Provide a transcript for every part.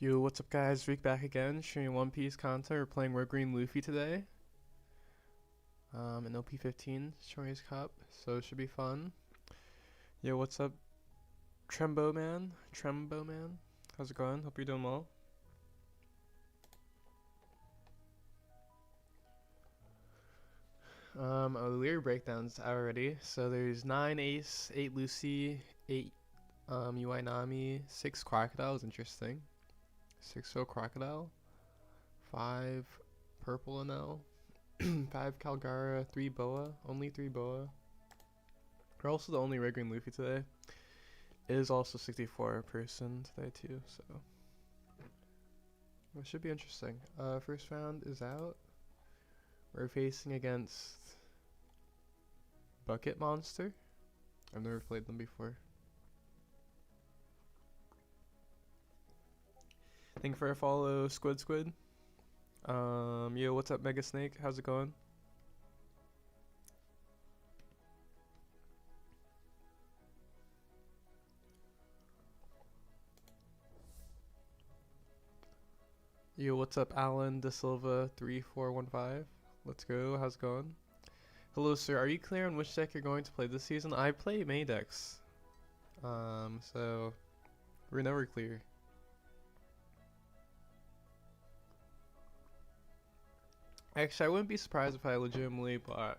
Yo, what's up guys? Rick back again, sharing One Piece content. We're playing Red Green Luffy today. In OP15, ChinoizeCup, so it should be fun. Yo, what's up, Trembo Man? Trembo Man? How's it going? Hope you're doing well. Lear breakdowns already. So there's 9 Ace, 8 Lucy, 8 UI Nami, 6 Crocodiles, interesting. 6 Crocodile, 5 Purple NL, 5 Calgara, 3 Boa, only 3 Boa. We're also the only Red Green Luffy today. It is also 64 person today too, so it should be interesting. First round is out. We're facing against Bucket Monster. I've never played them before. Thank you for a follow, Squid Squid. Yo, what's up, Mega Snake? How's it going? Yo, what's up, Alan De Silva 3415? Let's go. How's it going? Hello, sir. Are you clear on which deck you're going to play this season? I play May decks. So we're never clear. Actually, I wouldn't be surprised if I legitimately bought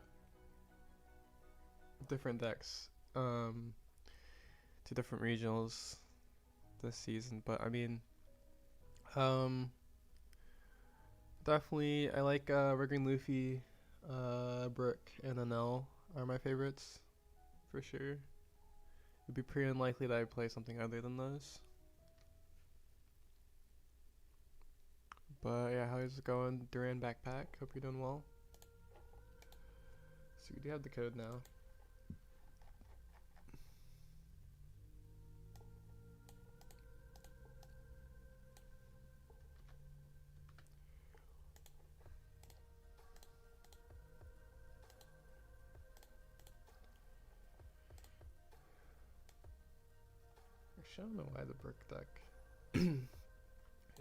different decks to different regionals this season, but I mean, definitely I like Red Green Luffy, Brook, and NL are my favorites for sure. It'd be pretty unlikely that I'd play something other than those. But yeah, how's it going? Duran Backpack, hope you're doing well. So we do have the code now. Actually, I don't know why the Brook deck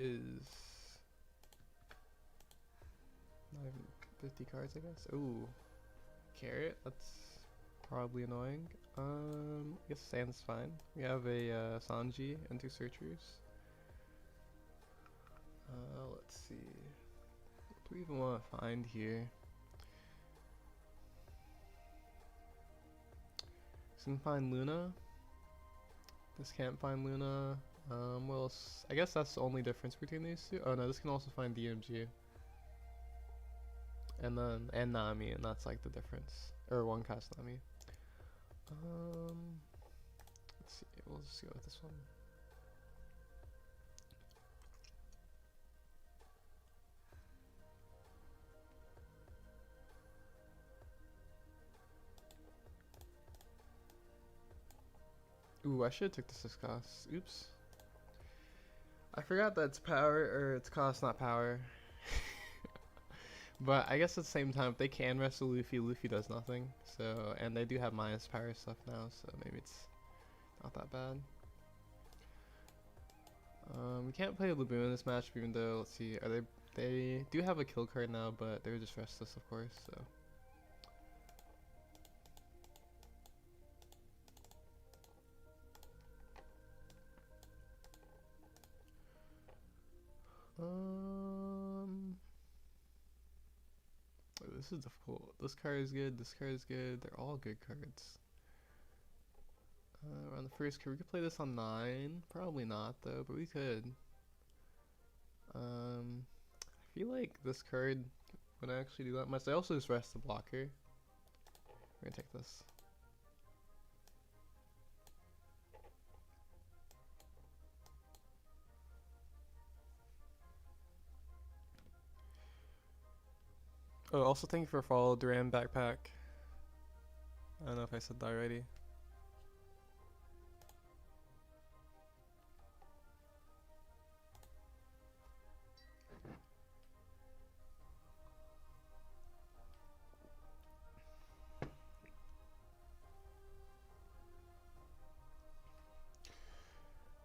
is not even 50 cards, I guess. Ooh, Carrot, that's probably annoying. I guess Sand's fine. We have a Sanji and 2 Searchers. Let's see. What do we even want to find here? This can find Luna. This can't find Luna. What else? I guess that's the only difference between these two. Oh no, this can also find DMG. And Nami, and that's like the difference. Or one cast Nami. Let's see, we'll just go with this one. Ooh, I should have took this as cost. Oops. I forgot that it's power, or it's cost, not power. But I guess at the same time, if they can wrestle Luffy, Luffy does nothing. So, and they do have minus power stuff now, so maybe it's not that bad. We can't play Laboon in this match, even though, let's see, they do have a kill card now, but they're just restless, of course, so. Oh, this is difficult. This card is good, this card is good, they're all good cards. On the first card, we could play this on 9. Probably not, though, but we could. I feel like this card would actually do that much. I also just rest the blocker. We're gonna take this. Oh, also thank you for follow, Duran Backpack. I don't know if I said that already.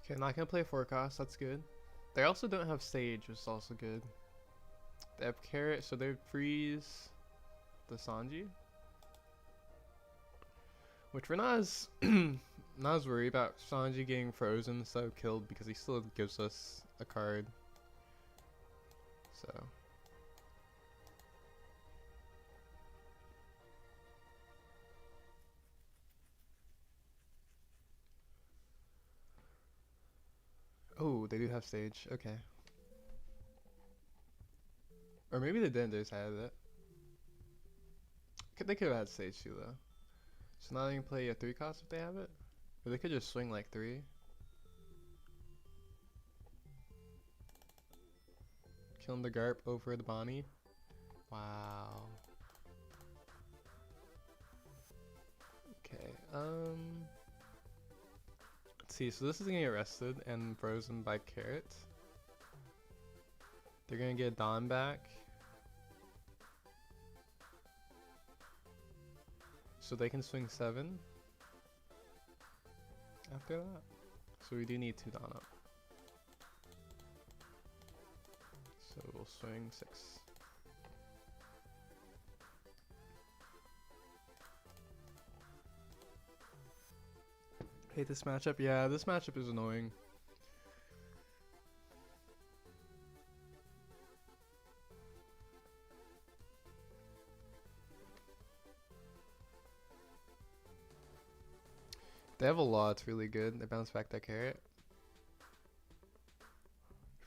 Okay, not gonna play forecast, that's good. They also don't have Sage, which is also good. They have Carrot, so they freeze the Sanji. Which we're not as not as worried about Sanji getting frozen instead of killed because he still gives us a card. So oh, they do have Sage. Okay. Or maybe they didn't, they just added it. They could have had Sage too though. So now they can play a 3 cost if they have it. Or they could just swing like 3. Killing the Garp over the Bonnie. Wow. Okay, let's see, so this is gonna get arrested and frozen by Carrot. They're gonna get Dawn back. So they can swing 7 after that. So we do need 2 Dawn up. So we'll swing 6. Hate this matchup. Yeah, this matchup is annoying. They have a lot, it's really good. They bounce back that Carrot.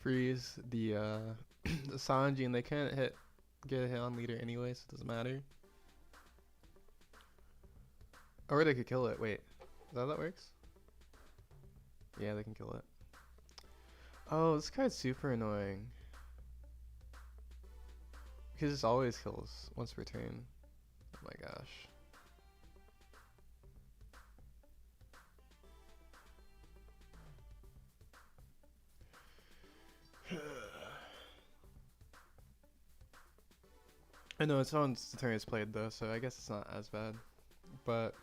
Freeze the the Sanji, and they can't get a hit on leader anyway, so it doesn't matter. Or they could kill it. Wait, is that how that works? Yeah, they can kill it. Oh, this card's super annoying. Because this always kills once per turn. Oh my gosh. I know it's on the turn it's played though, so I guess it's not as bad. But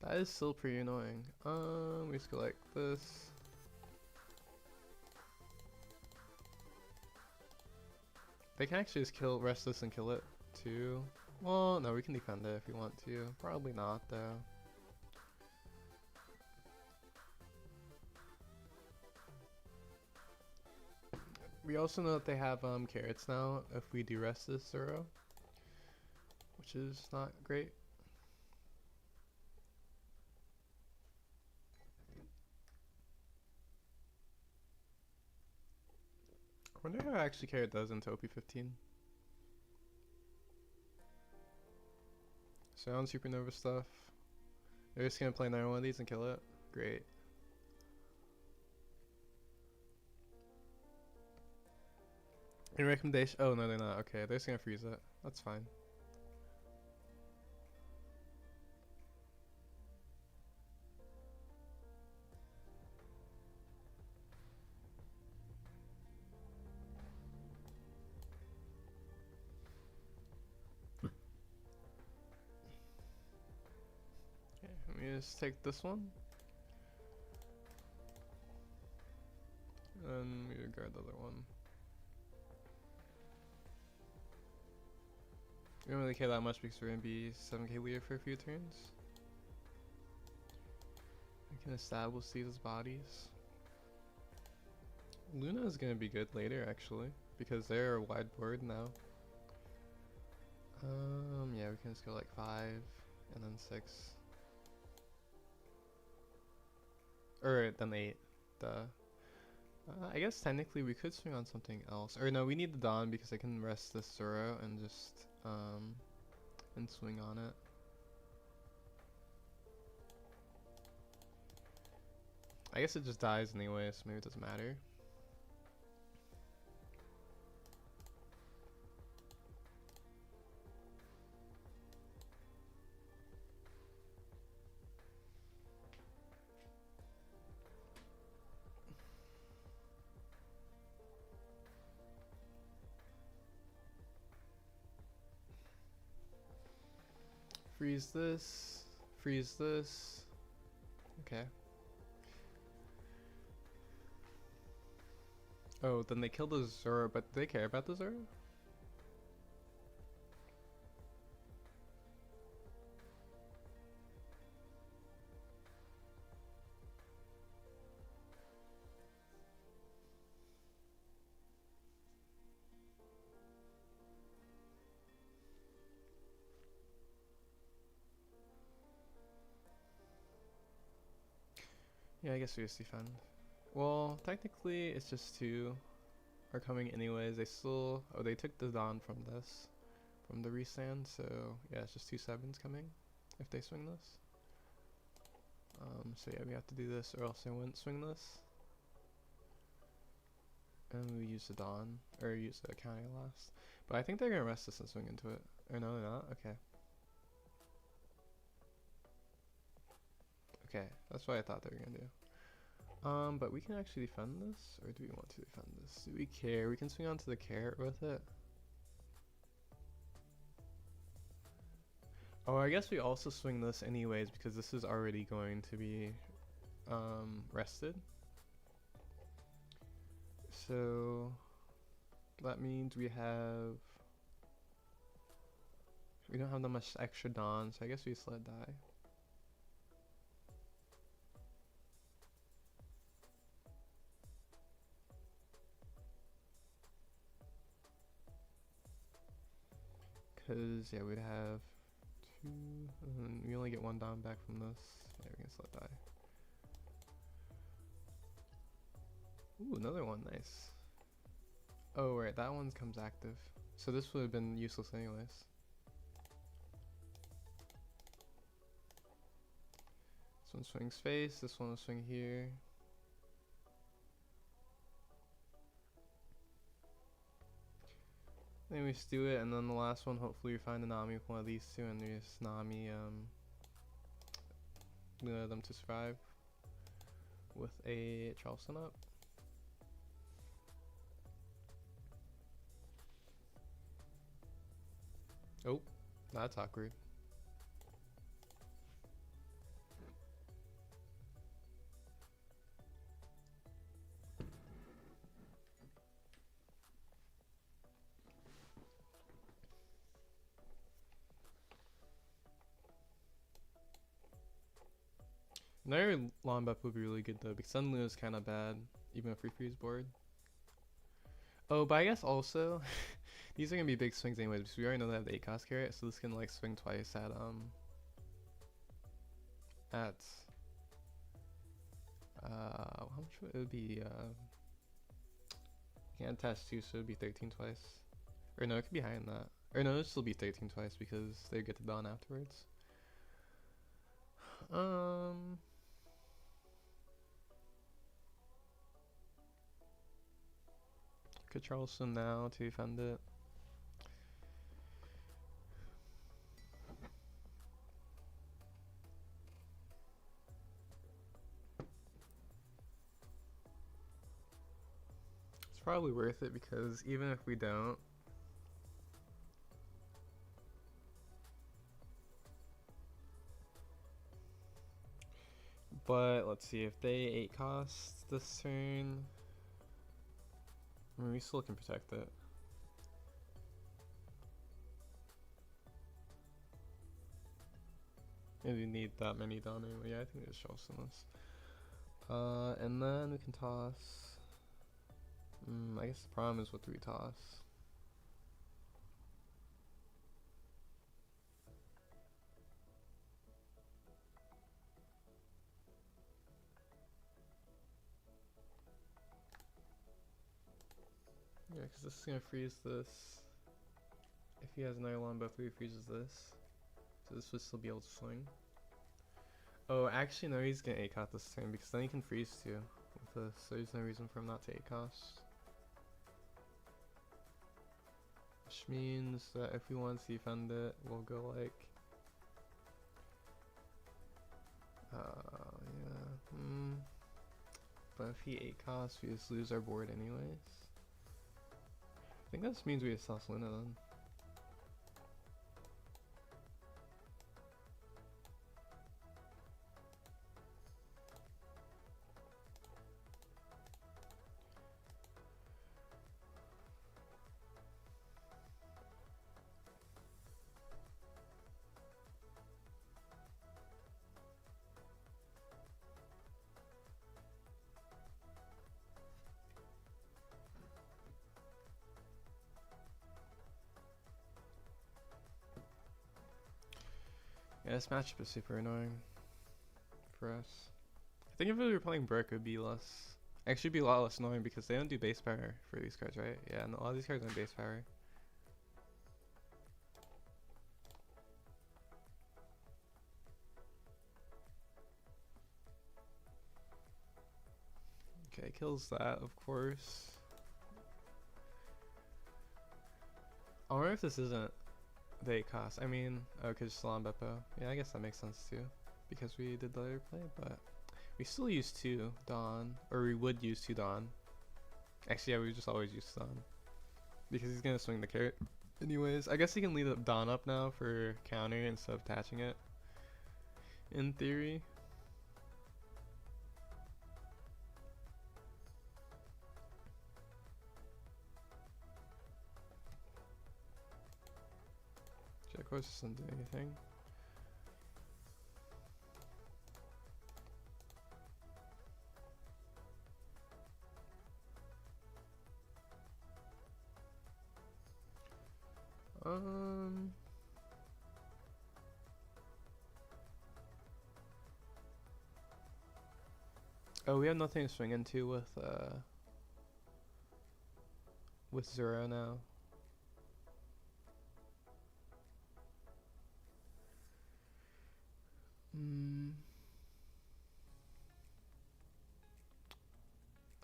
that is still pretty annoying. We just go like this. They can actually just rest this and kill it too. Well, no, we can defend it if we want to. Probably not though. We also know that they have carrots now if we do rest this Zoro, which is not great. I wonder how actually carrot does into OP15. Sound supernova stuff. They're just gonna play another one of these and kill it. Great. Any recommendation? Oh no, they're not. Okay, they're just gonna freeze it. That's fine. Okay, let me just take this one. And we guard the other one. We don't really care that much because we're gonna be 7k leader for a few turns. We can establish these as bodies. Luna is gonna be good later actually, because they're a wide board now. Yeah, we can just go like 5 and then 6. Or then 8. Duh. I guess technically we could swing on something else. Or no, we need the Dawn because I can rest this Zoro and just and swing on it. I guess it just dies anyway, so maybe it doesn't matter. Freeze this. Freeze this. Okay. Oh, then they killed the Zoro, but do they care about the Zoro? Yeah, I guess we just defend. Well, technically, it's just two are coming anyways. They still... Oh, they took the Dawn from this. From the restand, so yeah, it's just 2 sevens coming if they swing this. So yeah, we have to do this or else they wouldn't swing this. And we use the Dawn, or use the counter last. But I think they're gonna rest this and swing into it. Or no, they're not? Okay. Okay, that's what I thought they were gonna do. But we can actually defend this, or do we want to defend this? Do we care? We can swing onto the carrot with it. Oh, I guess we also swing this anyways because this is already going to be rested. So that means we don't have that much extra Dawn, so I guess we just let it die. Cause yeah, we'd have 2, and we only get 1 Dawn back from this. Yeah, we can just let it die. Ooh, another one, nice. Oh right, that one comes active. So this would have been useless anyways. This one swings face, this one will swing here. Then we just do it, and then the last one, hopefully we find a Nami with one of these two, and we just Nami them to survive with a Charleston up. Oh, that's awkward. Another long buff would be really good though, because Sunlu is kind of bad, even if we freeze board. Oh, but I guess also, these are gonna be big swings anyways, because we already know they have the 8 cost carrot, so this can like swing twice at how much would it would be? Can't attach 2, so it would be 13 twice. Or no, it could be higher than that. Or no, it would still be 13 twice because they get the Dawn afterwards. Could Charleston now to defend it. It's probably worth it because even if we don't, but let's see, if they 8 cost this turn, I mean, we still can protect it. Maybe need that many down anyway. Yeah, I think it's Charleston this. And then we can toss. I guess the problem is what do we toss? Yeah, because this is gonna freeze this. If he has another long buff, he freezes this. So this would still be able to swing. Oh, actually no, he's gonna 8 cost this turn because then he can freeze too with this. So there's no reason for him not to 8 cost. Which means that if we want to defend it, we'll go like... yeah. But if he 8 costs, we just lose our board anyways. I think that means we just toss Luna then. Yeah, this matchup is super annoying for us. I think if we were playing Brick, it would be less. Actually, be a lot less annoying because they don't do base power for these cards, right? Yeah, and a lot of these cards don't base power. Okay, kills that, of course. I wonder if this isn't the 8 cost. I mean, oh, because Salon Beppo. Yeah, I guess that makes sense too. Because we did the other play, but we still use 2 Dawn. Or we would use 2 Dawn. Actually, yeah, we just always use Dawn. Because he's gonna swing the carrot. Anyways, I guess he can lead up Dawn up now for counter instead of attaching it. In theory. Check horse doesn't do anything. Oh, we have nothing to swing into with Zero now.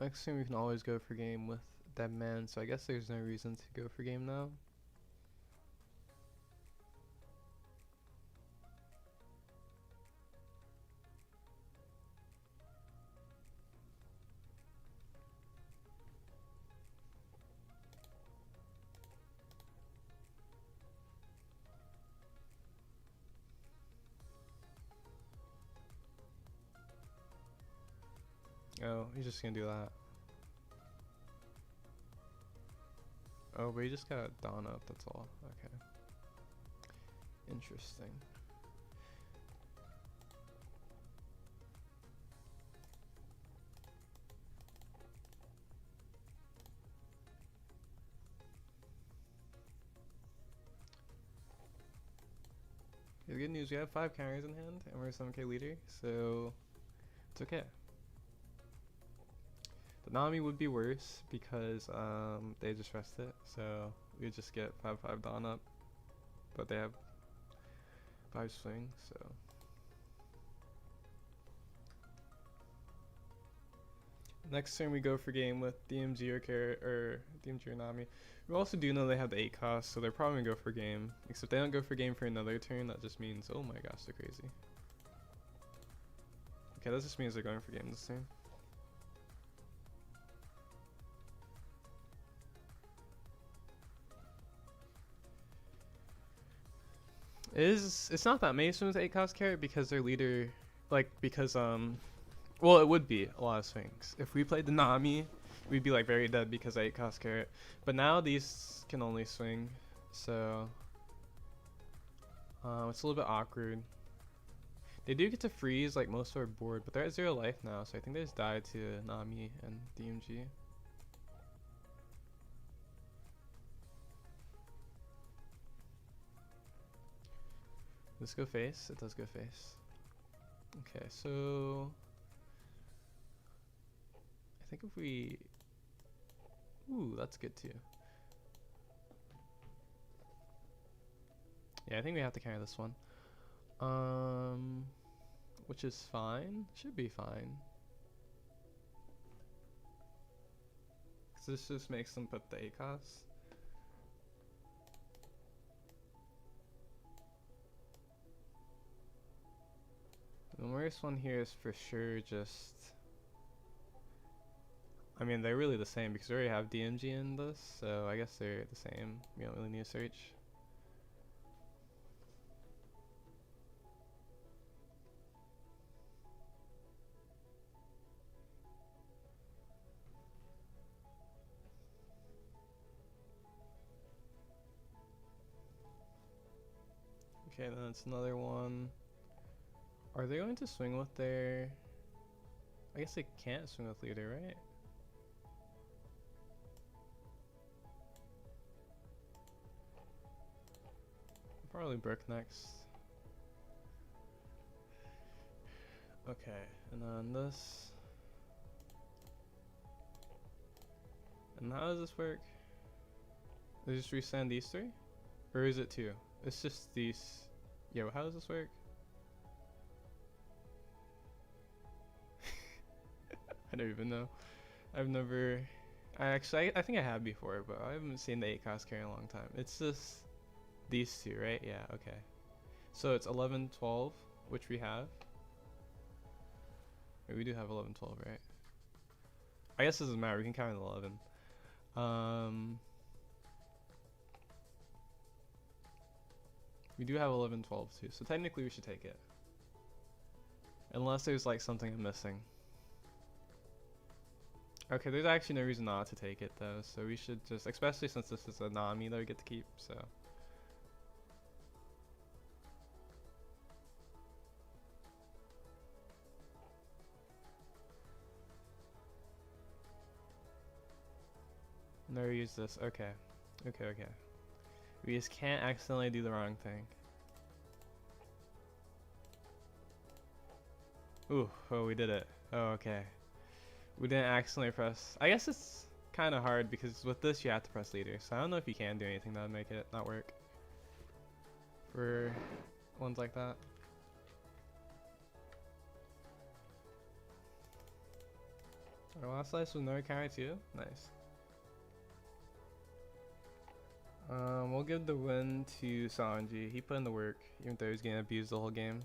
Next time we can always go for game with Dead Man, so I guess there's no reason to go for game now. Oh, he's just gonna do that. Oh, but he just got Dawn up, that's all. Okay. Interesting. The good news, we have 5 counters in hand, and we're a 7k leader, so it's okay. The Nami would be worse because they just rest it, so we just get 5/5 Dawn up, but they have 5 swing, so. Next turn we go for game with DMG or Carrot or DMG or Nami. We also do know they have the 8 cost, so they're probably gonna go for game. Except they don't go for game for another turn, that just means, oh my gosh, they're crazy. Okay, that just means they're going for game this turn. It's not that many swings with 8 cost Carrot because their leader, well, it would be a lot of swings. If we played the Nami, we'd be like very dead because 8 cost Carrot. But now these can only swing, so it's a little bit awkward. They do get to freeze like most of our board, but they're at 0 life now, so I think they just die to Nami and DMG. Does this go face? It does go face. Okay, so I think if we, ooh, that's good too. Yeah, I think we have to carry this one. Which is fine. Should be fine. Cause this just makes them put the ACOS. The worst one here is for sure just, I mean, they're really the same because we already have DMG in this, so I guess they're the same. We don't really need to search. Okay, then it's another one. Are they going to swing with their, I guess they can't swing with leader, right? Probably Brick next. Okay, and then this. And how does this work? They just resend these three? Or is it two? It's just these. Yo, how does this work? I don't even know. I've never. I think I have before, but I haven't seen the 8 cost carry in a long time. It's just these two, right? Yeah, okay. So it's 11, 12, which we have. Wait, we do have 11, 12, right? I guess it doesn't matter. We can count 11. We do have 11, 12 too. So technically we should take it. Unless there's like something I'm missing. Okay, there's actually no reason not to take it though. So we should just, especially since this is a Nami that we get to keep, so. Never use this. Okay. Okay, okay. We just can't accidentally do the wrong thing. Ooh, oh, we did it. Oh, okay. We didn't accidentally press. I guess it's kind of hard because with this you have to press leader. So I don't know if you can do anything that would make it not work for ones like that. Our last slice was no carry too. Nice. We'll give the win to Sanji. He put in the work, even though he's getting abused the whole game.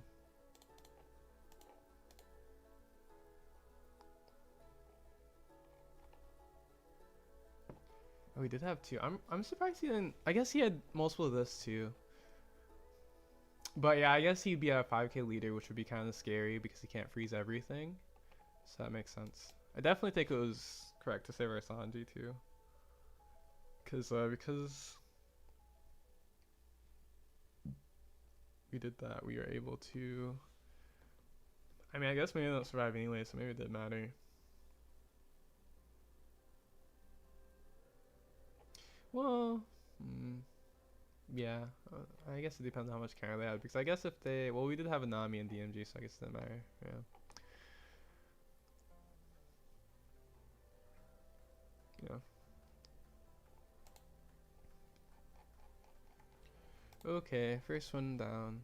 Oh, he did have two. I'm surprised he didn't. I guess he had multiple of this too. But yeah, I guess he'd be a 5k leader, which would be kind of scary because he can't freeze everything. So that makes sense. I definitely think it was correct to save our Sanji too. Because we did that, we were able to. I mean, I guess maybe they don't survive anyway, so maybe it didn't matter. Well, yeah, I guess it depends on how much counter they had. Because I guess if they, well, we did have a Nami and DMG, so I guess it didn't matter. Yeah. Yeah. Okay, first one down.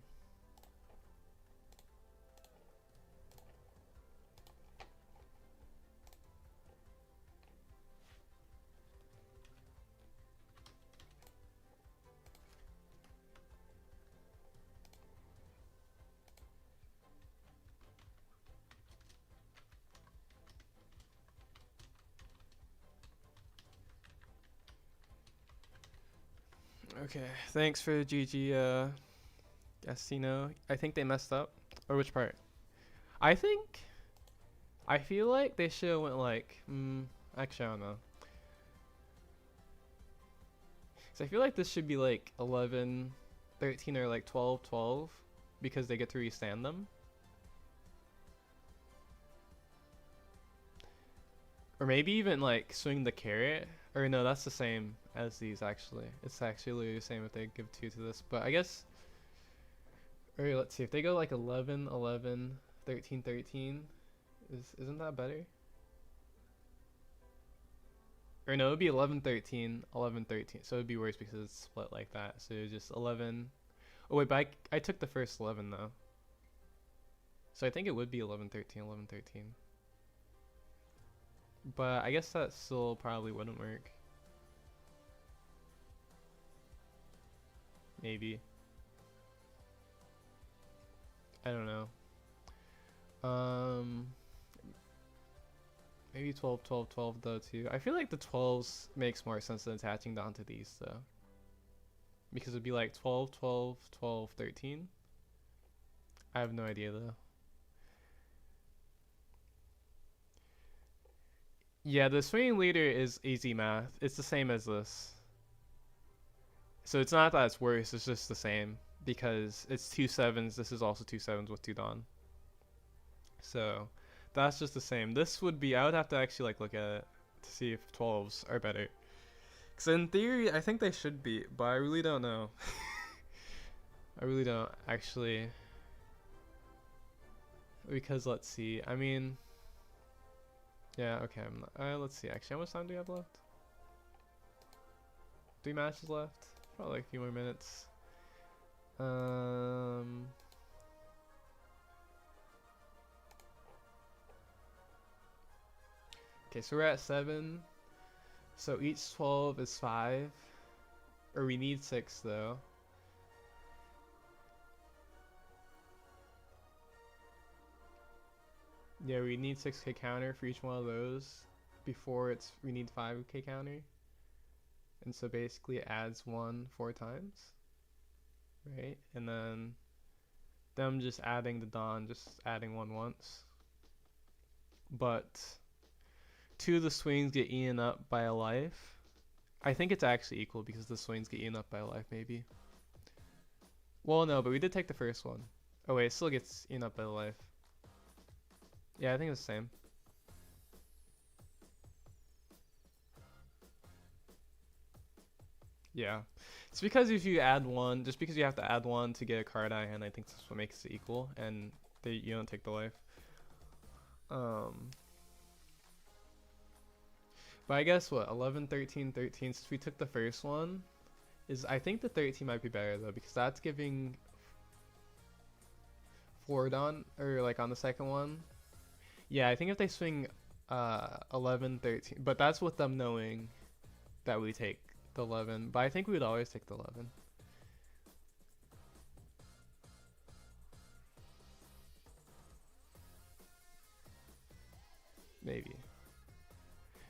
Okay, thanks for the GG, Gastino. I think they messed up. Or which part? I feel like they should have went like, actually I don't know. So I feel like this should be like 11, 13 or like 12, 12 because they get to restand them. Or maybe even like swing the carrot. Or no, that's the same as these actually. It's actually literally the same if they give 2 to this. But I guess, or let's see, if they go like 11, 11, 13, 13, isn't that better? Or no, it would be 11, 13, 11, 13. So it would be worse because it's split like that. So it's just 11. Oh wait, but I took the first 11 though. So I think it would be 11, 13, 11, 13. But I guess that still probably wouldn't work. Maybe. I don't know. Maybe 12, 12, 12 though too. I feel like the 12s makes more sense than attaching down to these though. Because it'd be like 12, 12, 12, 13. I have no idea though. Yeah, the swinging leader is easy math. It's the same as this. So it's not that it's worse, it's just the same. Because it's 2 sevens, this is also 2 sevens with 2 Dawn. So that's just the same. This would be, I would have to actually like look at it to see if 12s are better. Because in theory, I think they should be, but I really don't know. I really don't actually. Because let's see. I mean, yeah, okay. I'm not, let's see. Actually, how much time do we have left? 3 matches left. Probably like a few more minutes. Okay, so we're at 7. So each 12 is 5. Or we need 6 though. Yeah, we need 6k counter for each one of those. Before we need 5k counter. And so basically it adds 1 4 times. Right? And then them just adding the Dawn, just adding 1 once. But 2 of the swings get eaten up by a life. I think it's actually equal because the swings get eaten up by a life, maybe. Well, no, but we did take the first one. Oh wait, it still gets eaten up by the life. Yeah, I think it's the same. Yeah. It's because if you add 1, just because you have to add 1 to get a card out of hand, I think that's what makes it equal, and you don't take the life. But I guess what, 11, 13, 13, since we took the first one, I think the 13 might be better though, because that's giving 4 Dawn, or like on the second one. Yeah, I think if they swing 11, 13, but that's with them knowing that we take the 11, but I think we would always take the 11. Maybe.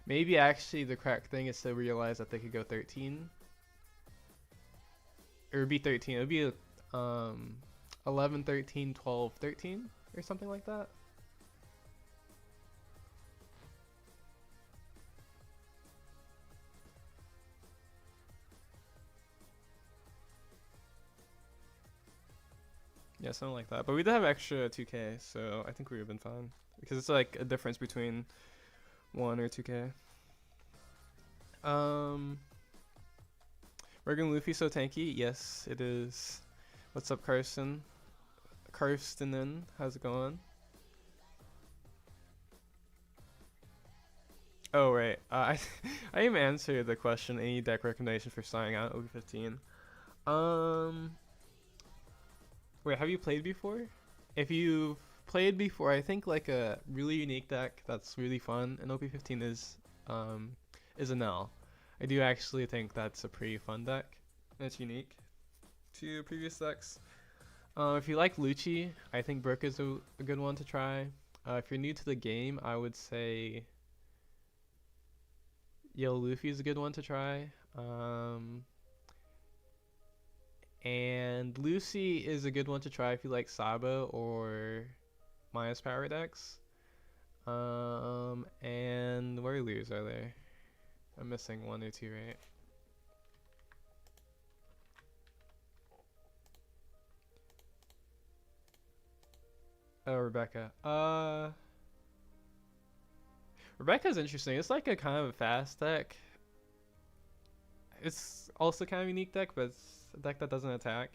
Maybe actually the correct thing is to realize that they could go 13. It would be 13. It would be 11, 13, 12, 13 or something like that. Yeah, something like that. But we did have extra 2k, so I think we would have been fine. Because it's like a difference between 1 or 2k. Morgan Luffy so tanky? Yes, it is. What's up, Carson? Karstenen, how's it going? Oh, right. I even answered the question, any deck recommendation for starting out OP15. Wait, have you played before? If you've played before, I think like a really unique deck that's really fun in OP15 is Anel. I do actually think that's a pretty fun deck. And it's unique to previous decks. If you like Lucci, I think Brook is a good one to try. If you're new to the game, I would say Yellow Luffy is a good one to try. And Lucy is a good one to try if you like Sabo or minus power decks. And Warriors are there? I'm missing 1 or 2, right? Oh, Rebecca. Rebecca's interesting. It's like a kind of a fast deck. It's also kind of a unique deck, but it's a deck that doesn't attack.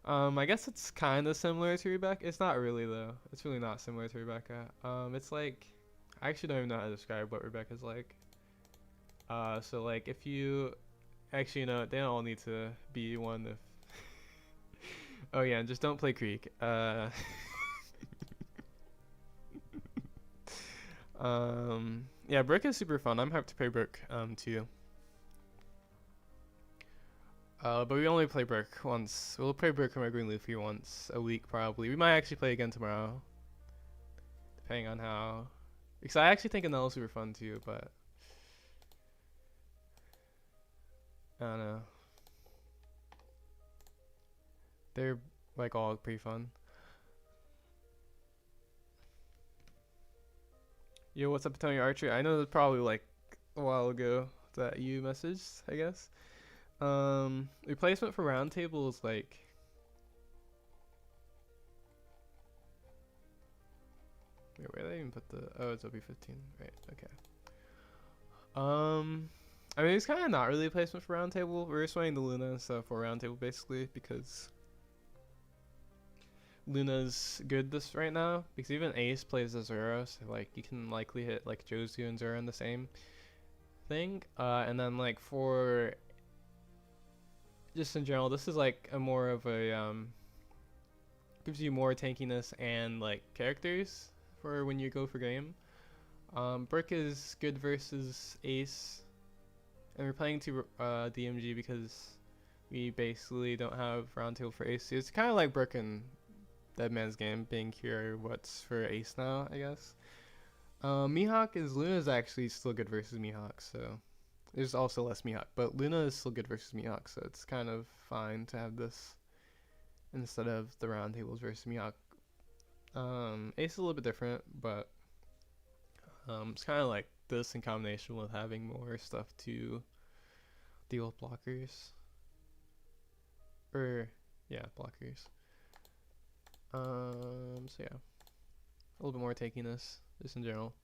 I guess it's kind of similar to Rebecca. It's not really though. It's really not similar to Rebecca. It's like, I actually don't even know how to describe what Rebecca's like. So like if you, actually no, they don't all need to be one if. Oh yeah, and just don't play Creek. Yeah, Brook is super fun. I'm hyped to play Brook too. But we only play Brook once. We'll play Brook and Green Luffy once a week probably. We might actually play again tomorrow, depending on how. Because I actually think Anel is super fun too, but I don't know. They're like all pretty fun. Yo, what's up, Tony Archer? I know that's probably like a while ago that you messaged, I guess. Replacement for roundtable is like. Wait, where did I even put the? Oh, it's OP15. Right. Okay. I mean, it's kind of not really a replacement for roundtable. We're swaying the Luna and stuff for roundtable basically because Luna's good this right now because even Ace plays a Zoro, so like you can likely hit like Jozu and Zoro in the same thing. And then like for just in general, this is like a more of a gives you more tankiness and like characters for when you go for game. Brick is good versus Ace, and we're playing to DMG because we basically don't have round table for Ace. It's kind of like Brick and Deadman's game being here. What's for Ace now, I guess. Mihawk is Luna's actually still good versus Mihawk, so there's also less Mihawk, but Luna is still good versus Mihawk, so it's kind of fine to have this instead of the round tables versus Mihawk. Ace is a little bit different, but it's kind of like this in combination with having more stuff to deal with blockers. Or, yeah, blockers. So yeah, a little bit more tankiness just in general.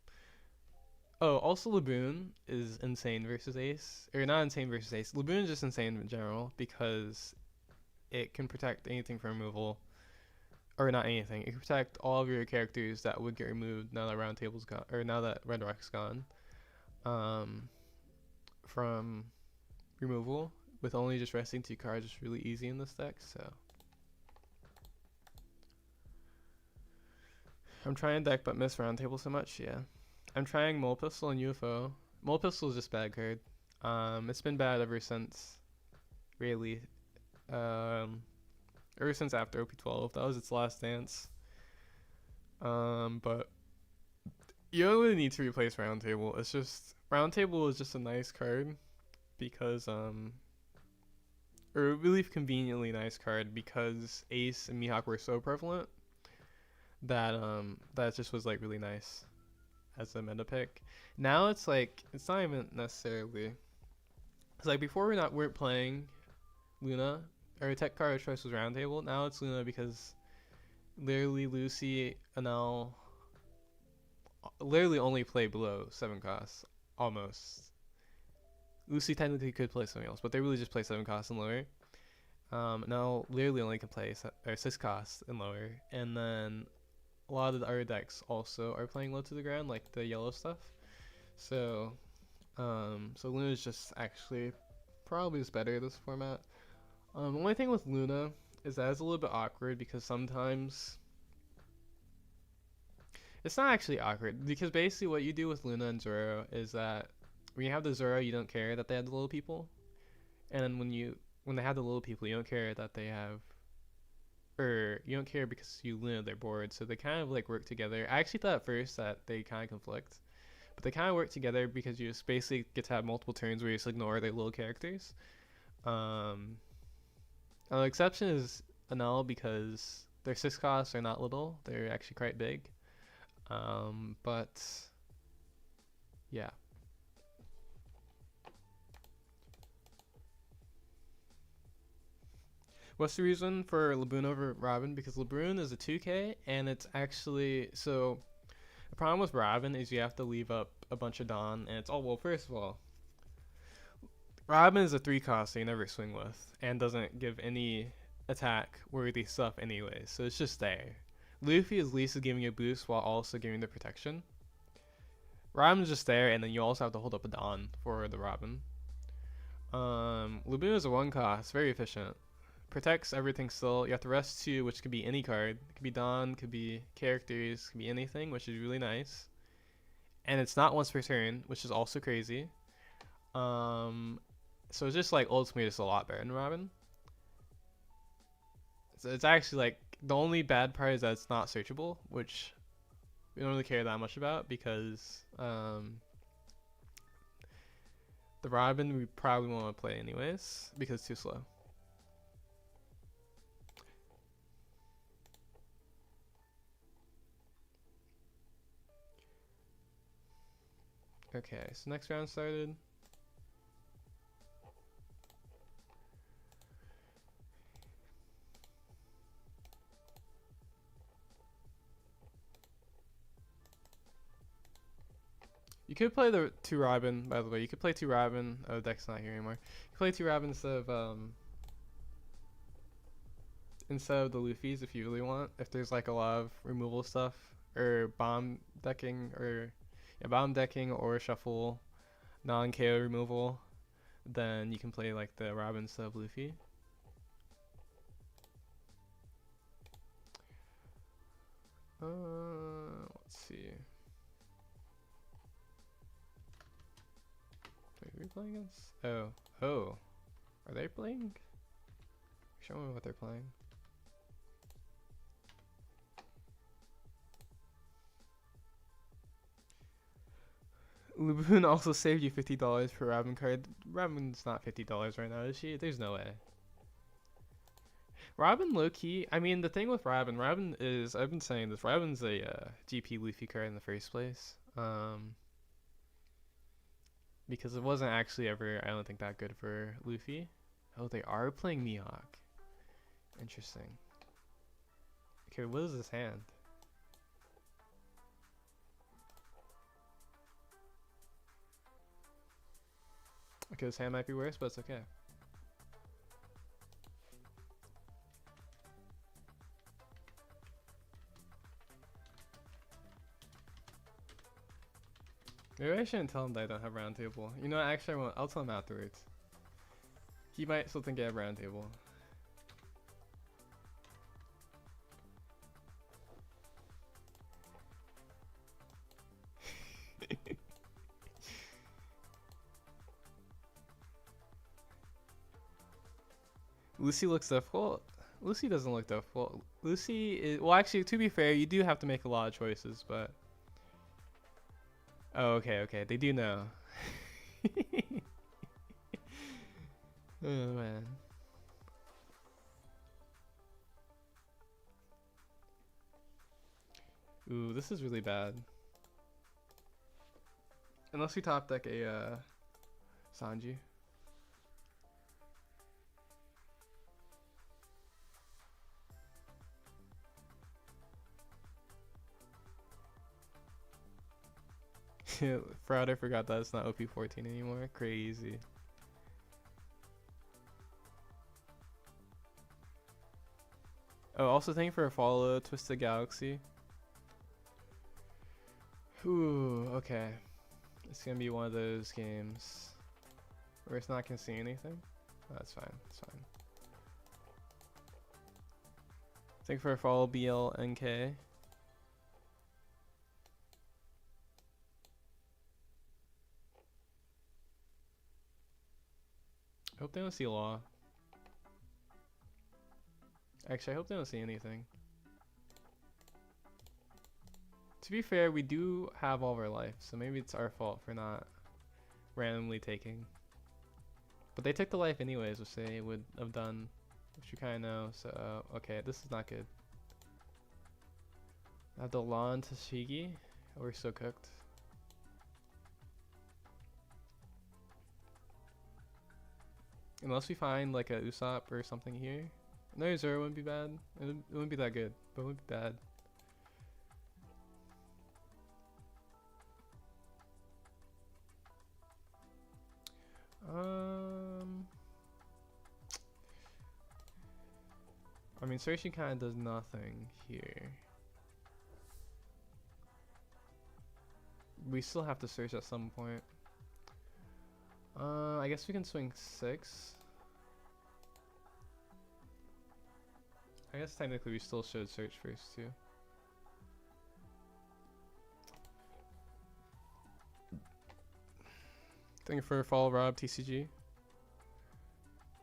Oh, also Laboon is insane versus Ace, or not insane versus Ace. Laboon is just insane in general because it can protect anything from removal, or not anything. It can protect all of your characters that would get removed now that round table's gone, or now that Red Rock's gone, from removal with only just resting 2 cards is really easy in this deck. So I'm trying deck but miss round table so much. Yeah, I'm trying Mole Pistol and UFO. Mole Pistol is just bad card. It's been bad ever since, really. Ever since after OP12, that was its last dance. But you don't really need to replace Roundtable. It's just Roundtable is just a nice card because or a really conveniently nice card because Ace and Mihawk were so prevalent that that just was like really nice as a meta pick. Now it's like it's not even necessarily. It's like before weren't playing Luna. Our tech card of choice was Roundtable. Now it's Luna because literally Lucy and L literally only play below 7 costs. Almost. Lucy technically could play something else, but they really just play 7 costs and lower. Now literally only can play 6 costs and lower. And then a lot of the other decks also are playing low to the ground, like the yellow stuff. So so Luna is just actually probably is better this format. The only thing with Luna is that it's a little bit awkward because sometimes it's not actually awkward because basically what you do with Luna and Zoro is that when you have the Zoro, you don't care that they have the little people, and then when they have the little people, you don't care that they have, or you don't care because you Luna they're bored, so they kind of like work together. I actually thought at first that they kind of conflict, but they kind of work together because you just basically get to have multiple turns where you just ignore their little characters. The exception is Anel because their 6 costs are not little; they're actually quite big. But yeah. What's the reason for Laboon over Robin? Because Laboon is a 2K, and it's actually so. The problem with Robin is you have to leave up a bunch of Dawn, and it's well. First of all, Robin is a 3 cost, so you never swing with, and doesn't give any attack worthy stuff anyway, so it's just there. Luffy at least is giving you a boost while also giving the protection. Robin's just there, and then you also have to hold up a Dawn for the Robin. Laboon is a 1 cost, very efficient. Protects everything still. You have to rest 2, which could be any card. It could be Dawn, could be characters, could be anything, which is really nice. And it's not once per turn, which is also crazy. So it's just like ultimately just a lot better than Robin. So it's actually like the only bad part is that it's not searchable, which we don't really care that much about because the Robin we probably won't play anyways because it's too slow. Okay, so next round started. You could play the 2 Robin, by the way. You could play 2 Robin. Oh, deck's not here anymore. You could play 2 Robin instead of the Luffy's if you really want. If there's like a lot of removal stuff or bomb decking or yeah, bomb decking or shuffle non-KO removal, then you can play like the Robin instead of Luffy. Let's see. Wait, who are we playing against? Oh. Are they playing? Show me what they're playing. Luboon also saved you $50 per Robin card. Robin's not $50 right now, is she? There's no way. Robin low key. I mean, the thing with Robin is I've been saying this. Robin's a GP Luffy card in the first place. Because it wasn't actually ever, I don't think, that good for Luffy. Oh, they are playing Mihawk. Interesting. Okay, what is this hand? Okay, this hand might be worse, but it's okay. Maybe I shouldn't tell him that I don't have round table. You know what, actually I won't. I'll tell him afterwards. He might still think I have round table. Lucy looks difficult. Lucy doesn't look difficult. Lucy is, well, actually, to be fair, you do have to make a lot of choices, but oh, okay, they do know. Oh man. Ooh, this is really bad. Unless we top deck a Sanji. Fraud, I forgot that it's not OP15 anymore. Crazy. Oh, also thank you for a follow, Twisted Galaxy. Ooh, okay. It's gonna be one of those games where it's not gonna see anything. Oh, that's fine, that's fine. Thank you for a follow, BLNK. I hope they don't see law. Actually, I hope they don't see anything. To be fair, we do have all of our life, so maybe it's our fault for not randomly taking. But they took the life anyways, which they would have done, which you kind of know, so okay, this is not good. I have the law and Tashigi. Oh, we're so cooked. Unless we find like a Usopp or something here. No, Zoro wouldn't be bad. It wouldn't be that good, but it wouldn't be bad. I mean, searching kind of does nothing here. We still have to search at some point. I guess we can swing 6. I guess technically we still should search first too. Thank you for follow, Rob TCG.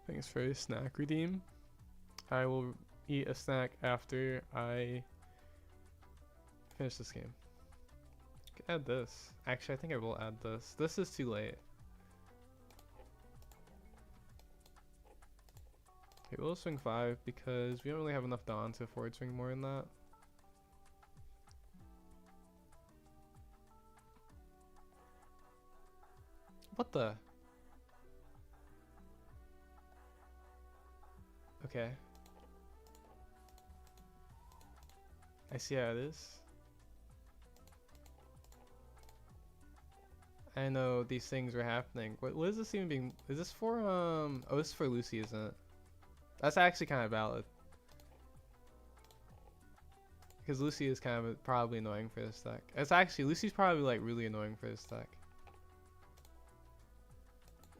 Thanks for a snack redeem. I will eat a snack after I finish this game. I can add this. Actually, I think I will add this. This is too late. Okay, we'll swing 5 because we don't really have enough Dawn to forward swing more than that. What the? Okay. I see how it is. I know these things are happening. What is this even being? Is this for oh, this is for Lucy, isn't it? That's actually kind of valid. Because Lucy is kind of probably annoying for this deck. It's actually, Lucy's probably like really annoying for this deck.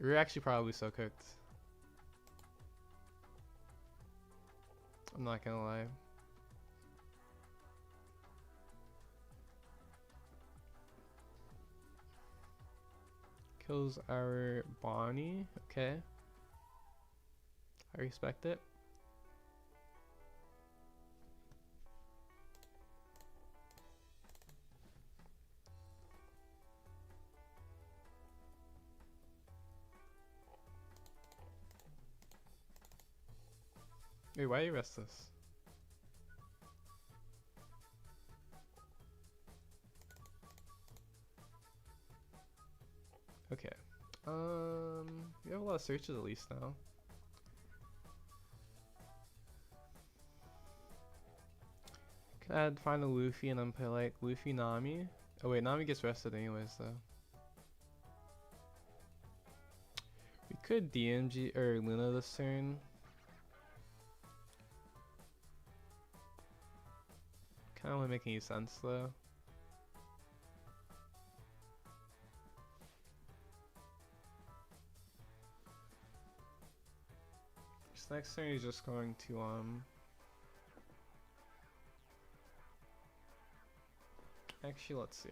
We're actually probably so cooked. I'm not gonna lie. Kills our Bonnie. Okay. I respect it. Wait, why you restless? Okay. We have a lot of searches at least now. Could add find a Luffy and then play like Luffy Nami. Oh wait, Nami gets rested anyways though. We could DMG or Luna this turn. Kinda won't make any sense though. This next turn is just going to actually let's see.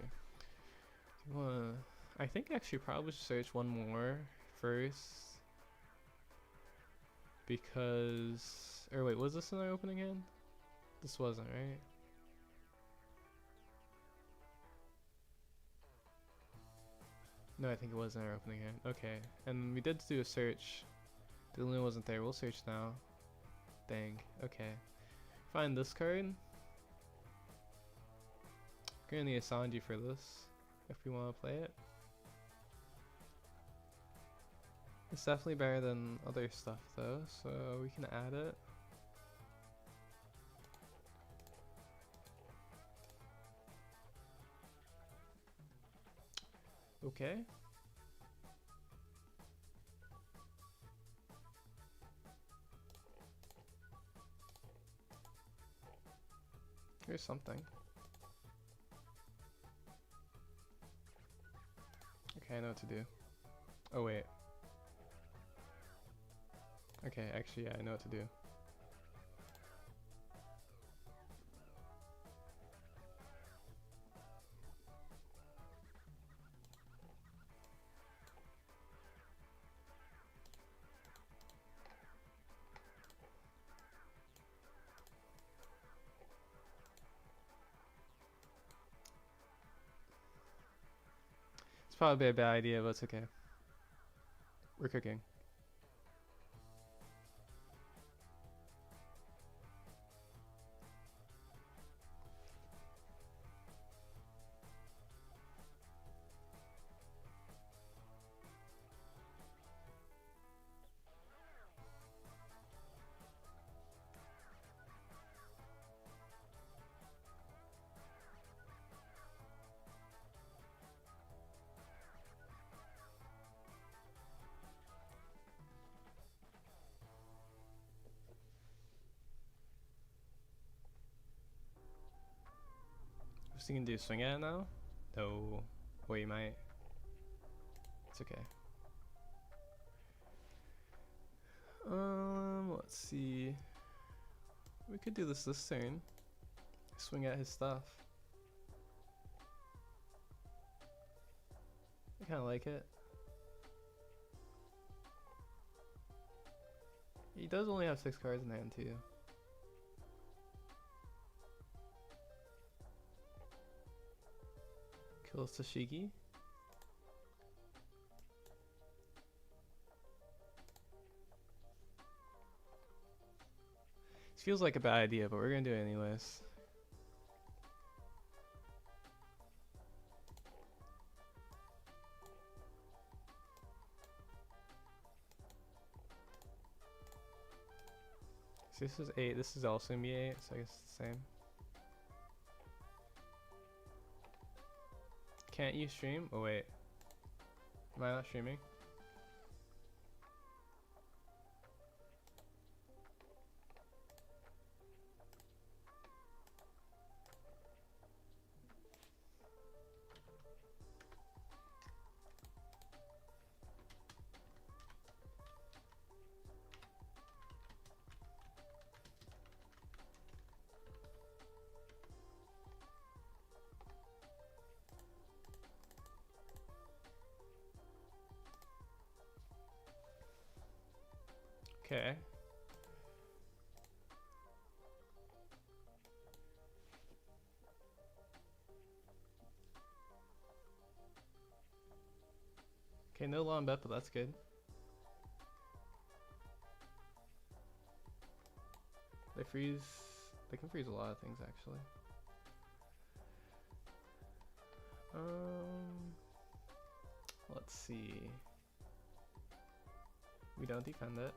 I think actually probably should search one more first. Because or wait, was this in our opening hand? This wasn't, right? No, I think it was in our opening hand. Okay. And we did do a search. The Luna wasn't there. We'll search now. Dang. Okay. Find this card. We're gonna need a Sanji for this if we want to play it. It's definitely better than other stuff though, so we can add it. Okay. Here's something. Okay, I know what to do. Oh wait. Okay, actually yeah, I know what to do. It's probably a bad idea, but it's okay. We're cooking. What's he gonna do? Swing at it now? No. Wait, you might. It's okay. Let's see. We could do this turn. Swing at his stuff. I kind of like it. He does only have 6 cards in hand too. Kills Tashigi. This feels like a bad idea, but we're gonna do it anyways. So this is 8, this is also gonna be 8, so I guess it's the same. Can't you stream? Oh wait. Am I not streaming? Okay. Okay, no long bet, but that's good. They freeze. They can freeze a lot of things actually. Let's see. We don't defend it.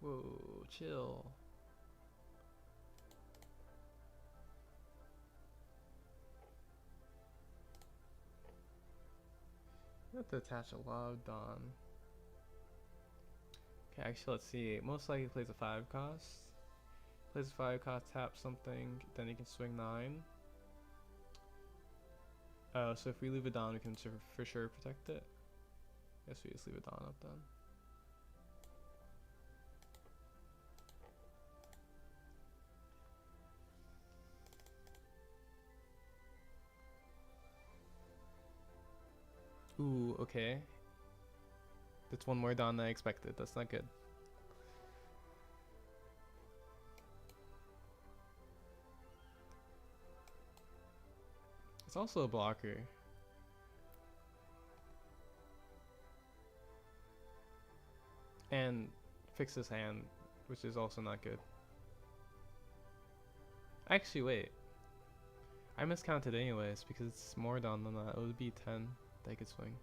Whoa, chill. You have to attach a lot of Dawn. Okay, actually, let's see. Most likely plays a 5 cost. Plays a 5 cost, tap something, then he can swing 9. Oh, so if we leave a Dawn, we can for sure protect it. Guess we just leave a Dawn up then. Ooh, okay. That's one more Dawn than I expected. That's not good. It's also a blocker. And fix his hand, which is also not good. Actually, wait. I miscounted anyways because it's more Dawn than that. It would be 10 they could swing.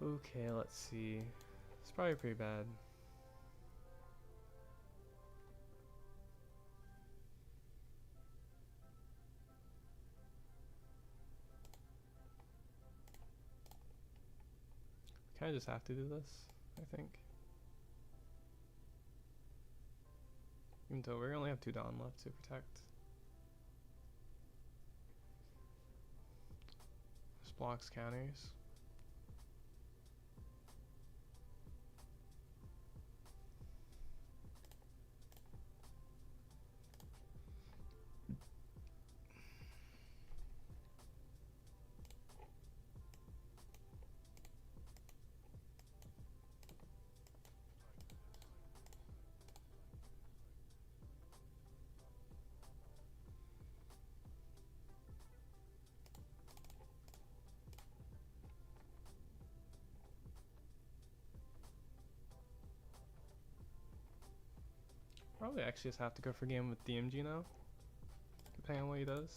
Okay, let's see. It's probably pretty bad. Kind of just have to do this, I think. Even though we only have 2 Dawn left to protect. Just blocks counters. Probably actually just have to go for game with DMG now, depending on what he does.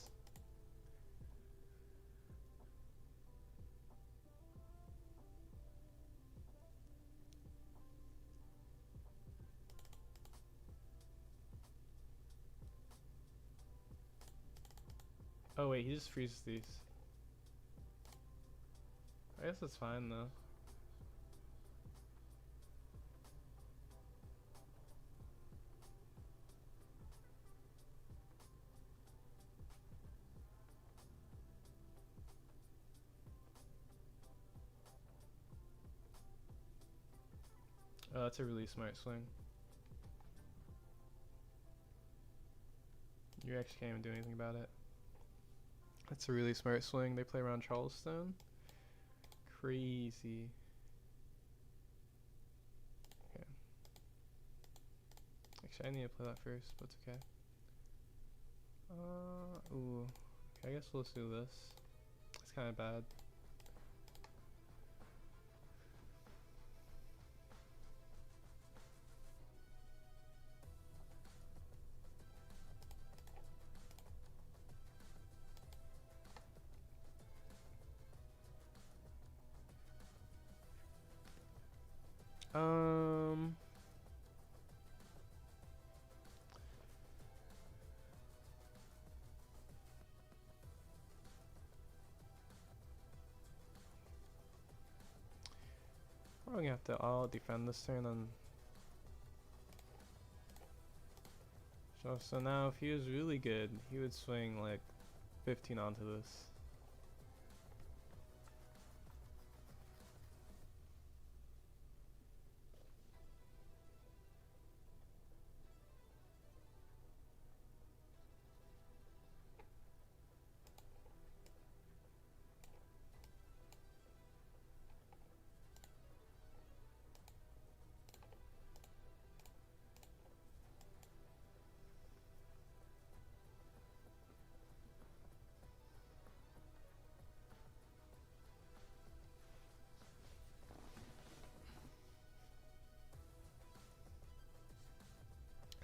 Oh wait, he just freezes these. I guess that's fine though. Oh, that's a really smart swing. You actually can't even do anything about it. That's a really smart swing. They play around Charleston. Crazy. Okay. Actually, I need to play that first, but it's okay. Ooh. Okay, I guess we'll just do this. It's kind of bad. We're gonna have to all defend this turn and So now if he was really good, he would swing like 15 onto this.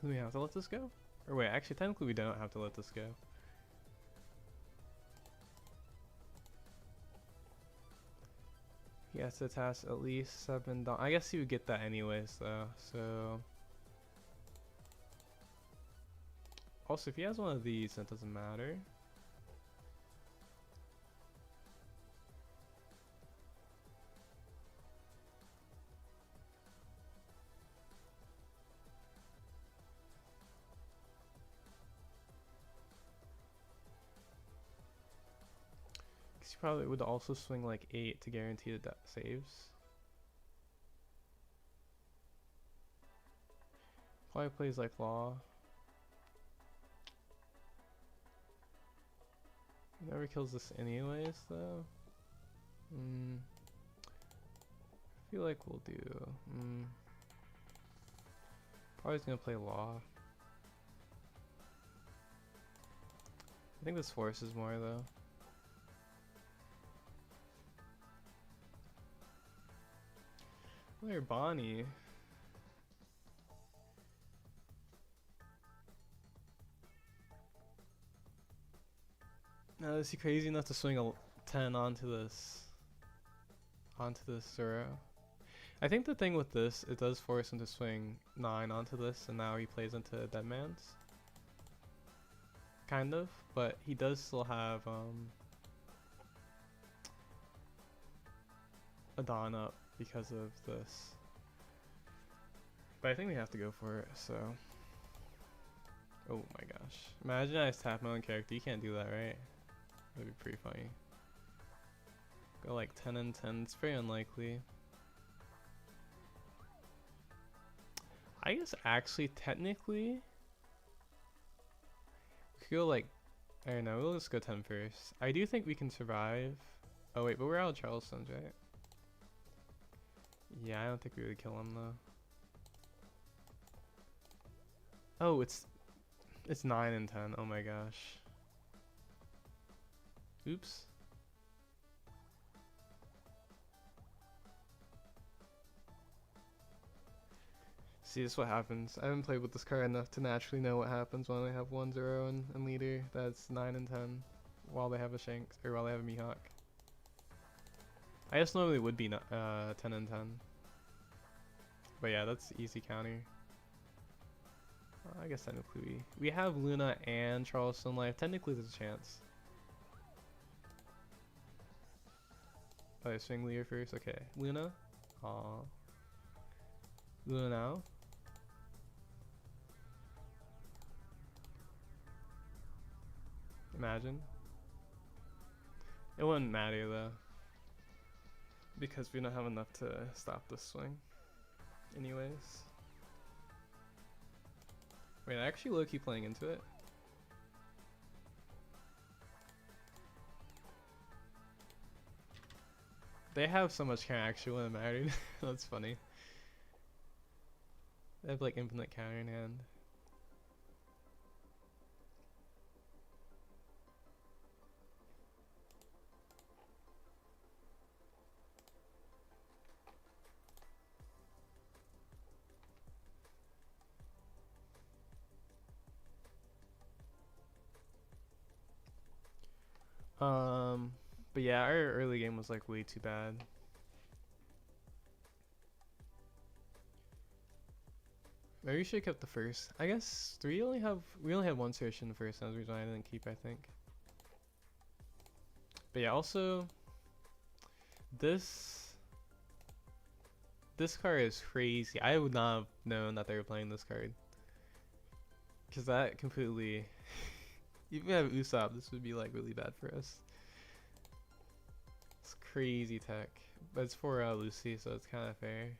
Do we have to let this go? Or wait, actually technically we don't have to let this go. He has to attach at least 7 I guess he would get that anyways though, so... Also, if he has one of these, that doesn't matter. Because he probably would also swing like 8 to guarantee the saves. Probably plays like Law. He never kills this anyways though. I feel like we'll do... Probably gonna play Law. I think this forces more though. Player Bonnie. Now is he crazy enough to swing a 10 onto this Zero? I think the thing with this, it does force him to swing 9 onto this, and now he plays into Deadman's. Kind of, but he does still have a Dawn up because of this. But I think we have to go for it, so... Oh my gosh. Imagine I tap my own character. You can't do that, right? That'd be pretty funny. Go like 10 and 10. It's very unlikely. I guess actually, technically... We could go like... I don't know, we'll just go 10 first. I do think we can survive. Oh wait, but we're out of Charleston's, right? Yeah, I don't think we would kill him though. Oh, it's 9 and 10. Oh my gosh. Oops. See, this is what happens. I haven't played with this card enough to naturally know what happens when they have 1-0 and leader. That's 9 and 10 while they have a Shanks, or while they have a Mihawk. I guess normally it would be 10 and 10. But yeah, that's easy counter. I guess technically we have Luna and Charleston life. Technically there's a chance. Oh, I swing Lear first. Okay, Luna. Aw. Luna now. Imagine. It wouldn't matter though, because we don't have enough to stop this swing. Anyways. Wait, I actually low-key playing into it. They have so much counter actually when it mattered. That's funny. They have like infinite counter in hand. But yeah, our early game was like way too bad. Maybe we should have kept the first. I guess we only had one search in the first, and that's the reason I didn't keep, I think. But yeah, also this card is crazy. I would not have known that they were playing this card. Because that completely... Even if we have Usopp, this would be like really bad for us. It's crazy tech. But it's for Lucy, so it's kind of fair.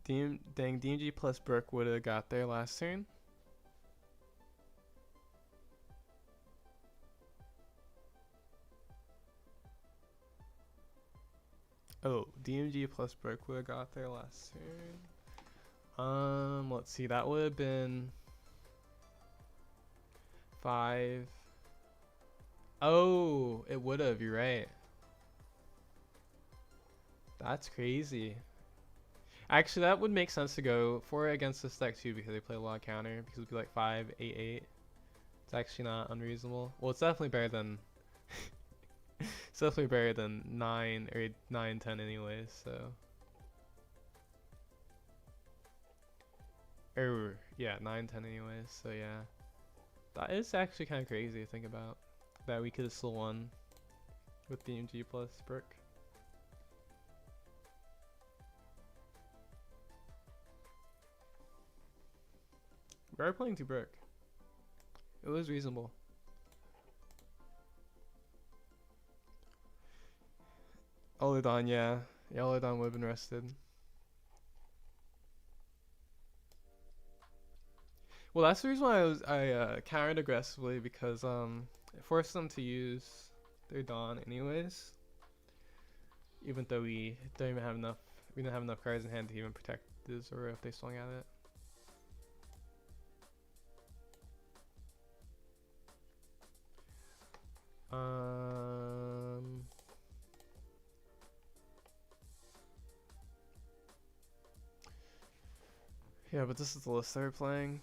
Dang, DMG plus Brook would have got there last turn. Oh, DMG plus Brook would have got there last turn. Let's see, that would have been 5. Oh, it would have, you're right. That's crazy. Actually, that would make sense to go for it against this deck too, because they play a lot of counter. Because it would be like 5, 8, 8. It's actually not unreasonable. Well, it's definitely better than. It's definitely better than 9 or 9, 10 anyways. So. Or yeah, 9, 10 anyways. So yeah, that is actually kind of crazy to think about. That we could have still won with DMG plus Brook. We are playing 2 Brook. It was reasonable. Olodon, yeah. Yeah, Olodon would have been rested. Well, that's the reason why I countered aggressively, because it forced them to use their Dawn anyways. Even though we didn't have enough cards in hand to even protect the Zoro if they swung at it. Yeah, but this is the list they're playing.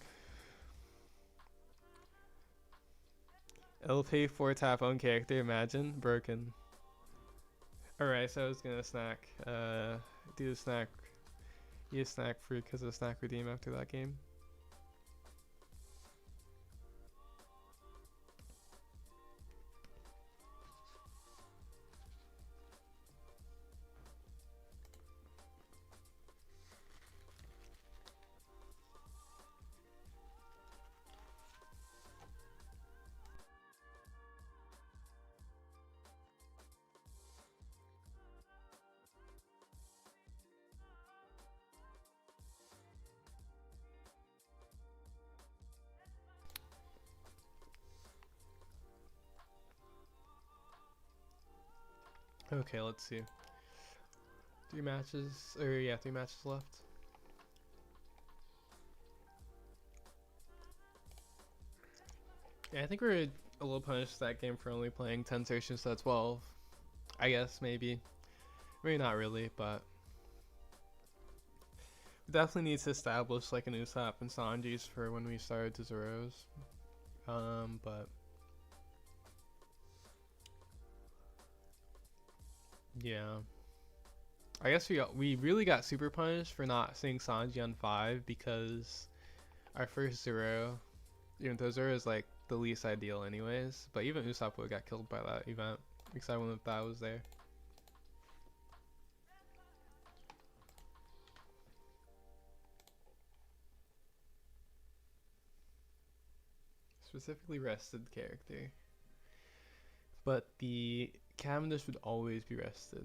LP 4 tap own character, imagine. Broken. Alright, so I was gonna snack. Do the snack. Eat a snack free because of the snack redeem after that game. Okay, let's see. 3 matches, or yeah, 3 matches left. Yeah, I think we're a little punished that game for only playing 10 stations instead of 12. I guess, maybe. Maybe not really, but we definitely need to establish like an Usopp and Sanji's for when we started to Zeros. But yeah. I guess we really got super punished for not seeing Sanji on 5, because our first Zero, even though Zero is like the least ideal anyways, but even Usopp would have got killed by that event, because I wouldn't have thought I was there. Specifically rested character. But the Cavendish would always be rested.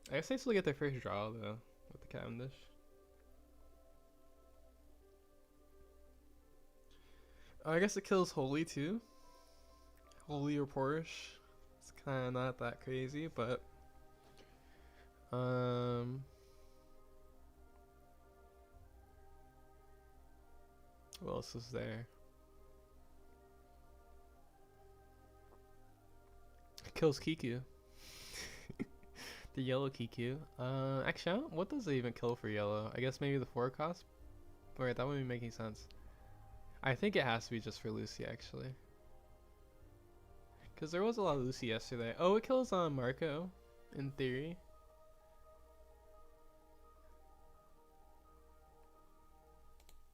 I guess they still get their first draw though with the Cavendish. I guess it kills Holy too. Holy or Porsche. It's kind of not that crazy, but what else is there? It kills Kiku. The yellow Kiku. Actually, what does it even kill for yellow? I guess maybe the 4 cost? Wait, that wouldn't be making sense. I think it has to be just for Lucy, actually. Because there was a lot of Lucy yesterday. Oh, it kills Marco, in theory.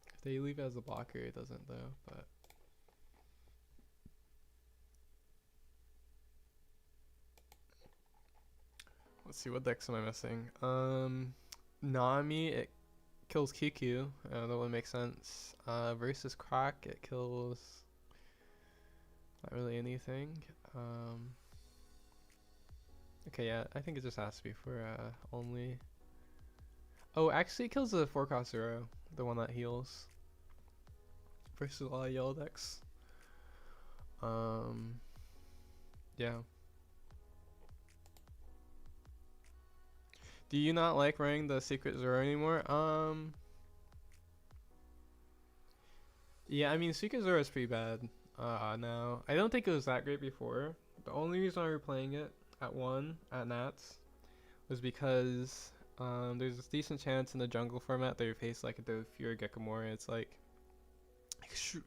If they leave it as a blocker, it doesn't though, but let's see, what decks am I missing? Nami, it kills Kiku. That would make sense. Versus Croc, it kills not really anything. Okay, yeah, I think it just has to be for only. Oh, actually, it kills the 4-cost 0, the one that heals. Versus a lot of yellow decks. Yeah. Do you not like running the Secret Zero anymore? Yeah, I mean, Secret Zero is pretty bad now. I don't think it was that great before. The only reason why we were playing it at 1 at Nats was because there's a decent chance in the jungle format that you face like a Dofi or Gekomori. It's like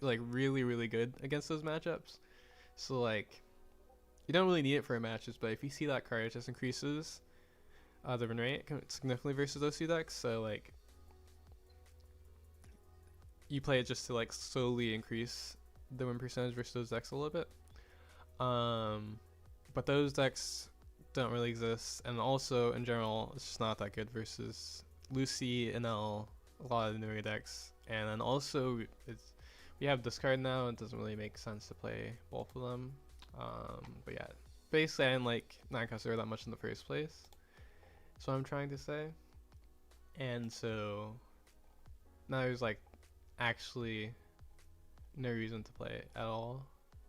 really, really good against those matchups. So like, you don't really need it for matches, but if you see that card, it just increases the win rate significantly versus those two decks. So like, you play it just to like slowly increase the win percentage versus those decks a little bit. But those decks don't really exist, and also in general, it's just not that good versus Lucy and L, a lot of the newer decks. And then also, we have discard now. It doesn't really make sense to play both of them. But yeah, basically, I didn't like 9-cost 0 that much in the first place. That's what I'm trying to say. And so now there's like actually no reason to play it at all.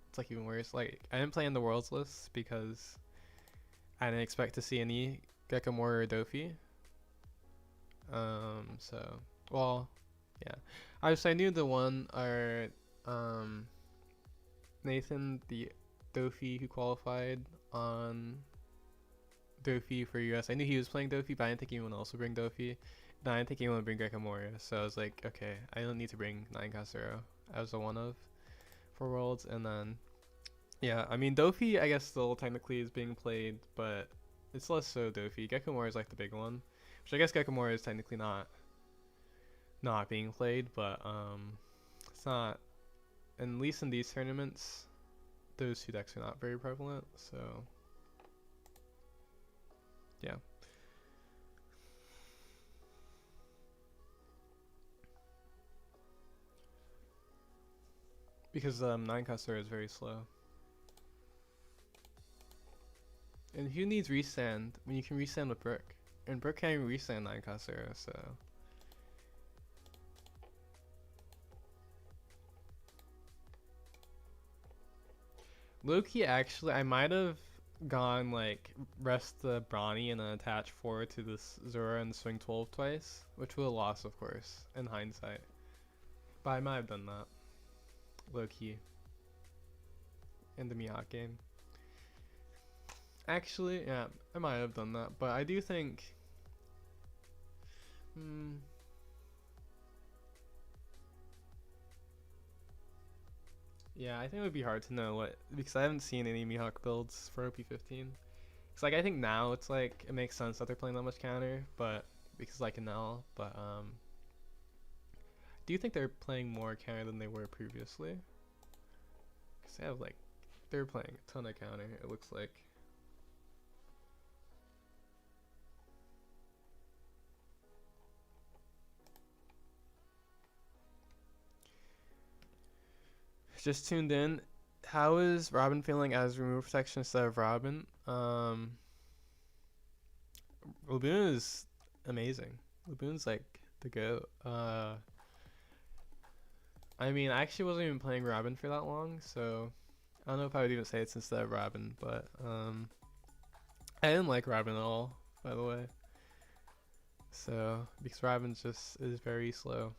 It's like even worse. Like, I didn't play in the Worlds list because I didn't expect to see any Gekomori or Dofi. So, well, yeah. I knew the one are Nathan, the Dofi who qualified on Dofi for US. I knew he was playing Dofi, but I didn't think anyone else would bring Dofi. No, I didn't think anyone would bring Gekomori. So I was like, okay, I don't need to bring 9-cost 0 as a one of for Worlds. And then, yeah, I mean, Dofi, I guess, still technically is being played, but it's less so Dofi. Gekomori is like the big one, which I guess Gekomori is technically not being played, but it's not, at least in these tournaments, those two decks are not very prevalent. So yeah. Because 9-cost 0 is very slow. And who needs restand when you can restand with Brook? And Brook can't even restand 9-cost 0, so. Low-key, actually, I might have gone like rest the Brawny and then attach 4 to this Zora and swing 12 twice, which would have lost, of course, in hindsight. But I might have done that. Low-key. In the Mihawk game. Actually, yeah, I might have done that, but I do think yeah, I think it would be hard to know what, because I haven't seen any Mihawk builds for OP15. It's like, I think now it's like, it makes sense that they're playing that much counter, but because like in L, but do you think they're playing more counter than they were previously? Because they have like, they're playing a ton of counter, it looks like. Just tuned in. How is Robin feeling as remove protection instead of Robin? Laboon is amazing. Laboon's like the GOAT. I mean, I actually wasn't even playing Robin for that long, so I don't know if I would even say it's instead of Robin, but I didn't like Robin at all, by the way. So, because Robin just is very slow.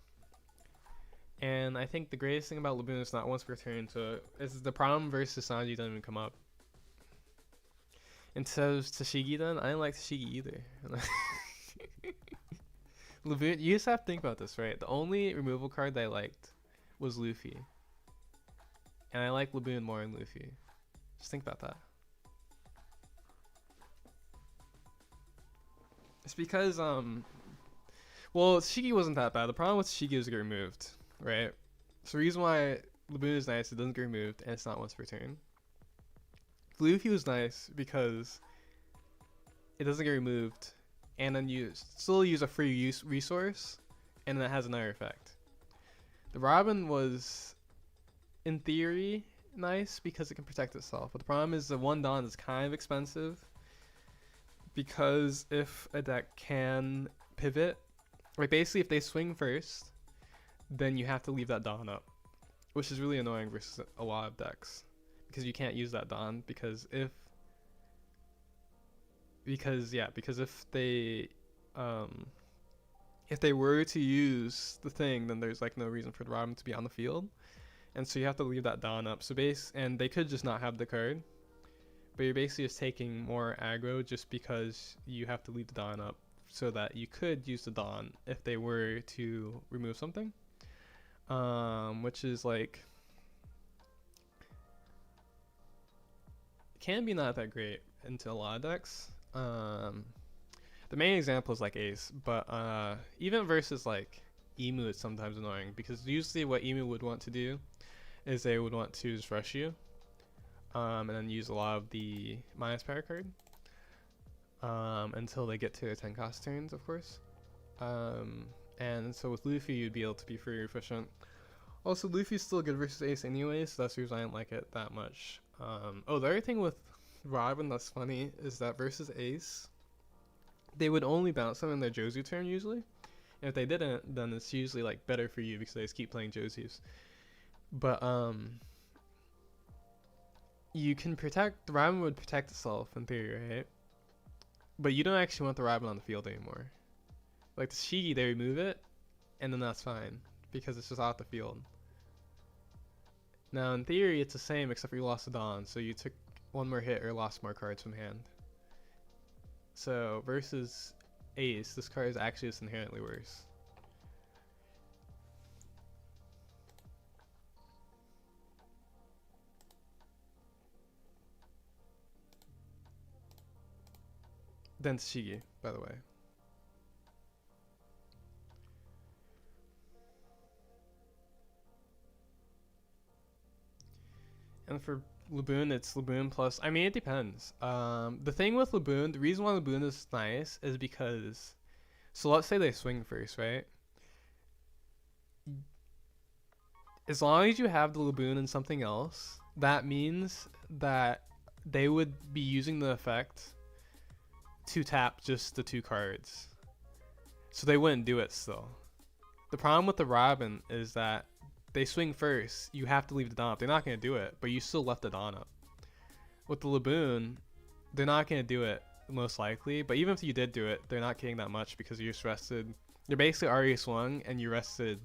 And I think the greatest thing about Laboon is not once per turn, so is the problem versus Sanji doesn't even come up. And so Tashigi then, I didn't like Tashigi either. Laboon, you just have to think about this, right? The only removal card that I liked was Luffy. And I like Laboon more than Luffy. Just think about that. It's because, well, Tashigi wasn't that bad. The problem with Tashigi was get removed. Right? So the reason why Laboon is nice, it doesn't get removed, and it's not once per turn. Luffy was nice because it doesn't get removed, and then you still use a free use resource, and then it has another effect. The Robin was, in theory, nice because it can protect itself, but the problem is the one Dawn is kind of expensive, because if a deck can pivot, like basically if they swing first, then you have to leave that Dawn up, which is really annoying versus a lot of decks, because you can't use that Dawn because if if they were to use the thing, then there's like no reason for the Robin to be on the field, and so you have to leave that Dawn up. So and they could just not have the card, but you're basically just taking more aggro just because you have to leave the Dawn up, so that you could use the Dawn if they were to remove something, which is like can be not that great into a lot of decks. The main example is like Ace, but even versus like Emu is sometimes annoying, because usually what Emu would want to do is they would want to just rush you, and then use a lot of the minus power card until they get to their 10 cost turns, of course. And so with Luffy, you'd be able to be pretty efficient. Also, Luffy's still good versus Ace anyway, so that's the reason I didn't like it that much. Oh, the other thing with Robin that's funny is that versus Ace, they would only bounce them in their Jozu turn usually. And if they didn't, then it's usually like better for you because they just keep playing Jozus. But you can protect, the Robin would protect itself in theory, right? But you don't actually want the Robin on the field anymore. Like the Shigi, they remove it, and then that's fine because it's just off the field. Now in theory it's the same except for you lost the Dawn, so you took one more hit or lost more cards from hand. So versus Ace, this card is actually just inherently worse. Than Shigi, by the way. And for Laboon, it's Laboon plus. I mean, it depends. The thing with Laboon, the reason why Laboon is nice is because, so let's say they swing first, right? As long as you have the Laboon and something else, that means that they would be using the effect to tap just the 2 cards. So they wouldn't do it still. The problem with the Robin is that they swing first, you have to leave the Dawn up. They're not going to do it, but you still left the Dawn up. With the Laboon, they're not going to do it most likely, but even if you did do it, they're not getting that much because you just rested. You're basically already swung and you rested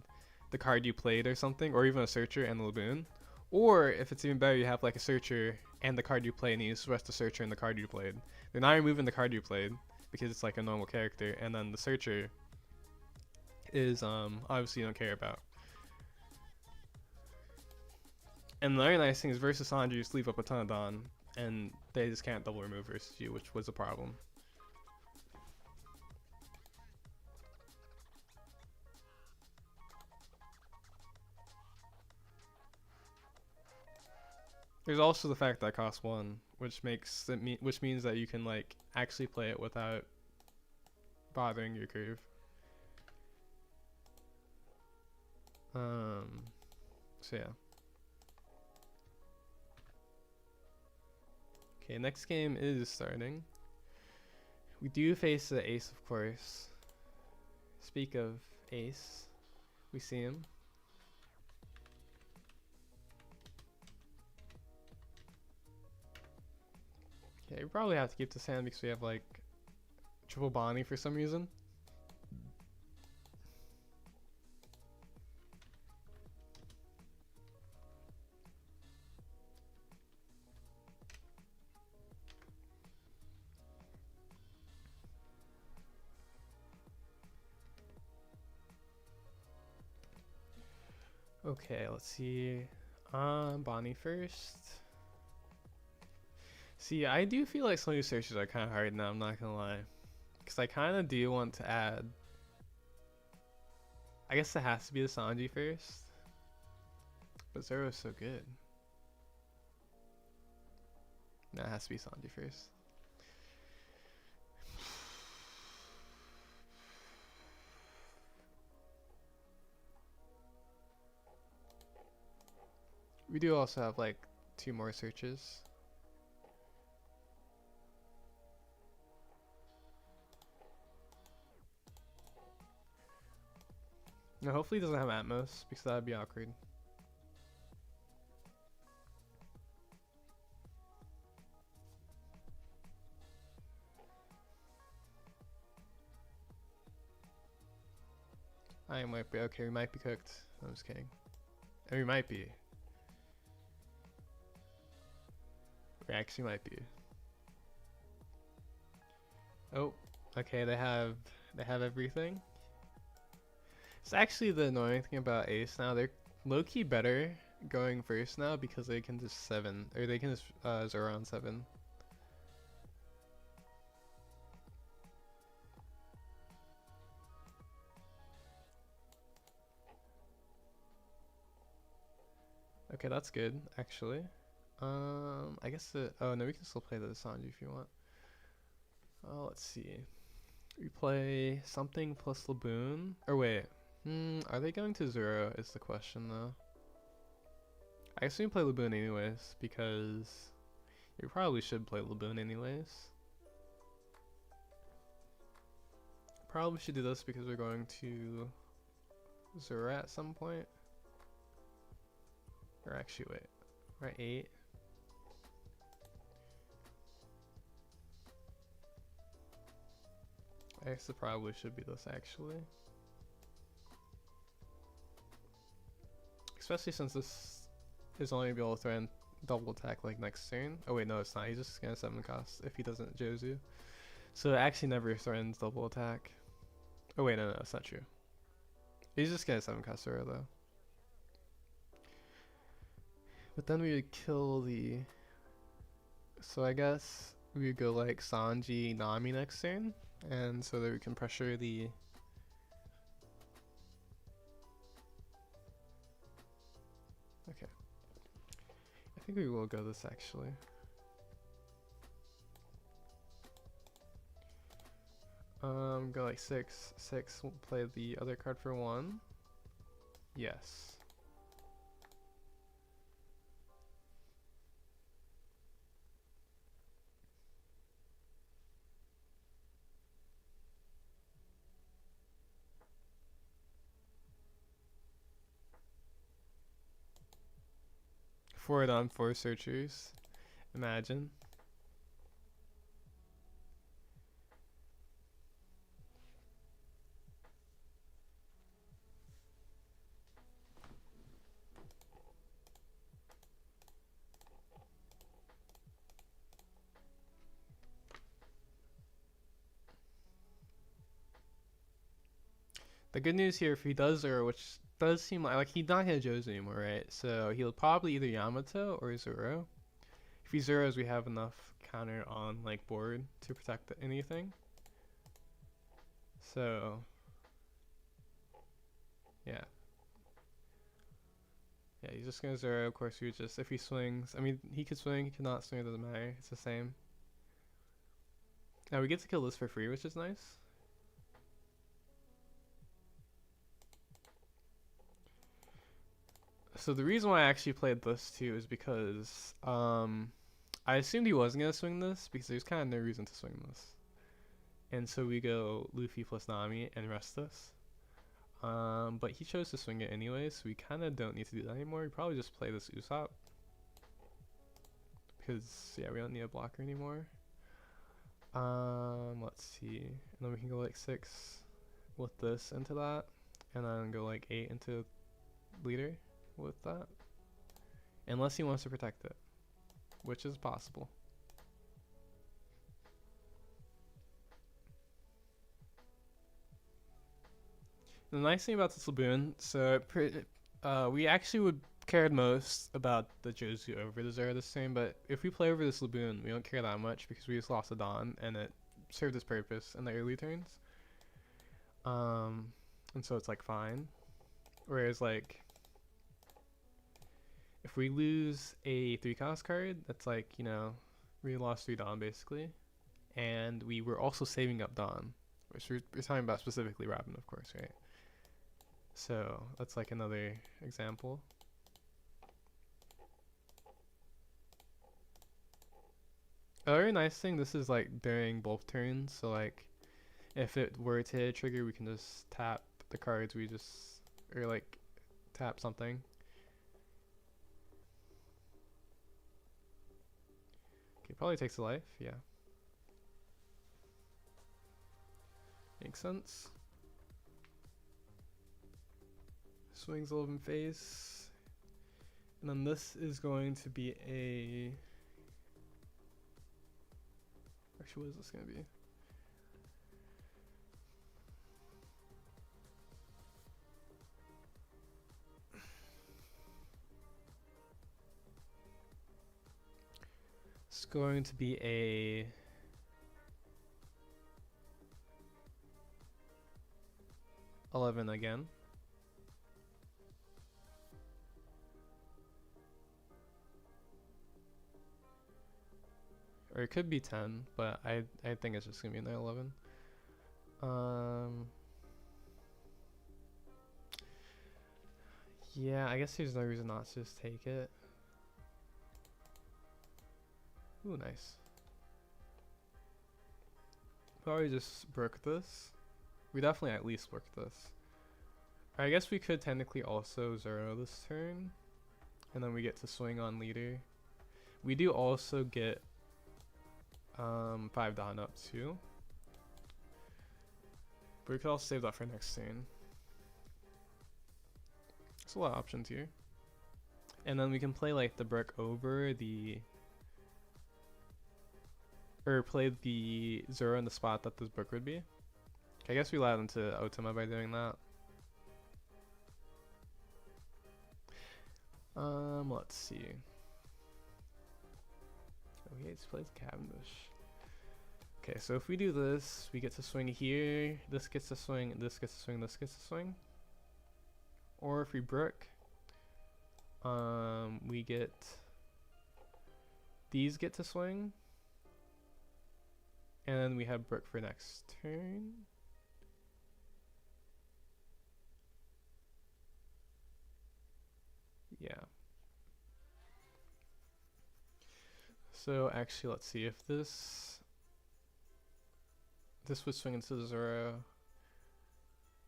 the card you played or something, or even a Searcher and the Laboon. Or if it's even better, you have like a Searcher and the card you play, and you just rest the Searcher and the card you played. They're not removing the card you played because it's like a normal character, and then the Searcher is obviously you don't care about. And the other nice thing is versus Sanji, you just leave up a ton of Dawn, and they just can't double remove versus you, which was a problem. There's also the fact that it costs 1, which makes it which means that you can like actually play it without bothering your curve. So yeah. Okay, next game is starting. We do face the Ace, of course. Speak of Ace, we see him. Okay, we probably have to keep this hand because we have like triple Bonnie for some reason. Okay, let's see. Bonnie first. See, I do feel like some of these searches are kind of hard now, I'm not gonna lie. Because I kind of do want to add... I guess it has to be the Sanji first. But Zoro's so good. No, it has to be Sanji first. We do also have like 2 more searches. No, hopefully he doesn't have Atmos because that would be awkward. I might be okay. We might be cooked. I'm just kidding. And we might be. We actually might be. Oh, okay. They have everything. It's actually the annoying thing about Ace now. They're low-key better going first now because they can just 7 or they can just zero on 7. Okay, that's good actually. I guess oh no, we can still play the Sanji if you want. Oh, let's see. We play something plus Laboon. Or wait, are they going to 0 is the question though. I guess we can play Laboon anyways because you probably should play Laboon anyways. Probably should do this because we're going to 0 at some point. Or actually wait, we're at 8. I guess it probably should be this actually. Especially since this is only be able to throw in double attack like next turn. Oh wait, no it's not. He's just gonna 7 cost if he doesn't Jozu. So it actually never threatens double attack. Oh wait, no, it's not true. He's just gonna 7 cost Zoro though. But then we would kill the... So I guess we would go like Sanji, Nami next turn. And so that we can pressure the... Okay. I think we will go this actually. Go like 6. 6, we'll play the other card for 1. Yes. Forward on 4 searchers. Imagine. The good news here, if he does Zoro, which does seem like he's not gonna Jozu anymore, right? So he'll probably either Yamato or Zoro. If he Zeros, we have enough counter on like board to protect anything. So yeah, he's just gonna Zoro. Of course, we just if he swings. I mean, he could swing, he cannot swing. It doesn't matter. It's the same. Now we get to kill this for free, which is nice. So the reason why I actually played this too is because I assumed he wasn't gonna swing this because there's kind of no reason to swing this, and so we go Luffy plus Nami and rest this. But he chose to swing it anyway, so we kind of don't need to do that anymore. We probably just play this Usopp because yeah, we don't need a blocker anymore. Let's see, and then we can go like 6 with this into that, and then go like 8 into leader with that, unless he wants to protect it, which is possible. The nice thing about this Laboon, so we actually would cared most about the Jozu over the Zoro this time, but if we play over this Laboon, we don't care that much because we just lost a Dawn and it served its purpose in the early turns. And so it's like fine. Whereas like if we lose a 3 cost card, that's like, you know, we lost 3 Dawn basically. And we were also saving up Dawn, which we're talking about specifically Robin, of course, right? So that's like another example. A very nice thing, this is like during both turns, so like if it were to hit a trigger, we can just tap the cards we just, or like tap something. Okay, probably takes a life, yeah. Makes sense. Swings 11 face. And then this is going to be a... Actually, what is this going to be? It's going to be a... $11 again. Or it could be 10, but I think it's just gonna be another 11. Yeah, I guess there's no reason not to just take it. Ooh, nice. Probably just broke this. We definitely at least work this. I guess we could technically also zero this turn, and then we get to swing on leader. We do also get 5 down up too, but we could also save that for next turn. There's a lot of options here, and then we can play like the brick over the, or play the zero in the spot that this brick would be. I guess we allowed into Otama by doing that. Let's see. Oh, he plays Cavendish. Okay, so if we do this, we get to swing here. This gets to swing. This gets to swing. This gets to swing. Or if we brick, we get these get to swing, and then we have brick for next turn. Yeah. So actually, let's see if this would swing into 0.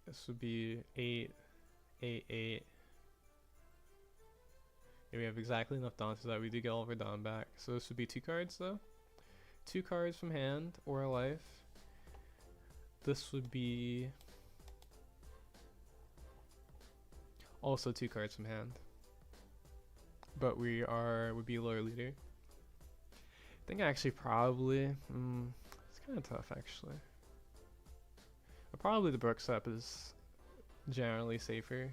This would be 8, 8, 8. Yeah, we have exactly enough Dawn so that we do get all of our Dawn back. So this would be 2 cards though. 2 cards from hand or a life. This would be also 2 cards from hand. But would be lower leader. I think actually probably, it's kind of tough actually. But probably the Brook setup is generally safer.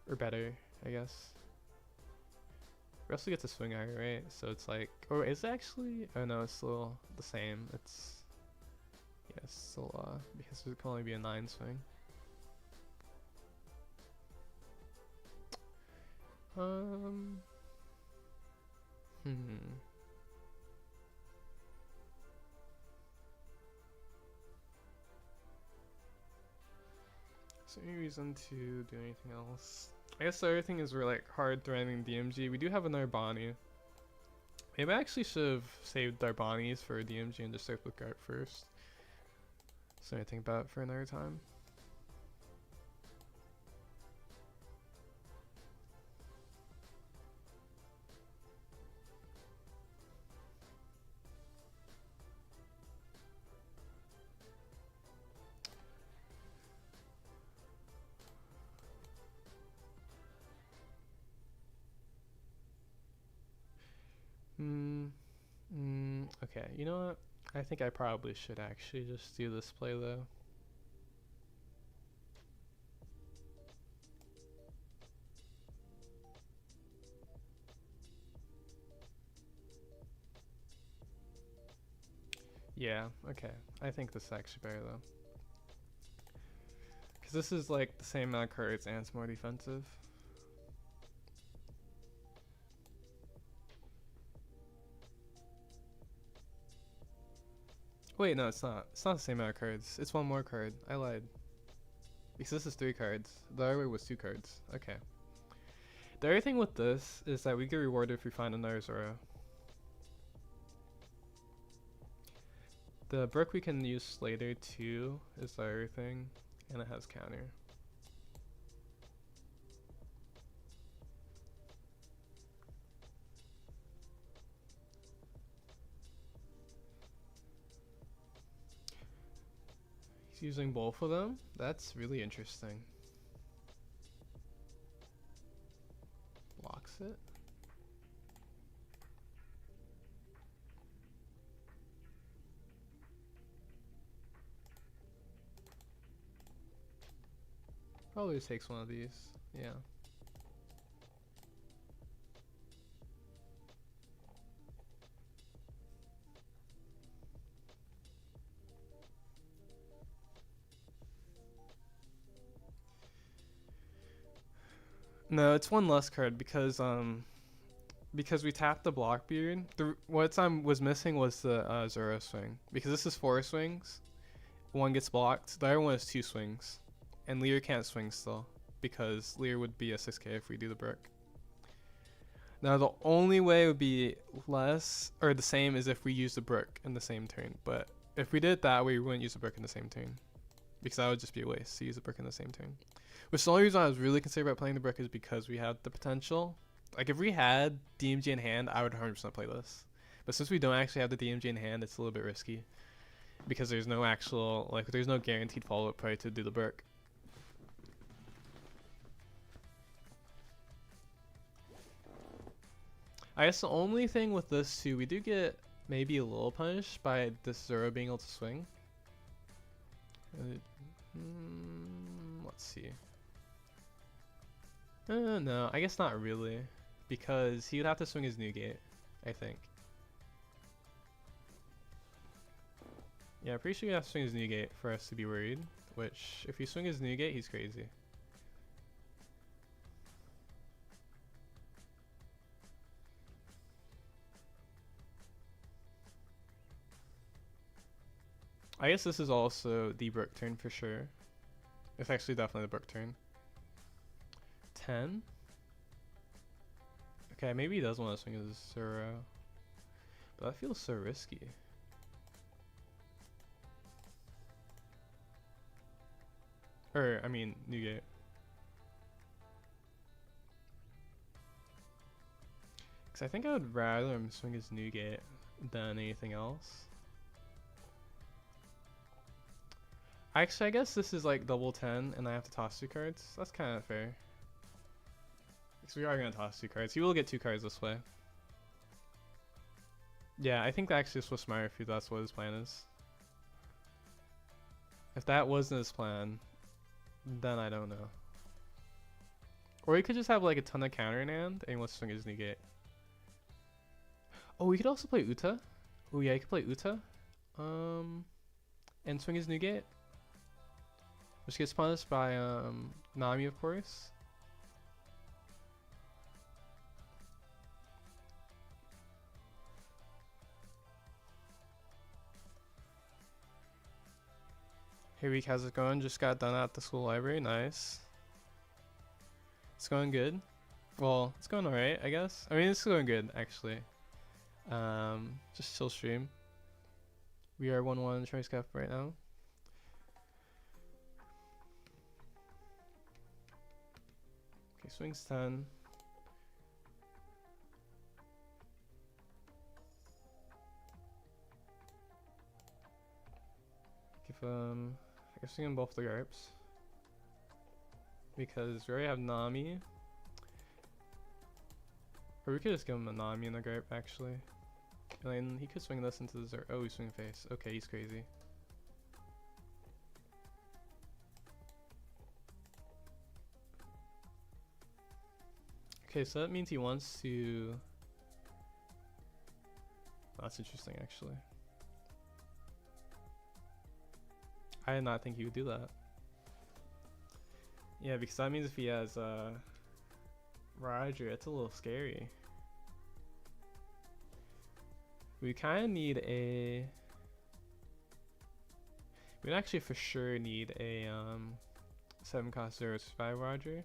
Or better, I guess. We also get to swing higher, right? So it's like, or is it actually? Oh no, it's still the same. It's, yeah, it's still, because it can only be a 9 swing. Is there any reason to do anything else? I guess the other thing is we're like hard threatening DMG. We do have another Bonnie. Maybe I actually should have saved our Bonnies for DMG and just start with Gart first. So I think about it for another time. Okay, you know what? I think I probably should actually just do this play though. Yeah, okay. I think this is actually better though. Because this is like the same amount of cards and it's more defensive. Wait, no, it's not. It's not the same amount of cards. It's 1 more card. I lied. Because this is 3 cards. The other way was 2 cards. Okay. The other thing with this is that we get rewarded if we find another Zoro. The brick we can use later too is the other thing, and it has counter. He's using both of them? That's really interesting. Blocks it. Probably just takes one of these. Yeah. No, it's one less card because we tapped the Blockbeard. What was missing was the Zoro swing, because this is 4 swings. One gets blocked. The other one is 2 swings, and Lear can't swing still because Lear would be a 6k if we do the brick. Now the only way it would be less or the same is if we use the brick in the same turn. But if we did it that way, we wouldn't use the brick in the same turn, because that would just be a waste to use the brick in the same turn. Which the only reason I was really concerned about playing the brick is because we had the potential. Like if we had DMG in hand, I would 100% play this. But since we don't actually have the DMG in hand, it's a little bit risky, because there's no actual, there's no guaranteed follow-up play to do the brick. I guess the only thing with this too, we do get maybe a little punished by this Zoro being able to swing. Let's see. No, I guess not really, because he would have to swing his new gate, I think. Yeah, I'm pretty sure he has to swing his new gate for us to be worried, which, if he swing his new gate, he's crazy. I guess this is also the brick turn for sure. It's actually definitely the brick turn. 10? Okay, maybe he does want to swing his Zoro, but that feels so risky. Or, I mean, new gate. Because I think I would rather him swing his new gate than anything else. Actually, I guess this is like double 10 and I have to toss 2 cards. That's kind of fair. Because we are going to toss 2 cards. He will get 2 cards this way. Yeah, I think actually this was smart if that's what his plan is. If that wasn't his plan, then I don't know. Or he could just have like a ton of counter in hand and he wants to swing his new gate. Oh, we could also play Uta. Oh yeah, he could play Uta. And swing his new gate. Which gets punished by Nami, of course. Hey week, how's it going? Just got done at the school library. Nice. It's going good. Well, it's going alright, I guess. I mean, it's going good actually. Just chill stream. We are 1-1 ChinoizeCup right now. Okay, swings 10. Give I guess we can both the GARPs, because we already have Nami. Or we could just give him a Nami and a GARP actually. And then he could swing this into the Zoro. Oh, he's swinging face. Okay, he's crazy. Okay, so that means he wants to... That's interesting actually. I did not think he would do that. Yeah, because that means if he has Roger, it's a little scary. We kind of need a... We'd actually for sure need a 7-cost 0 to survive Roger.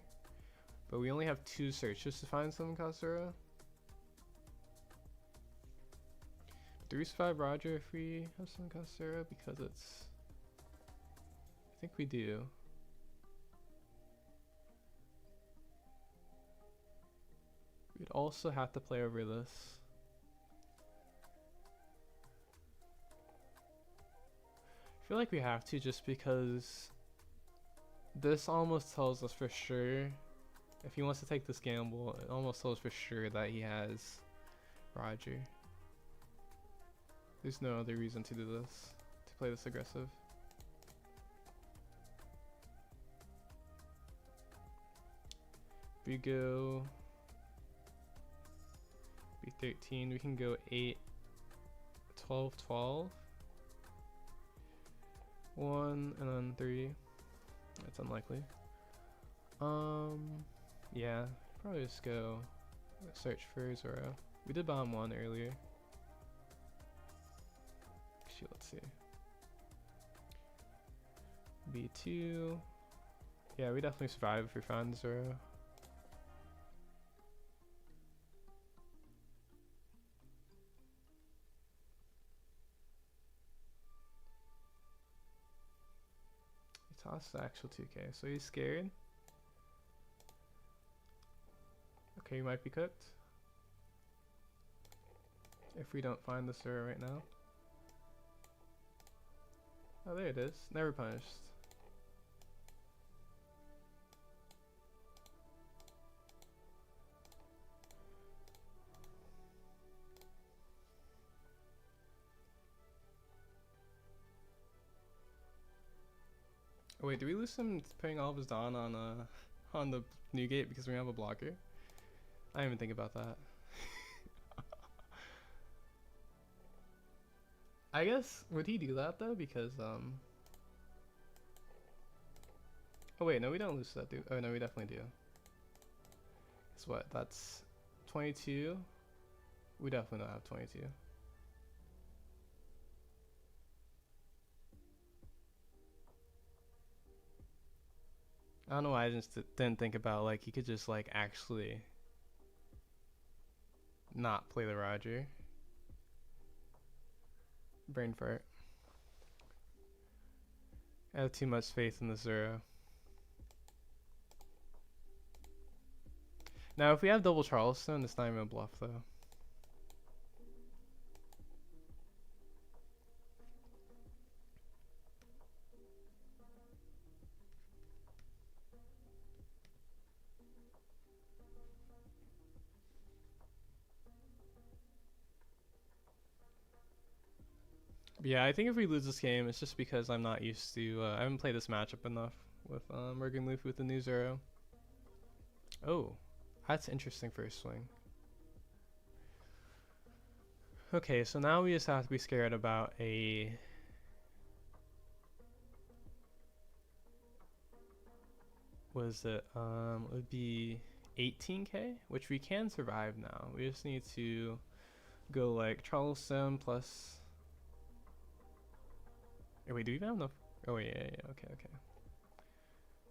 But we only have 2 searches to find 7-cost 0. Do we survive Roger if we have some Castera? Because it's... I think we do. We'd also have to play over this. I feel like we have to, just because this almost tells us for sure, if he wants to take this gamble, it almost tells for sure that he has Roger. There's no other reason to do this, to play this aggressive. We go B13, we can go 8, 12, 12. 1 and then 3. That's unlikely. Yeah, probably just go search for Zoro. We did bomb 1 earlier. Actually, let's see. B2. Yeah, we definitely survive if we found Zoro. He tossed the actual 2K, so he's scared. Okay, he might be cooked. If we don't find the Zoro right now. Oh, there it is. Never punished. Oh wait, do we lose him putting all of his Dawn on the new gate because we have a blocker? I didn't even think about that. I guess, would he do that though? Because, oh wait, no, we don't lose that, oh no, we definitely do. Guess what, that's 22. We definitely don't have 22. I don't know why I just didn't think about, like, he could just, like, actually not play the Roger. Brain fart. I have too much faith in the Zoro. Now, if we have double Charleston, it's not even a bluff, though. Yeah, I think if we lose this game, it's just because I'm not used to, I haven't played this matchup enough with Morgan Luffy with the new Zoro. Oh, that's interesting first swing. Okay, so now we just have to be scared about a... What is it? It would be 18k, which we can survive now. We just need to go like Charleston plus... Oh, wait, do we even have enough? Oh, yeah, okay.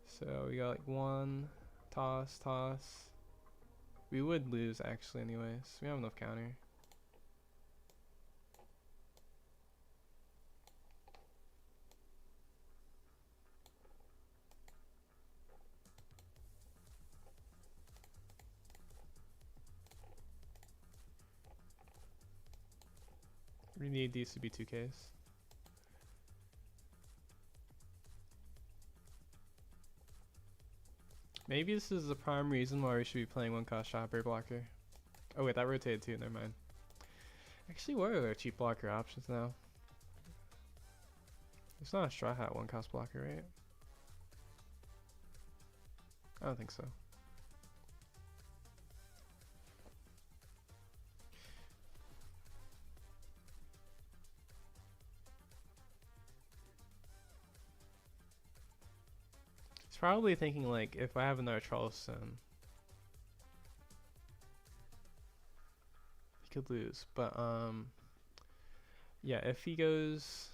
So we got like 1, toss. We would lose actually anyways. We have enough counter. We need these to be 2Ks. Maybe this is the prime reason why we should be playing 1-cost shopper blocker. Oh wait, that rotated too, never mind. Actually, what are our cheap blocker options now? It's not a straw hat 1-cost blocker, right? I don't think so. He's probably thinking like, if I have another Charleston, he could lose. But yeah, if he goes,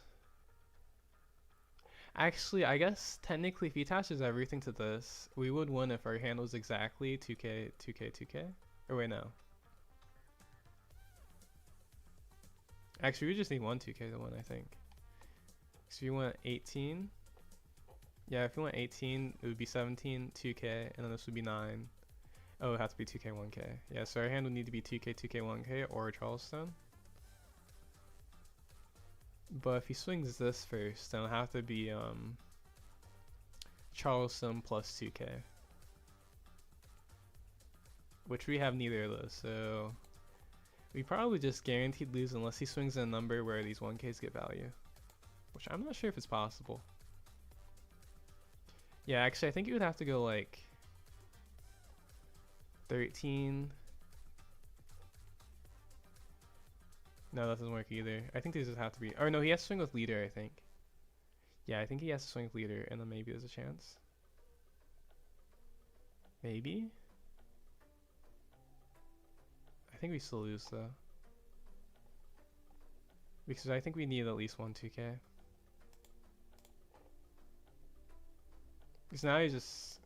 actually, I guess technically if he attaches everything to this, we would win if our hand was exactly 2K, 2K, 2K. Or wait, no. Actually, we just need one 2K to win, I think. So if you want 18, yeah, if you want 18, it would be 17, 2K, and then this would be 9. Oh, it would have to be 2K, 1K. Yeah, so our hand would need to be 2K, 2K, 1K, or Charleston. But if he swings this first, then it'll have to be Charleston plus 2K. Which we have neither of those, so we probably just guaranteed lose unless he swings a number where these 1Ks get value. Which I'm not sure if it's possible. Yeah, actually I think you would have to go like 13. No, that doesn't work either. I think these would have to be, or no, he has to swing with leader, I think. Yeah, I think he has to swing with leader, and then maybe there's a chance. Maybe? I think we still lose though. Because I think we need at least one 2K. Because now you just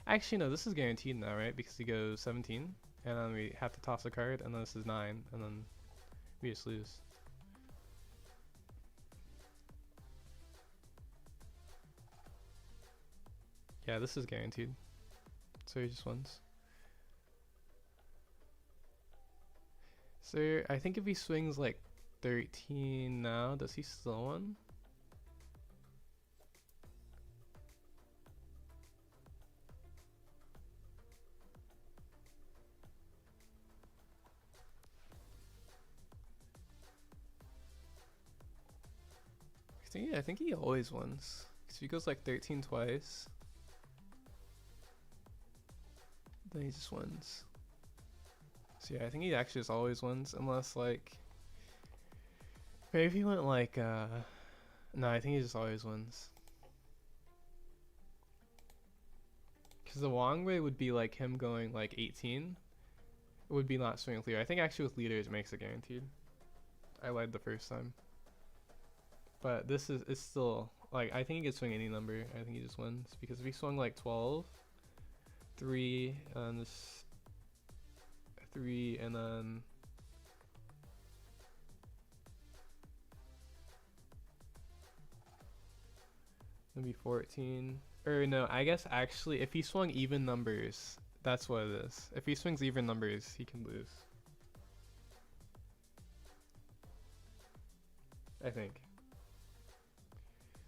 actually no, this is guaranteed now, right? Because he goes 17 and then we have to toss a card and then this is 9 and then we just lose. Yeah, this is guaranteed. So he just wins. So I think if he swings like 13 now, does he still win? I think he always wins. Because if he goes like 13 twice, then he just wins. So yeah, I think he actually just always wins unless like maybe if he went like no, I think he just always wins. Because the Wong way would be like him going like 18. It would be not swinging with leader. I think actually with leaders makes it guaranteed. I lied the first time. But this is, it's still like, I think he could swing any number. I think he just wins because if he swung like 12, 3, and this 3, and then maybe 14. Or no, I guess actually if he swung even numbers, that's what it is. If he swings even numbers, he can lose. I think.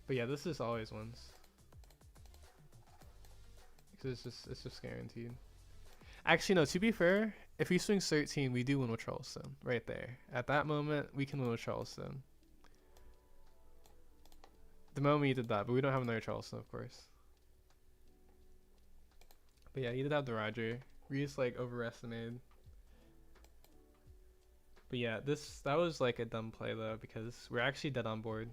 But yeah, this is always wins. Because it's just guaranteed. Actually, no, to be fair, if he swings 13, we do win with Charleston. Right there. At that moment, we can win with Charleston. The moment he did that, but we don't have another Charleston, of course. But yeah, he did have the Roger. We just like overestimated. But yeah, that was like a dumb play though, because we're actually dead on board.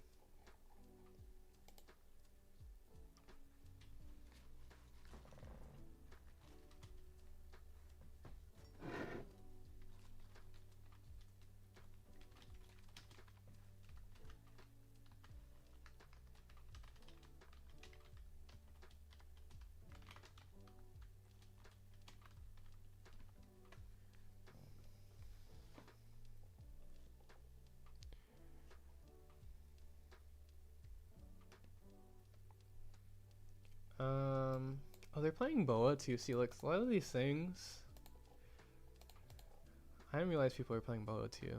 Oh, they're playing Boa too. See, like a lot of these things. I didn't realize people are playing Boa too,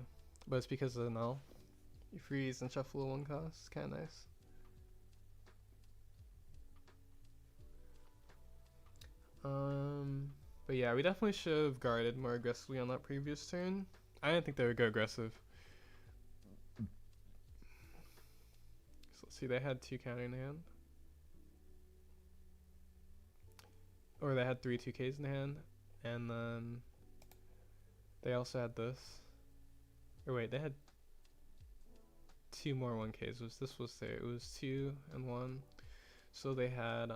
but it's because of the null. You freeze and shuffle a 1 cost. It's kind of nice. But yeah, we definitely should have guarded more aggressively on that previous turn. I didn't think they would go aggressive. So let's see, they had 2 counter in hand. Or they had 3 2Ks in hand. And then they also had this. Or wait, they had 2 more 1Ks. This was there. It was 2 and 1. So they had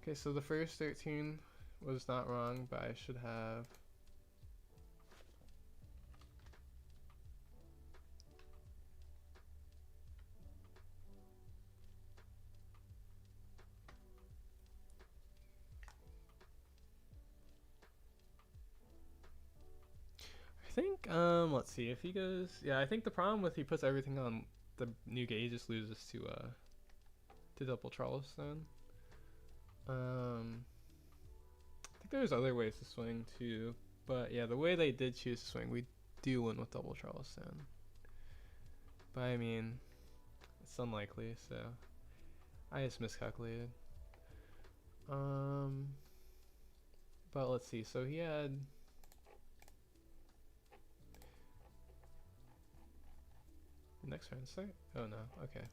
okay, so the first 13 was not wrong, but I should have Let's see if he goes. Yeah, I think the problem with he puts everything on the new gate, he just loses to double Charleston. I think there's other ways to swing too, but yeah, the way they did choose to swing, we do win with double Charleston. But I mean, it's unlikely, so I just miscalculated. But let's see. So he had. Next round start? Oh no, okay.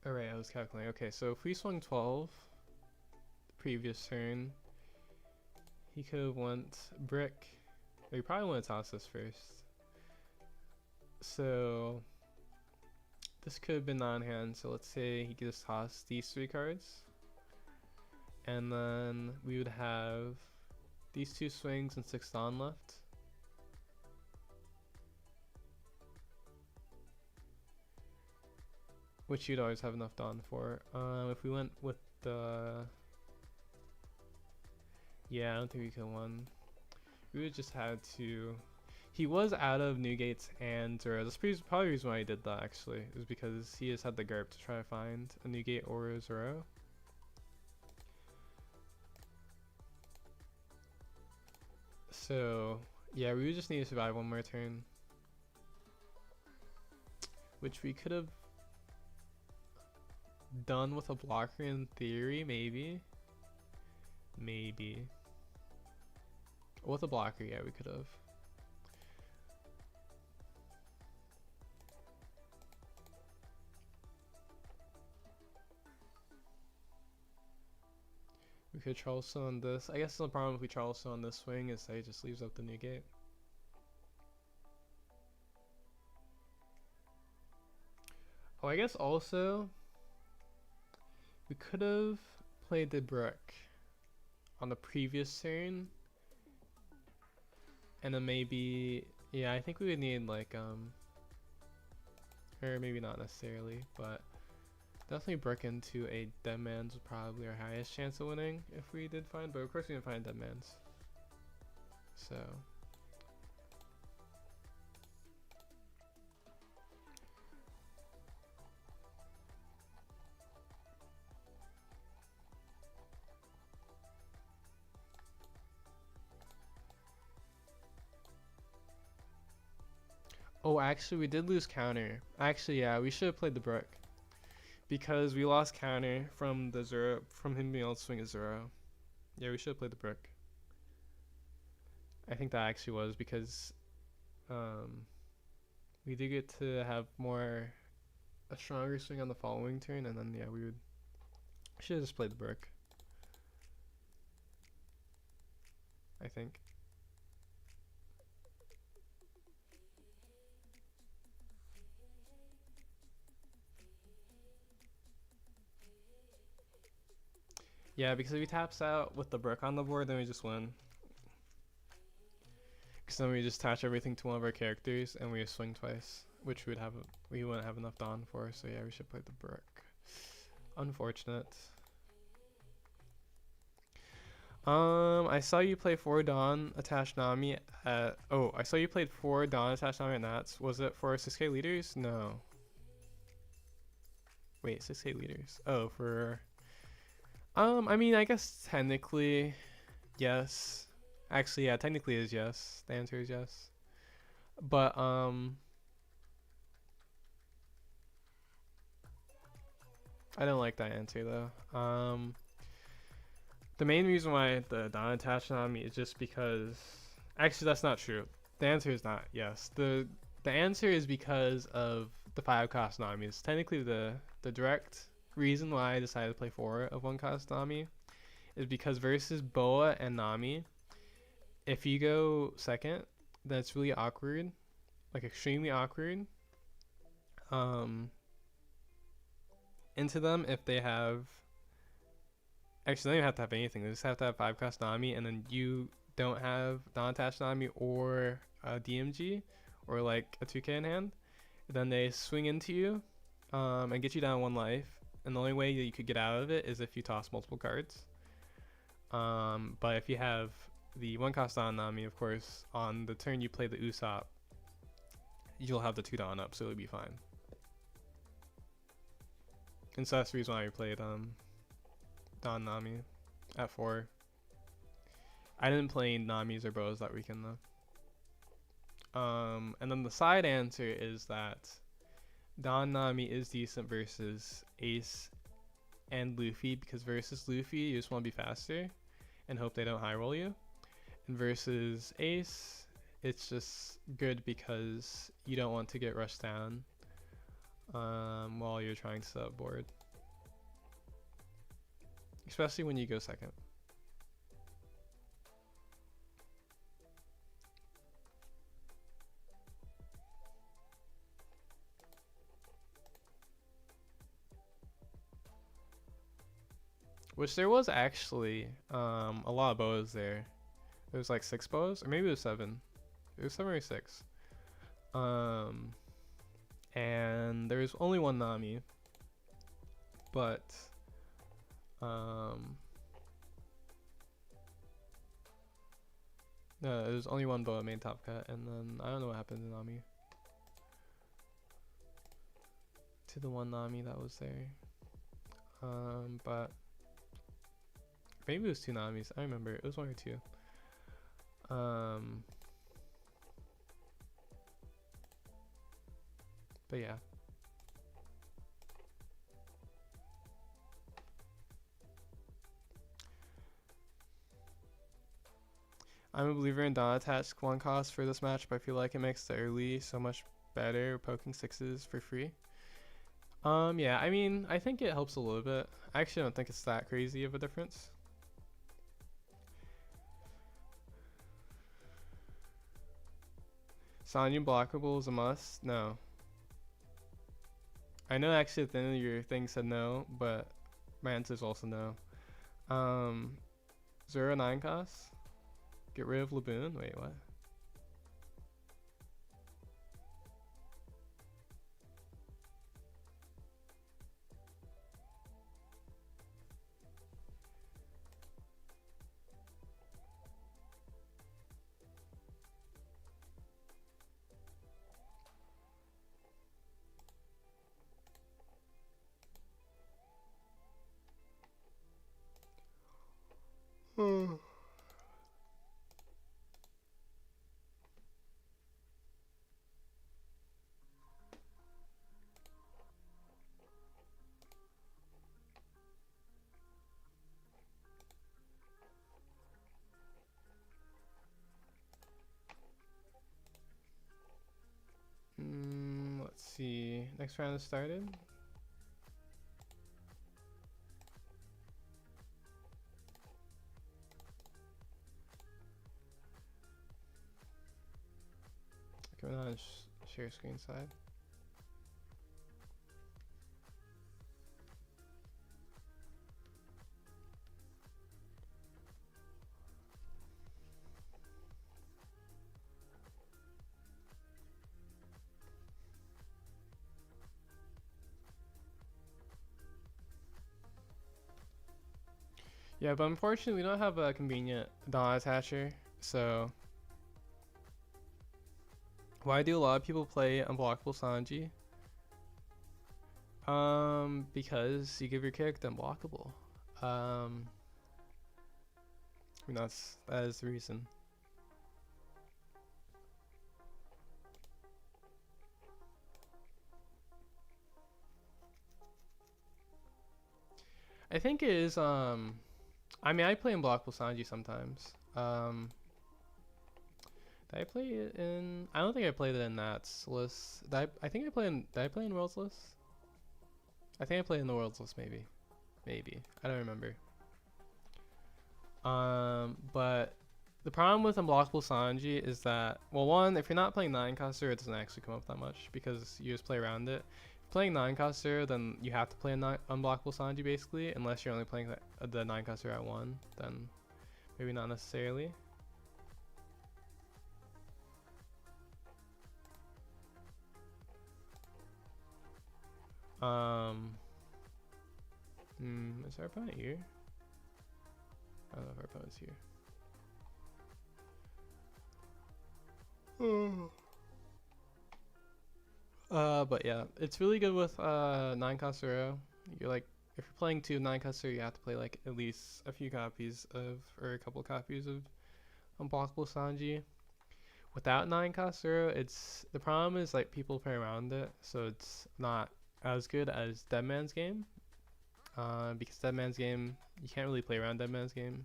Alright, I was calculating. Okay, so if we swung 12 the previous turn, he could have went brick. Or he probably want to toss this first. So this could have been non-hand. So let's say he just tossed these 3 cards. And then we would have these 2 swings and 6 Dawn left. Which you'd always have enough Dawn for. If we went with the... Yeah, I don't think we could have won. We would just had to... He was out of new gates and Zero. That's probably the reason why he did that, actually. It was because he just had the GURP to try to find a new gate or a Zero. So, yeah, we would just need to survive one more turn. Which we could have done with a blocker in theory, maybe. Maybe. With a blocker, yeah, we could have. We could Charleston on this. I guess the problem if we Charleston on this swing is that he just leaves up the new gate. Oh, I guess also we could have played the brick on the previous turn. And then maybe, yeah, I think we would need like, or maybe not necessarily, but definitely brick into a dead man's was probably our highest chance of winning if we did find, but of course we didn't find dead man's. So. Oh, actually, we did lose counter. Actually, yeah, we should have played the brick. Because we lost counter from the Zero, from him being able to swing a Zero. Yeah, we should have played the brick. I think that actually was because we did get to have a stronger swing on the following turn, and then, yeah, we should have just played the brick. I think. Yeah, because if he taps out with the brick on the board, then we just win. Because then we just attach everything to one of our characters, and we just swing twice, which we wouldn't have enough Dawn for. So yeah, we should play the brick. Unfortunate. I saw you play 4 Dawn attached Nami at. Oh, I saw you played 4 Dawn attached Nami at Nats. Was it for 6K leaders? No. Wait, 6K leaders. Oh, for. I mean, I guess technically, yes. Actually, yeah, technically is yes. The answer is yes. But, I don't like that answer, though. The main reason why the Dawn attached on me is just because... Actually, that's not true. The answer is not yes. The answer is because of the 5 cost Namis. Technically, the direct reason why I decided to play 4 of 1 cost Nami is because versus Boa and Nami, if you go second, then it's really awkward, like extremely awkward, into them if they have Actually, they don't even have to have anything. They just have to have 5 cost Nami, and then you don't have non-attached Nami or a DMG or like a 2K in hand. Then they swing into you and get you down 1 life. And the only way that you could get out of it is if you toss multiple cards. But if you have the 1 cost on Nami, of course, on the turn you play the Usopp, you'll have the 2 Don up, so it'll be fine. And so that's the reason why we played Don Nami at 4. I didn't play Namis or Boas that weekend though. And then the side answer is that Don Nami is decent versus Ace and Luffy, because versus Luffy you just want to be faster and hope they don't high roll you. And versus Ace, it's just good because you don't want to get rushed down while you're trying to set up board. Especially when you go second. Which there was actually a lot of boas there. There was like 6 boas, or maybe it was 7. It was 7 or 6. And there was only 1 Nami. But no, it was only 1 boa made top cut, and then I don't know what happened to Nami. To the 1 Nami that was there. But maybe it was 2 Namis. I remember it was 1 or 2. But yeah. I'm a believer in Dawn attached 1 cost for this match, but I feel like it makes the early so much better poking 6s for free. Yeah, I mean, I think it helps a little bit. I actually don't think it's that crazy of a difference. Sanyu blockable is a must? No. I know actually at the end of your thing said no, but my answer is also no. 0-9 costs? Get rid of Laboon? Wait, what? Let's see. Next round has started. Coming on share screen side. Yeah, but unfortunately we don't have a convenient Dawn attacher, so why do a lot of people play Unblockable Sanji? Because you give your character unblockable. I mean that is the reason. I think it is I mean I play Unblockable Sanji sometimes. Did I play it in? I don't think I played it in Nat's list. I think I played in. Did I play in World's list? I think I played in the World's list, maybe. Maybe. I don't remember. But the problem with Unblockable Sanji is that, well, one, if you're not playing 9 coster, it doesn't actually come up that much because you just play around it. playing 9 cost 0, then you have to play a unblockable Sanji basically, unless you're only playing the 9 cost 0 at 1, then maybe not necessarily. Is our opponent here? I don't know if our opponent's here. But yeah, it's really good with 9 cost 0. You're like, if you're playing 2 9 cost 0, you have to play like at least a few copies of, or a couple copies of unblockable Sanji. Without 9 cost 0, it's, the problem is like people play around it, so it's not as good as Dead Man's Game. Because Dead Man's Game, you can't really play around Dead Man's Game.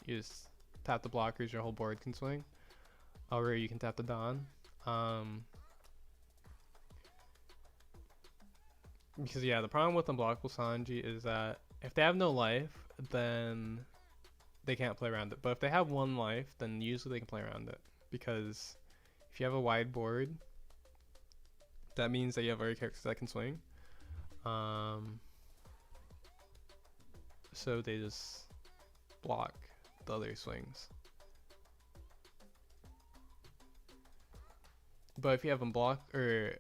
You just tap the blockers, your whole board can swing. Or you can tap the Dawn. Because yeah, the problem with unblockable Sanji is that if they have no life, then they can't play around it. But if they have 1 life, then usually they can play around it. Because if you have a wide board, that means that you have other characters that can swing. So they just block the other swings. But if you have unblock or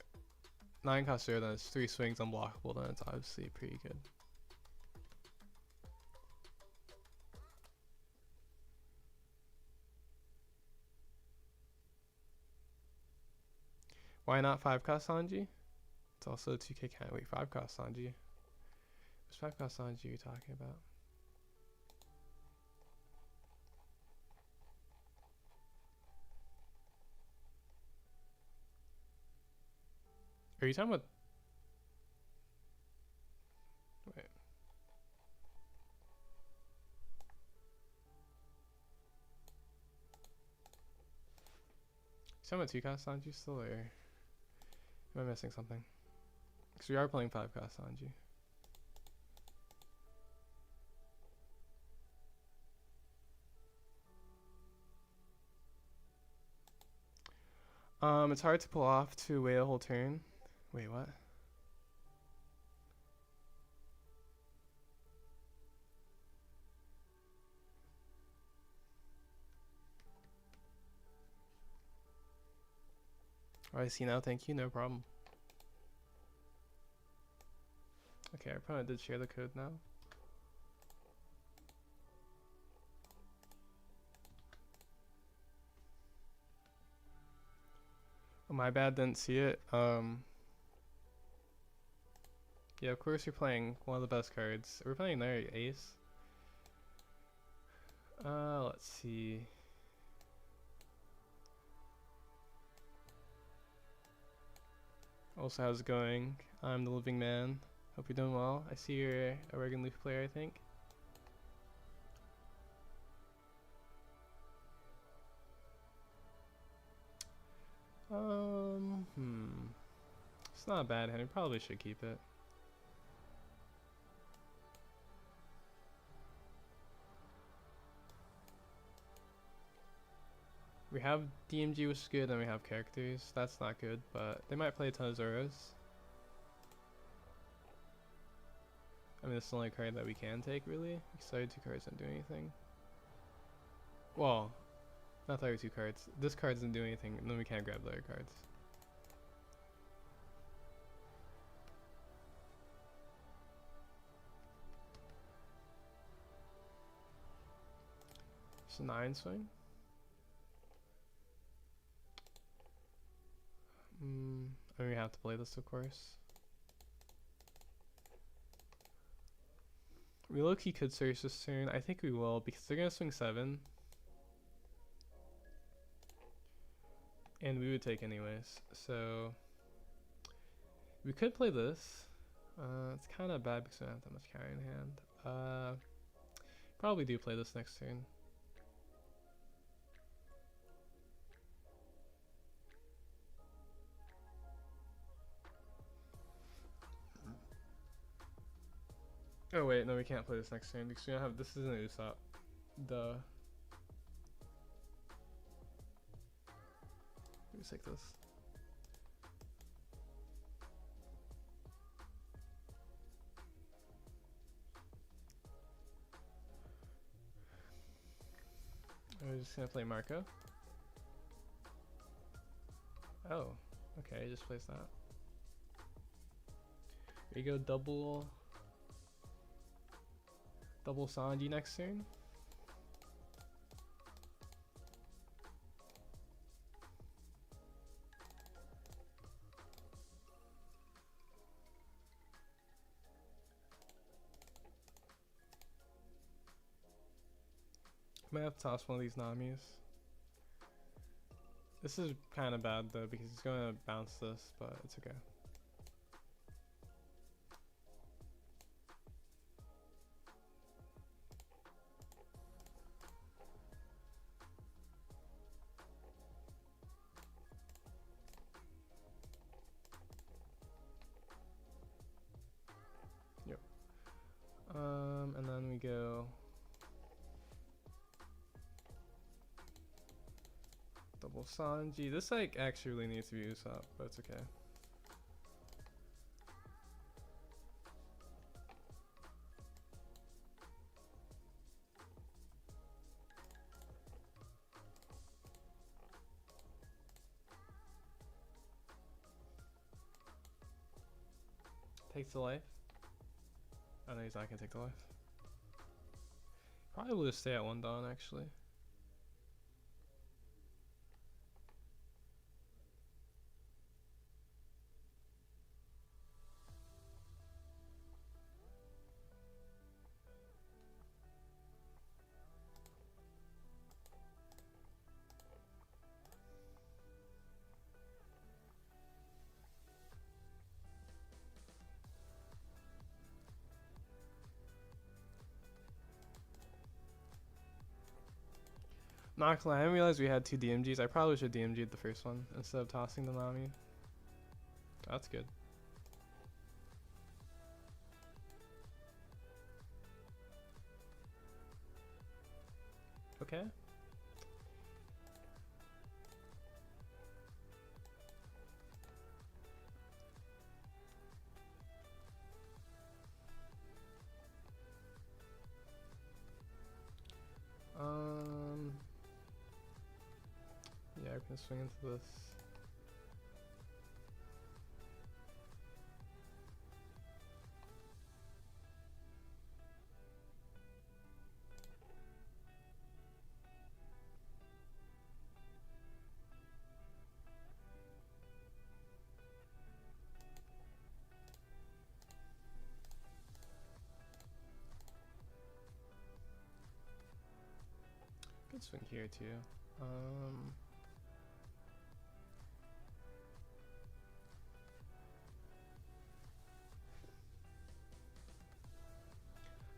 9 cost 0, then it's 3 swings unblockable, then it's obviously pretty good. Why not 5 cost Sanji? It's also a 2k count. Wait, 5 cost Sanji. Which 5 cost Sanji are you talking about? Are you talking about? Wait. You talking about 2 cost Sanji still, or am I missing something? Because we are playing 5 cost Sanji. It's hard to pull off to wait a whole turn. Wait, what? Oh, I see now. Thank you. No problem. Okay, our opponent did share the code now. Oh, my bad, didn't see it. Yeah, of course you're playing one of the best cards. We're playing their ace. Let's see. Also, how's it going? I'm the living man. Hope you're doing well. I see you're a Oregon Luffy player, I think. It's not a bad hand. We probably should keep it. We have DMG, which is good, and we have characters. That's not good, but they might play a ton of Zoros. I mean, it's the only card that we can take, really. Because the other 2 cards don't do anything. Well, not the other 2 cards. This card doesn't do anything, and then we can't grab the other cards. It's a 9 swing. I mean, we have to play this, of course. We low-key could search this turn. I think we will, because they're going to swing 7. And we would take anyways. So we could play this. It's kind of bad because we don't have that much carry in hand. Probably do play this next turn. Oh wait, no, we can't play this next turn because we don't have. This isn't Usopp. Duh. Let me take this. we're just gonna play Marco. Oh, okay, just place that. Here you go, double Sanji next turn. I might have to toss one of these Namis. This is kind of bad though because he's going to bounce this, but it's okay. Yep. And then we go double Sanji. This like actually really needs to be used up, but it's okay. Takes the life. Oh no, he's not gonna take the life. Probably will just stay at 1 Dawn actually. Not gonna lie, I didn't realize we had 2 DMGs. I probably should DMG'd the first one instead of tossing the Nami. That's good. Okay. Yeah, we can swing into this. Could swing here too.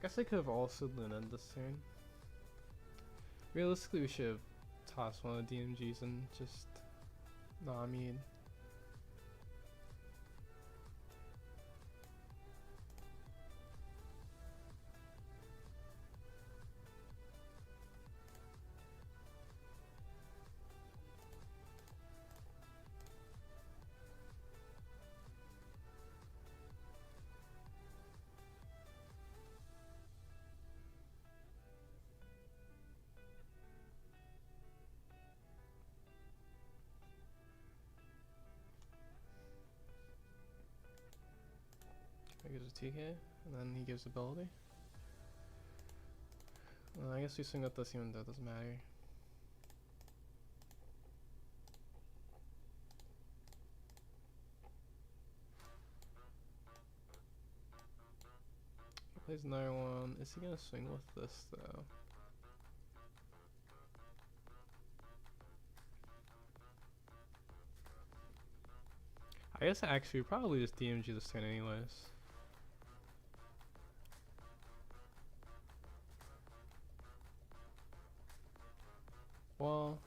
Guess I could have also Luna'd this turn. Realistically, we should have tossed one of the DMGs and just Nami. He gives a TK, and then he gives ability. I guess we swing with this even though it doesn't matter. He plays another one. Is he gonna swing with this though? I guess actually probably just DMG this turn anyways. Well,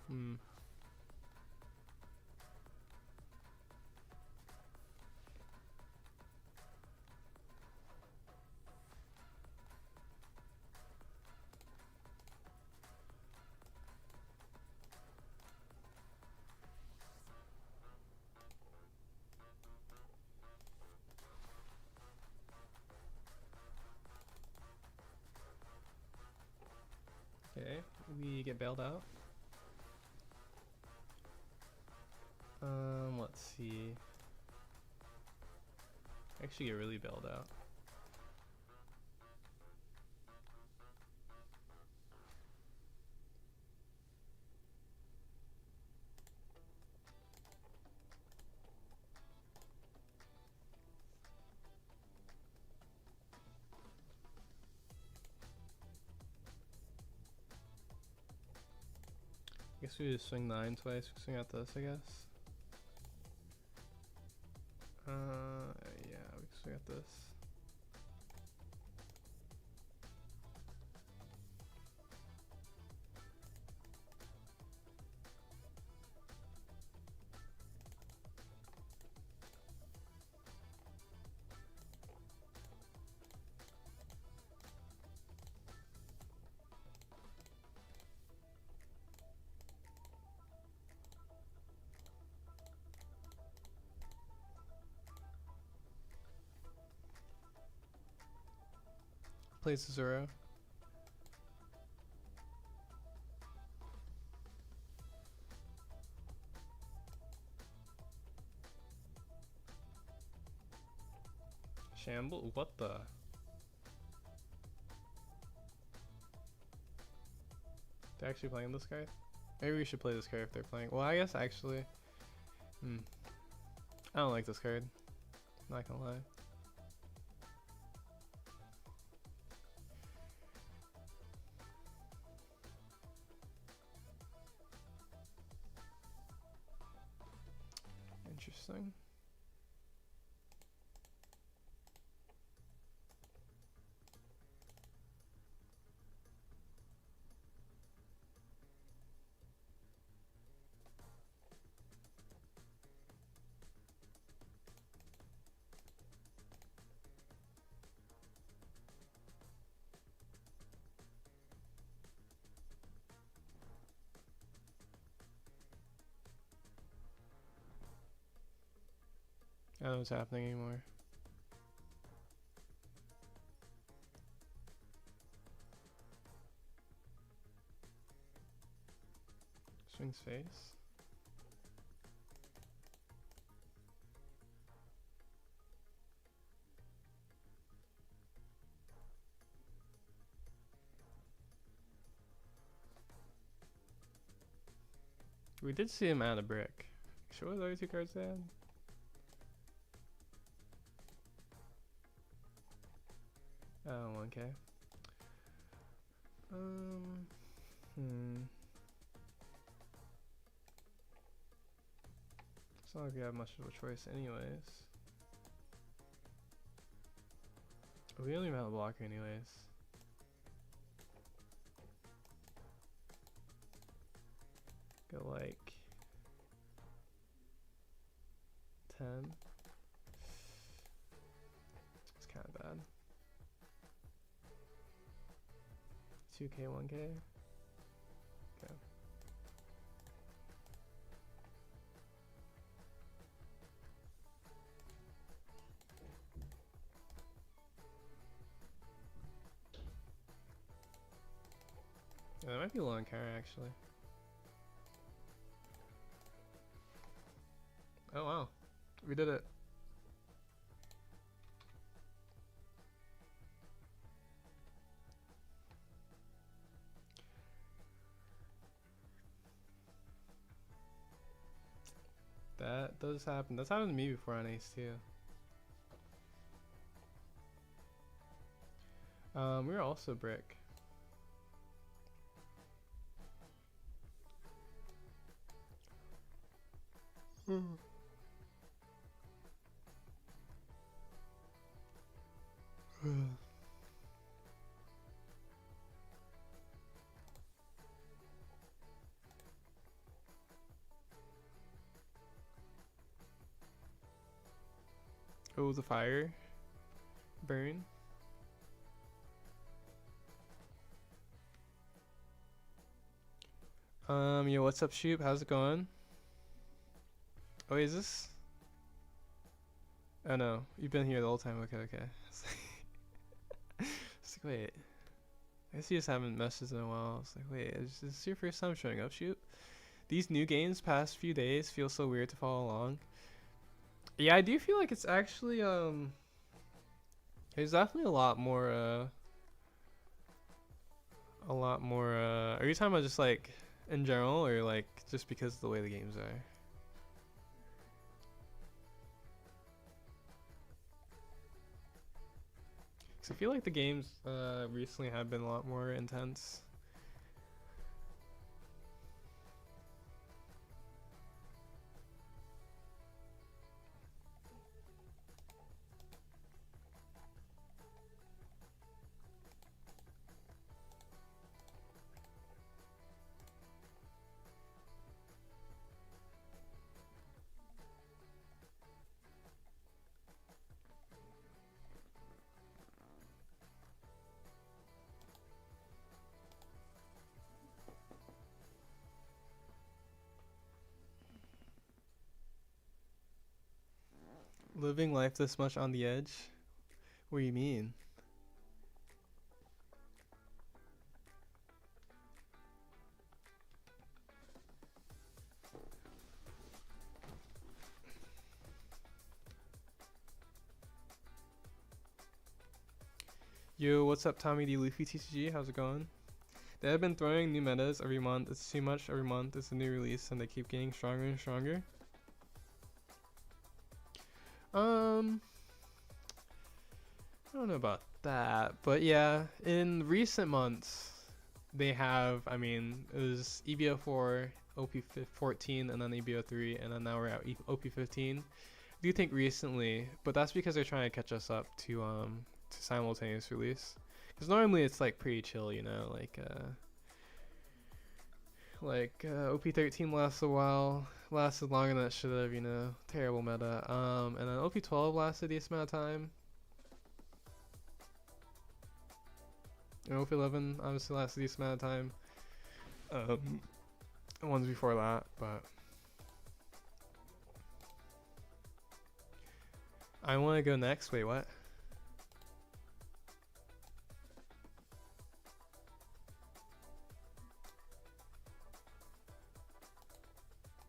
okay, we get bailed out. Let's see. Actually get really bailed out. I guess we just swing 9 twice. We swing out this, I guess. Yeah, we can swing out this. Plays a 0. Shamble? What the? They're actually playing this card? Maybe we should play this card if they're playing. Well, I guess actually. I don't like this card. Not gonna lie. Interesting. I don't know what's happening anymore. Swings face. We did see him add a brick. Sure, what other 2 cards they had? Oh, 1K. It's not like we have much of a choice anyways. We don't even have a blocker anyways. Go like 10. It's kind of bad. 2K, 1K. Okay. Yeah, that might be low on counter actually. Oh wow, we did it. That does happen. That's happened to me before on Ace too. We were also brick. Oh, the fire burn. Yo, what's up, Shoop? How's it going? Oh, wait, is this? Oh no, you've been here the whole time. Okay, okay. It's like, wait. I guess you just haven't messaged in a while. It's like, wait, is this your first time showing up, Shoot? These new games past few days feel so weird to follow along. Yeah, I do feel like it's actually there's definitely a lot more. Are you talking about just like in general, or like just because of the way the games are? 'Cause I feel like the games recently have been a lot more intense. Living life this much on the edge? What do you mean? Yo, what's up, Tommy D. Luffy TCG? How's it going? They have been throwing new metas every month. It's too much every month. It's a new release, and they keep getting stronger and stronger. Um, I don't know about that, but yeah, in recent months, they have. I mean, it was EBO4, OP14, and then EBO3, and then now we're at OP15. I do think recently, but that's because they're trying to catch us up to simultaneous release. Because normally it's like pretty chill, you know, OP13 lasts a while, lasted longer than it should have, you know, terrible meta. And then OP12 lasted a decent amount of time. And OP11 obviously lasted a decent amount of time. Ones before that, but I want to go next. Wait, what?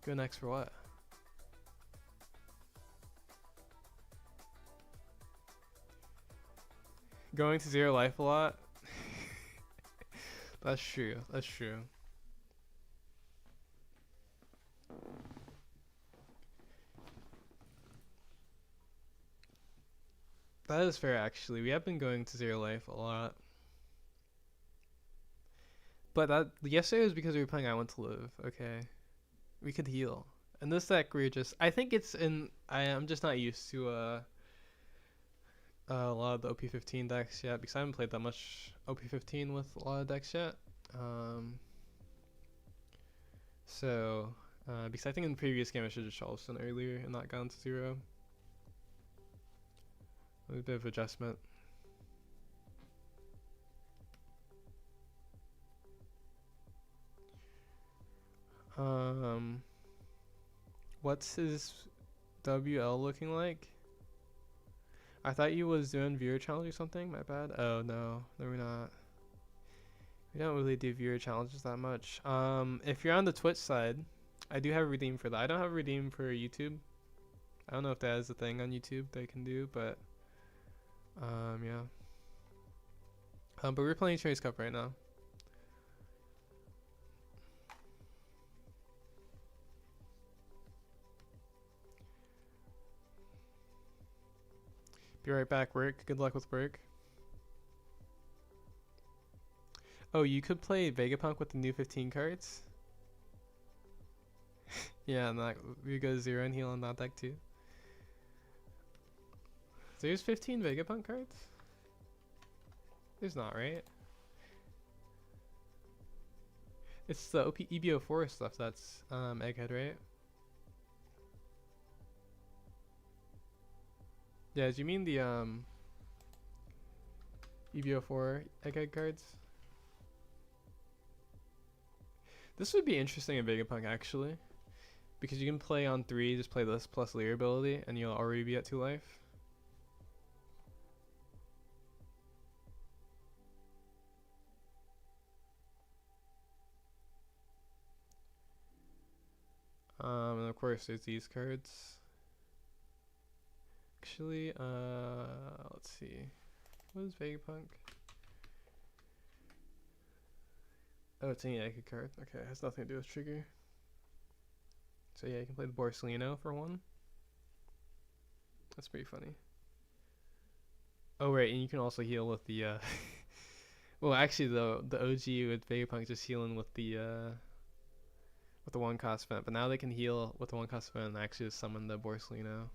Go next for what? Going to zero life a lot? That's true. That's true. That is fair, actually. We have been going to zero life a lot. But that yesterday was because we were playing I Want to Live. Okay, we could heal. And this deck, we're just. I think it's in. I'm just not used to a lot of the OP15 decks yet because I haven't played that much OP15 with a lot of decks yet. Because I think in the previous game I should have Charleston earlier and not gone to zero. A bit of adjustment. What's his WL looking like? I thought you was doing viewer challenge or something. My bad. Oh no, we're not. We don't really do viewer challenges that much. If you're on the Twitch side, I do have a redeem for that. I don't have a redeem for YouTube. I don't know if that is a thing on YouTube they can do, but yeah. But we're playing ChinoizeCup right now. Be right back, work. Good luck with work. Oh, you could play Vegapunk with the new 15 cards? Yeah, and that we go 0 and heal on that deck too. There's 15 Vegapunk cards? There's not, right? It's the OP EBO4 stuff that's Egghead, right? Yeah, do you mean the EBO4 Egghead cards? This would be interesting in Vegapunk actually. Because you can play on 3, just play this plus Leer ability, and you'll already be at 2 life. And of course there's these cards. Actually, let's see. What is Vegapunk? Oh, it's an Yaku card. Okay, it has nothing to do with trigger. So yeah, you can play the Borsalino for one. That's pretty funny. Oh right, and you can also heal with the well actually the OG with Vegapunk just healing with the one cost event, but now they can heal with the one cost event and actually just summon the Borsalino.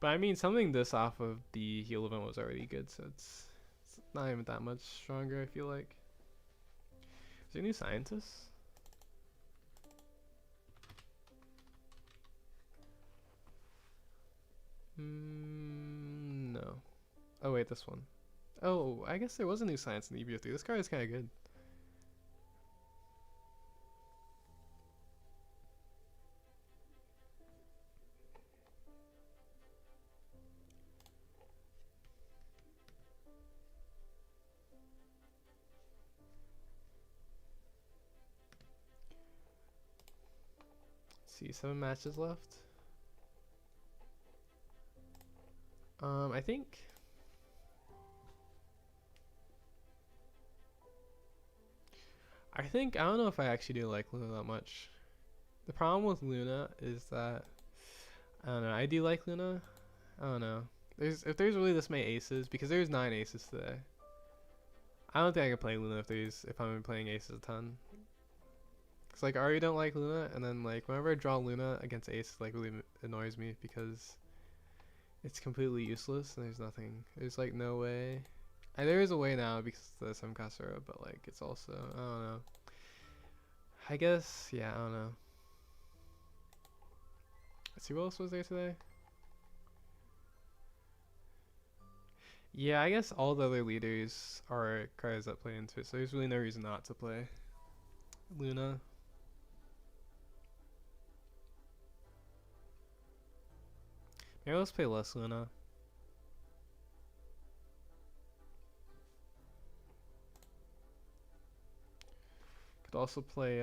But I mean, summoning this off of the heal event was already good, so it's not even that much stronger, I feel like. Is there new scientists? No. Oh wait, this one. Oh, I guess there was a new science in EBO3. This card is kind of good. Let's see, 7 matches left. I think I don't know if I actually do like Luna that much. The problem with Luna is that I don't know. I do like Luna. I don't know. If there's really this many aces, because there's 9 aces today. I don't think I can play Luna if I'm playing aces a ton. Cause like I already don't like Luna, and then like whenever I draw Luna against aces, like really annoys me because it's completely useless and there's nothing. There's like no way. And there is a way now because of the some Kasura, but like it's also I don't know. I guess yeah, I don't know. Let's see what else was there today. Yeah, I guess all the other leaders are cards that play into it, so there's really no reason not to play Luna. Maybe let's play less Luna. Could also play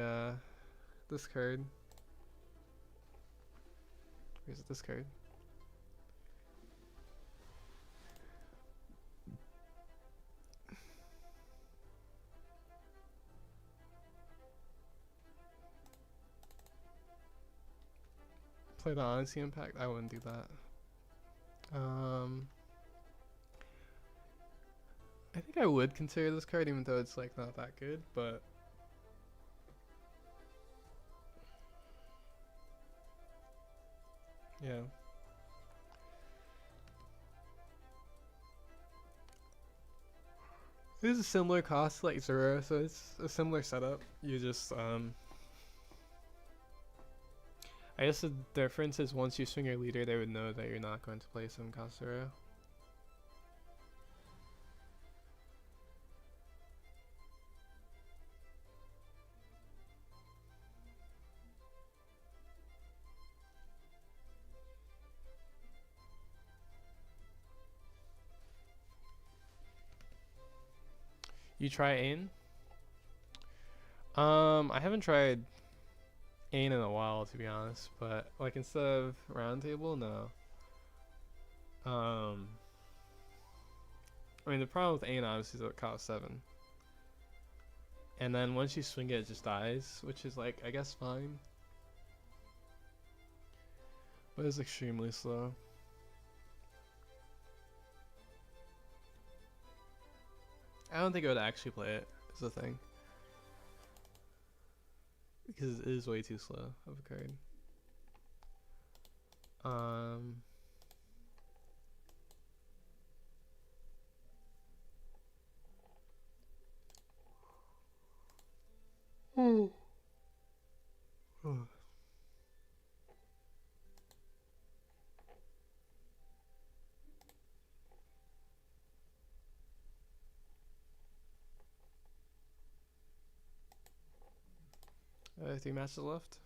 this card. Where's this card? Play the Honesty Impact? I wouldn't do that. I think I would consider this card even though it's like not that good, but yeah. It is a similar cost like Zero, so it's a similar setup. You just I guess the difference is once you swing your leader, they would know that you're not going to play some cost Zero. You try Ain? I haven't tried Ain in a while to be honest, but like instead of round table, no. I mean the problem with Ain obviously is that it costs 7. And then once you swing it, it just dies, which is like I guess fine. But it's extremely slow. I don't think I would actually play it, is the thing. Because it is way too slow of a card. Oh. 3 matches left.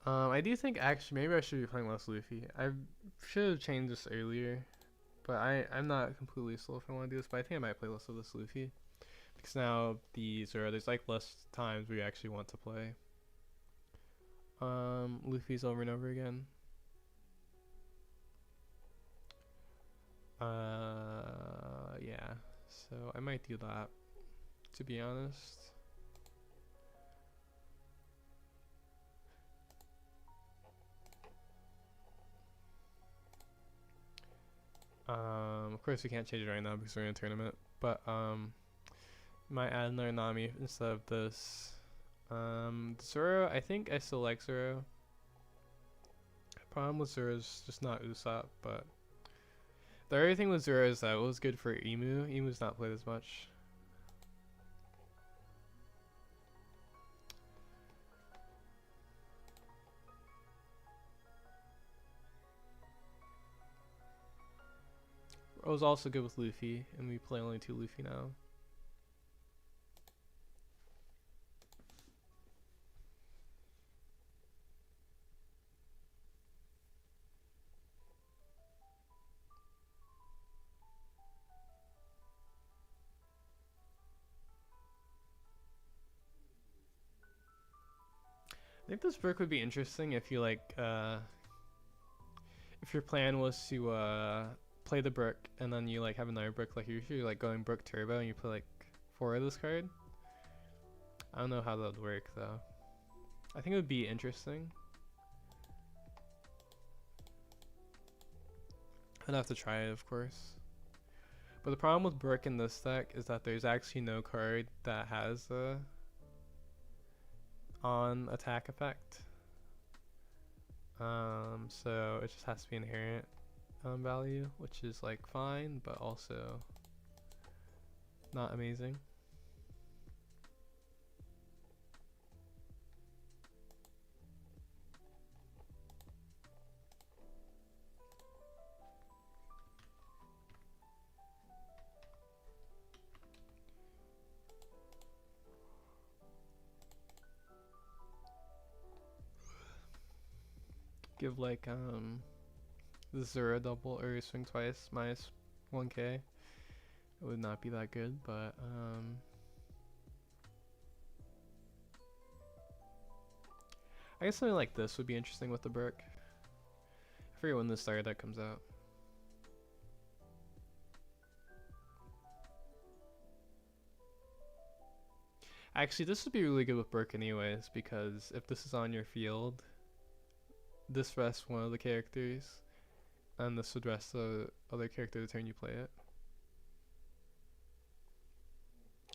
I do think actually maybe I should be playing less Luffy. I should have changed this earlier, but I'm not completely slow if I want to do this. But I think I might play less of this Luffy Because now there's like less times we actually want to play. Luffy's over and over again. Yeah. So I might do that, to be honest. Of course we can't change it right now because we're in a tournament, but might add another Nami instead of this. Zoro, I think I still like Zoro. Problem with Zoro is just not Usopp, but the other thing with Zoro is that it was good for Emu. Emu's not played as much. It was also good with Luffy, and we play only 2 Luffy now. I think this brick would be interesting if you like, if your plan was to play the brick and then you like have another brick, like you're usually like going brick turbo and you play like 4 of this card. I don't know how that would work though. I think it would be interesting. I'd have to try it, of course. But the problem with brick in this deck is that there's actually no card that has a on attack effect. So it just has to be inherent value, which is like fine, but also not amazing. Give like the Zero double or swing twice minus 1k. It would not be that good, but I guess something like this would be interesting with the brick. I forget when the starter deck comes out. Actually, this would be really good with brick anyways, because if this is on your field, this rests one of the characters, and this would rest the other character the turn you play it.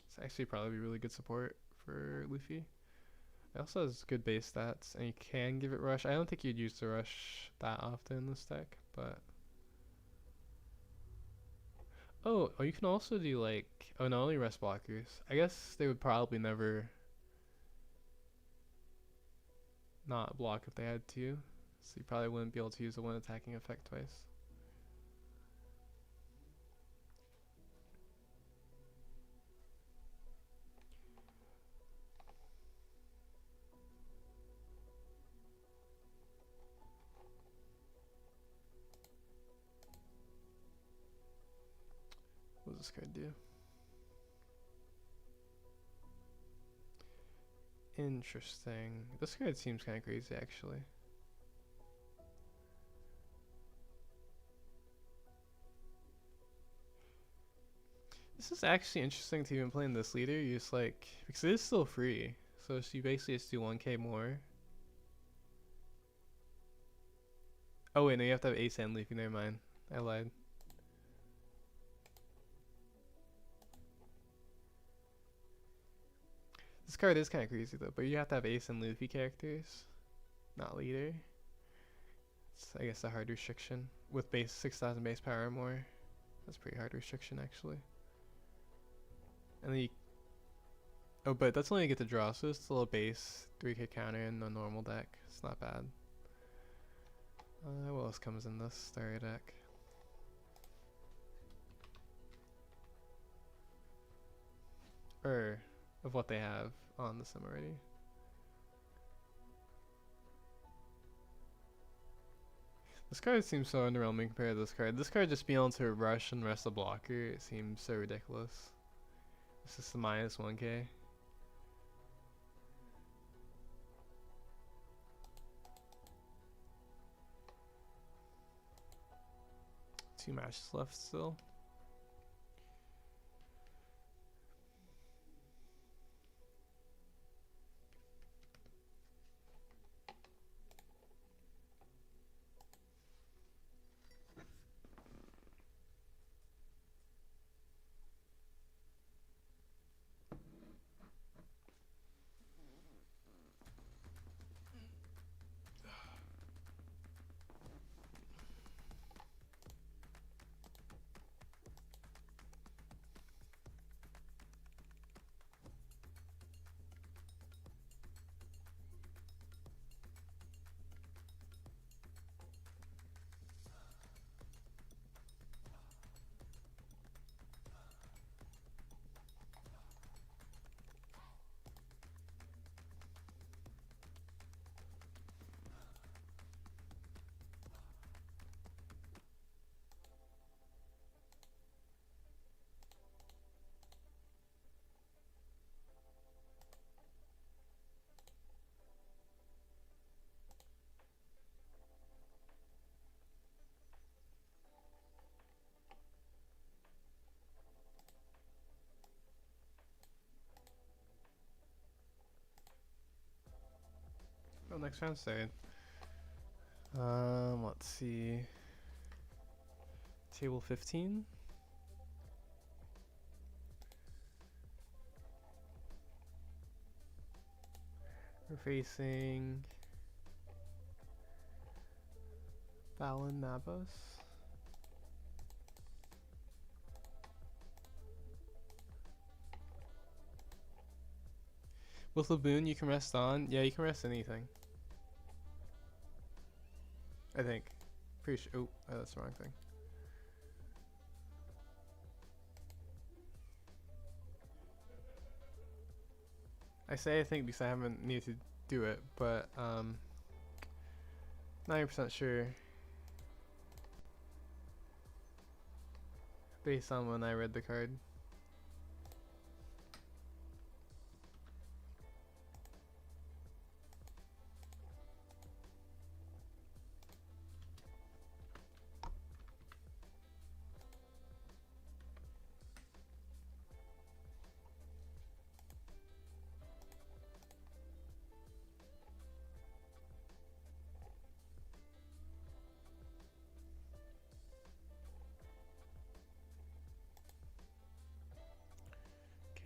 It's actually probably really good support for Luffy. It also has good base stats, and you can give it rush. I don't think you'd use the rush that often in this deck, but oh, you can also do like, oh, not only rest blockers. I guess they would probably never not block if they had to, so you probably wouldn't be able to use the one attacking effect twice. What does this card do? Interesting. This card seems kind of crazy, actually. This is actually interesting to even play in this leader. You just like, because it is still free, so you basically just do 1k more. Oh wait, no, you have to have Ace and Leafy. Never mind, I lied. This card is kind of crazy though, but you have to have Ace and Luffy characters, not leader. It's, I guess, a hard restriction with base 6,000 base power or more. That's pretty hard restriction actually. And then you, oh, but that's only you get to draw, so it's still a base 3k counter in a normal deck. It's not bad. What else comes in this starter deck? Or of what they have on the sim already. This card seems so underwhelming compared to this card. This card just being able to rush and rest a blocker, it seems so ridiculous. This is the minus 1k. Two matches left still. Oh, next round started. Let's see. Table 15. We're facing Fallon Navas. With Laboon, you can rest on. Yeah, you can rest anything. I think. Pretty sure. Oh, that's the wrong thing. I say I think because I haven't needed to do it, but 90% sure based on when I read the card.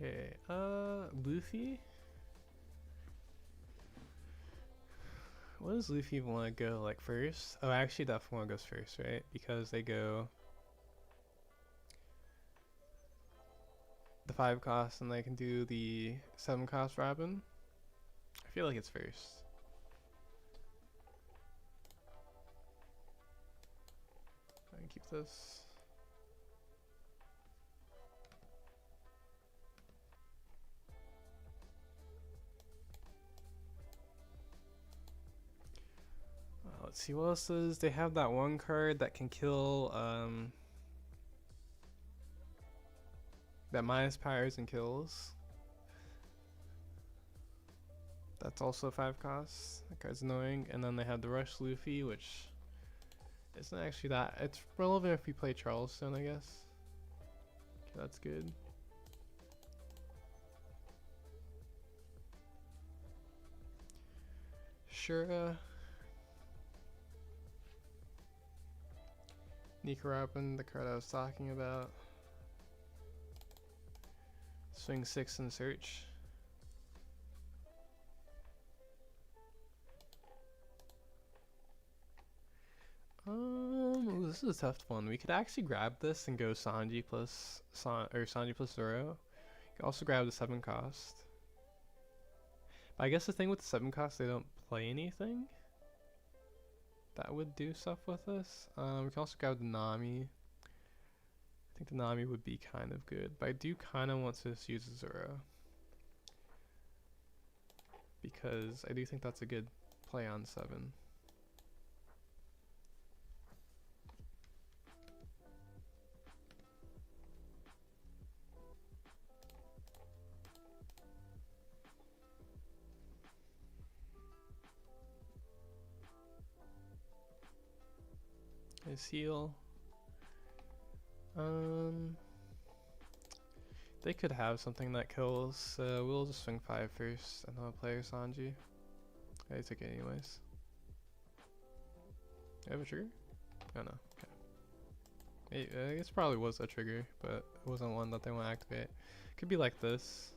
Okay, Luffy? What does Luffy want to go, like, first? Oh, actually, that one goes first, right? Because they go the 5 cost and they can do the 7 cost Robin. I feel like it's first. I can keep this. Let's see what else is. They have that one card that can kill that minus powers and kills. That's also 5 costs. That card's annoying. And then they have the Rush Luffy, which isn't actually that. It's relevant if we play Charleston, I guess. Okay, that's good. Shura. Nicaragua, the card I was talking about. Swing 6 and search. Ooh, this is a tough one. We could actually grab this and go Sanji plus Sanji plus Zoro. You could also grab the 7 cost. But I guess the thing with the 7 cost, they don't play anything that would do stuff with this. We can also grab the Nami. I think the Nami would be kind of good, but I do kind of want to just use the Zoro because I do think that's a good play on 7. Nice heal. They could have something that kills, so we'll just swing 5 first and I'll play Sanji. I take it anyways. You have a trigger? Oh no, okay. I guess probably was a trigger, but it wasn't one that they want to activate. Could be like this.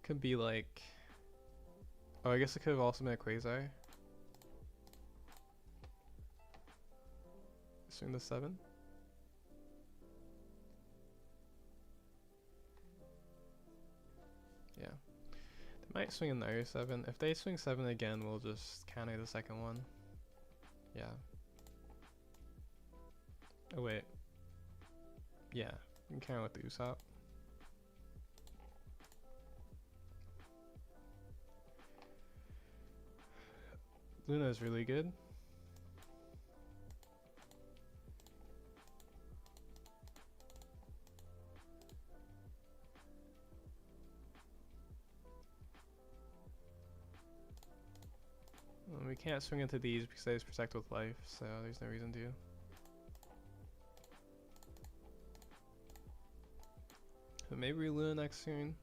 Could be like... Oh, I guess it could have also been a Quasar. Swing the 7. Yeah. They might swing another 7. If they swing 7 again, we'll just counter the second one. Yeah. Oh wait. Yeah, you can counter with the Usopp. Luna is really good. We can't swing into these because they just protect with life, so there's no reason to. But maybe we Luna next turn.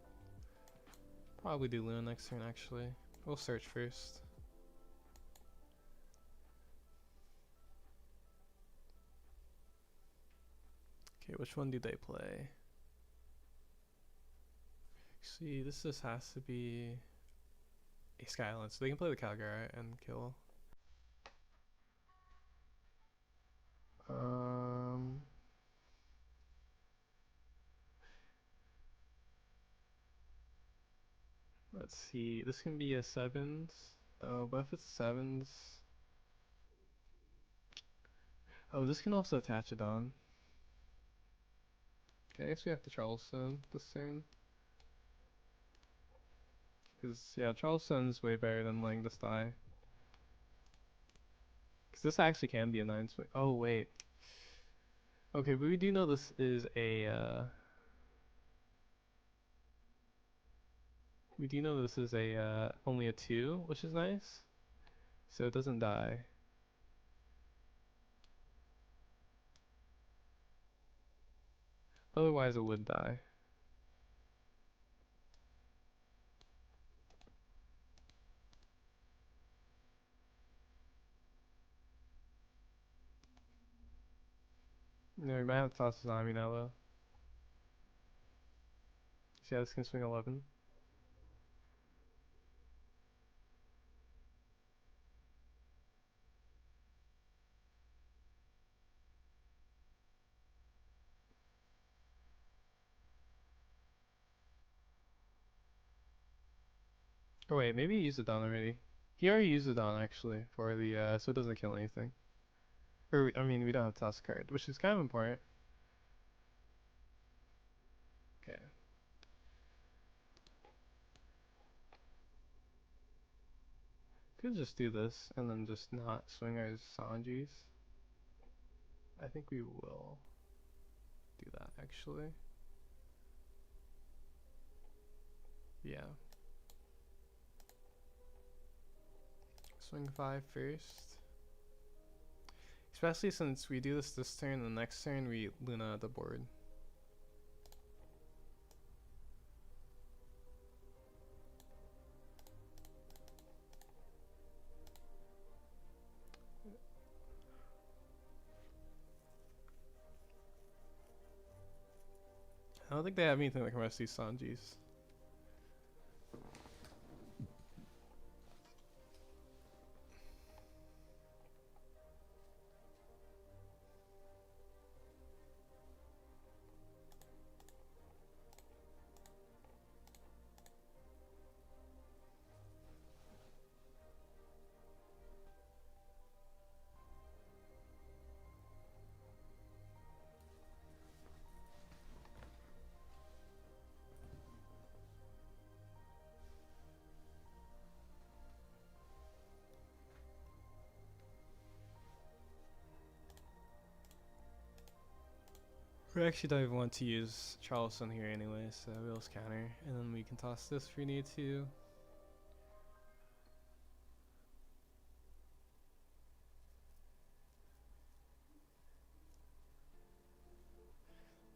Probably do Luna next turn actually. We'll search first. Okay, which one do they play? See, this just has to be a Skyline, so they can play the Calgary and kill. Let's see, this can be a 7s. Oh, but if it's 7s... Oh, this can also attach it on. Okay, I guess we have to Charleston this turn. Because, yeah, Charleston's way better than letting this die. Because this actually can be a 9 swing. Oh, wait. Okay, but we do know this is a, we do know this is a, only a 2, which is nice. So it doesn't die. Otherwise it would die. No, we might have to toss Tsunami now though. So yeah, this can swing 11. Oh wait, maybe he used it down already. He already used it down actually for the, so it doesn't kill anything. Or, I mean, we don't have to toss a card, which is kind of important. Okay. Could just do this and then just not swing our Sanjis. I think we will do that actually. Yeah. Swing 5 first. Especially since we do this turn, the next turn we Luna the board. I don't think they have anything that can rest these Sanjis. We actually don't even want to use Charleston here anyway, so we'll just counter, and then we can toss this if we need to.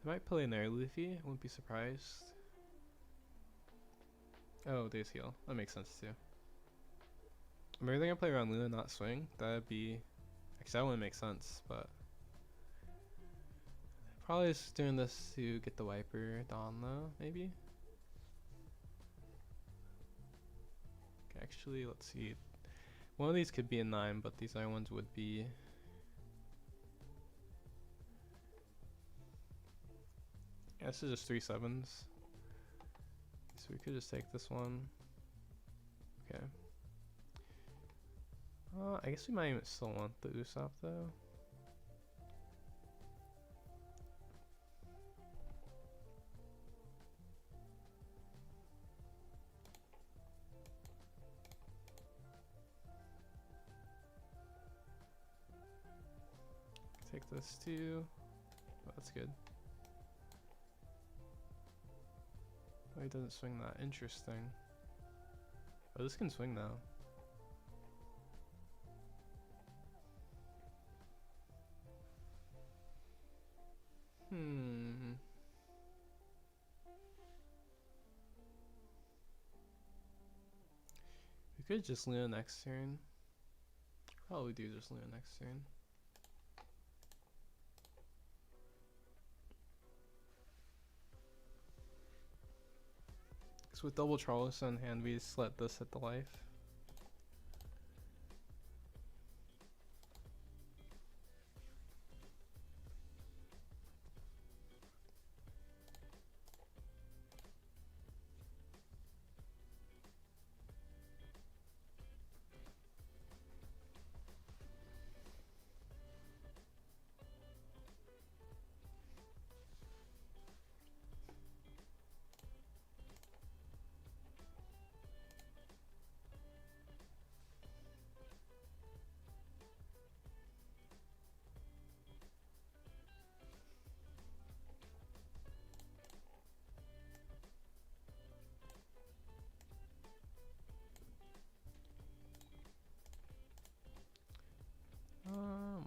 I might play an air Luffy. I wouldn't be surprised. Oh, there's heal. That makes sense too. I'm really gonna play around Luna, not swing. That'd be... Actually, that wouldn't make sense, but... Probably just doing this to get the Wiper Dawn though, maybe? Okay, actually, let's see. One of these could be a 9, but these other ones would be... Yeah, this is just 3 7s. So we could just take this one. Okay. I guess we might even still want the Usopp though. Take this too. Oh, that's good. Oh, he doesn't swing that. Interesting. Oh, this can swing now. We could just Luna next turn. Probably do just Luna next turn. Because with double Charles in hand, we just let this hit the life.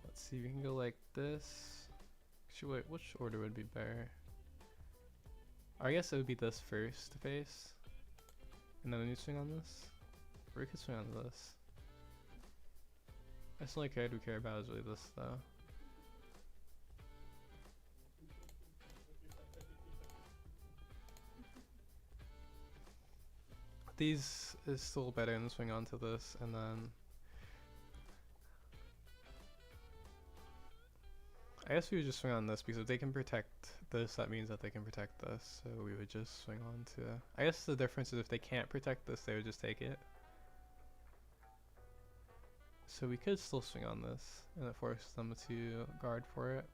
Let's see, we can go like this. Actually, wait, which order would be better? I guess it would be this first to face. And then we swing on this. Or we could swing on this. That's the only card we care about is really this though. These is still better than swing onto this, and then I guess we would just swing on this because if they can protect this, that means that they can protect this. So we would just swing on to... I guess the difference is if they can't protect this, they would just take it. So we could still swing on this, and it forces them to guard for it.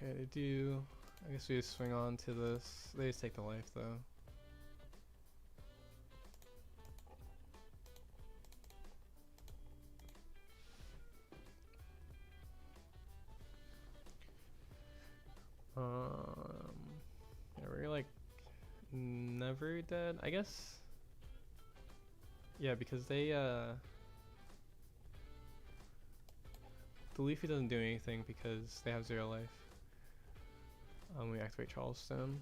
Okay, they do. I guess we just swing on to this. They just take the life though. Yeah, we're like never dead. I guess. Yeah, because they the Luffy doesn't do anything because they have 0 life. We activate Charleston.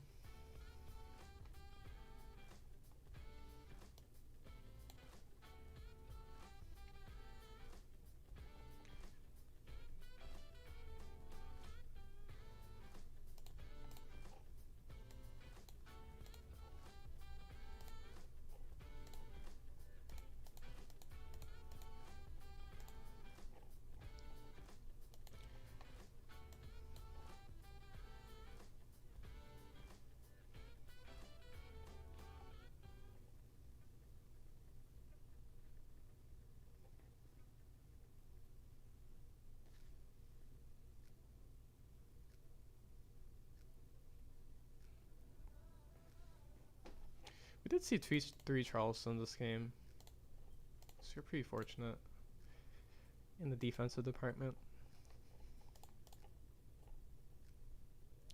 We did see three Charleston this game. So we're pretty fortunate in the defensive department.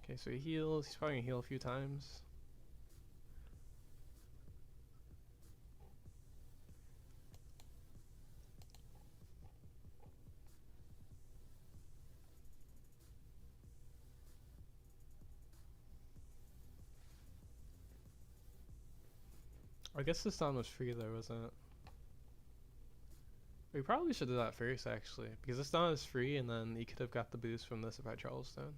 Okay, so he heals. He's probably gonna heal a few times. I guess the stun was free though, wasn't it? We probably should do that first actually, because the stun is free and then he could have got the boost from this if I Charleston.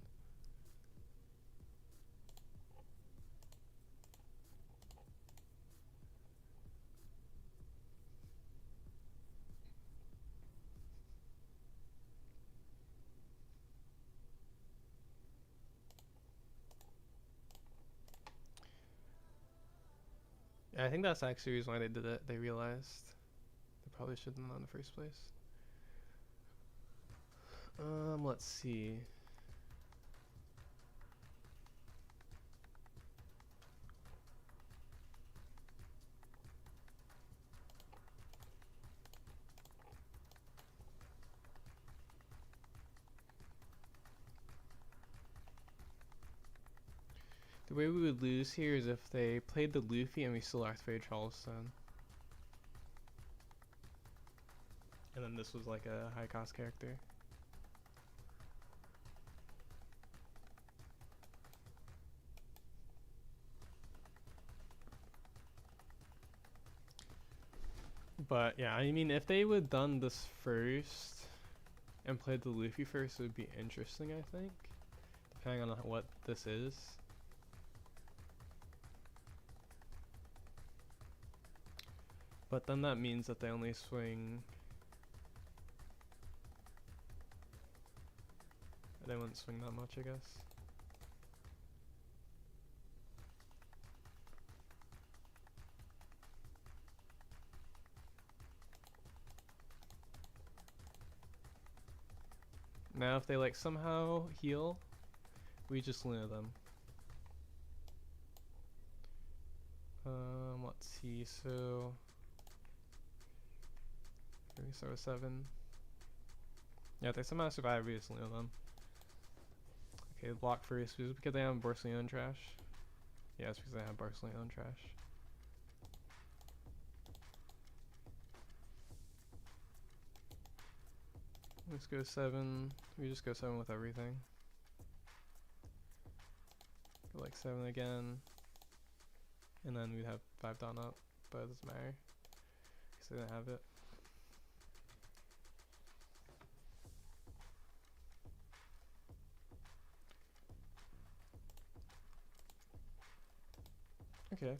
Yeah, I think that's actually the reason why they did it. They realized they probably shouldn't have in the first place. Let's see. The way we would lose here is if they played the Luffy and we still activated Charleston. And then this was like a high cost character. But yeah, I mean, if they would done this first and played the Luffy first, it would be interesting, I think. Depending on what this is. But then that means that they only swing... They wouldn't swing that much, I guess. Now if they like somehow heal, we just Luna them. Let's see, so... Maybe start with 7. Yeah, if they somehow survive, we just Luna them. Okay, block first, because they have Barcelona trash. Yeah, it's because they have Barcelona trash. Let's go 7. We just go 7 with everything. Go like 7 again. And then we'd have 5 down up, but it doesn't matter. Because they didn't have it. Okay.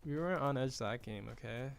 We weren't on edge that game, okay?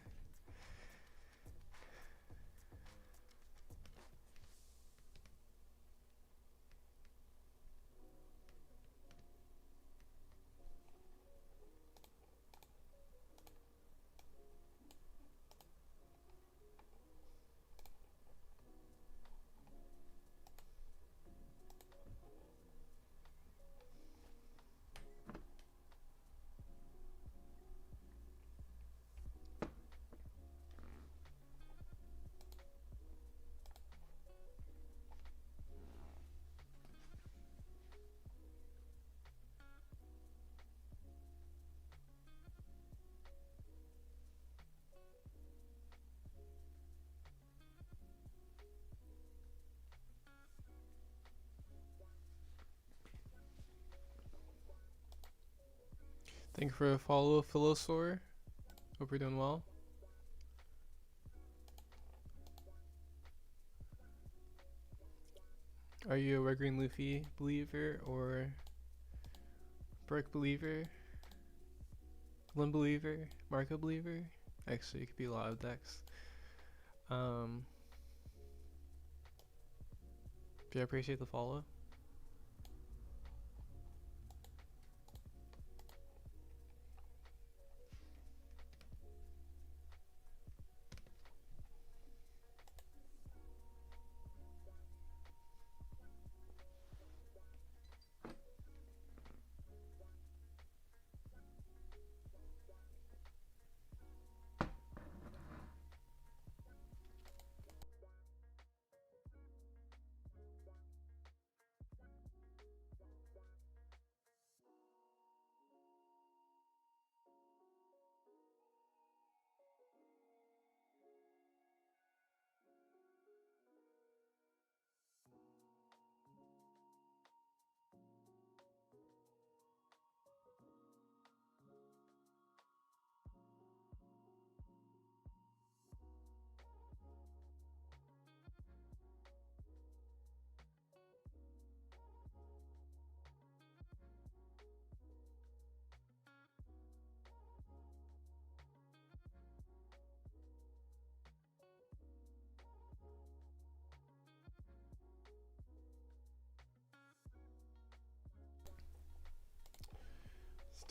Thank you for the follow, Philosaur. Hope you're doing well. Are you a Red Green Luffy believer or Brick believer? Lim believer? Marco believer? Actually, it could be a lot of decks. Yeah, I appreciate the follow.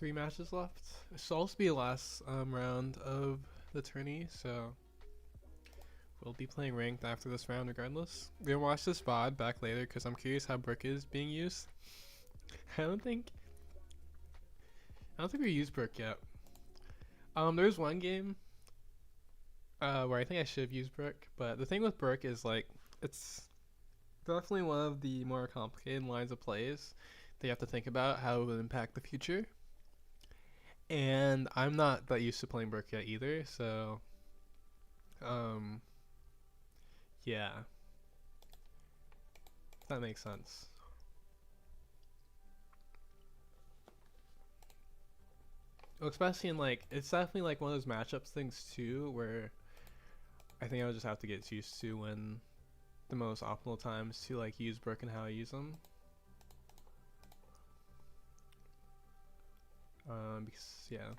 3 matches left. This will also be the last round of the tourney, so we'll be playing ranked after this round regardless. We're gonna watch this VOD back later because I'm curious how Brook is being used. I don't think we used Brook yet. There's one game where I think I should have used Brook, but the thing with Brook is like it's definitely one of the more complicated lines of plays that you have to think about how it will impact the future. And I'm not that used to playing Brook yet either, so yeah, if that makes sense. Well, especially in like, it's definitely like one of those matchups things too, where I think I would just have to get used to when the most optimal times to like use Brook and how I use them. Because yeah,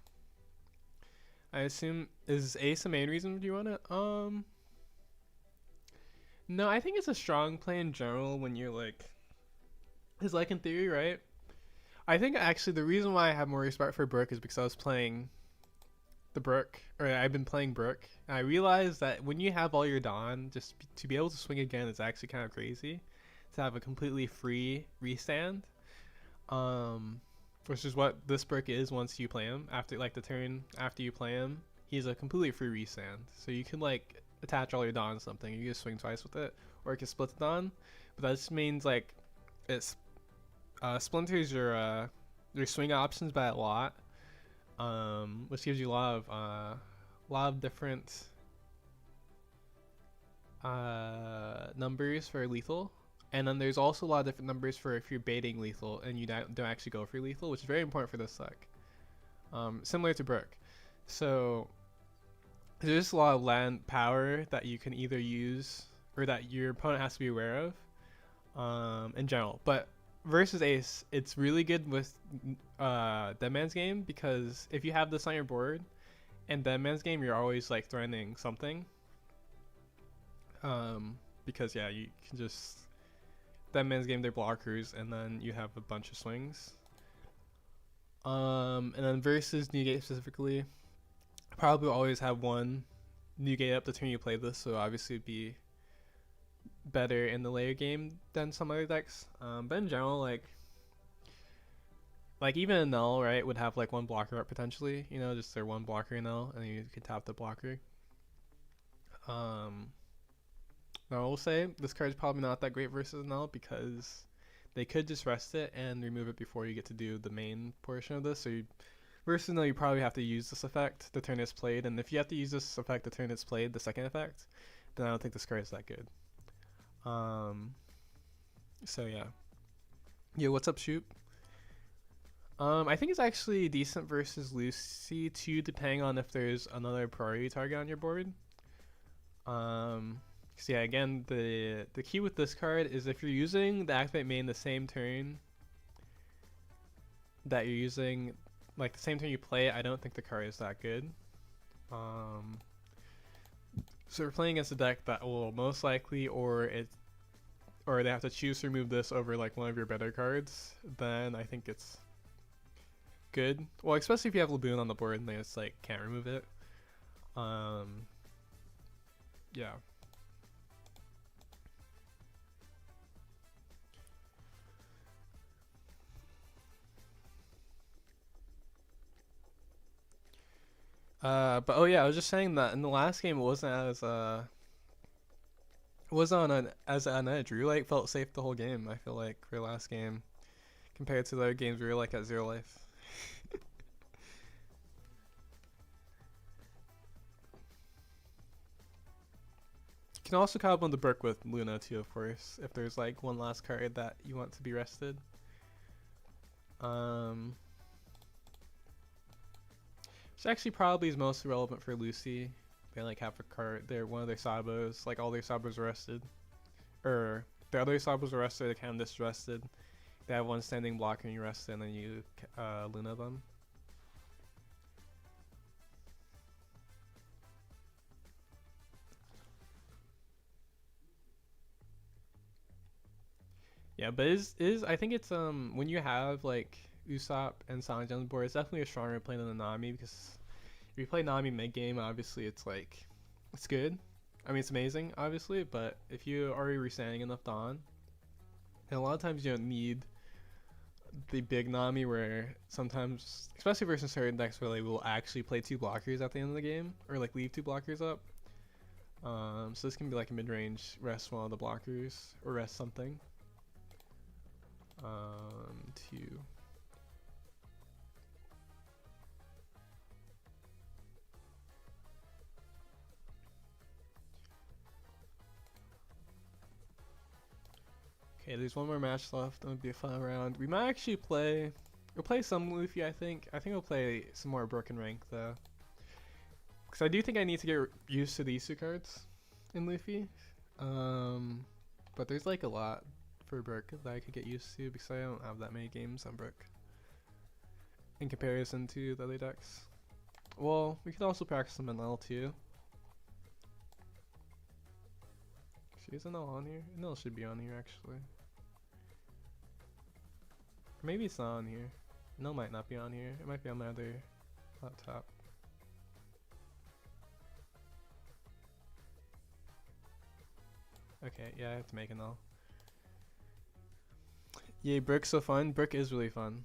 I assume is Ace the main reason you want it? No, I think it's a strong play in general when you're like, it's like in theory, right? I think actually the reason why I have more respect for Brook is because I was playing the Brook, or I've been playing Brook, and I realized that when you have all your Dawn, just to be able to swing again is actually kind of crazy. To have a completely free restand, which is what this Brook is once you play him. After like the turn after you play him, he's a completely free restand. So you can like attach all your Dawn to something. You can swing twice with it, or you can split the Dawn. But that just means like it's splinters your swing options by a lot, which gives you a lot of different numbers for lethal, and then there's also a lot of different numbers for if you're baiting lethal and you don't actually go for lethal, which is very important for this deck. Similar to Brook, so there's just a lot of land power that you can either use or that your opponent has to be aware of in general. But versus Ace, it's really good with Dead Man's Game, because if you have this on your board and Dead Man's Game, you're always like threatening something. Because yeah, you can just Dead Man's Game their blockers, and then you have a bunch of swings. And then versus Newgate specifically, probably always have one Newgate up the turn you play this, so obviously it'd be better in the later game than some other decks. But in general, like even a null, right, would have like one blocker up potentially, you know, just their one blocker null, and you could tap the blocker. Now I will say this card's probably not that great versus null, because they could just rest it and remove it before you get to do the main portion of this. So versus null, you probably have to use this effect the turn it's played, and if you have to use this effect the turn it's played, the second effect, then I don't think this card is that good. So yeah, what's up, Shoop? I think it's actually decent versus Lucy too, depending on if there's another priority target on your board. So yeah, again, the key with this card is if you're using the activate main the same turn that you're using, like the same turn you play it, I don't think the card is that good. So we're playing against a deck that will most likely, or they have to choose to remove this over like one of your better cards, then I think it's good. Well, especially if you have Laboon on the board and they just like can't remove it. Yeah. But oh yeah, I was just saying that in the last game it wasn't as as an edge. We like felt safe the whole game. I feel like for last game, compared to the other games, we were like at 0 life. You can also cobble the Brook with Luna too, of course, if there's like one last card that you want to be rested. Which actually probably is most relevant for Lucy. They like have a card. They're one of their Sabos. Like all their Sabos are rested, or the other Sabos are rested. The Candice rested. They have one standing blocker and you rest it, and then you Luna them. Yeah, but is I think it's when you have like Usopp and Sanji on the board, it's definitely a stronger play than the Nami, because if you play Nami mid game, obviously it's like, it's good. I mean, it's amazing, obviously, but if you already restanding enough Dawn, and a lot of times you don't need the big Nami, where sometimes, especially versus certain decks where they will actually play 2 blockers at the end of the game, or like leave 2 blockers up. So this can be like a mid-range rest one of the blockers, or rest something. 2. Okay, there's one more match left. That'll be a fun round. We might actually we'll play some Luffy, I think. I think we'll play some more Broken Rank, though. Because I do think I need to get used to these 2 cards in Luffy. But there's like a lot for Brook that I could get used to, because I don't have that many games on Brook in comparison to the other decks. Well, we could also practice them in L2. Isn't L on here? No, it should be on here actually. Or maybe it's not on here. No, might not be on here. It might be on my other laptop. Okay, yeah, I have to make an L. Yay, Brook's so fun. Brook is really fun.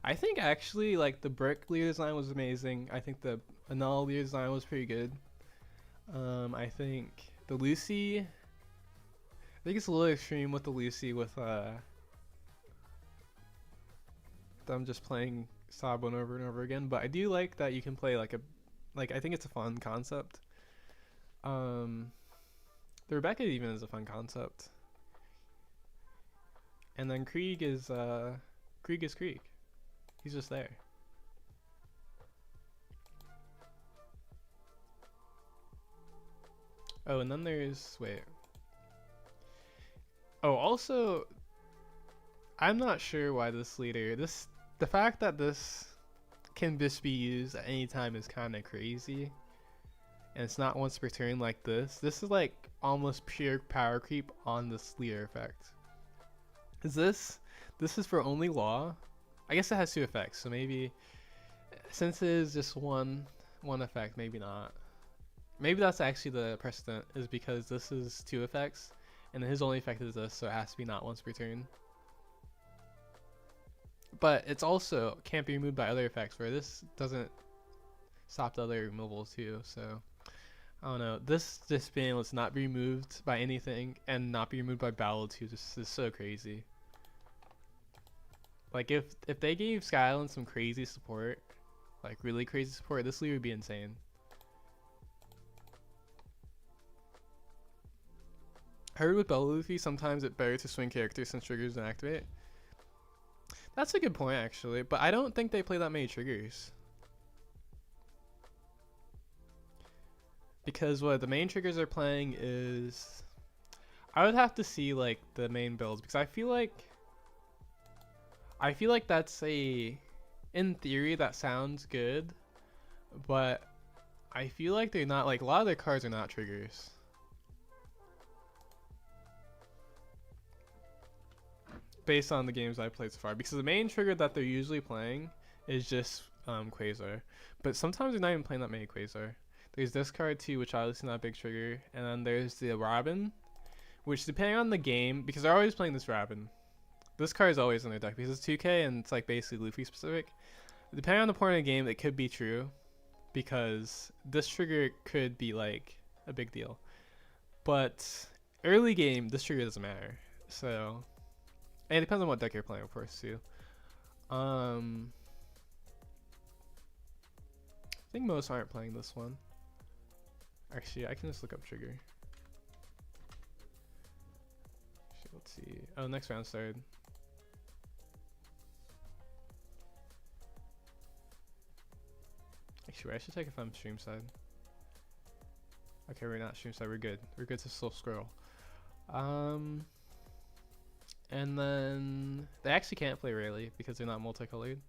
I think actually, like, the Brook leader design was amazing. I think the Anal leader design was pretty good. I think the Lucy, I think it's a little extreme with the Lucy with them just playing Sabon over and over again, but I do like that you can play like I think it's a fun concept. The Rebecca even is a fun concept. And then Krieg is Krieg. He's just there. Oh, and then there's, wait. Oh, also, I'm not sure why this leader, the fact that this can just be used at any time is kind of crazy. And it's not once per turn like this. This is like almost pure power creep on this leader effect. This is for only Law. I guess it has 2 effects, so maybe, since it is just one effect, maybe not. Maybe that's actually the precedent, is because this is 2 effects, and his only effect is this, so it has to be not once per turn. But it's also can't be removed by other effects, where this doesn't stop the other removals too, so I don't know. This just being able to not be removed by anything and not be removed by battle too just is so crazy. Like if they gave Skyland some crazy support, like really crazy support, this league would be insane. I heard with Bella Luffy, sometimes it's better to swing characters since triggers don't activate. That's a good point actually, but I don't think they play that many triggers. Because what the main triggers are playing is, I would have to see like the main builds, because I feel like that's in theory that sounds good, but I feel like they're not, like a lot of their cards are not triggers. Based on the games I've played so far, because the main trigger that they're usually playing is just Quasar, but sometimes they're not even playing that many Quasar. There's this card too, which obviously not a big trigger, and then there's the Robin, which depending on the game, because they're always playing this Robin. This card is always in their deck because it's 2K and it's like basically Luffy specific. Depending on the point of the game, it could be true, because this trigger could be like a big deal. But early game, this trigger doesn't matter. So, and it depends on what deck you're playing, of course, too. I think most aren't playing this one. Actually, I can just look up trigger. Actually, let's see. Oh, next round started. Actually, I should check if I'm stream side. Okay, we're not stream side. We're good. We're good to still scroll. And then they actually can't play Rayleigh because they're not multicolored.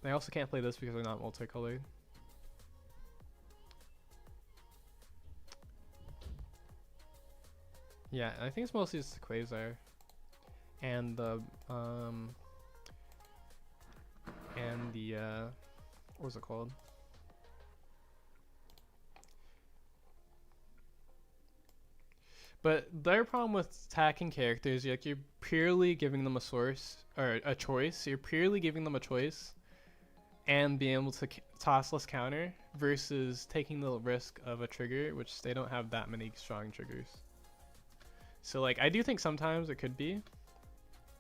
They also can't play this because they're not multicolored. Yeah, I think it's mostly just the Quasar and the what was it called? But their problem with attacking characters, like you're purely giving them a source or a choice. You're purely giving them a choice and being able to toss less counter versus taking the risk of a trigger, which they don't have that many strong triggers. So like I do think sometimes it could be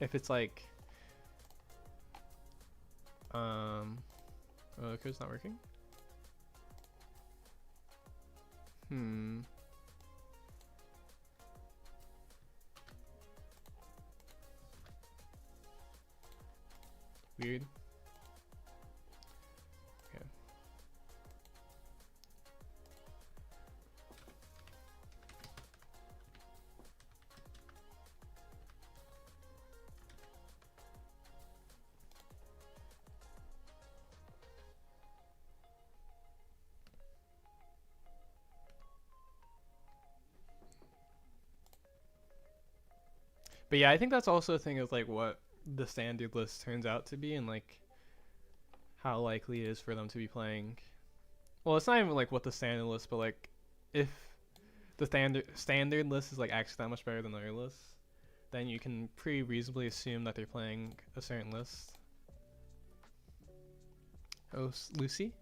if it's like oh, it's not working. Weird. Okay. But yeah, I think that's also a thing of like what the standard list turns out to be and like how likely it is for them to be playing. Well, it's not even like what the standard list, but like if the standard list is like actually that much better than other lists, then you can pretty reasonably assume that they're playing a certain list. Oh, Lucy?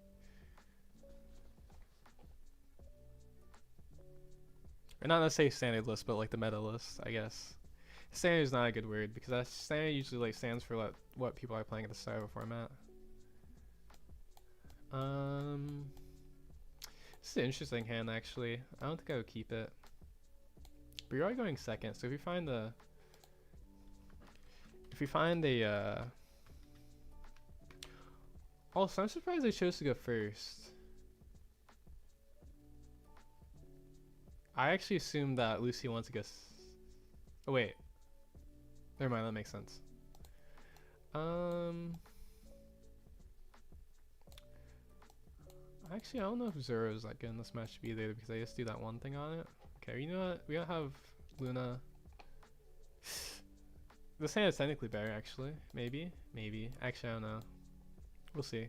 Or not necessarily standard list, but like the meta list, I guess. Standard is not a good word because that standard usually like stands for what people are playing at the start of a format. This is an interesting hand actually. I don't think I would keep it. But you're already going second, so if you find a also I'm surprised they chose to go first. I actually assumed that Lucy wants to go oh wait. Never mind, that makes sense. Actually, I don't know if Zoro is that good in this match either because I just do that one thing on it. Okay, you know what? We don't have Luna. This hand is technically better, actually. Maybe. Actually, I don't know. We'll see.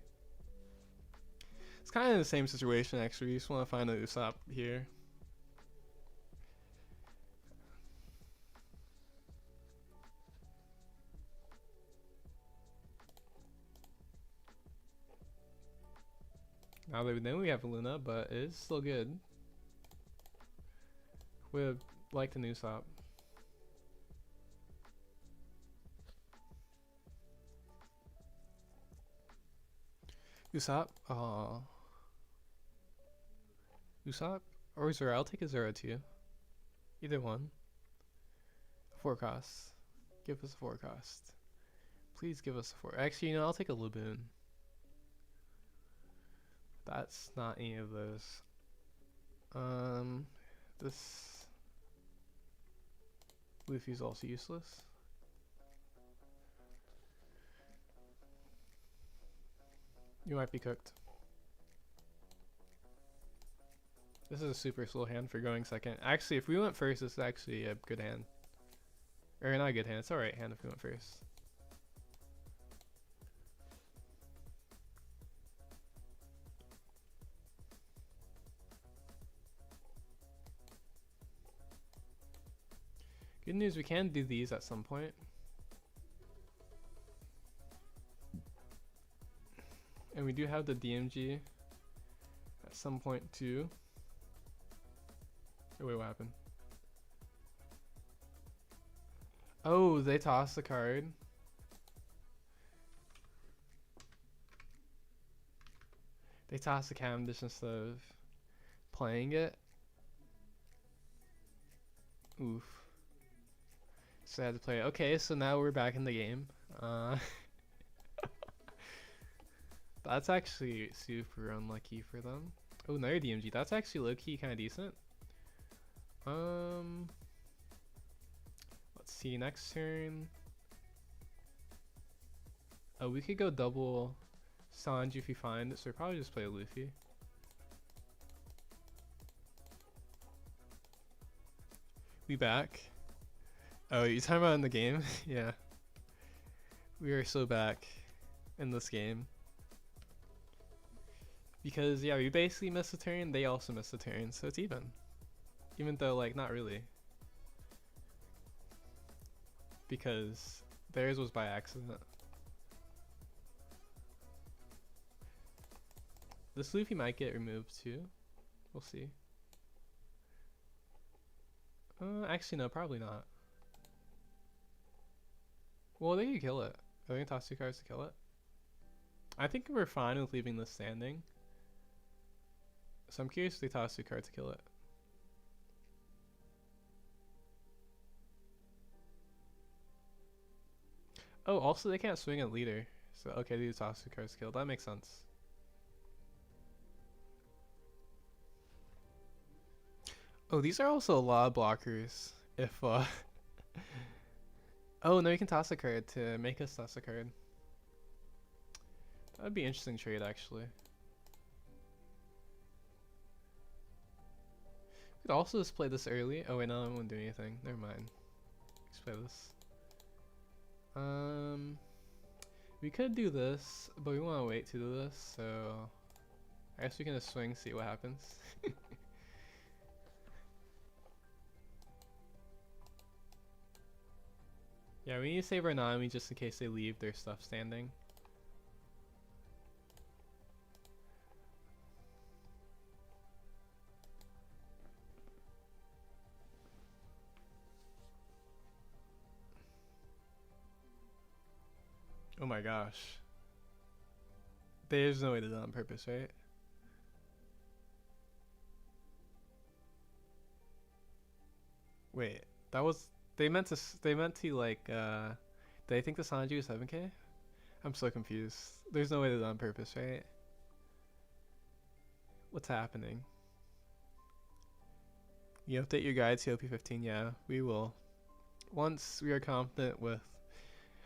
It's kind of in the same situation, actually. You just want to find a Usopp here. Now that then we have Luna, but it is still good. Would like the Usopp. Usopp? Aww. Usopp? Or Zoro? I'll take a Zoro too. Either one. Forecast. Give us a forecast. Please give us a forecast. Actually, you know, I'll take a Laboon. That's not any of those. This Luffy's also useless. You might be cooked. This is a super slow hand for going second. Actually, if we went first, this is actually a good hand. Or not a good hand, it's alright hand if we went first. Good news, we can do these at some point. And we do have the DMG at some point too. Oh wait, what happened? Oh, they tossed the card. They tossed the Cavendish instead of playing it. Oof. So I had to play it. Okay, so now we're back in the game. That's actually super unlucky for them. Oh, another DMG. That's actually low-key kind of decent. Let's see, next turn. Oh, we could go double Sanji if we find it, so we'll probably just play a Luffy. We back. Oh, you talking about in the game? Yeah. We are so back in this game. Because, yeah, we basically missed a turn, they also missed a turn, so it's even. Even though, like, not really. Because theirs was by accident. This Luffy might get removed too. We'll see. Actually, no, probably not. Well, they could kill it. Are they gonna toss 2 cards to kill it? I think we're fine with leaving this standing. So I'm curious if they toss 2 cards to kill it. Oh, also they can't swing at leader. So okay, they toss 2 cards to kill. That makes sense. Oh, these are also a lot of blockers. If oh no, you can toss a card to make us toss a card. That would be an interesting trade actually. We could also just play this early. Oh wait, no, I won't do anything. Never mind. Let's play this. We could do this, but we want to wait to do this, so I guess we can just swing, see what happens. Yeah, we need to save our Nami just in case they leave their stuff standing. Oh my gosh. There's no way to do that on purpose, right? Wait, that was they meant to like did they think the Sanji was 7k? I'm so confused. There's no way to do that on purpose, right? What's happening? You update your guide to OP15, yeah, we will. Once we are confident with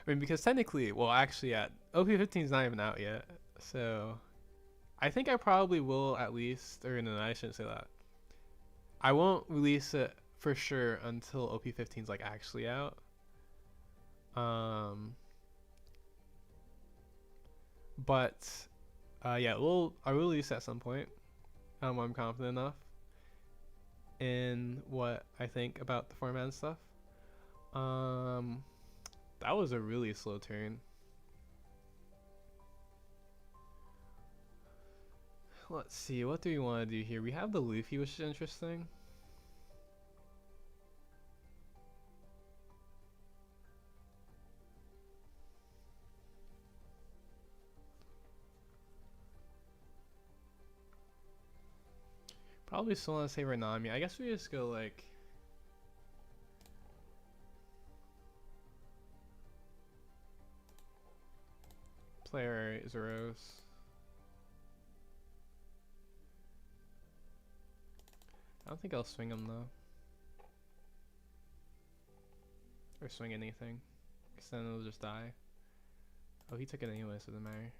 I mean because technically, well actually yeah, OP15 is not even out yet. So I think I probably will at least or no, I shouldn't say that. I won't release it for sure until OP15 is like actually out. But yeah, I will release at some point. I'm confident enough in what I think about the format and stuff. That was a really slow turn. Let's see, what do we want to do here? We have the Luffy, which is interesting. Probably still want to save our Nami. I guess we just go like play our Zeros. I don't think I'll swing him though. Or swing anything. Because then it'll just die. Oh, he took it anyway, so it doesn't matter.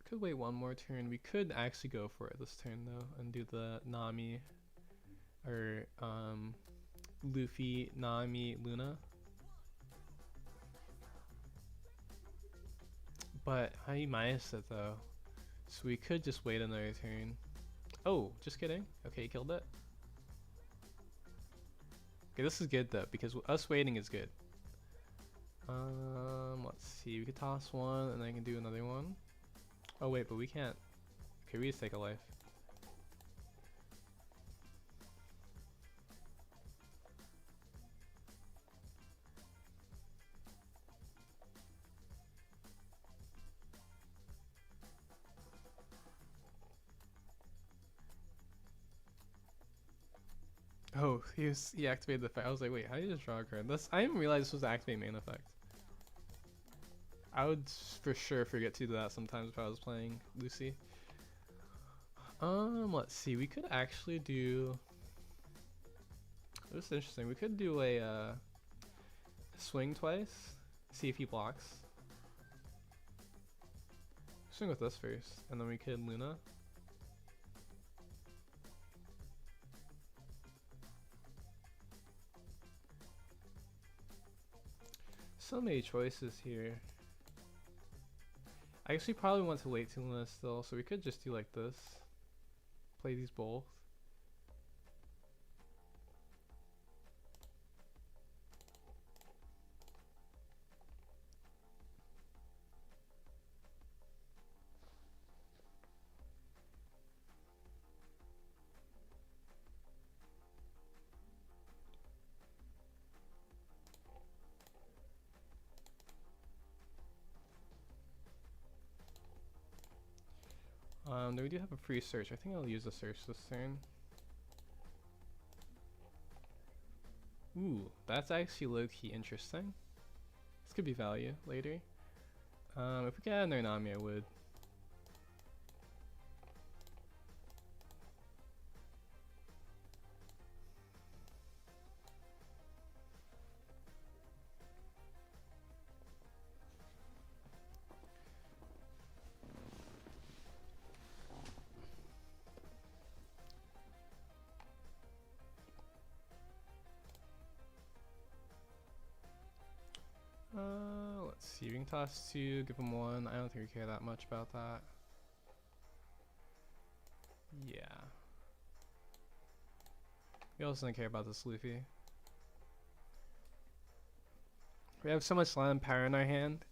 Could wait one more turn. We could actually go for it this turn though and do the Nami or Luffy, Nami, Luna. But I minus it though. So we could just wait another turn. Oh, just kidding. Okay, he killed it. Okay, this is good though because us waiting is good. Let's see. We could toss one and then I can do another one. Oh wait, but we can't. Okay, we just take a life. Oh, he activated the effect. I was like, wait, how do you just draw a card? I didn't realize this was the activate main effect. I would for sure forget to do that sometimes if I was playing Lucy. Let's see. We could actually do. This is interesting. We could do a swing twice. See if he blocks. Swing with this first, and then we could Luna. so many choices here. I actually probably want to wait till Luna still, so we could just do like this. Play these both. Then we do have a free search. I think I'll use the search this turn. Ooh, that's actually low-key interesting. This could be value later. If we could add another Nami, I would. Let's see, we can toss 2, give him 1. I don't think we care that much about that. Yeah. We also don't care about this Luffy. We have so much land power in our hand.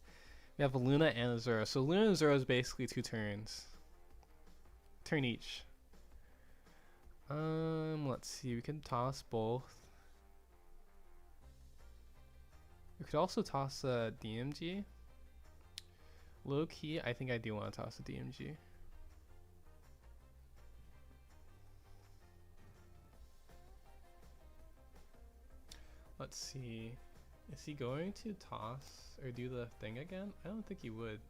We have a Luna and a Zoro. So Luna and Zoro is basically 2 turns. Turn each. Let's see, we can toss both. We could also toss a DMG. Low key, I think I do want to toss a DMG. Let's see. Is he going to toss or do the thing again? I don't think he would.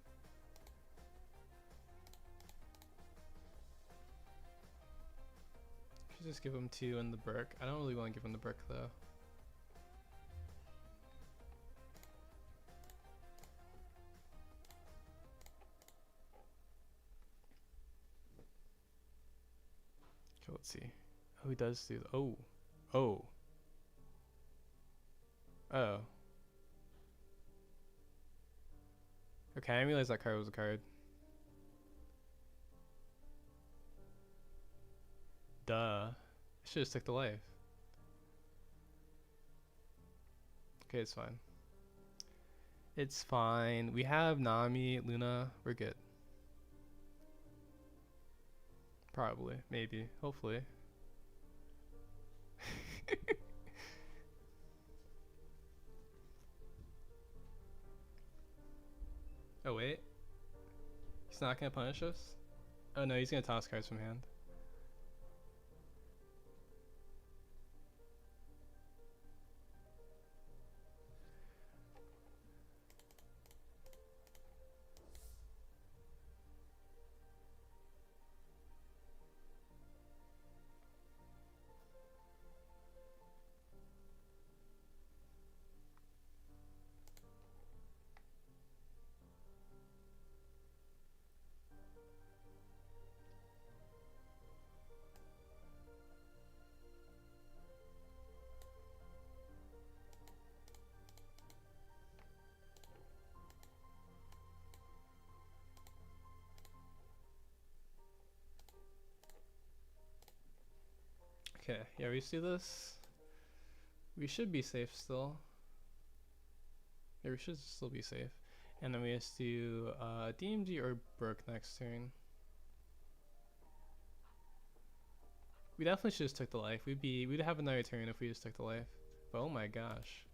Should just give him 2 in the brick. I don't really want to give him the brick though. Okay, let's see. Oh, he does do. Oh. Oh. Oh. Okay, I realized that card was a card. Duh. I should have stuck to life. Okay, it's fine. It's fine. We have Nami, Luna. We're good. Probably. Maybe. Hopefully. Oh, wait. He's not gonna punish us? Oh, no, he's gonna toss cards from hand. Okay, yeah, we see this. We should be safe still. Yeah, we should still be safe. And then we just do DMG or Brook next turn. We definitely should just took the life. We'd have another turn if we just took the life. But oh my gosh.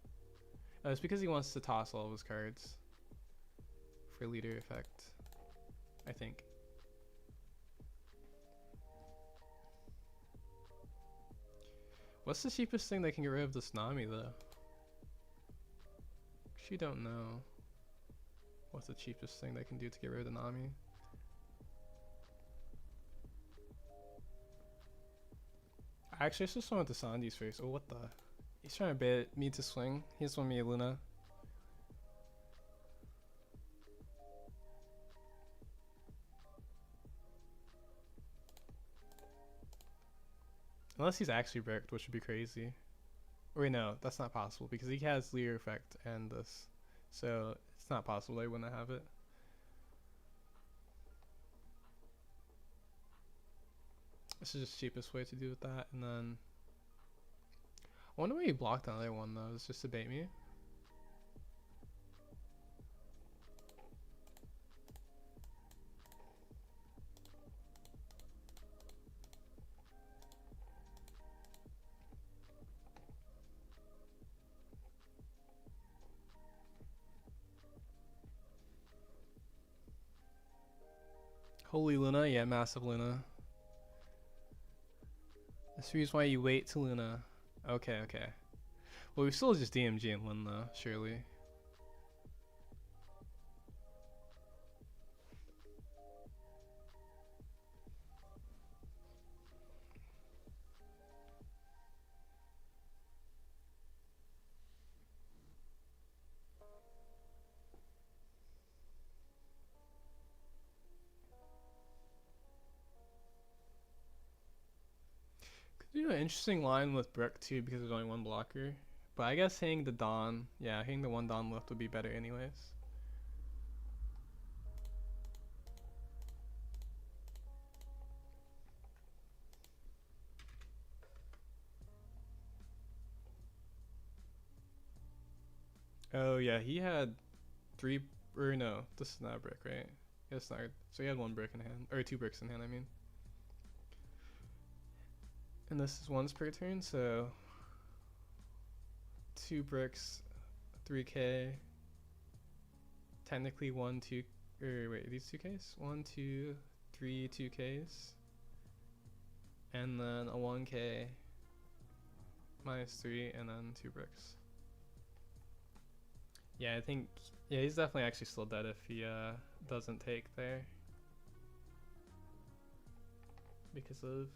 It's because he wants to toss all of his cards for leader effect, I think. What's the cheapest thing that can get rid of this Nami though? She don't know. What's the cheapest thing they can do to get rid of the Nami? Actually, I just went to Sandy's face. Oh, what the? He's trying to bait me to swing. He just want me Luna. Unless he's actually bricked, which would be crazy. Or wait, no, that's not possible because he has leader effect and this. So it's not possible they wouldn't have it. This is just the cheapest way to do with that. And then I wonder why you blocked another one though. It's just to bait me. Holy Luna, yeah, massive Luna. That's the reason why you wait to Luna. Okay, okay. Well, we still just DMG and win though, surely. Could do an interesting line with Brick too because there's only one blocker. But I guess hitting the Dawn, yeah, hitting the one Dawn left would be better anyways. Oh yeah, he had 3, or no, this is not a brick, right? Yeah, it's not. So he had 1 brick in hand, or 2 bricks in hand, I mean. And this is once per turn, so 2 bricks, 3k. Technically 1, 2, or wait, these 2ks? 1, 2, 3 2ks. And then a 1k minus 3, and then 2 bricks. Yeah, I think, yeah, he's definitely actually still dead if he doesn't take there. Because of...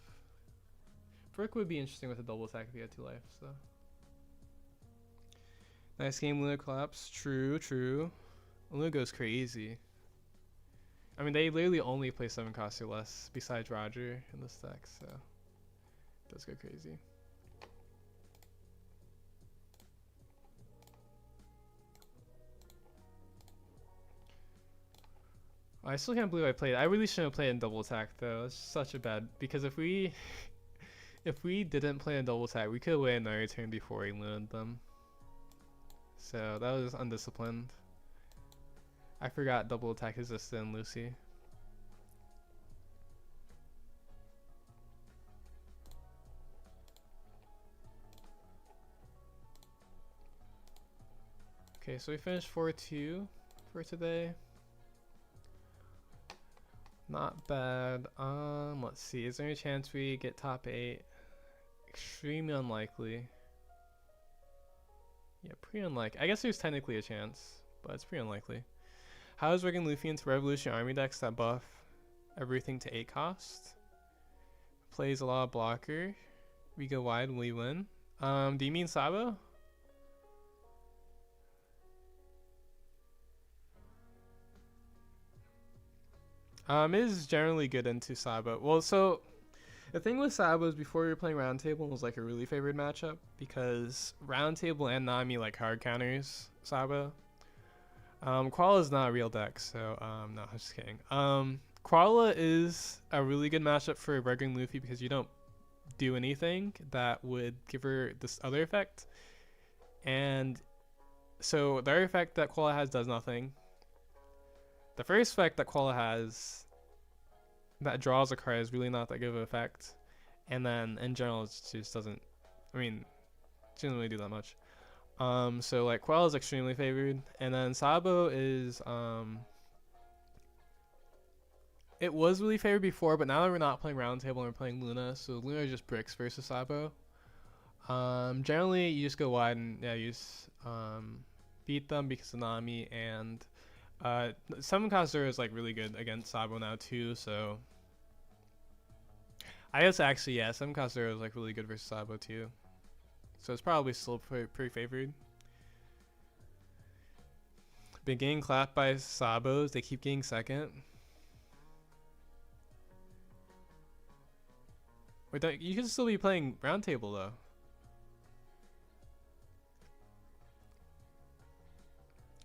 Brick would be interesting with a double attack if he had 2 life, so. Nice game, Luna collapse. True, true. Luna goes crazy. I mean, they literally only play 7 costs or less besides Roger in this deck, so. It does go crazy. I still can't believe I played. I really shouldn't have played in double attack though. It's such a bad, because if we if we didn't play in double attack, we could have waited another turn before we lunaed them. So that was undisciplined. I forgot double attack existed in Lucy. Okay, so we finished 4-2 for today. Not bad. Let's see. Is there any chance we get top 8? Extremely unlikely. Yeah, pretty unlikely. I guess there's technically a chance, but it's pretty unlikely. How is rigging Luffy into Revolution Army decks that buff everything to 8 cost? Plays a lot of blocker. We go wide and we win. Do you mean Sabo? It is generally good into Sabo. Well, so the thing with Sabo is before you're playing Roundtable was like a really favored matchup because Roundtable and Nami like hard counters Sabo. Koala is not a real deck, so no, I'm just kidding. Koala is a really good matchup for Regging Luffy because you don't do anything that would give her this other effect. And so the other effect that Koala has does nothing. The first effect that Koala has that draws a card is really not that good of an effect. And then in general, it just doesn't, I mean, she doesn't really do that much. So like Koala is extremely favored. And then Sabo is, it was really favored before, but now that we're not playing Roundtable and we're playing Luna, so Luna just bricks versus Sabo. Generally, you just go wide and yeah, you just beat them because of Nami, and 7 cost Zero is like really good against Sabo now too, so I guess actually yeah, 7 cost Zero is like really good versus Sabo too, so it's probably still pretty favored. Been getting clapped by Sabos, they keep getting second. Wait, you can still be playing Roundtable though.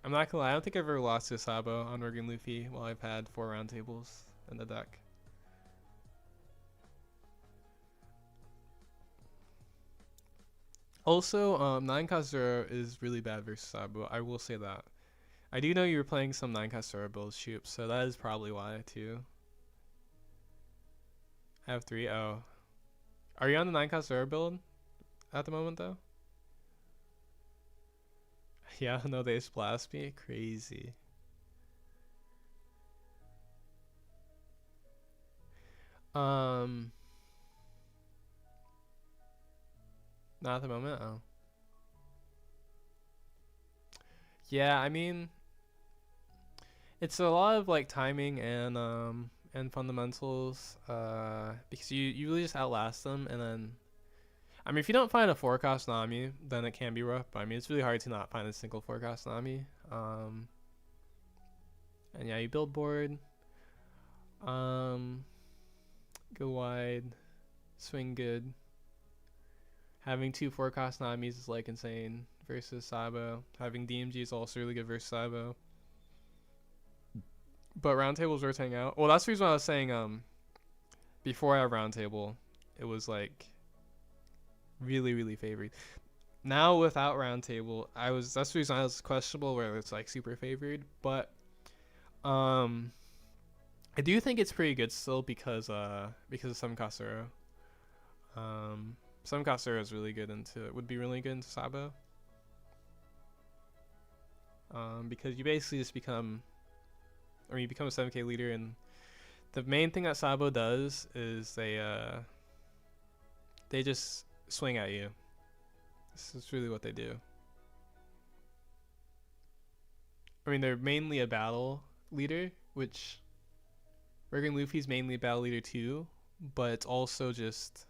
I'm not gonna lie, I don't think I've ever lost to Sabo on Working Luffy while I've had 4 round tables in the deck. Also, 9 cost 0 is really bad versus Sabo. I will say that. I do know you were playing some 9 cost 0 builds, Shoop, so that is probably why too. I have 3. Oh. Are you on the 9 cost 0 build at the moment though? Yeah, no, they splashed me. Crazy. Not at the moment. Oh. Yeah, I mean, it's a lot of like timing and fundamentals. Because you really just outlast them, and then I mean, if you don't find a 4 cost Nami, then it can be rough. But I mean, it's really hard to not find a single 4 cost Nami. And yeah, you build board. Go wide, swing good. Having 2 4 cost Namis is like insane versus Sabo. Having DMG is also really good versus Sabo. But round table's worth hanging out. Well, that's the reason why I was saying before I have round table, it was like really, really favored. Now without round table, that's the reason I was questionable whether it's like super favored. But I do think it's pretty good still because of some Kasuro. Some Kasuro is really good would be really good into Sabo. Because you basically just become a 7k leader, and the main thing that Sabo does is they just swing at you. This is really what they do. I mean, they're mainly a battle leader, which Working Luffy's mainly a battle leader too, but it's also just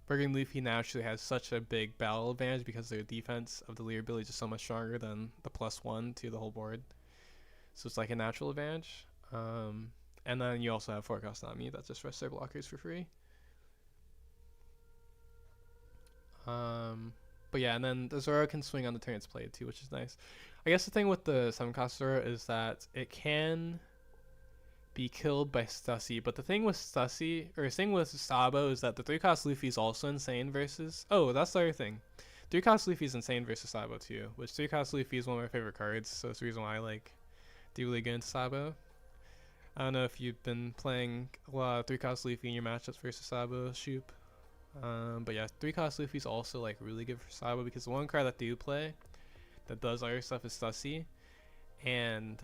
Working Luffy naturally has such a big battle advantage because their defense of the leader ability is just so much stronger than the +1 to the whole board. So it's like a natural advantage. And then you also have 4 cost Nami that just rests their blockers for free. But yeah, and then the Zoro can swing on the turn it's played too, which is nice. I guess the thing with the 7 cost Zoro is that it can be killed by Stussy, but the thing with Stussy, or the thing with Sabo, is that the 3 cost Luffy is also insane versus... Oh, that's the other thing. 3 cost Luffy is insane versus Sabo too, which 3 cost Luffy is one of my favorite cards, so it's the reason why I like do really good into Sabo. I don't know if you've been playing a lot of 3 cost Luffy in your matchups versus Sabo, Shoop. But yeah, 3 cost Luffy is also like really good for Sabo because the one card that do play that does other stuff is Stussy, and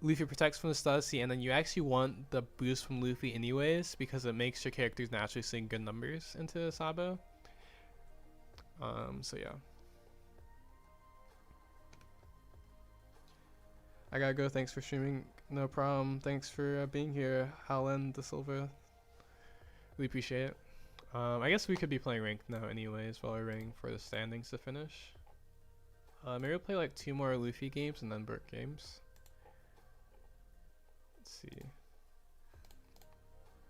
Luffy protects from the Stussy, and then you actually want the boost from Luffy anyways because it makes your characters naturally sing good numbers into Sabo. So yeah. I gotta go. Thanks for streaming. No problem. Thanks for being here, Howland De Silva. Really appreciate it. I guess we could be playing ranked now anyways while we're waiting for the standings to finish. Maybe we'll play like 2 more Luffy games and then Burke games. Let's see.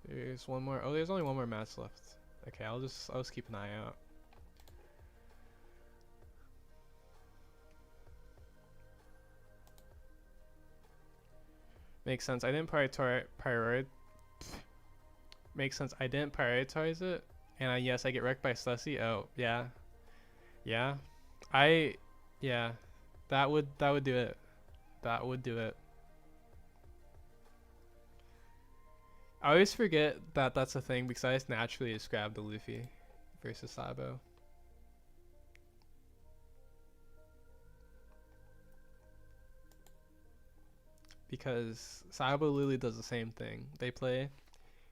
There's one more. Oh, there's only one more match left. Okay, I'll just keep an eye out. Makes sense. I didn't prioritize. Makes sense. I didn't prioritize it, and yes, I get wrecked by Stussy. Oh yeah, yeah. Yeah. That would do it. That would do it. I always forget that that's a thing because I just naturally just grab the Luffy versus Sabo. Because Sabo literally does the same thing. They play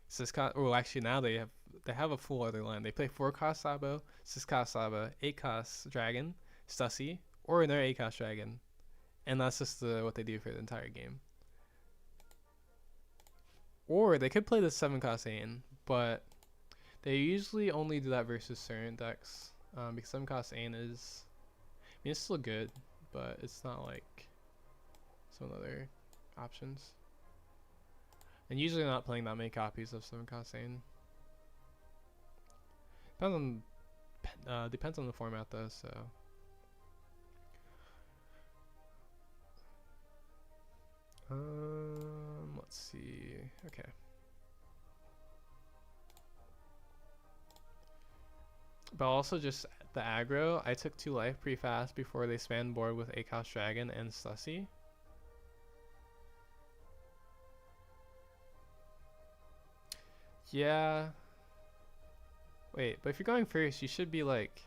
Siska, well actually now they have a full other line. They play 4 cost Sabo, 6 cost Sabo, 8 cost Dragon, Stussy, or another 8 cost Dragon. And that's just what they do for the entire game. Or they could play the 7 cost Ain, but they usually only do that versus certain decks. Because 7 cost Ain is, I mean, it's still good, but it's not like some other options. And usually not playing that many copies of 7 cost Ain. Depends on the format though, so Let's see. Okay. But also just the aggro. I took 2 life pretty fast before they spanned board with Akos Dragon and Sussy. Yeah. Wait, but if you're going first, you should be like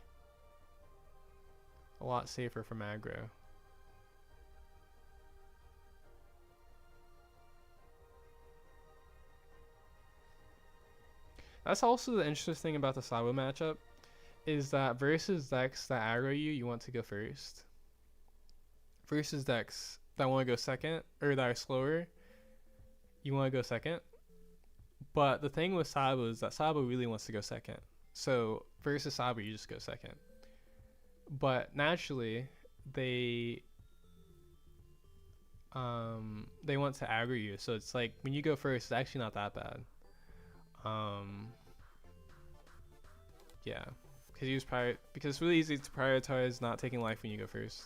a lot safer from aggro. That's also the interesting thing about the Sabo matchup, is that versus decks that aggro you, you want to go first. Versus decks that want to go second, or that are slower, you want to go second. But the thing with Sabo is that Sabo really wants to go second. So versus Sabo, you just go second. But naturally, they want to aggro you. So it's like when you go first, it's actually not that bad. Yeah, because it's really easy to prioritize not taking life when you go first.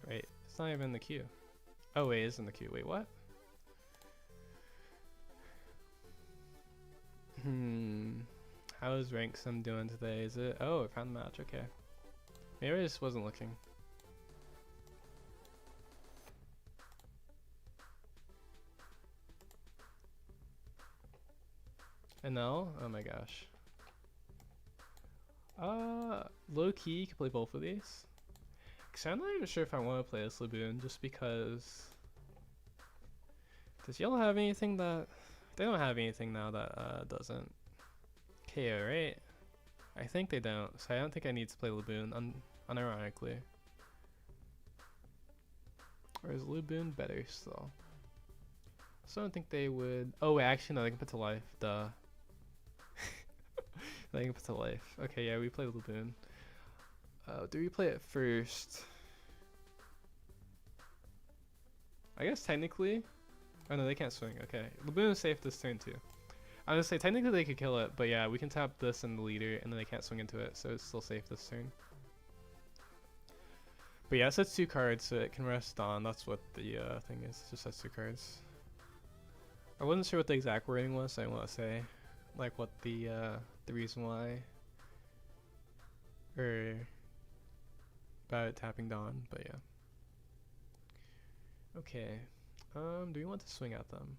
Wait, it's not even in the queue. Oh wait, it's in the queue. Wait, what? How is rank sim doing today? Is it? Oh, I found the match. Okay. Maybe I just wasn't looking. And now? Oh my gosh. Low key, you can play both of these. Cause I'm not even sure if I want to play this Laboon, just because. Does yellow have anything that? They don't have anything now that doesn't KO, right? I think they don't, so I don't think I need to play Laboon, unironically. Or is Laboon better still? So I don't think they would. Oh wait, actually no, they can put to life. Duh. They can put to life. Okay, yeah, we play Laboon. Do we play it first? I guess technically. Oh no, they can't swing. Okay, Laboon is safe this turn too. I was gonna say technically they could kill it, but yeah, we can tap this in the leader, and then they can't swing into it, so it's still safe this turn. But yeah, it sets 2 cards, so it can rest on. That's what the thing is. It just sets 2 cards. I wasn't sure what the exact wording was, so I didn't want to say like what the reason why, or about it tapping Dawn, but yeah. Okay. Do we want to swing at them?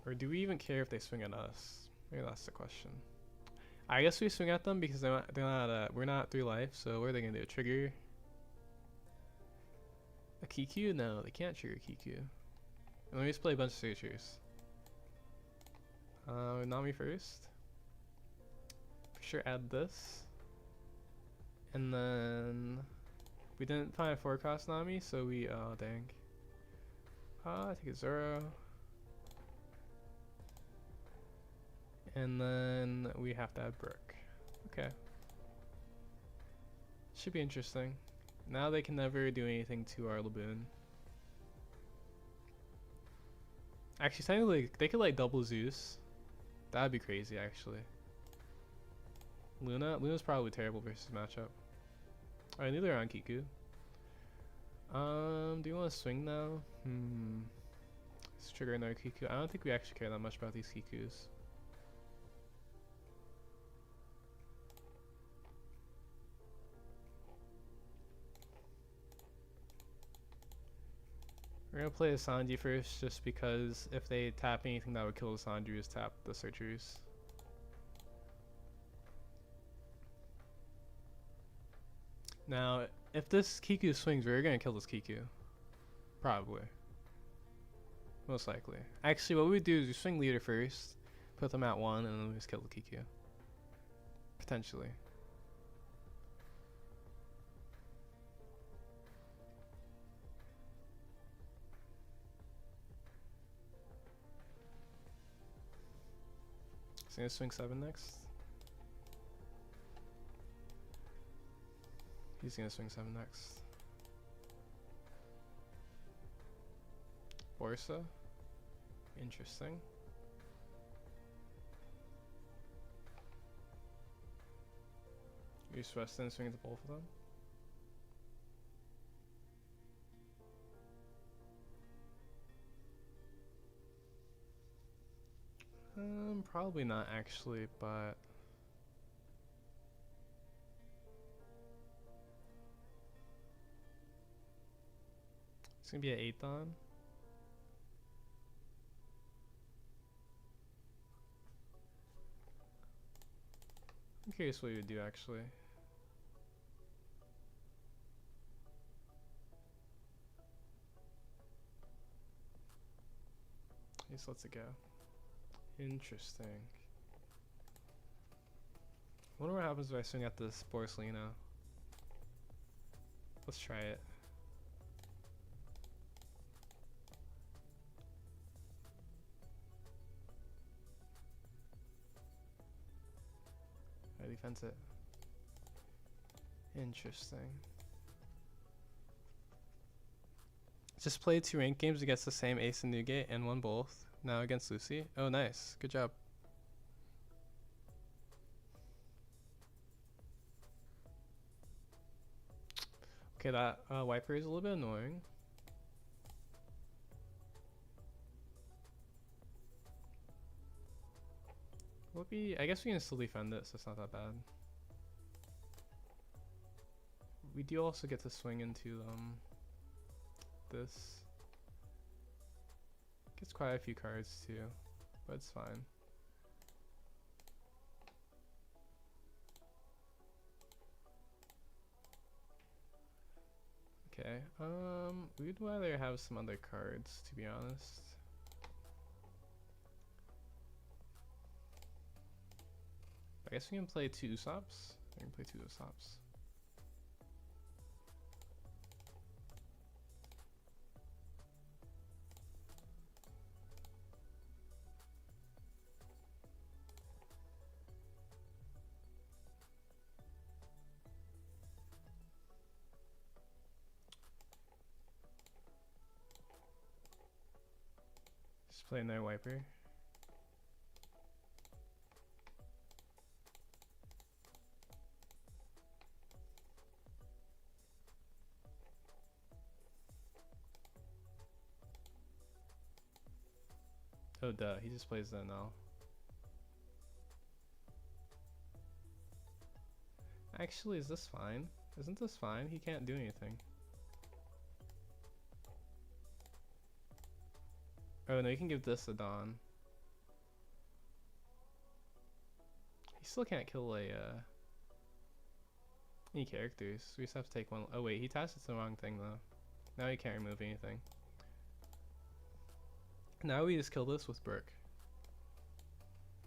Or do we even care if they swing at us? Maybe that's the question. I guess we swing at them because we're not 3 life, so what are they gonna do? Trigger a Kiku? No, they can't trigger Kiku. Let me just play a bunch of searchers. Nami first. For sure add this. And then we didn't find a 4-cost Nami, so we dang. I take a Zoro. And then we have to add Brook. Okay. Should be interesting. Now they can never do anything to our Laboon. Actually, technically, they could like double Zeus. That'd be crazy, actually. Luna's probably terrible versus matchup. Alright, neither are on Kiku. Do you want to swing now? Let's trigger another Kiku. I don't think we actually care that much about these Kikus. We're gonna play the Sanji first, just because if they tap anything that would kill the Sanji, is tap the searchers. Now, if this Kiku swings, we're gonna kill this Kiku. Probably. Most likely. Actually, what we would do is we swing leader first, put them at 1, and then we just kill the Kiku. Potentially. He's gonna swing 7 next. He's gonna swing 7 next. Borsa. Interesting. Use Weston swing into both of them. Probably not actually, but it's gonna be an 8 on. I'm curious what he would do actually. He just lets it go. Interesting. Wonder what happens if I swing at this Borsalino. Let's try it. I defense it. Interesting. Just played 2 ranked games against the same ace in Newgate and won both. Now against Lucy. Oh, nice. Good job. Okay, that wiper is a little bit annoying. I guess we can still defend it, so it's not that bad. We do also get to swing into this. Gets quite a few cards too, but it's fine. Okay, we'd rather have some other cards, to be honest. I guess we can play 2 Usops. We can play 2 Usops. Just play another wiper. Oh duh, he just plays that now. Actually, is this fine? Isn't this fine? He can't do anything. Oh no, you can give this a Dawn. He still can't kill any characters. We just have to take one. Oh wait, he tasked the wrong thing though. Now he can't remove anything. Now we just kill this with Burke.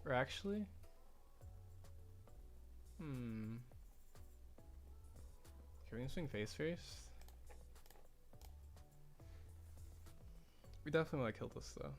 Or actually, can we swing face first? We definitely want to kill this though.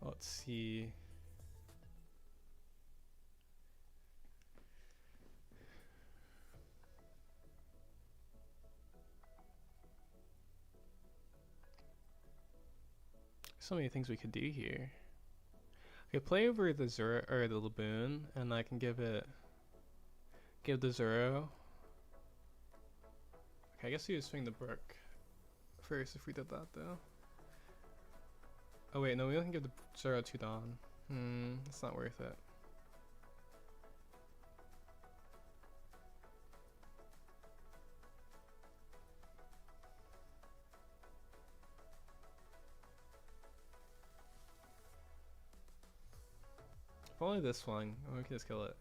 Let's see. So many things we could do here. Okay, play over the Zero or the Laboon, and I can give the Zero. Okay, I guess we would swing the Brook first if we did that though. Oh wait, no, we don't give the Zero to Dawn. It's not worth it. If only this one, we can just kill it.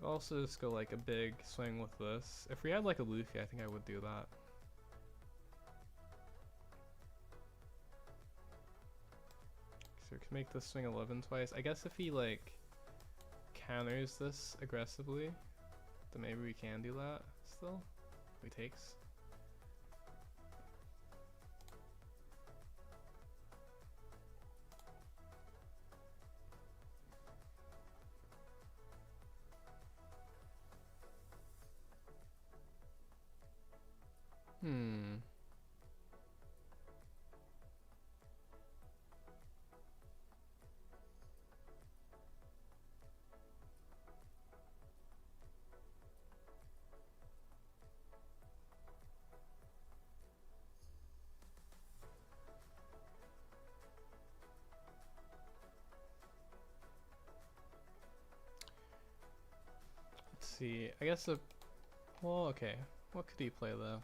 Could also just go like a big swing with this. If we had like a Luffy, I think I would do that. So we can make this swing 11 twice. I guess if he like counters this aggressively, then maybe we can do that still. If he takes. Let's see. I guess well, okay. What could he play though?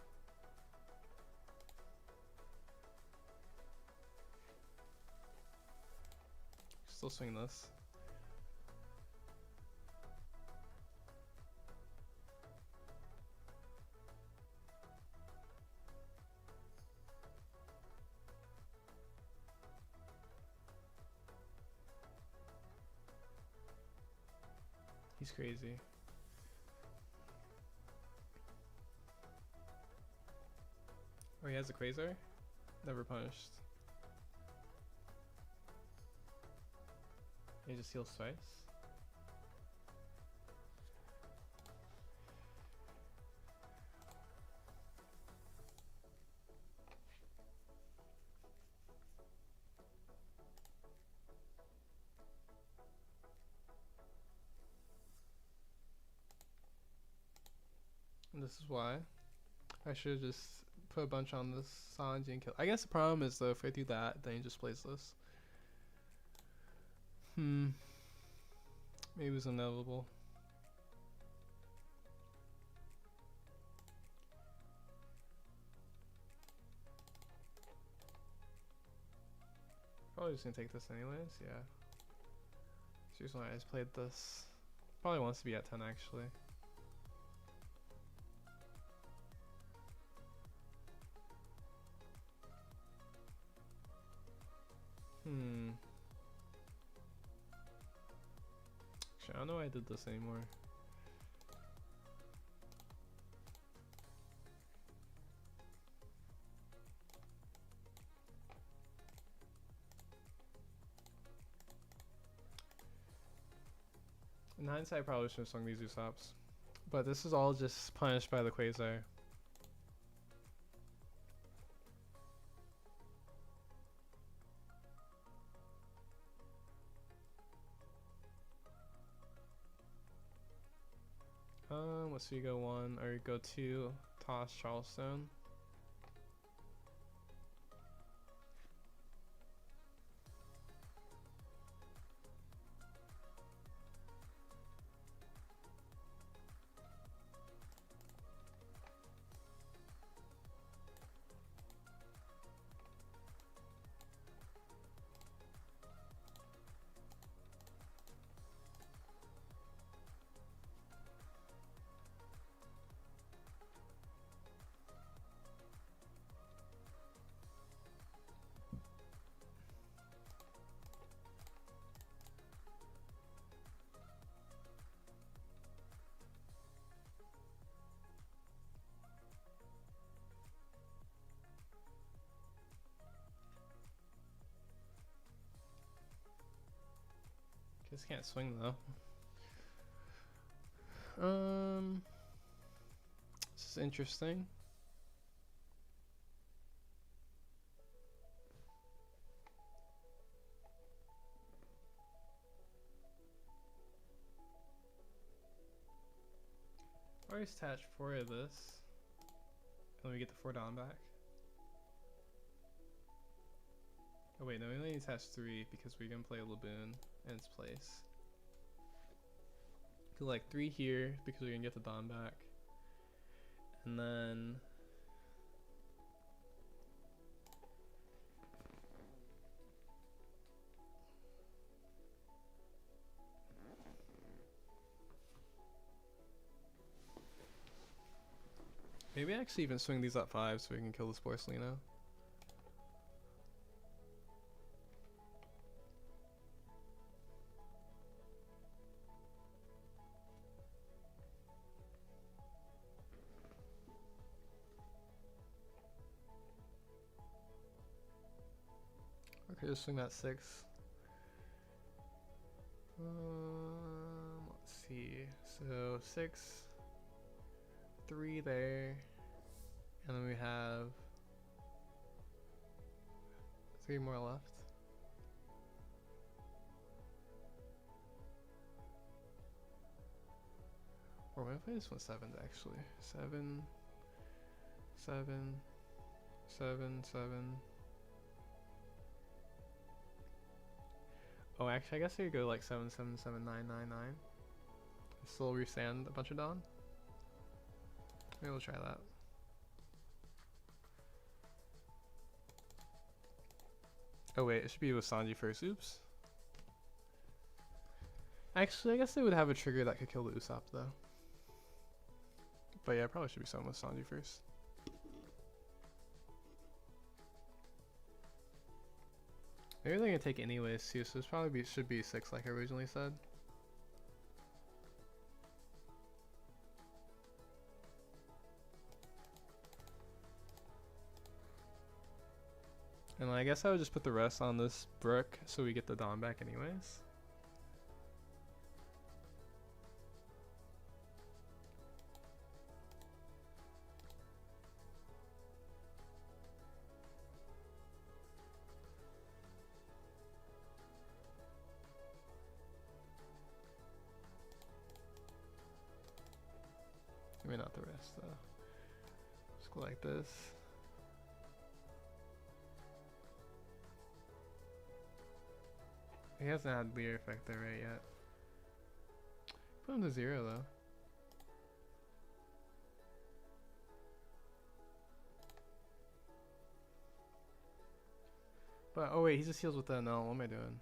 Still swing this. He's crazy. Oh, he has a Quasar? Never punished. He just heals twice. And this is why I should just put a bunch on this Sanji and kill. I guess the problem is though, if I do that, then he just plays this. Maybe it was inevitable. Probably just gonna take this anyways, yeah. Seriously, I just played this. Probably wants to be at 10 actually. Actually, I don't know why I did this anymore. In hindsight, I probably should have swung these Usops. But this is all just punished by the Quasar. Let's see, go 1 or go 2, toss Charleston. Just can't swing though. This is interesting. I always attach 4 of this. And then we get the 4 down back. Oh wait, no, we only attach 3 because we're gonna play a Laboon in its place. Go like 3 here because we're gonna get the Dawn back. And then Maybe actually even swing these up 5 so we can kill this Porcelino. Okay, just swing that 6. Let's see. So 6, 3 there, and then we have 3 more left. Or what if I just went 7 actually? 7, 7, 7, 7. Oh, actually, I guess I could go like 7, 7, 7, 9, 9, 9. Still resand a bunch of Dawn. Maybe we'll try that. Oh wait, it should be with Sanji first. Oops. Actually, I guess they would have a trigger that could kill the Usopp though. But yeah, probably should be something with Sanji first. Maybe they're gonna take it anyways too, so this probably should be 6 like I originally said. And I guess I would just put the rest on this Brook so we get the Dawn back anyways. Maybe not the rest though. Just go like this. He hasn't had Leer effect there right yet. Put him to 0 though. But oh wait, he just heals with the no. What am I doing?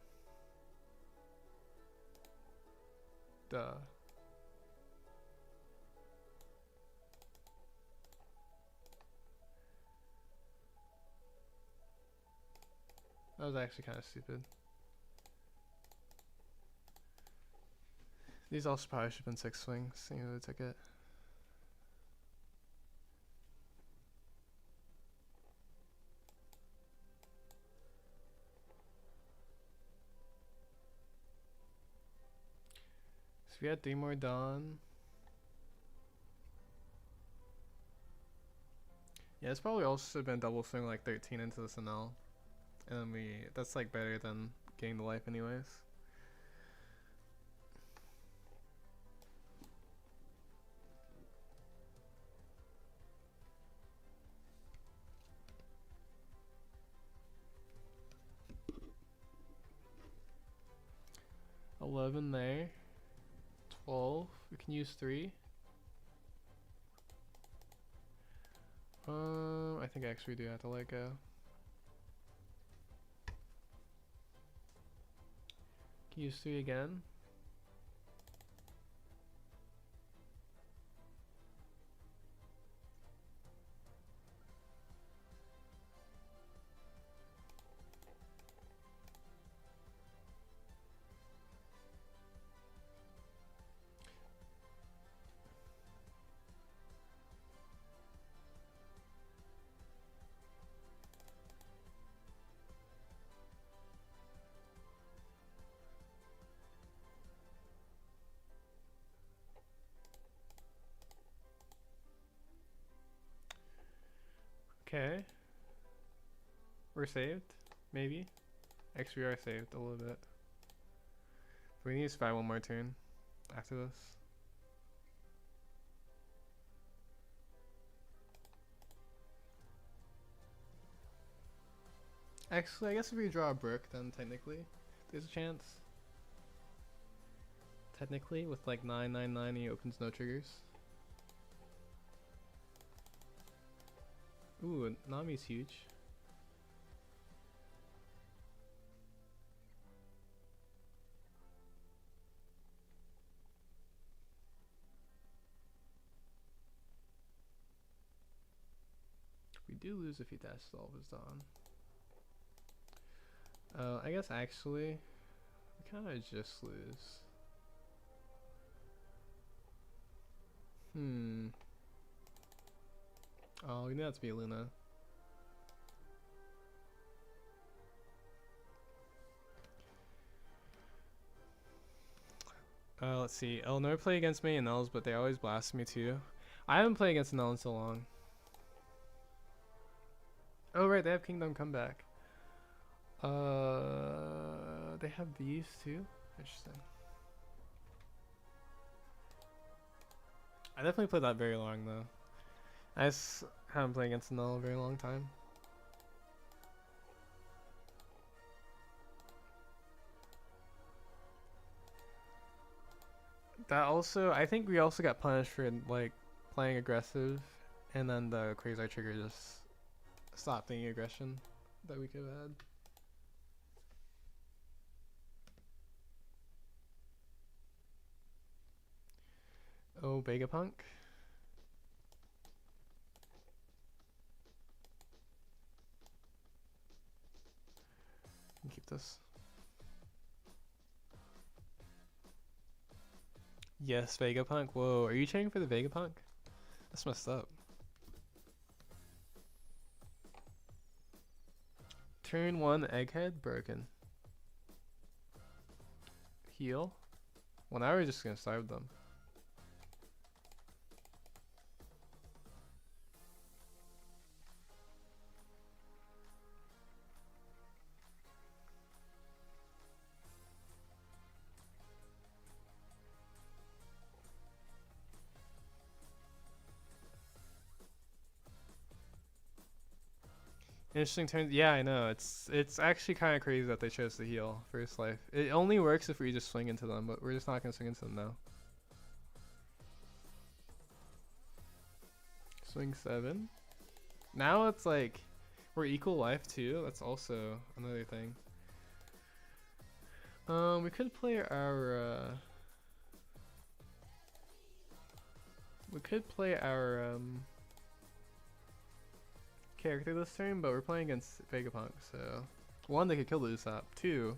Duh. That was actually kind of stupid. These also probably should have been 6 swings. You know, the ticket. So we had 3 more Dawn. Yeah, it's probably also should have been double swing like 13 into the SNL. And then that's like better than getting the life anyways. $11 there. 12. We can use 3. I think I actually do have to let go. Can use 3 again. Okay. We're saved? Maybe? Actually, we are saved a little bit. We need to survive one more turn after this. Actually, I guess if we draw a Brook, then technically there's a chance. Technically, with like 999, he opens no triggers. Ooh, Nami's huge. do lose if he dashes all of his Dawn. I guess actually, we kind of just lose. Oh, we need that to be Luna. Let's see. I'll never play against me in L's, but they always blast me too. I haven't played against an L in so long. Oh right, they have Kingdom Comeback. They have these too. Interesting. I definitely played that very long though. I just haven't played against an L in a very long time. That also, I think we also got punished for like playing aggressive, and then the Quasar trigger just stopped any aggression that we could have had. Oh, Vegapunk. Keep this. Yes, Vegapunk. Whoa, are you training for the Vegapunk? That's messed up. Turn 1 Egghead broken. Heal. Well, now we're just gonna starve them. Interesting turn. Yeah, I know. It's actually kind of crazy that they chose to heal first life. It only works if we just swing into them, but we're just not gonna swing into them now. Swing 7. Now it's like we're equal life too. That's also another thing. We could play our character this turn, but we're playing against Vegapunk, so 1, they could kill the Usopp. 2,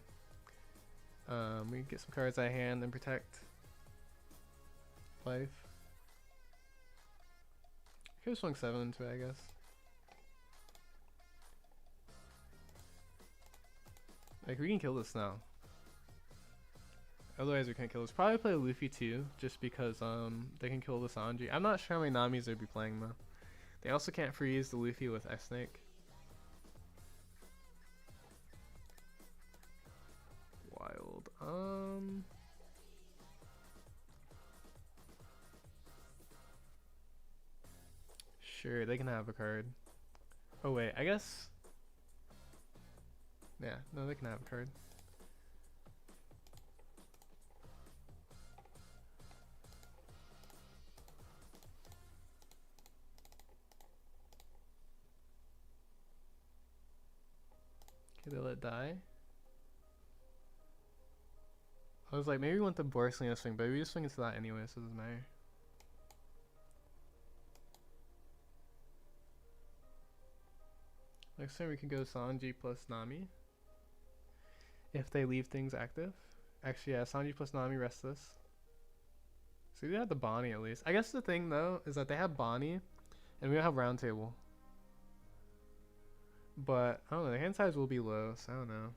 we can get some cards out of hand and protect life. Could have swung 7 into it, I guess. Like, we can kill this now. Otherwise we can't kill this. Probably play Luffy too, just because they can kill the Sanji. I'm not sure how many Namis they'd be playing though. They also can't freeze the Luffy with S-Snake. Wild. Sure, they can have a card. Oh wait, I guess. Yeah, no, they can have a card. Okay, they let it die. I was like, maybe we want the Borsalino swing, but we just swing into that anyway, so it doesn't matter. Next time we can go Sanji plus Nami. If they leave things active. Actually, yeah, Sanji plus Nami restless. So they have the Bonnie at least. I guess the thing though is that they have Bonnie, and we don't have Round Table. But I don't know. The hand size will be low, so I don't know.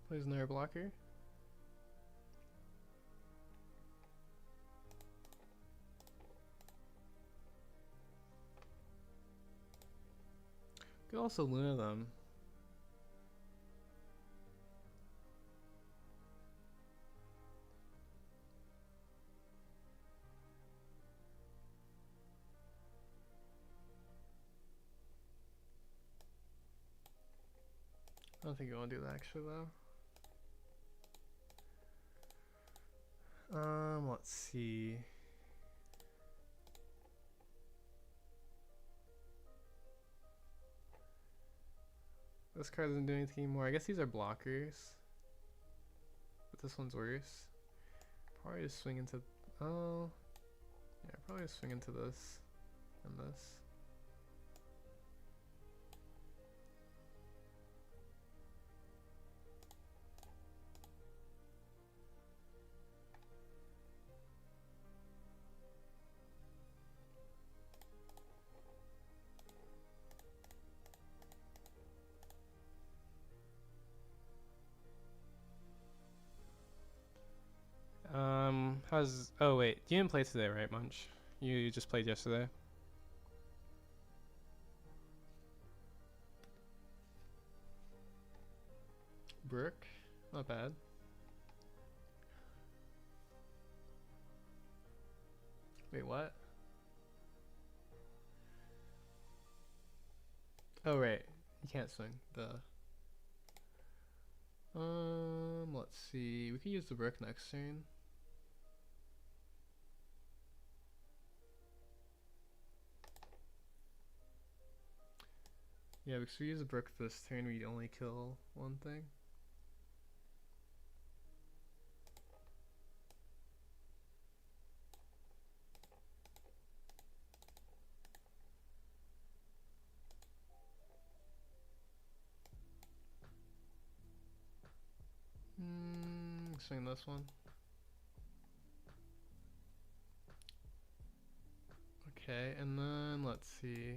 Plays another blocker. Could also Luna them. I don't think you want to do that actually though. Let's see. This card doesn't do anything anymore. I guess these are blockers. But this one's worse. Probably just swing into... Oh... Yeah, probably just swing into this. And this. How's... Oh, wait. You didn't play today, right, Munch? You just played yesterday? Brook? Not bad. Wait, what? Oh, right. You can't swing. Let's see. We can use the Brook next turn. Yeah, because we use a Brook this turn, we only kill one thing. Swing this one. Okay, and then let's see.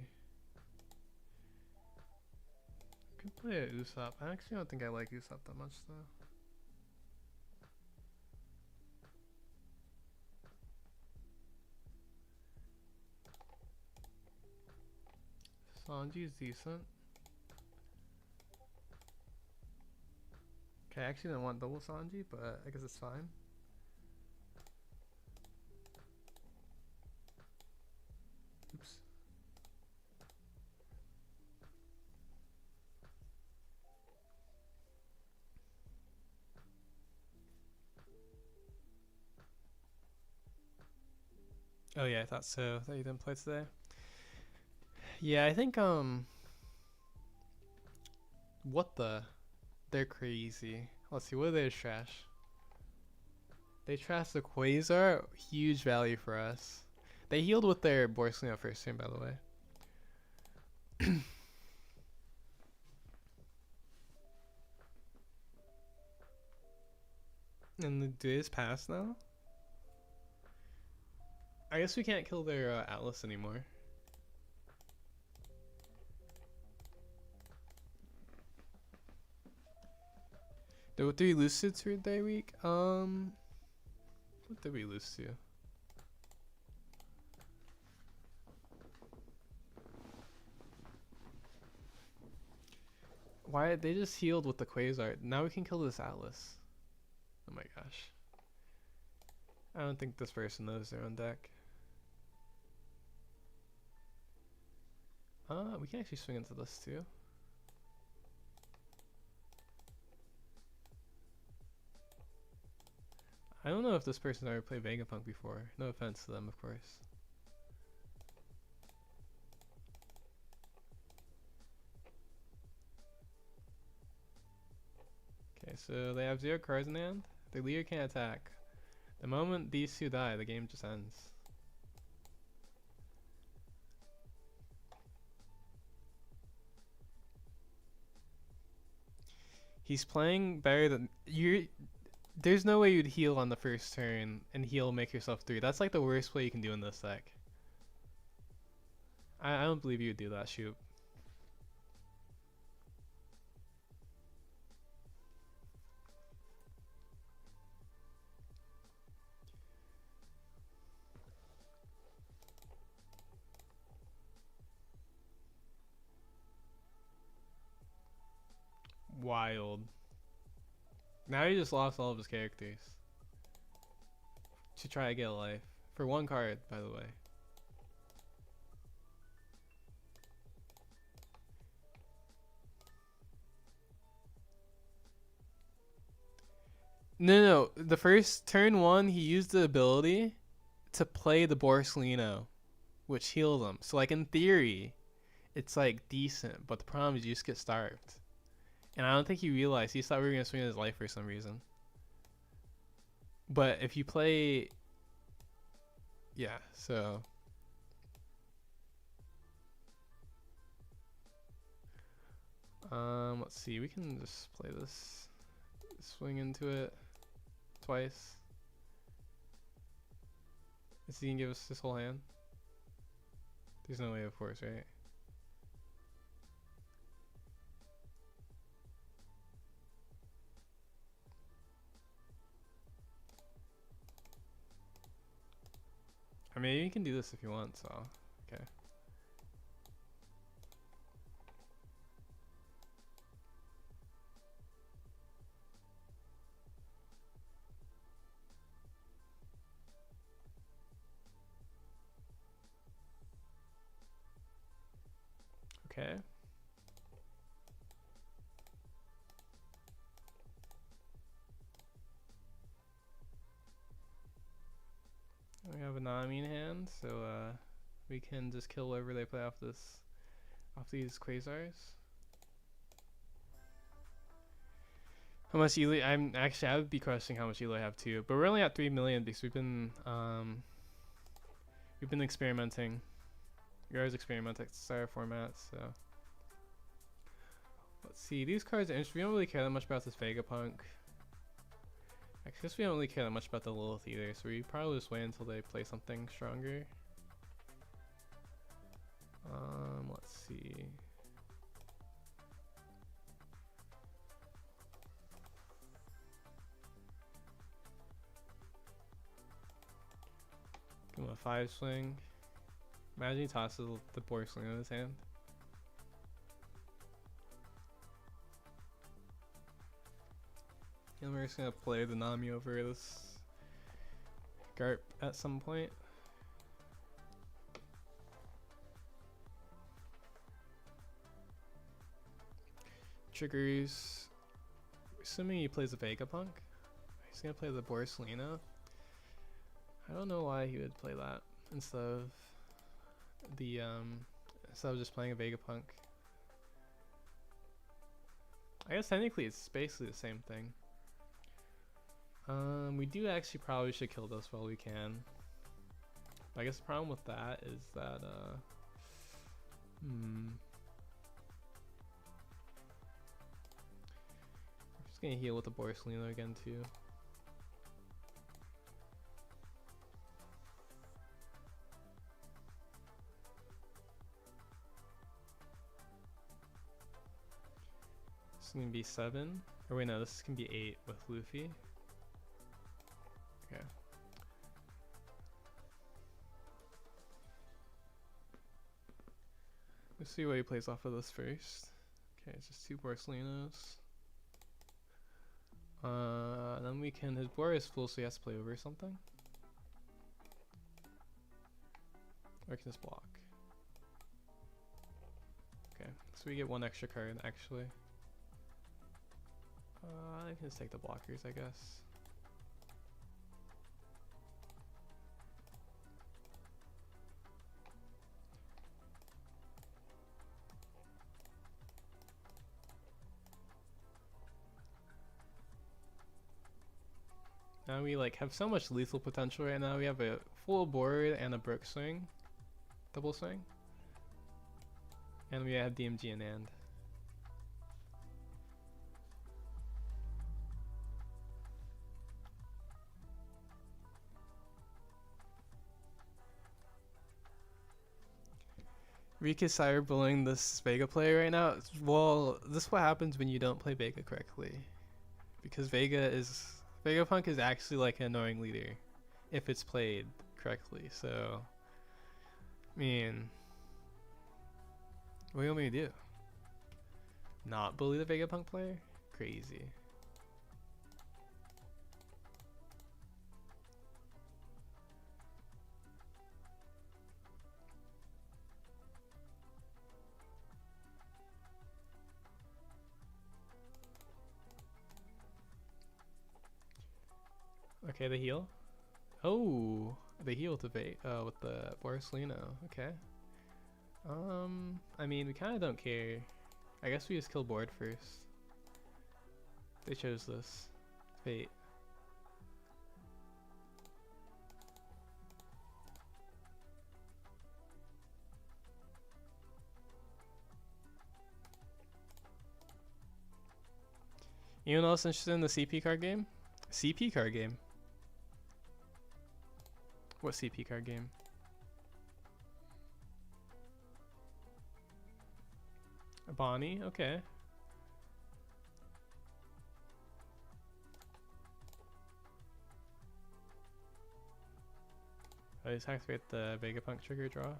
I could play a Usopp. I actually don't think I like Usopp that much though. Sanji's decent. Okay, I actually didn't want double Sanji, but I guess it's fine. Oops. Oh yeah, I thought so. I thought you didn't play today. Yeah, I think what the? They're crazy. Let's see, what do they trash? They trash the Quasar, huge value for us. They healed with their Borsalino first turn, by the way. And the days pass now? I guess we can't kill their Atlas anymore. What did we lose to today week? What did we lose to? Why they just healed with the Quasar? Now we can kill this Atlas. Oh my gosh. I don't think this person knows their own deck. We can actually swing into this too. I don't know if this person ever played Vegapunk before. No offense to them, of course. Okay, so they have 0 cards in hand. The leader can't attack. The moment these two die, the game just ends. He's playing better than you. There's no way you'd heal on the first turn and heal make yourself 3. That's like the worst play you can do in this deck. I don't believe you would do that, shoot. Wild. Now he just lost all of his characters to try to get a life for 1 card, by the way. No, the first turn 1 he used the ability to play the Borsalino, which heals him. So like in theory it's like decent, but the problem is you just get starved. And I don't think he realized. He thought we were gonna swing his life for some reason. But if you play, yeah. So let's see. We can just play this. Swing into it twice. Is he gonna give us this whole hand? There's no way, of course, right? I mean, you can do this if you want, so okay. Okay. We have a Nami in hand, so we can just kill whatever they play off these Quasars. How much Ely? I would be questioning how much Ely I have too, but we're only at 3 million because we've been experimenting. We always experiment at Star formats, so let's see. These cards are interesting. We don't really care that much about this Vegapunk. I guess we don't really care that much about the Lilith either, so we probably just wait until they play something stronger. Let's see. Give him a 5 swing. Imagine he tosses the porcelain in his hand. And we're just gonna play the Nami over this Garp at some point. Triggers. Assuming he plays a Vegapunk. He's gonna play the Borsalino. I don't know why he would play that instead of the instead of just playing a Vegapunk. I guess technically it's basically the same thing. We do actually probably should kill this while we can. I guess the problem with that is that I'm just gonna heal with the Borsalino again too. This is gonna be 7. Or wait, no, this can be 8 with Luffy. Okay. Let's see what he plays off of this first. Okay, it's just 2 Borsalinos. Then we can, his board is full, so he has to play over something. Or I can just block. Okay, so we get 1 extra card actually. I can just take the blockers, I guess. Now we like have so much lethal potential right now. We have a full board and a brook swing, double swing, and we have DMG in hand. Rika is cyberbullying this Vega player right now. Well, this is what happens when you don't play Vega correctly, because Vegapunk is actually like an annoying leader if it's played correctly. So, I mean, what do you want me to do? Not bully the Vegapunk player? Crazy. Okay, the heal. Oh, the heal with the Borsalino. Okay. I mean, we kind of don't care. I guess we just kill board first. They chose this. Fate. Anyone else interested in the CP card game? CP card game? What CP card game? A Bonnie? Okay. I just activate the Vegapunk trigger draw.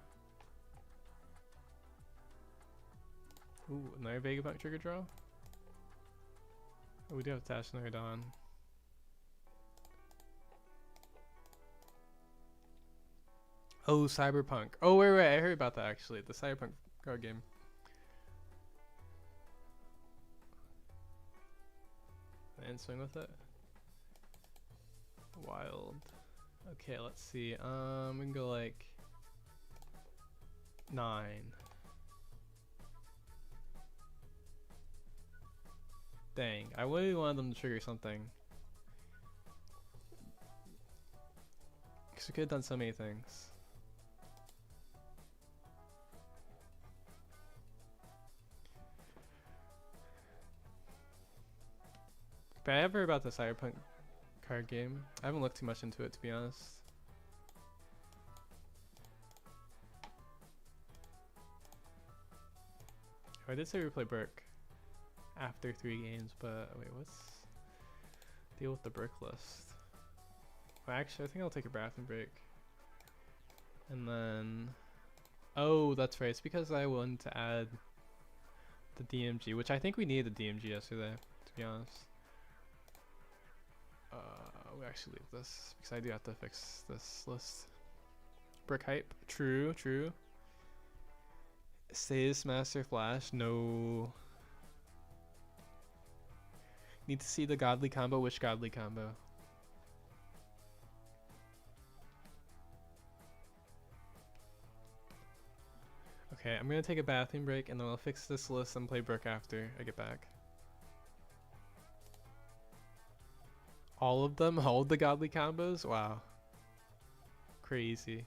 Ooh, another Vegapunk trigger draw? Oh, we do have Tash another Dawn. Oh, Cyberpunk. Oh, wait, I heard about that actually. The Cyberpunk card game. And swing with it. Wild. Okay, let's see. We can go like 9. Dang, I really wanted them to trigger something. Because we could have done so many things. But I have heard about the Cyberpunk card game. I haven't looked too much into it, to be honest. Oh, I did say we play Burke after 3 games, but wait, what's deal with the brick list? Well, actually, I think I'll take a bathroom break. And then, oh, that's right. It's because I wanted to add the DMG, which I think we needed the DMG yesterday, to be honest. We actually leave this because I do have to fix this list. Brick hype, true. Says Master Flash, no. Need to see the godly combo. Which godly combo? Okay, I'm gonna take a bathroom break and then I'll fix this list and play Brook after I get back. All of them? All of the godly combos? Wow. Crazy.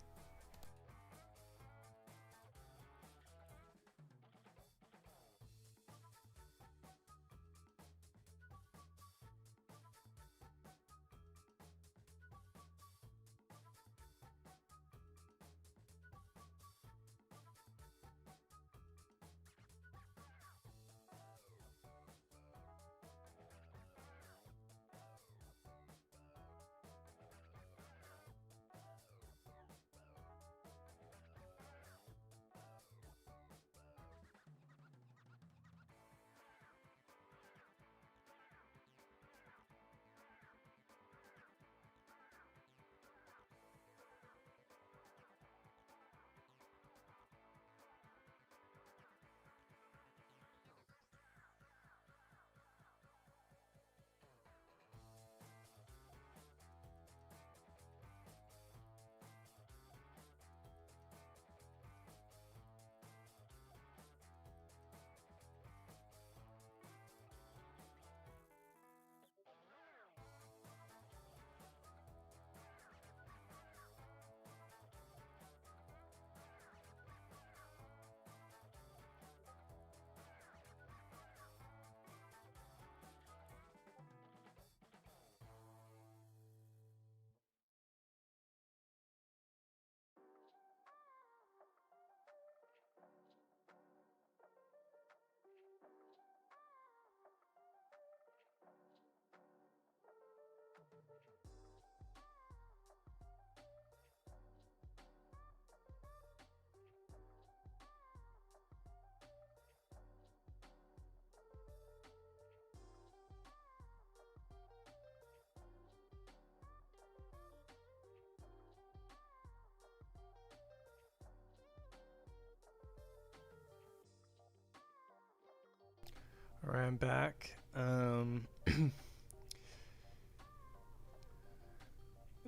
Alright, I'm back.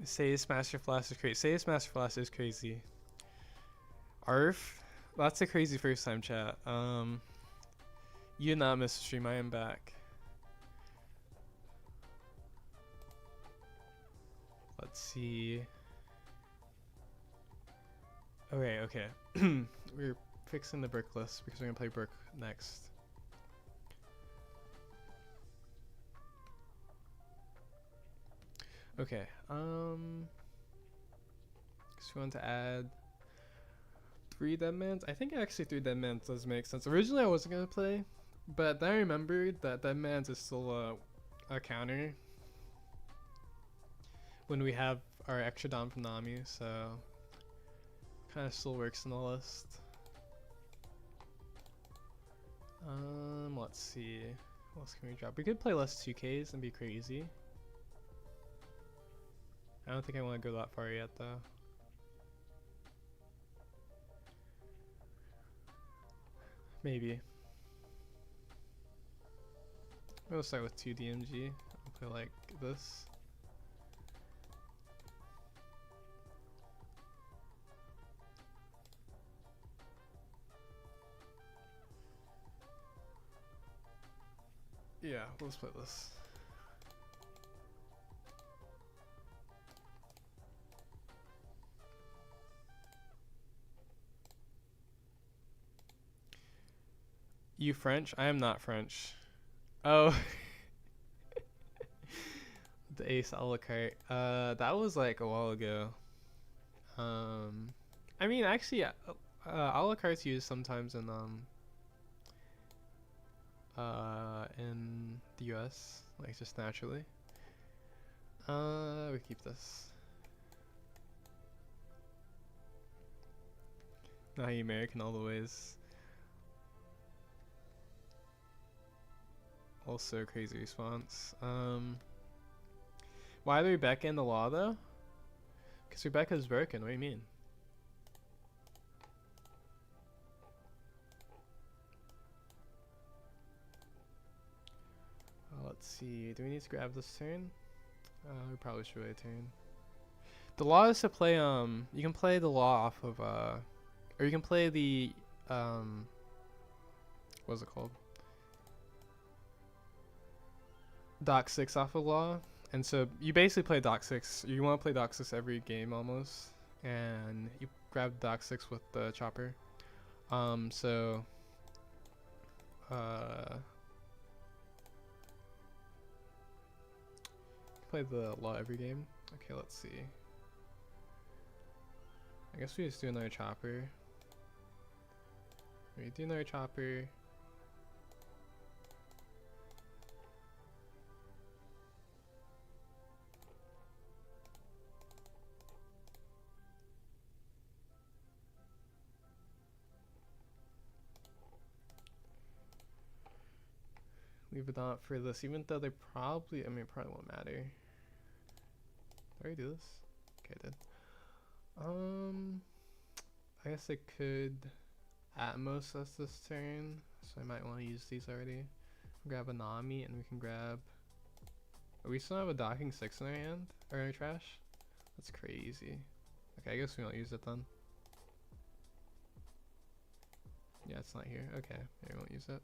Say's Master Flash is crazy. Say's Master Flash is crazy. Arf? That's a crazy first time chat. You did not miss the stream, I am back. Let's see. Okay. We're fixing the brick list because we're gonna play brick next. Okay. Just want to add 3 deadmans. I think actually 3 deadmans does make sense. Originally I wasn't gonna play, but then I remembered that deadmans is still a counter when we have our extra dom from Nami, so kind of still works in the list. Let's see. What else can we drop? We could play less 2Ks and be crazy. I don't think I want to go that far yet though. Maybe. We'll start with 2 DMG. I'll play like this. Yeah, let's play this. You French? I am not French. Oh. The ace a la carte. That was like a while ago. I mean, actually, a la carte's used sometimes in the US, like just naturally. We keep this. Not American all the ways. Also crazy response. Why did Rebecca in the law though? Because Rebecca's broken. What do you mean? Let's see. Do we need to grab this turn? We probably should wait a turn. The law is to play. You can play the law off of or you can play the what's it called? Dock 6 off of law. And so you basically play Dock 6. You want to play Dock 6 every game almost. And you grab Dock 6 with the chopper. Play the law every game. Okay, let's see. I guess we just do another chopper. We do another chopper. Leave it on for this, even though they probably, it probably won't matter. Did I already do this? Okay, I did. I guess I could Atmos us this turn, so I might want to use these already. Grab a Nami, and we can grab. Oh, we still have a docking 6 in our hand, or in our trash? That's crazy. Okay, I guess we won't use it then. Yeah, it's not here. Okay, maybe we won't use it.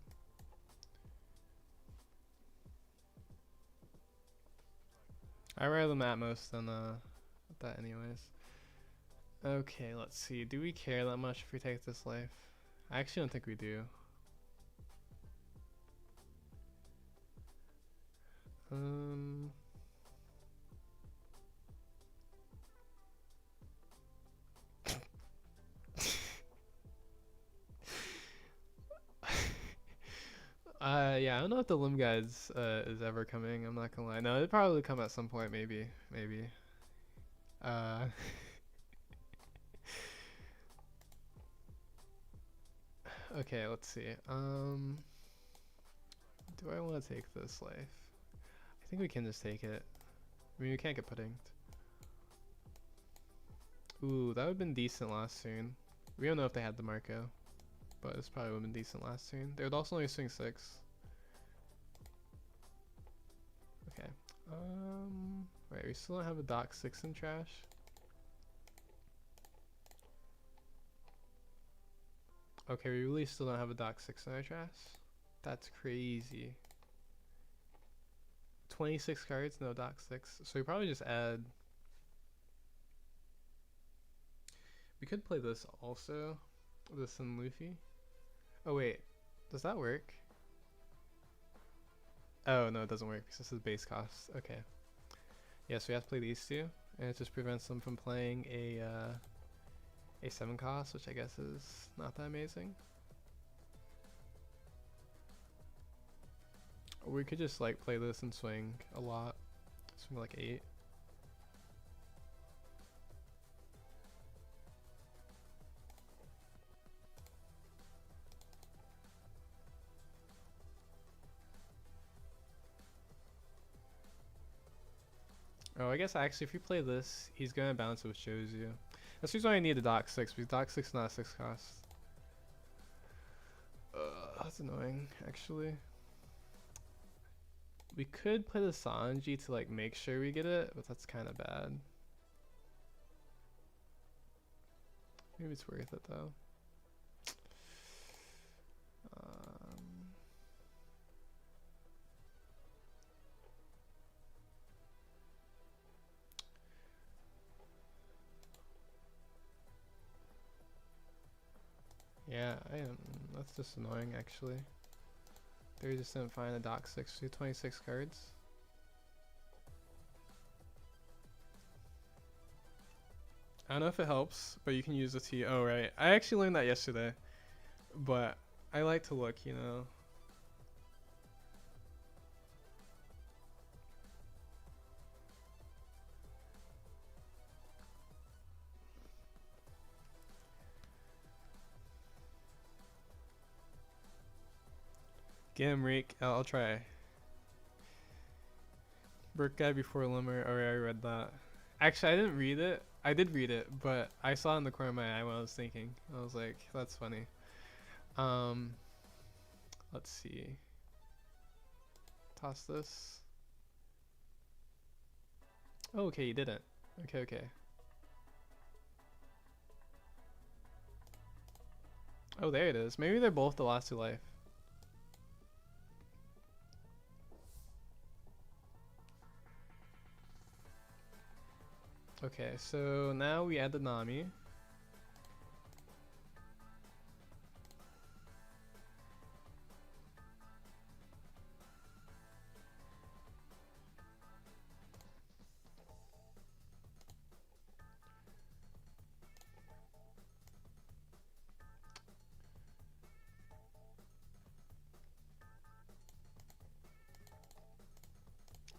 I'd rather them Atmos than that anyways. Okay, let's see. Do we care that much if we take this life? I actually don't think we do. Yeah, I don't know if the limb guides is ever coming. I'm not gonna lie. No, it'll probably come at some point. Maybe. Okay, let's see. Do I want to take this life? I think we can just take it. I mean, we can't get puddinged. Ooh, that would have been decent last turn. We don't know if they had the Marco, but it's probably would have been decent last turn. They would also only swing 6. Okay. Wait, we still don't have a dock 6 in trash. Okay, we really still don't have a dock 6 in our trash. That's crazy. 26 cards, no dock 6. So we probably just add We could play this also. This and Luffy. Oh wait, does that work? Oh no, it doesn't work because this is base cost. Okay. Yeah, so we have to play these two, and it just prevents them from playing a 7 cost, which I guess is not that amazing. Or we could just like play this and swing a lot. Swing like 8. Oh, I guess actually if we play this, he's gonna bounce it with Jozu. That's the reason why I need a Dock 6, because Dock 6 is not a 6 cost. That's annoying, actually. We could play the Sanji to like make sure we get it, but that's kind of bad. Maybe it's worth it though. Yeah, I am. That's just annoying, actually. They just didn't find a Dock 6 to 26 cards. I don't know if it helps, but you can use the T. Oh, right. I actually learned that yesterday, but I like to look, you know. Get him, Reek. I'll try. Burke guy before Limmer. Oh, yeah, I read that. Actually, I didn't read it. I did read it, but I saw it in the corner of my eye when I was thinking. I was like, that's funny. Let's see. Toss this. Oh, okay, you didn't. Okay, okay. Oh, there it is. Maybe they're both the last 2 life. Okay, so now we add the Nami.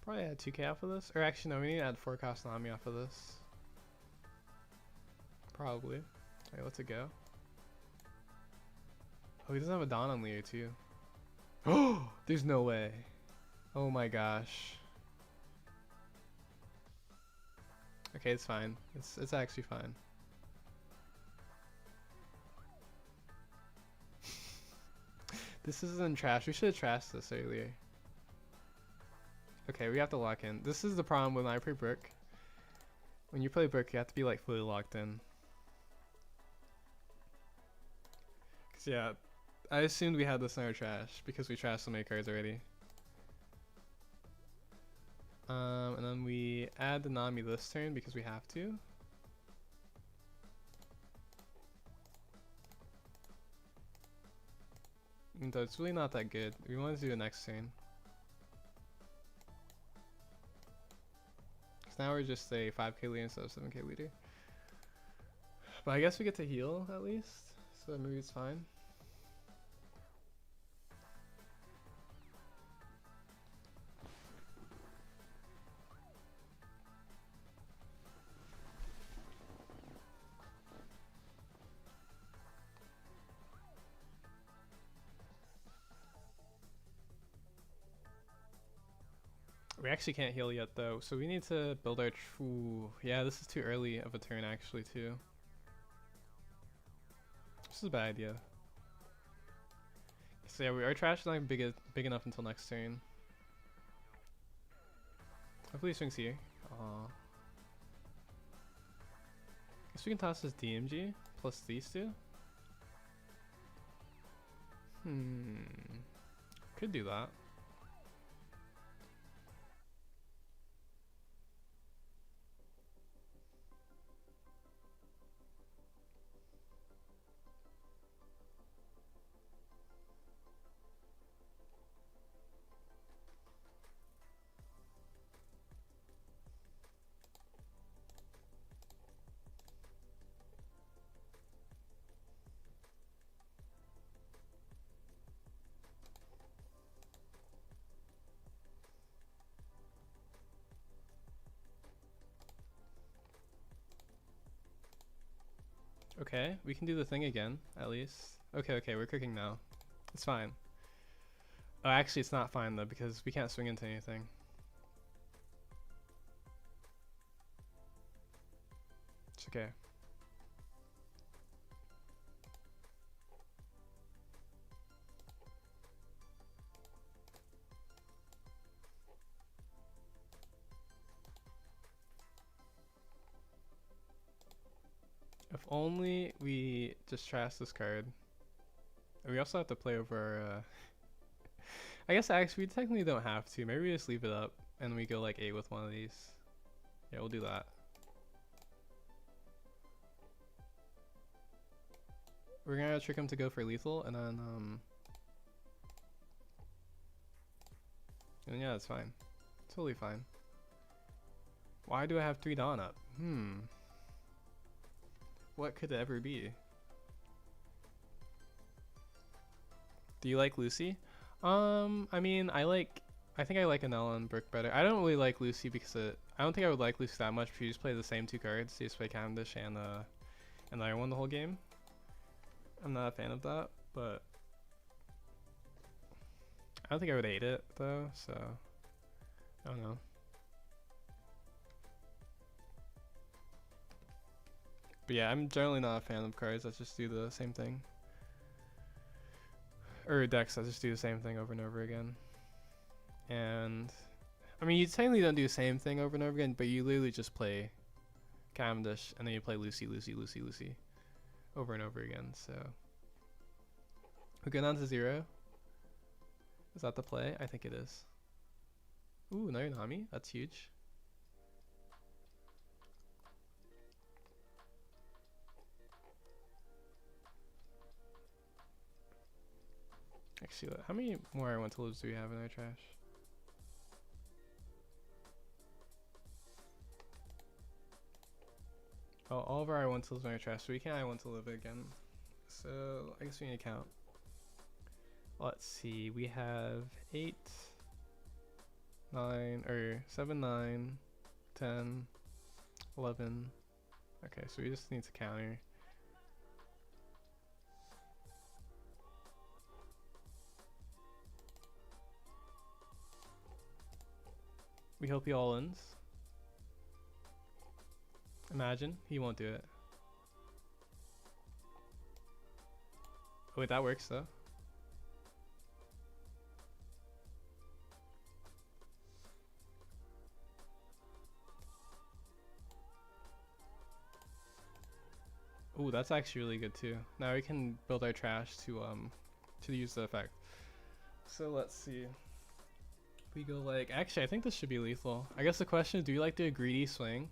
Probably add 2k off of this. Or actually, no, we need to add 4 cost Nami off of this. Probably. Alright, let's it go. Oh, he doesn't have a Dawn on Leo, too. Oh, there's no way. Oh my gosh. Okay, it's fine. It's actually fine. This isn't trash. We should have trashed this earlier. Okay, we have to lock in. This is the problem when I play Brook. When you play Brook, you have to be like fully locked in. Cause yeah, I assumed we had this in our trash because we trashed so many cards already. And then we add the Nami this turn because we have to. Even though it's really not that good. We want to do the next turn. Cause now we're just a 5k leader instead of 7k leader. But I guess we get to heal at least, so maybe it's fine. We actually can't heal yet though, so we need to build our ooh, yeah, this is too early of a turn actually too. This is a bad idea. So yeah, our trash is not big enough until next turn. Hopefully he swings here. Aww. Guess we can toss this DMG plus these two. Could do that. Okay, we can do the thing again, at least. Okay, we're cooking now. It's fine. Oh, actually, it's not fine, though, because we can't swing into anything. It's okay. If only we just trash this card. And we also have to play over our, I guess actually we technically don't have to. Maybe we just leave it up and we go like 8 with one of these. Yeah, we'll do that. We're gonna trick him to go for lethal and then yeah, it's fine. Totally fine. Why do I have 3 Dawn up? What could it ever be? Do you like Lucy? I mean, I think I like Anella and Brook better. I don't really like Lucy because I don't think I would like Lucy that much if you just play the same 2 cards. You just play Cavendish and the Iron One the whole game. I'm not a fan of that, but I don't think I would hate it though, so I don't know. But yeah, I'm generally not a fan of cards that just do the same thing. Or decks that just do the same thing over and over again. And I mean, you technically don't do the same thing over and over again, but you literally just play Cavendish and then you play Lucy over and over again. So we're going down to 0. Is that the play? I think it is. Ooh, no Nami. That's huge. Actually, how many more I want to lose do we have in our trash? Oh, all of our I want to live in our trash, so we can't I want to live again. So I guess we need to count. Let's see, we have 8, 9, or 7, 9, 10, 11. Okay, so we just need to counter. We hope he all ends. Imagine, he won't do it. Oh wait, that works though. Ooh, that's actually really good too. Now we can build our trash to use the effect. So let's see. We go like, actually I think this should be lethal. I guess the question is, do you like the greedy swing?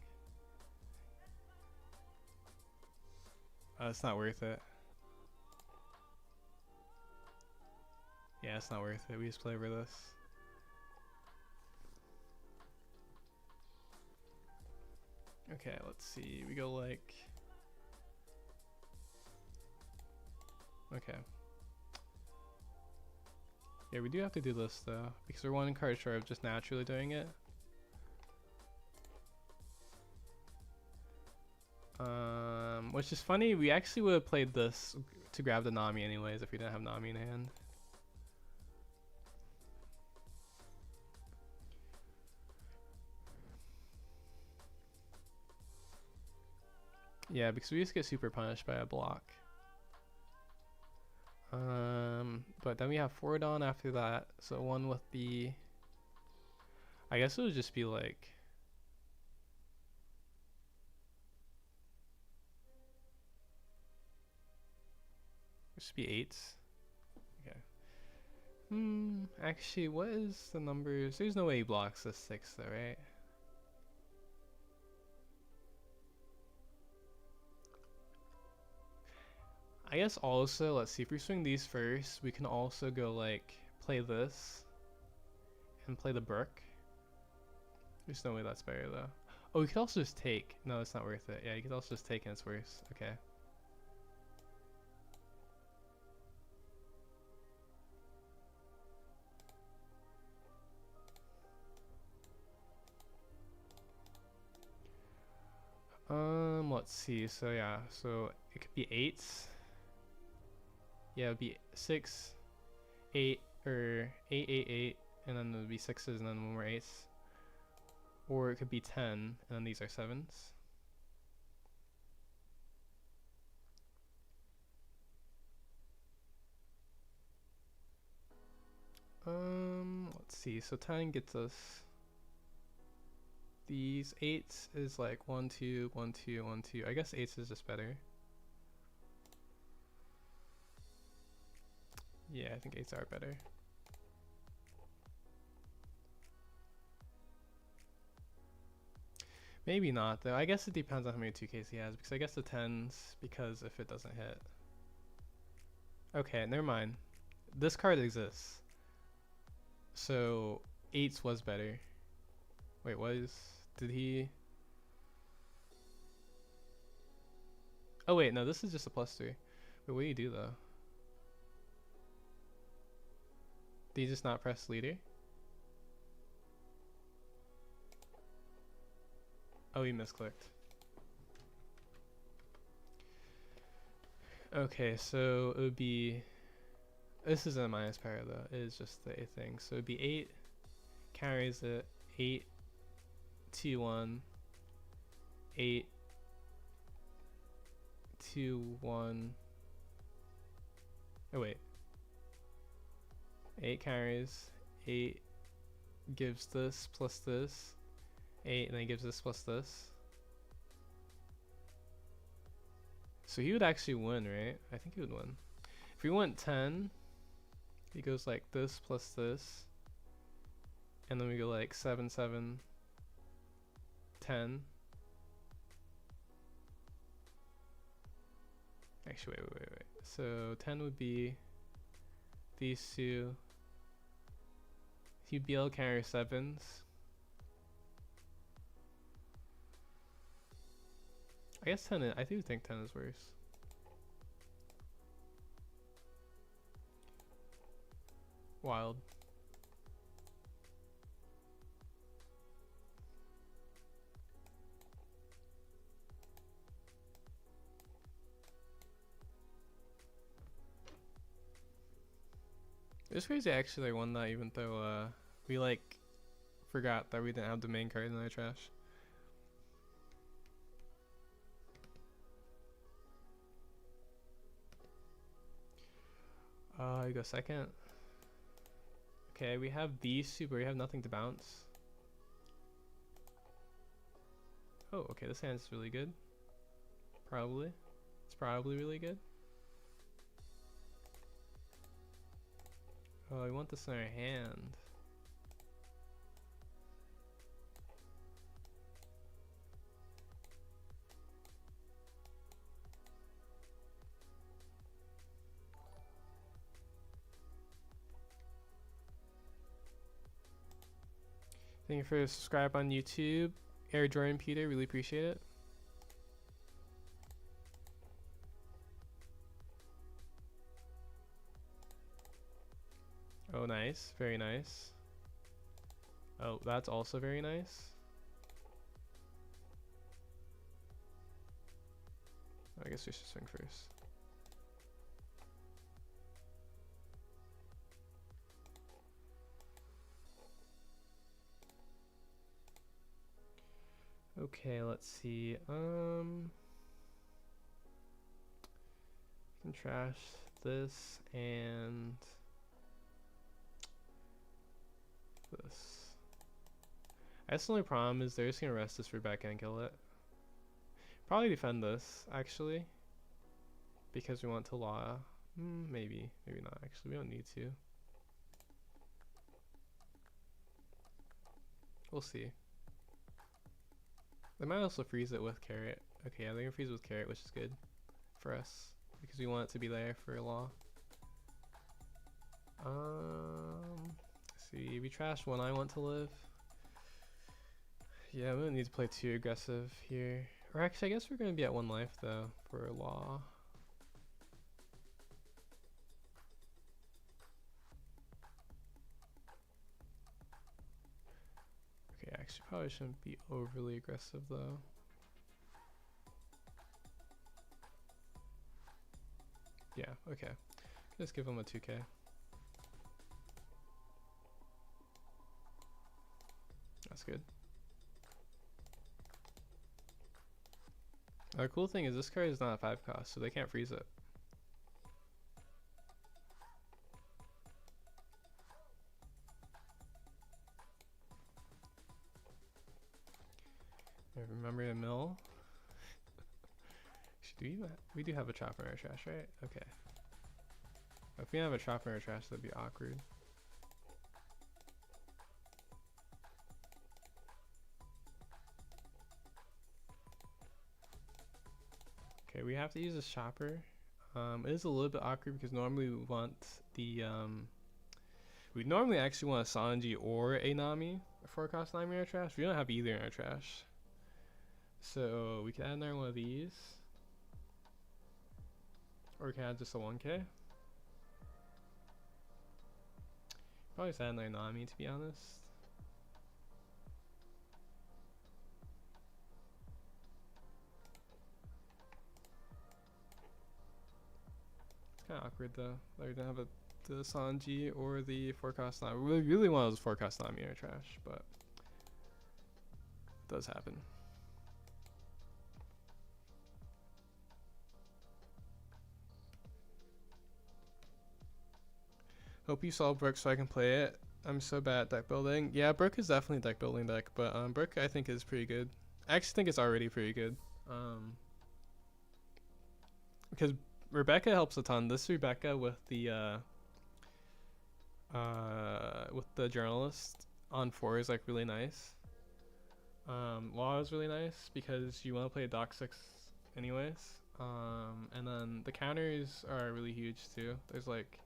It's not worth it. Yeah, it's not worth it. We just play over this. Okay, let's see. We go like, okay. Yeah, we do have to do this though, because we're 1 card short of just naturally doing it. Which is funny, we actually would have played this to grab the Nami anyways if we didn't have Nami in hand. Yeah, because we just get super punished by a block. But then we have 4 Dawn after that, so 1 with the, I guess it would just be like, it should be 8s. Okay. Actually, what is the numbers? There's no way he blocks this 6 though, right? I guess also, let's see, if we swing these first, we can also go like, play this, and play the Brook. There's no way that's better though. Oh, we could also just take. No, it's not worth it. Yeah, you could also just take and it's worse. Okay. Let's see. So yeah, so it could be 8s. Yeah, it would be 6, 8, or 8, 8, 8, and then it would be 6s and then one more 8s. Or it could be 10, and then these are 7s. Let's see. So 10 gets us these. 8s is like 1, 2, 1, 2, 1, 2. I guess 8s is just better. Yeah, I think 8s are better. Maybe not though. I guess it depends on how many 2Ks he has, because I guess the 10s, because if it doesn't hit. Okay, never mind. This card exists. So 8s was better. Wait, did he? Oh wait, no, this is just a +3. Wait, what do you do though? Did you just not press leader? Oh, he misclicked. Okay, so it would be, this isn't a minus power though, it is just the A thing. So it would be 8, carries it, 8, 2, 1, 8, 2, 1. Oh wait. 8 carries, 8 gives this plus this, 8 and then gives this plus this. So he would actually win, right? I think he would win. If we went 10, he goes like this plus this, and then we go like 7, 7, 10. Actually, wait. So 10 would be these two. He'd be able to carry 7s. I guess 10 I do think 10 is worse. Wild. It's crazy actually I won that, even though we like forgot that we didn't have the main card in our trash. You go second. Okay, we have these two, but we have nothing to bounce. Oh, okay, this hand's really good. Probably. It's probably really good. Oh, I want this in our hand. Thank you for subscribe on YouTube. Air Jordan Peter, really appreciate it. Oh, nice. Very nice. Oh, that's also very nice. I guess we should swing first. Okay, let's see. You can trash this and this. I guess the only problem is they're just gonna rest this for back and kill it. Probably defend this actually, because we want to law. Maybe not. Actually, we don't need to. We'll see. They might also freeze it with carrot. Okay, yeah, they're gonna freeze it with carrot, which is good for us because we want it to be there for law. Let's see, we trash when I want to live. Yeah, we don't need to play too aggressive here. Or actually, I guess we're gonna be at 1 life though for law. Okay, actually probably shouldn't be overly aggressive though. Yeah, okay. Just give him a 2k. That's good. The cool thing is this card is not a 5 cost, so they can't freeze it. Remember the mill? We do have a chopper in our trash, right? Okay. If we have a chopper in our trash, that'd be awkward. Okay, we have to use this chopper. It is a little bit awkward because normally we want the we normally actually want a Sanji or a Nami, a 4 cost Nami in our trash. We don't have either in our trash, so we can add another one of these, or we can add just a 1k. Probably just add another Nami, to be honest. It's kind of awkward though that we don't have the Sanji or the 4 cost Nami. We really want those 4 cost Nami in our trash, but it does happen. Hope you saw Brook so I can play it. I'm so bad at deck building. Yeah, Brook is definitely a deck building deck, but Brook I think is pretty good. I actually think it's already pretty good. Because Rebecca helps a ton. This Rebecca with the journalist on 4 is like really nice. Law is really nice because you want to play Doc 6 anyways. And then the counters are really huge too. There's like,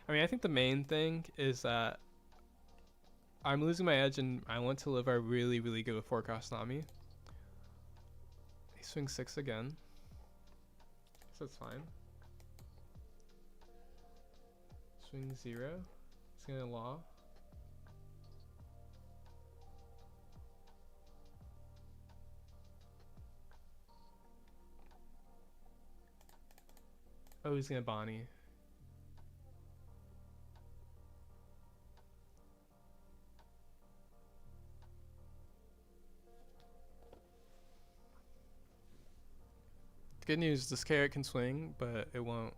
I mean, I think the main thing is that I'm losing my edge and I want to live are really, really good with 4 cost Nami. He swings 6 again, so it's fine. Swing 0. He's gonna law. Oh, he's gonna Bonnie. Good news, this carrot can swing, but it won't.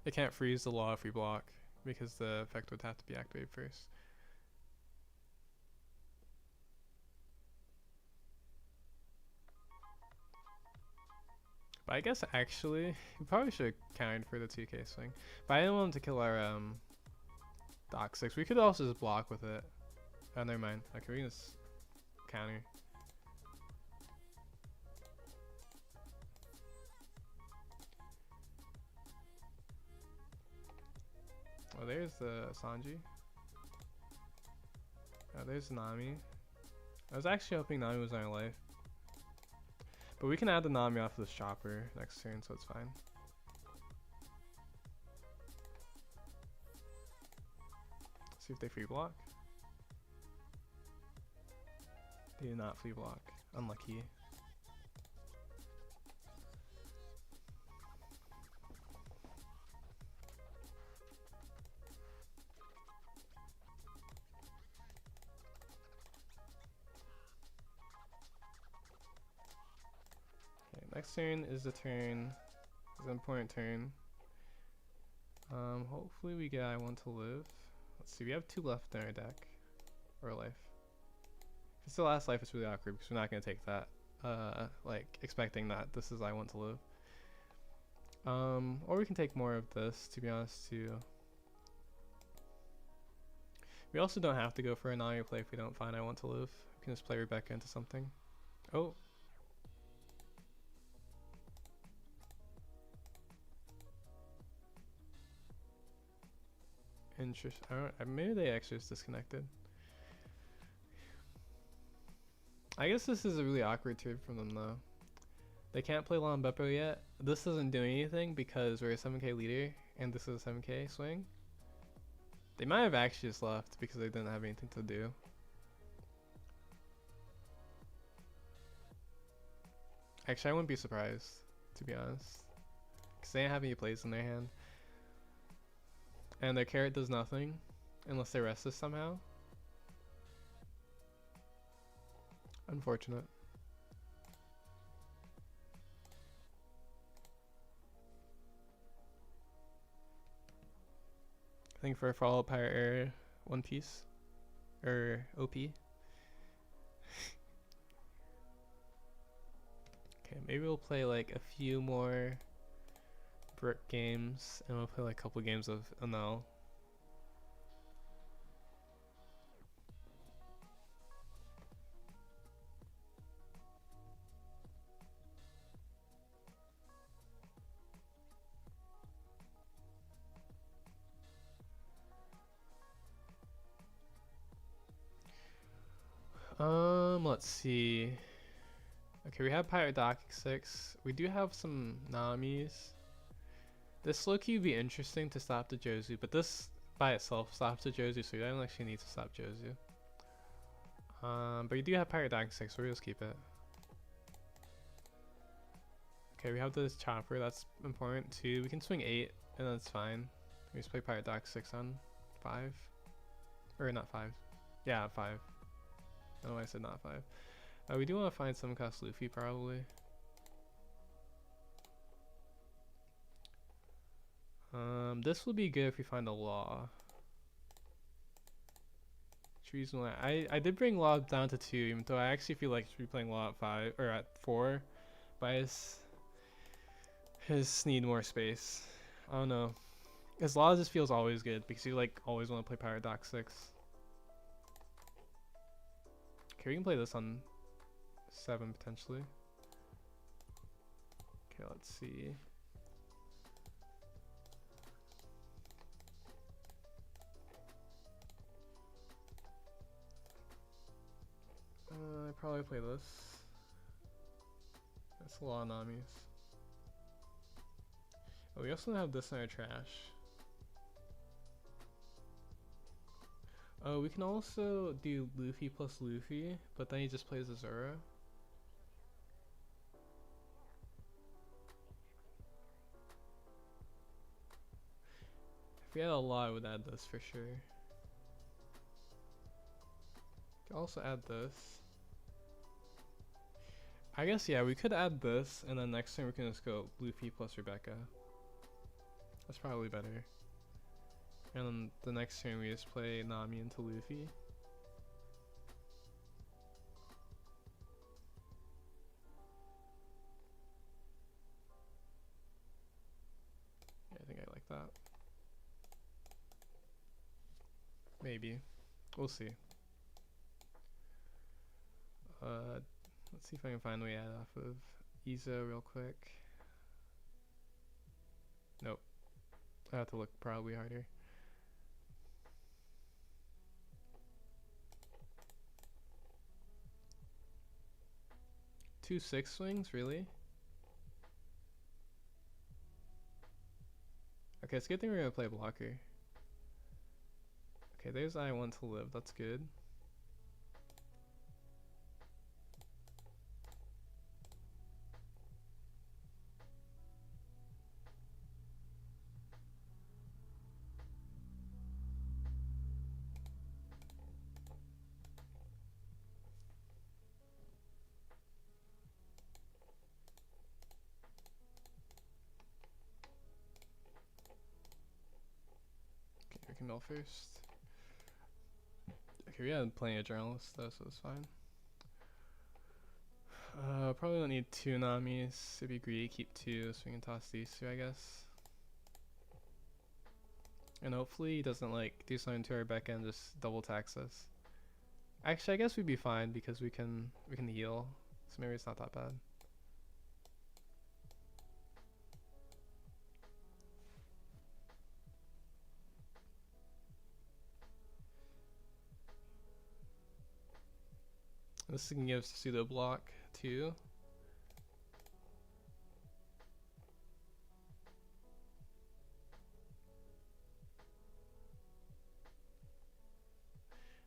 It can't freeze the law if we block because the effect would have to be activated first. But I guess actually, we probably should have countered for the 2k swing. But I didn't want him to kill our Doc 6. We could also just block with it. Oh, never mind. Okay, we can just counter. Oh, there's the Sanji. Oh, there's Nami. I was actually hoping Nami was in our life. But we can add the Nami off of this chopper next turn, so it's fine. See if they free block. They did not free block. Unlucky. Okay, next turn is the turn. It's an important turn. Hopefully we get I want to live. Let's see, we have 2 left in our deck. Or life. If it's the last life, it's really awkward because we're not going to take that. Like, expecting that this is I want to live. Or we can take more of this, to be honest, too. We also don't have to go for a Nami play if we don't find I want to live. We can just play Rebecca into something. Oh. Interesting. Maybe they actually just disconnected. I guess this is a really awkward turn from them though. They can't play Long Beppo yet. This doesn't do anything because we're a 7k leader and this is a 7k swing. They might have actually just left because they didn't have anything to do. Actually, I wouldn't be surprised, to be honest. Because they didn't have any plays in their hand. And their carrot does nothing unless they rest this somehow. Unfortunate. I think for a follow pirate error, One Piece or OP. Okay, maybe we'll play like a few more brick games and we'll play like a couple games of ML. Let's see. Okay, we have Pirate Dock 6. We do have some Namis. This low-key would be interesting to stop the Jozu, but this by itself stops the Jozu, so you don't actually need to stop Jozu. But you do have Pirate Dock 6, so we'll just keep it. Okay, we have this chopper, that's important too. We can swing 8, and that's fine. We just play Pirate Dock 6 on 5. Or not 5. Yeah, 5. I don't know why I said not 5. We do want to find some cost Luffy probably. This will be good if we find a law. Trees and I did bring law down to 2, even though I actually feel like I should be playing law at 5 or at 4. But I just need more space. I don't know. Because law just feels always good because you like always want to play Pirate Dock 6. Okay, we can play this on 7 potentially. Okay, let's see. I'd probably play this. That's a lot of Namis. Oh, we also have this in our trash. Oh, we can also do Luffy plus Luffy, but then he just plays a Zoro. If we had a lot, I would add this for sure. Could also add this. I guess, yeah, we could add this, and then next time we can just go Luffy plus Rebecca. That's probably better. And then the next turn we just play Nami into Luffy. Yeah, I think I like that. Maybe. We'll see. Let's see if I can find a way out off of Izo real quick. Nope. I have to look probably harder. Two 6 swings, really? Okay, it's a good thing we're gonna play blocker. Okay, there's I want to live, that's good. Okay, we can mill first. Okay, we had plenty of journalists though, so it's fine. Probably don't need 2 Namis. It'd be greedy, keep 2, so we can toss these 2, I guess. And hopefully he doesn't like do something to our back end, just double tax us. Actually, I guess we'd be fine because we can heal, so maybe it's not that bad. This can give us a pseudo block too.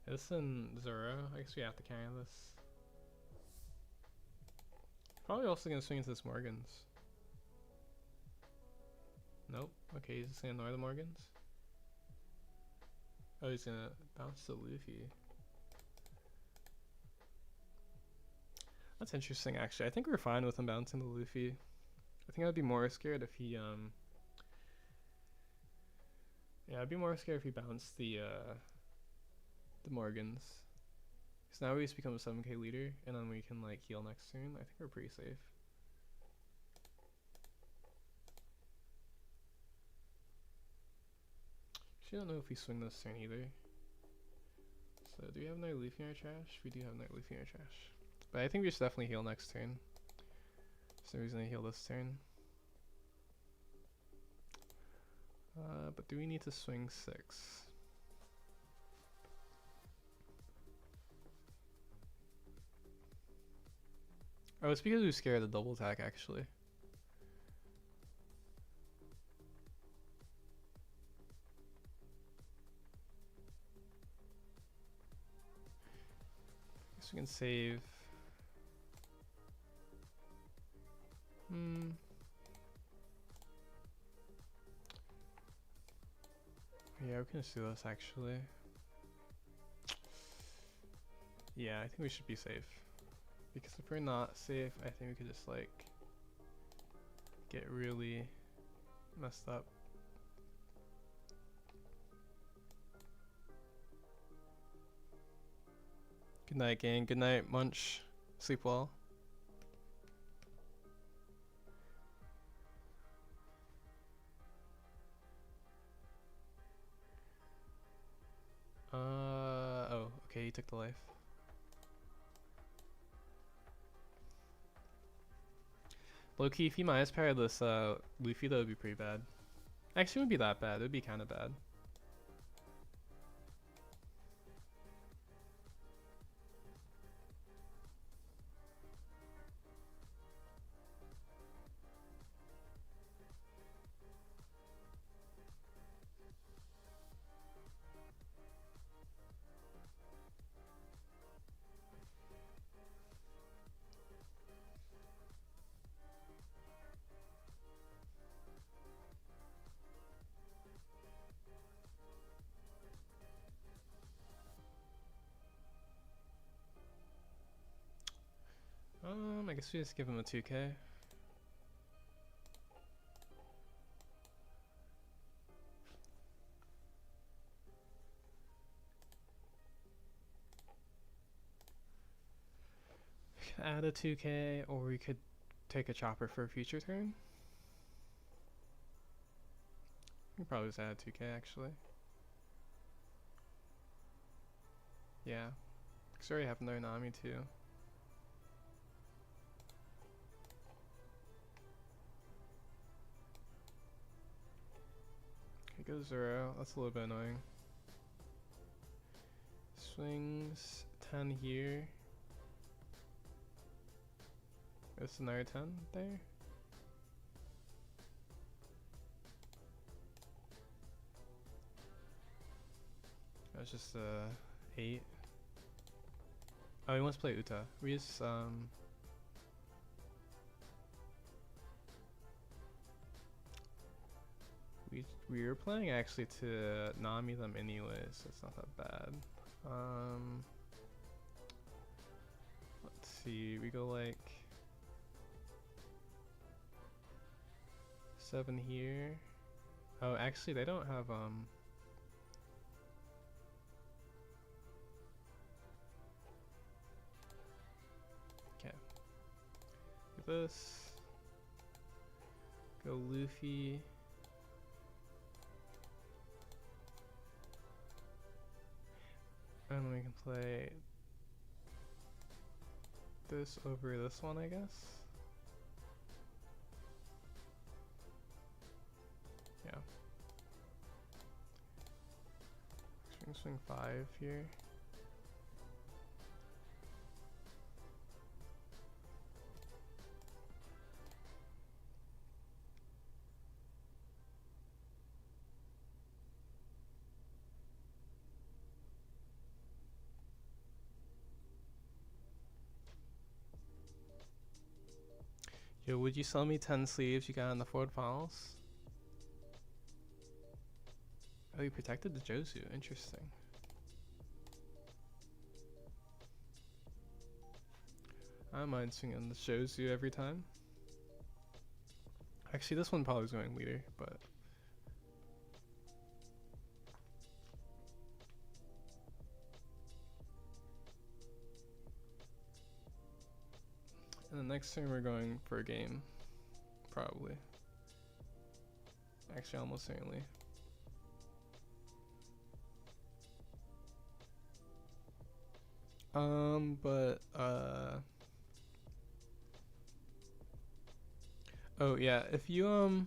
This and Zoro. I guess we have to carry this. Probably also gonna swing into this Morgans. Nope. Okay, he's just gonna ignore the Morgans. Oh, he's gonna bounce to Luffy. That's interesting, actually. I think we're fine with him bouncing to Luffy. I think I'd be more scared if he, yeah, I'd be more scared if he bounced the Morgans. Because now we just become a 7k leader, and then we can, like, heal next turn. I think we're pretty safe. Actually, I don't know if we swing this turn either. So, do we have another Luffy in our trash? We do have another Luffy in our trash. But I think we should definitely heal next turn. So he's gonna heal this turn. But do we need to swing 6? Oh, it's because we were scared of the double attack, actually. Guess we can save. Yeah, we can just do this, actually. Yeah, I think we should be safe. Because if we're not safe, I think we could just, like, get really messed up. Good night, gang. Good night, Munch. Sleep well. Oh, okay, he took the life. Low-key, if he minus parried this Luffy, that would be pretty bad. Actually, it wouldn't be that bad. It would be kind of bad. I guess we just give him a 2k. Add a 2k, or we could take a chopper for a future turn. We can probably just add 2k, actually. Yeah. Because we already have another Nami, too. Okay, go Zero. That's a little bit annoying. Swings 10 here. There's another 10 there. That's just 8. Oh, he wants to play Uta. We just we were planning actually to Nami them anyways, so it's not that bad. Let's see, we go like 7 here. Oh, actually they don't have okay. Do this. Go Luffy. And we can play this over this one, I guess. Yeah. Swing 5 here. Yo, would you sell me 10 sleeves you got on the Ford Files? Oh he protected the Josu. Interesting. I don't mind swinging the Josu every time. Actually, this one probably was going leader, but and the next turn we're going for a game, probably. Actually, almost certainly. Oh yeah, if you go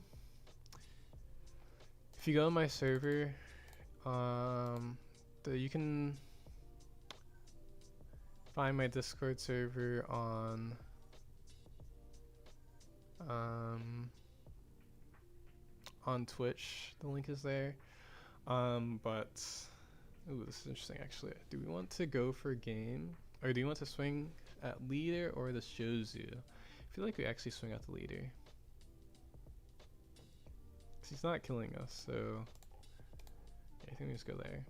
on my server, you can find my Discord server on Twitch. The link is there. But ooh, this is interesting actually. Do we want to go for a game, or do you want to swing at leader or the Josu? I feel like we actually swing at the leader. Cause he's not killing us, so yeah, I think we just go there.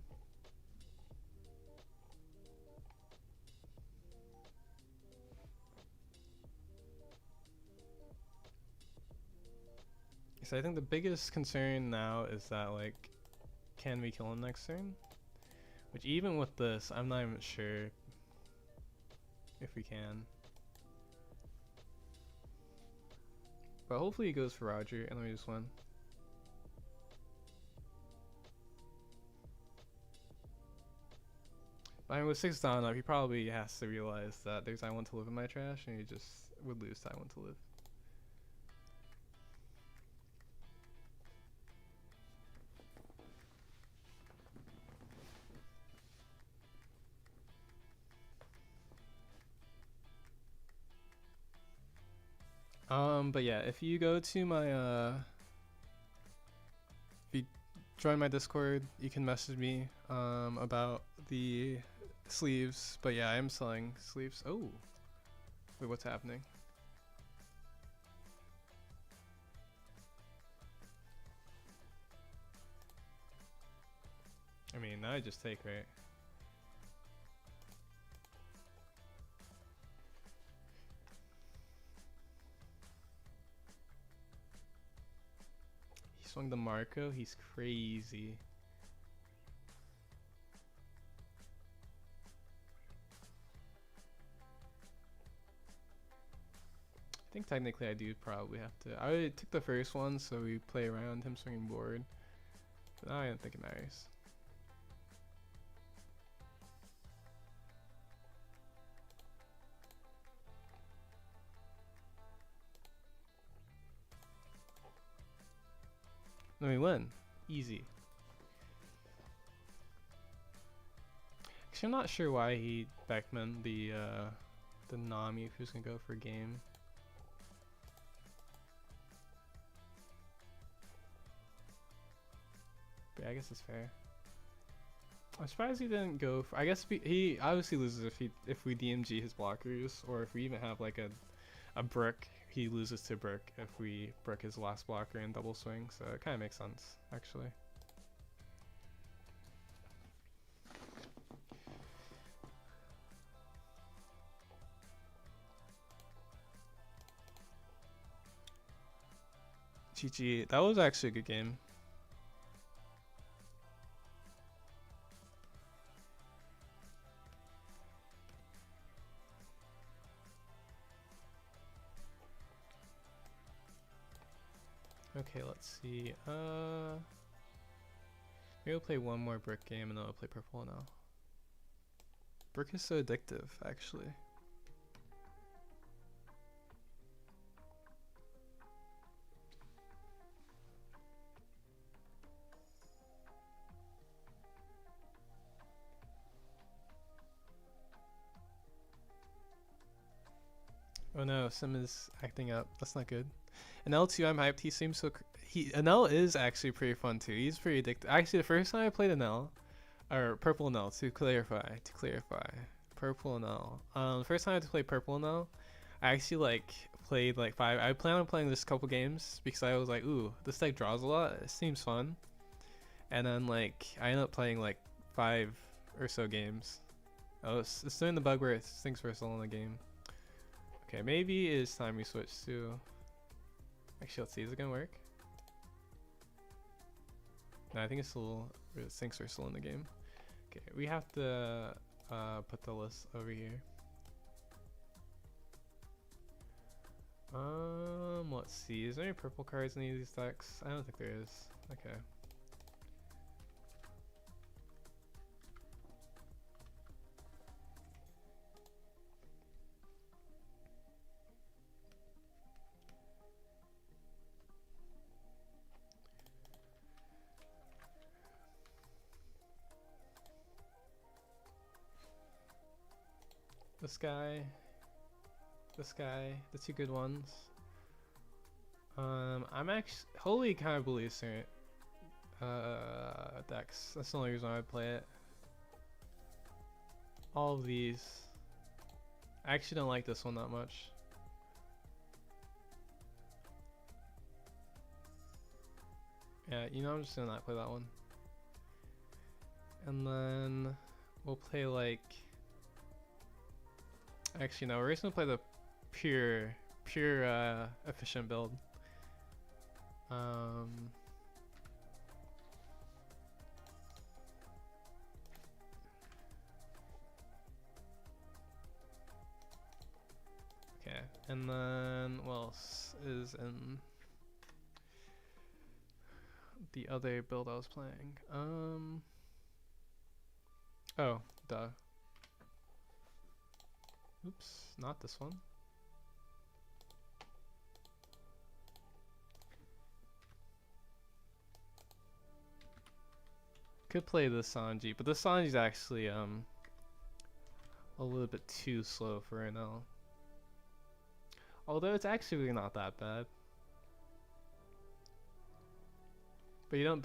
So I think the biggest concern now is that, like, can we kill him next turn? Which even with this, I'm not even sure if we can. But hopefully he goes for Roger and then we just win. But I mean, with 6 down up, he probably has to realize that there's I want to live in my trash, and he just would lose to I want to live. But yeah, if you go to my if you join my Discord, you can message me about the sleeves. But yeah, I am selling sleeves. Oh, wait, what's happening? I mean, now I just take, right? He swung the Marco. He's crazy. I think technically I do probably have to. I took the first one, so we play around him swinging board. But I don't think it matters. Then we win. Easy. Actually, I'm not sure why he backman the Nami if he was gonna go for a game. But yeah, I guess it's fair. I'm surprised he didn't go for. I guess he obviously loses if we DMG his blockers, or if we even have like a brick. He loses to brick if we brick his last blocker and double swing. So it kind of makes sense, actually. GG. That was actually a good game. Okay, let's see. Maybe we'll play one more brick game and then I'll play purple now. Brick is so addictive, actually. Oh no, Sim is acting up. That's not good. And L2, I'm hyped. He seems so. Anel is actually pretty fun too. He's pretty addictive. Actually, the first time I played Anel, or Purple Anel, to clarify, Purple Anel. The first time I had to play Purple Anel, I actually like played like 5. I plan on playing this couple games because I was like, ooh, this deck draws a lot. It seems fun. And then like I ended up playing like 5 or so games. Oh, it's doing the bug where it thinks we're still in the game. Okay, maybe it's time we switch to. Actually, let's see. Is it gonna work? No, I think it's still. It thinks we're still in the game. Okay, we have to put the list over here. Let's see. Is there any purple cards in any of these decks? I don't think there is. Okay. This guy, the 2 good ones. I'm actually wholly kind of believe certain decks. That's the only reason I would play it. All of these. I actually don't like this one that much. Yeah, you know, I'm just gonna not play that one. And then we'll play like. Actually, no, we're just gonna play the pure efficient build. Okay, and then what else is in the other build I was playing? Oh, duh. Oops, not this one. Could play the Sanji, but the Sanji's actually a little bit too slow for right now. Although it's actually really not that bad. But you don't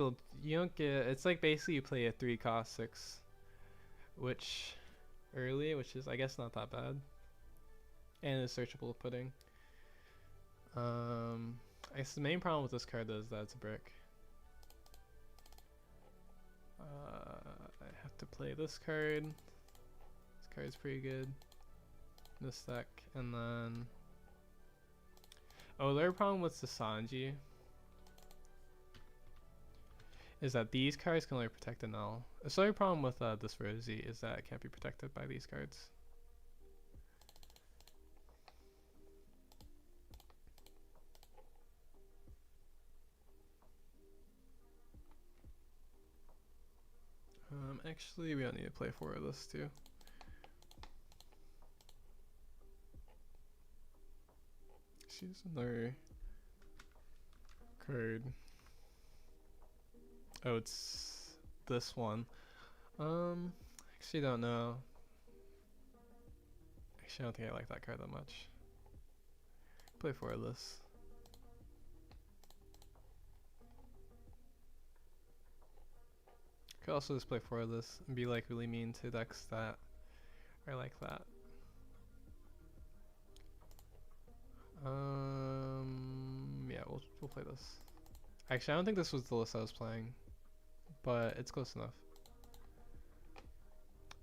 get, it's like basically you play a 3 cost 6, which early, which is I guess not that bad. And it's searchable pudding. I guess the main problem with this card though is that it's a brick. I have to play this card. This card's pretty good. This deck, and then the other problem with the Sanji is that these cards can only protect the null. The other problem with this Rosie is that it can't be protected by these cards. Actually, we don't need to play 4 of this too. She's another card. Oh, it's this one. Actually don't know. Actually, I don't think I like that card that much. Play 4 of this. Could also just play 4 of this and be like really mean to decks that are like that. Yeah, we'll play this. Actually, I don't think this was the list I was playing, but it's close enough.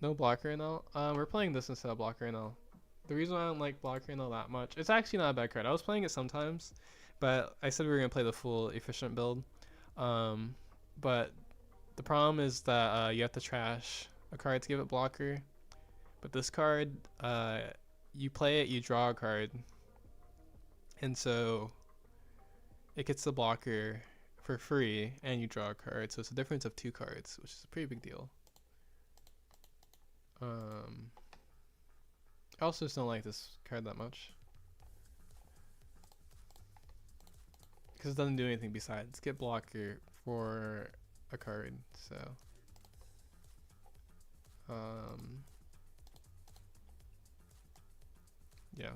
No blocker now. We're playing this instead of blocker now. The reason why I don't like blocker now that much, it's actually not a bad card. I was playing it sometimes, but I said we were gonna play the full efficient build. But the problem is that you have to trash a card to give it blocker. But this card, you play it, you draw a card, and so it gets the blocker for free, and you draw a card. So it's a difference of 2 cards, which is a pretty big deal. I also just don't like this card that much because it doesn't do anything besides get blocker for a card. So yeah.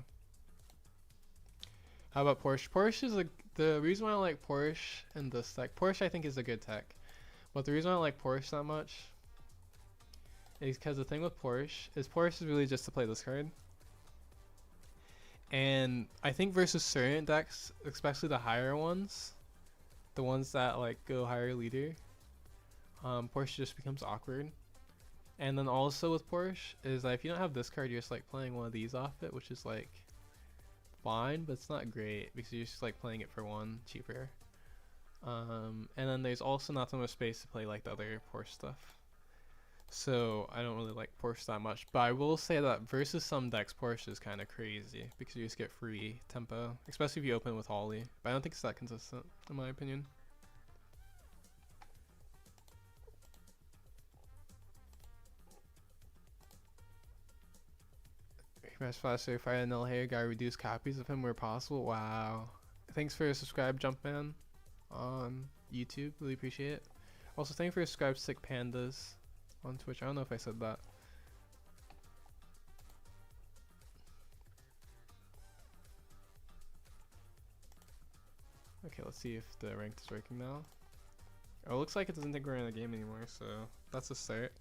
How about Porsche? Porsche is the reason why I like Porsche and this deck. Porsche I think is a good tech, but the reason why I like Porsche that much is because the thing with Porsche is really just to play this card. And I think versus certain decks, especially the higher ones, the ones that like go higher leader, Porsche just becomes awkward. And then also with Porsche is that if you don't have this card, you're just like playing one of these off it, which is like fine, but it's not great because you're just like playing it for one cheaper. And then there's also not so much space to play like the other Porsche stuff. So I don't really like Porsche that much, but I will say that versus some decks, Porsche is kind of crazy because you just get free tempo, especially if you open with Holly. But I don't think it's that consistent, in my opinion. Smash Flash, if I had null hair guy, reduce copies of him where possible. Wow. Thanks for subscribe, Jumpman, on YouTube. Really appreciate it. Also, thanks for subscribe, Sick Pandas, on Twitch. I don't know if I said that. Okay, let's see if the ranked is working now. Oh, it looks like it doesn't think we're in the game anymore, so that's a start.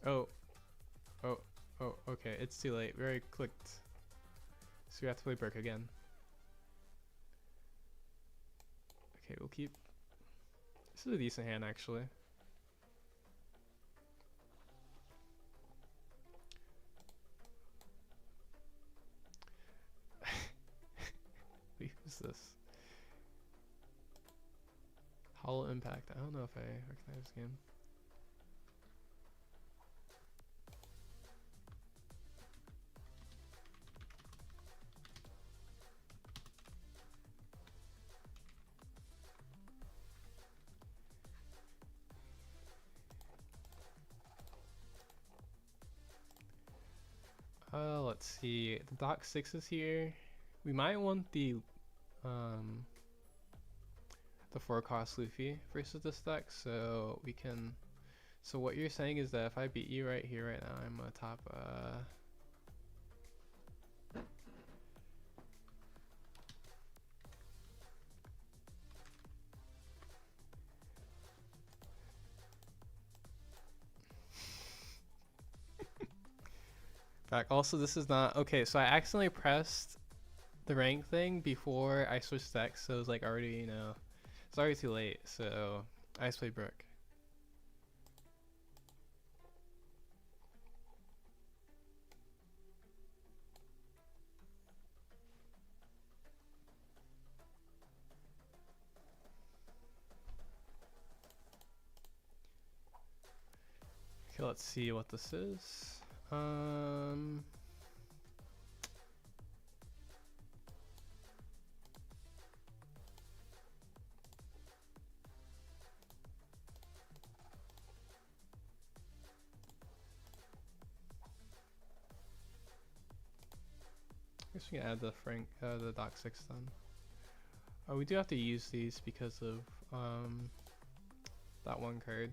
Oh, okay, it's too late. We already clicked. So we have to play Burke again. Okay, we'll keep. This is a decent hand, actually. Wait, who's this? Hollow Impact. I don't know if I recognize this game. Let's see. The Doc 6 is here. We might want the 4-cost Luffy versus this deck, so we can. So what you're saying is that if I beat you right here, right now, I'm a top. Fact. Also, this is not okay. So I accidentally pressed the rank thing before I switched decks, so it was like already, you know, it's already too late. So I just played Brook. Okay, let's see what this is. I guess we can add the Doc 6 then. Oh, we do have to use these because of that one card.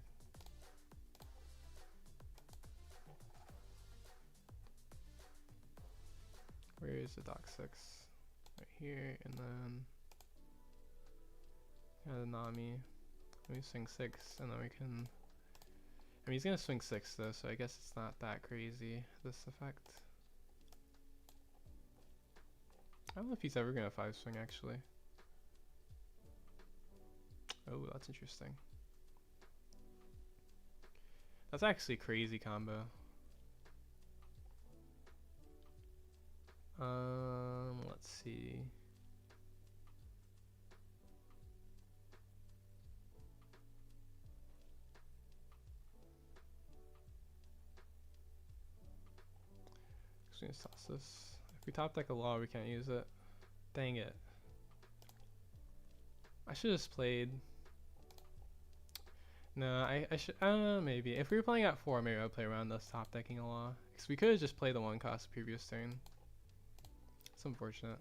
Where is the Doc 6? Right here, and then the Nami. Let me swing 6, and then we can. I mean, he's gonna swing 6 though, so I guess it's not that crazy, this effect. I don't know if he's ever gonna 5 swing actually. Oh, that's interesting. That's actually a crazy combo. Let's see. Just gonna toss this. If we top deck a law, we can't use it. Dang it. I should have just played. No, I should. Maybe. If we were playing at 4, maybe I'd play around us top decking a law. Because we could have just played the 1-cost previous turn. It's unfortunate.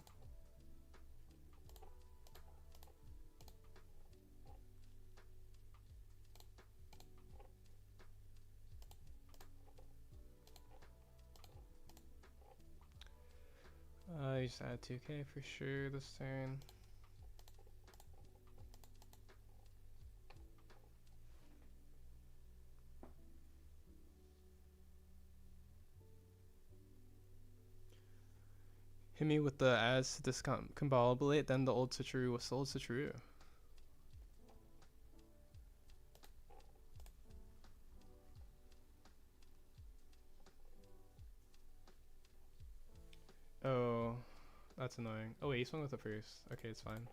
You just add 2k for sure this turn. Hit me with the as discombobulate, then the old switcheroo. What's the old switcheroo? Oh, that's annoying. Oh wait, he swung with the first. Okay, it's fine.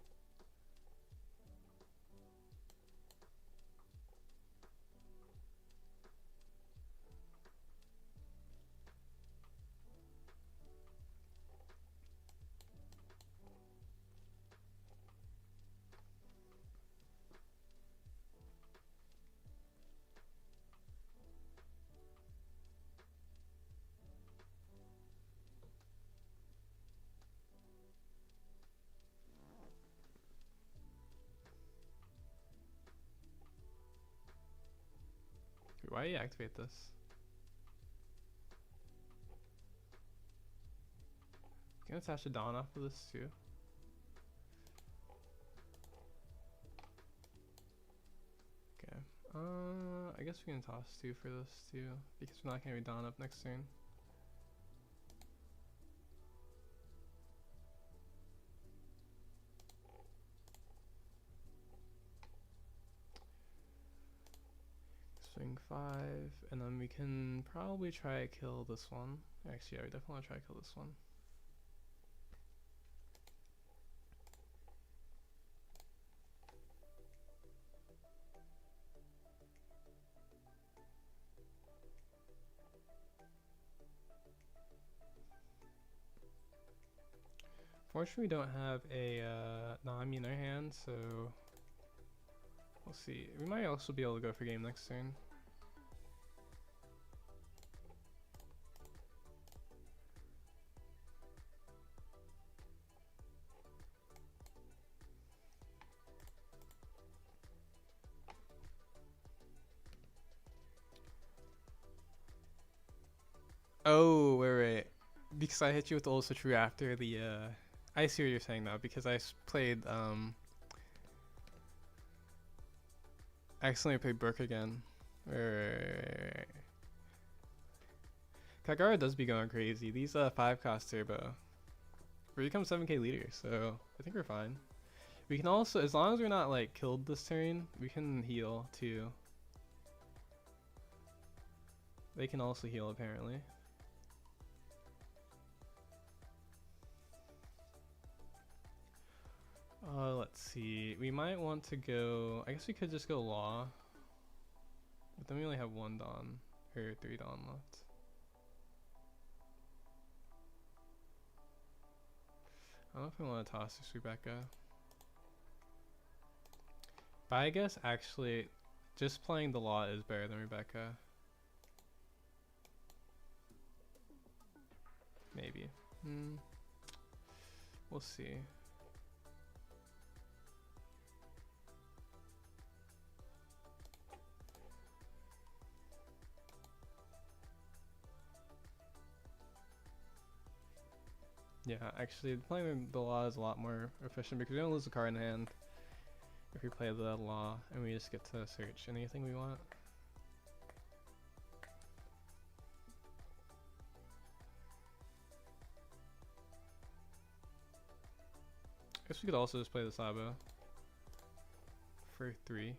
Why do you activate this? Can I attach a Dawn off of this too? Okay. I guess we can toss 2 for this too, because we're not gonna be Dawn up next turn. Swing 5, and then we can probably try to kill this one. Actually, yeah, we definitely want to try to kill this one. Fortunately, we don't have a Nami in our hand, so we'll see. We might also be able to go for game next turn. Oh, wait. Because I hit you with the old switcheroo after the, I see what you're saying now, because I played, I accidentally played Brook again. Right. Kagura does be going crazy. These 5-cost turbo. We become 7k leader, so I think we're fine. We can also, as long as we're not like killed this turn, we can heal too. They can also heal apparently. Let's see. We might want to go, I guess we could just go Law. But then we only have 1 Dawn, or 3 Dawn left. I don't know if I want to toss this Rebecca. But I guess actually, just playing the Law is better than Rebecca. Maybe. We'll see. Yeah, actually, playing the Law is a lot more efficient because we don't lose the card in hand if we play the Law, and we just get to search anything we want. I guess we could also just play the Sabo for 3.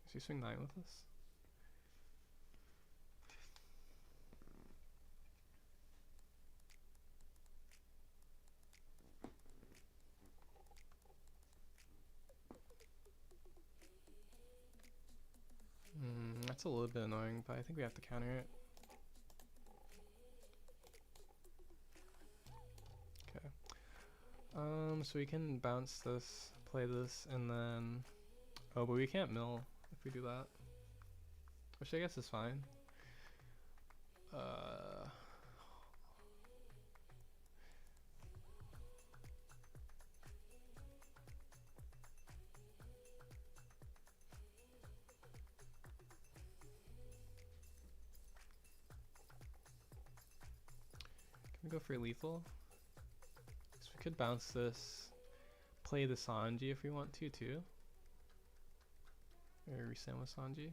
Does he swing 9 with us? That's a little bit annoying, but I think we have to counter it. Okay. So we can bounce this, play this, and then... Oh, but we can't mill if we do that. Which I guess is fine. Can we go for lethal? So we could bounce this, play the Sanji if we want to too. Or restand with Sanji.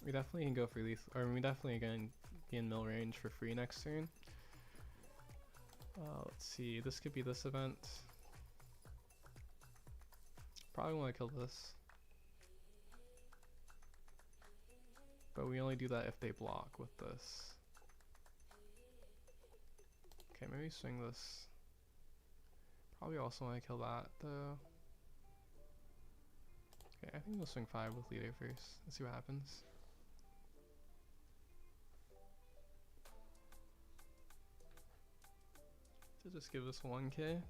We definitely can go for lethal, or we definitely can be in mill range for free next turn. Let's see, this could be this event. Probably want to kill this. But we only do that if they block with this. Okay, maybe swing this. Probably also want to kill that though. Okay, I think we'll swing 5 with leader first. Let's see what happens. So just give us 1k.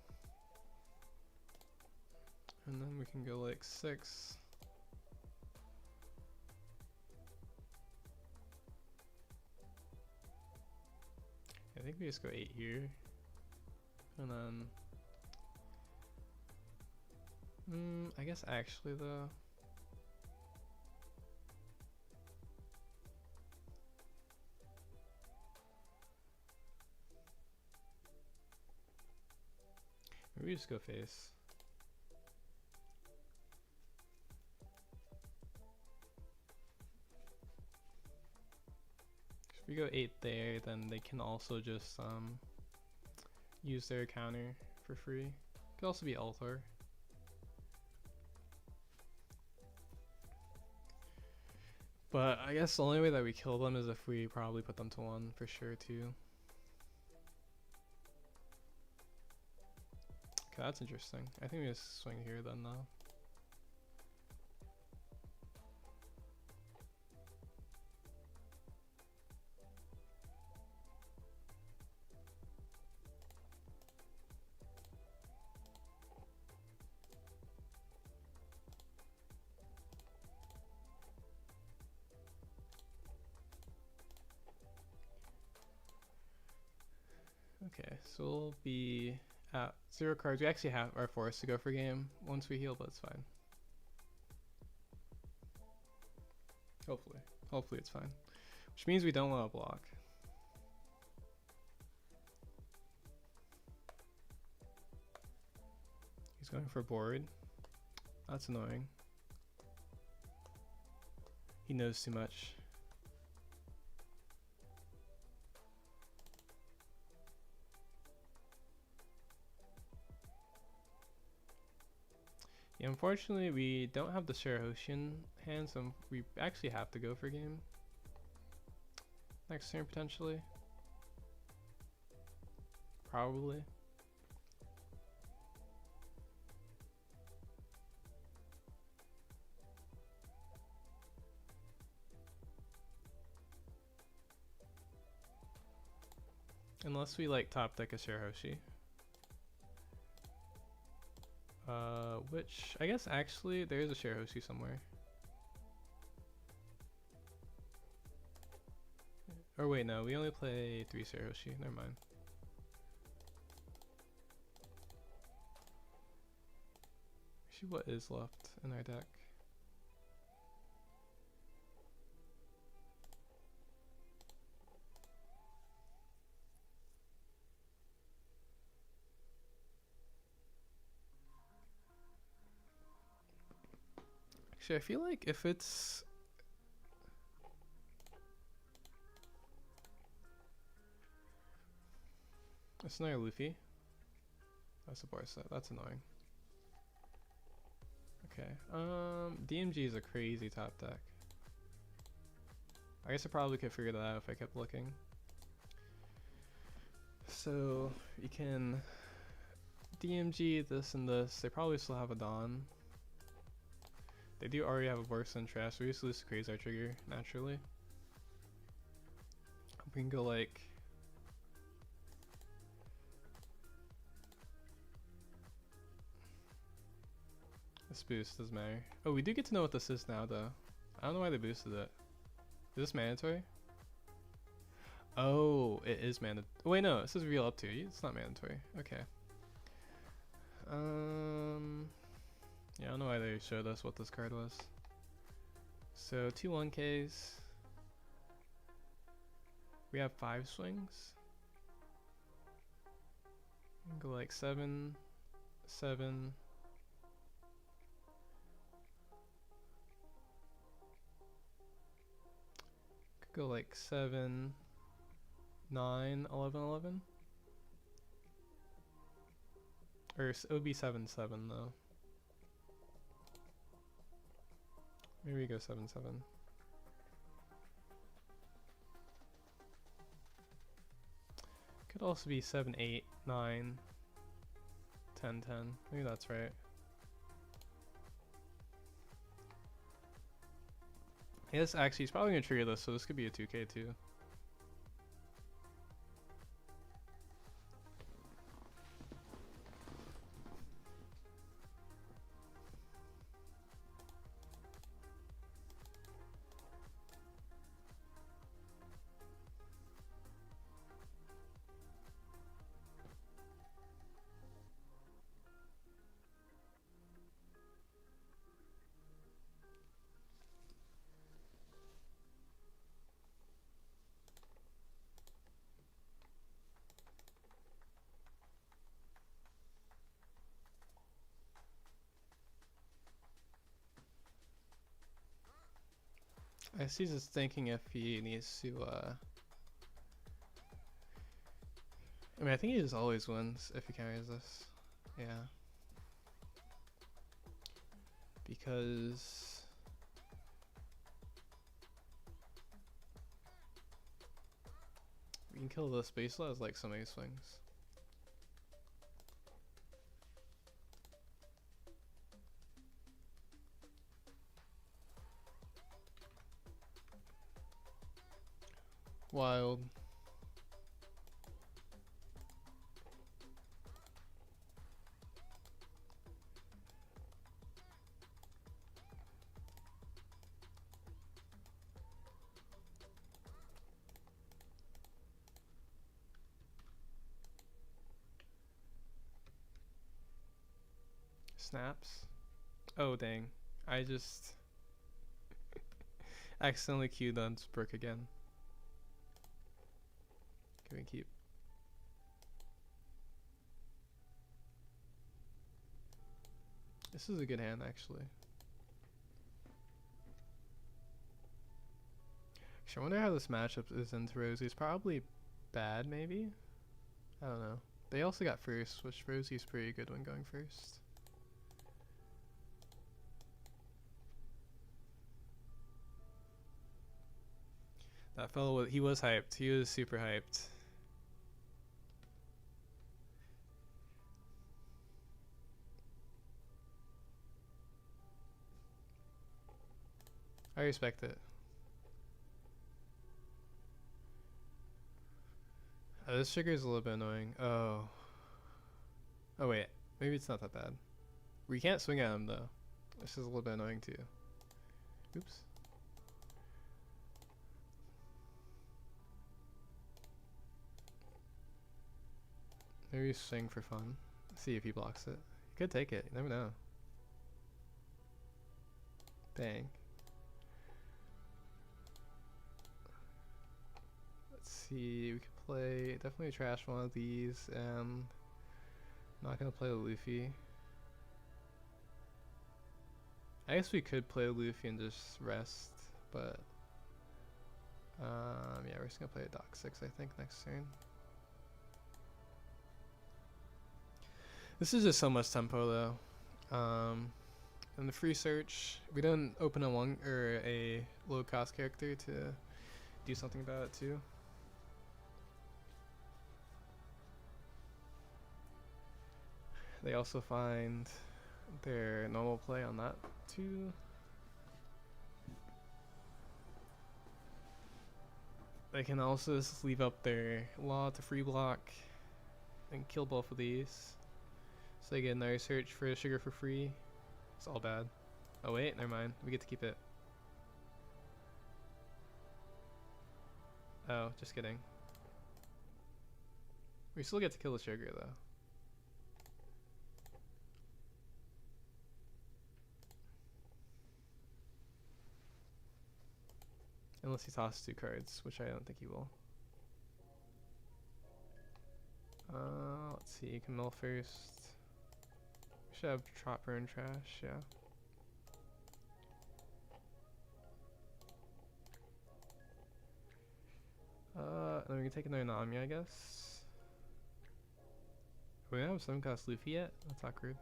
And then we can go like 6. I think we just go 8 here. And then I guess actually though, maybe we just go face. If we go 8 there, then they can also just use their counter for free. Could also be Althor. But I guess the only way that we kill them is if we probably put them to 1 for sure too. Okay, that's interesting. I think we just swing here then though. Okay, so we'll be at 0 cards. We actually are forced to go for game once we heal, but it's fine. Hopefully it's fine. Which means we don't want to block. He's going for board. That's annoying. He knows too much. Yeah, unfortunately, we don't have the Shirahoshian hand, so we actually have to go for game next turn potentially. Probably. Unless we like top deck a Shirahoshi. Which I guess actually there is a Shirahoshi somewhere. Or wait, no, we only play 3 Shirahoshi. Never mind. Actually, what is left in our deck? Actually, I feel like if it's another Luffy. That's a bar set. That's annoying. Okay. DMG is a crazy top deck. I guess I probably could figure that out if I kept looking. So you can DMG this and this. They probably still have a Dawn. They do already have a Burst and Trash. So we just lose to Crazy Trigger naturally. We can go like this boost doesn't matter. Oh, we do get to know what this is now though. I don't know why they boosted it. Is this mandatory? Oh, it is mandatory. Wait, no, it says real up to. It's not mandatory. Okay. Yeah, I don't know why they showed us what this card was. So 2 1Ks. We have 5 swings. Go like 7, 7. Could go like 7, 9, 11, 11. Or it would be 7, 7 though. Maybe we go 7, 7. Could also be 7, 8, 9, 10, 10. Maybe that's right. Yes, actually, he's probably gonna trigger this, so this could be a 2K too. I guess he's just thinking if he needs to, I mean, I think he just always wins if he carries this. Yeah. Because we can kill this, but he still has like so many swings. Wild. Snaps. Oh dang. I just accidentally queued on Brook again. Can we keep? This is a good hand actually. Actually, I wonder how this matchup is into Rosie's. Probably bad maybe? I don't know. They also got first, which Rosie's pretty good when going first. That fellow, he was hyped. He was super hyped. I respect it. This trigger is a little bit annoying. Oh. Oh wait, maybe it's not that bad. We can't swing at him though. This is a little bit annoying too. Oops. Maybe swing for fun. See if he blocks it. He could take it. You never know. Dang. Let's see. We could play. Definitely trash one of these. And not gonna play Luffy. I guess we could play Luffy and just rest, but yeah, we're just gonna play a Dock 6, I think, next turn. This is just so much tempo though. In the free search, we didn't open a one or a low cost character to do something about it too. They also find their normal play on that too. They can also just leave up their law to free block and kill both of these. So they get another search for sugar for free. It's all bad. Oh wait, never mind. We get to keep it. Oh, just kidding. We still get to kill the sugar though. Unless he tosses 2 cards, which I don't think he will. Let's see, you can mill first. Should have Chopper and Trash, yeah. Then we can take another Nami, I guess. We don't have some cost Luffy yet? That's awkward.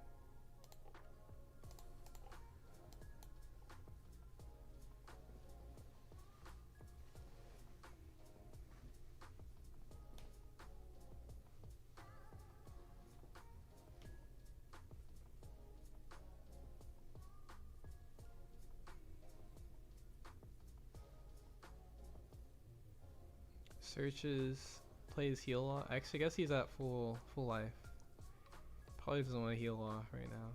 Searches, plays heal off. Actually, I guess he's at full life. Probably doesn't want to heal off right now.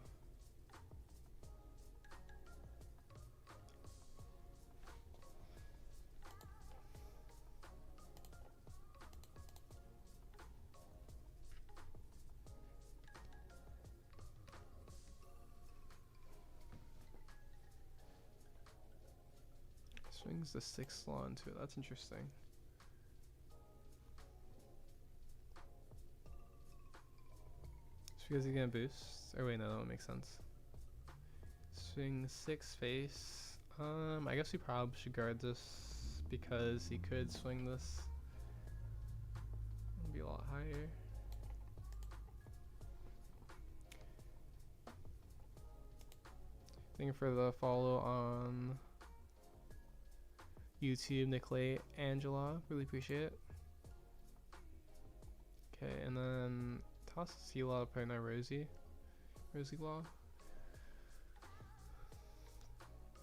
Swings the 6th law into it. That's interesting. It's because he's gonna boost. Or wait, no, that would make sense. Swing 6 face. I guess we probably should guard this because he could swing this. It'll be a lot higher. Thank you for the follow on YouTube, Nicolay, Angela. Really appreciate it. Okay, and then toss the seal out, put in our Rosie Law.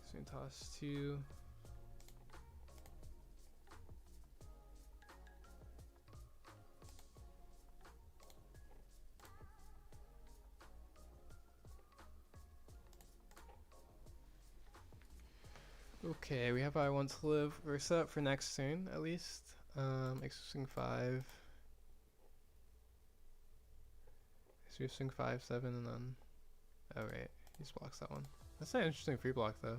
So we toss 2. Okay, we have I Want to Live. We're set up for next turn at least. Swing 5. So we swing 5, 7, and then. Oh, right. He just blocks that one. That's an interesting free block, though.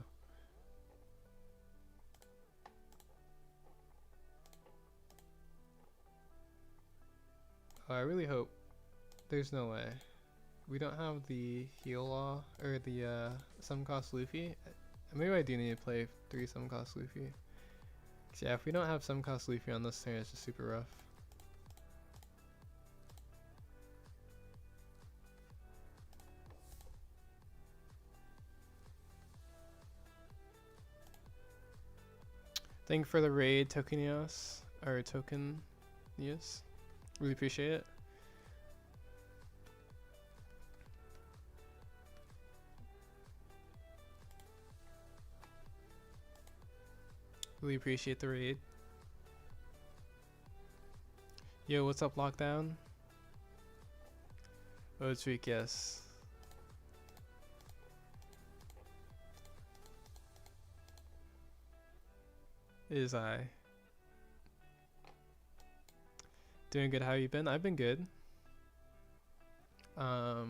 Oh, I really hope. There's no way. We don't have the heal law, or the sum cost Luffy. Maybe I do need to play 3 sum cost Luffy. Cause yeah, if we don't have sum cost Luffy on this turn, it's just super rough. Thank you for the raid, Tokenios, or Tokenios. Really appreciate it. Really appreciate the raid. Yo, what's up, Lockdown? Oh, it's weak, yes. Is I. Doing good, how you been? I've been good. Yeah,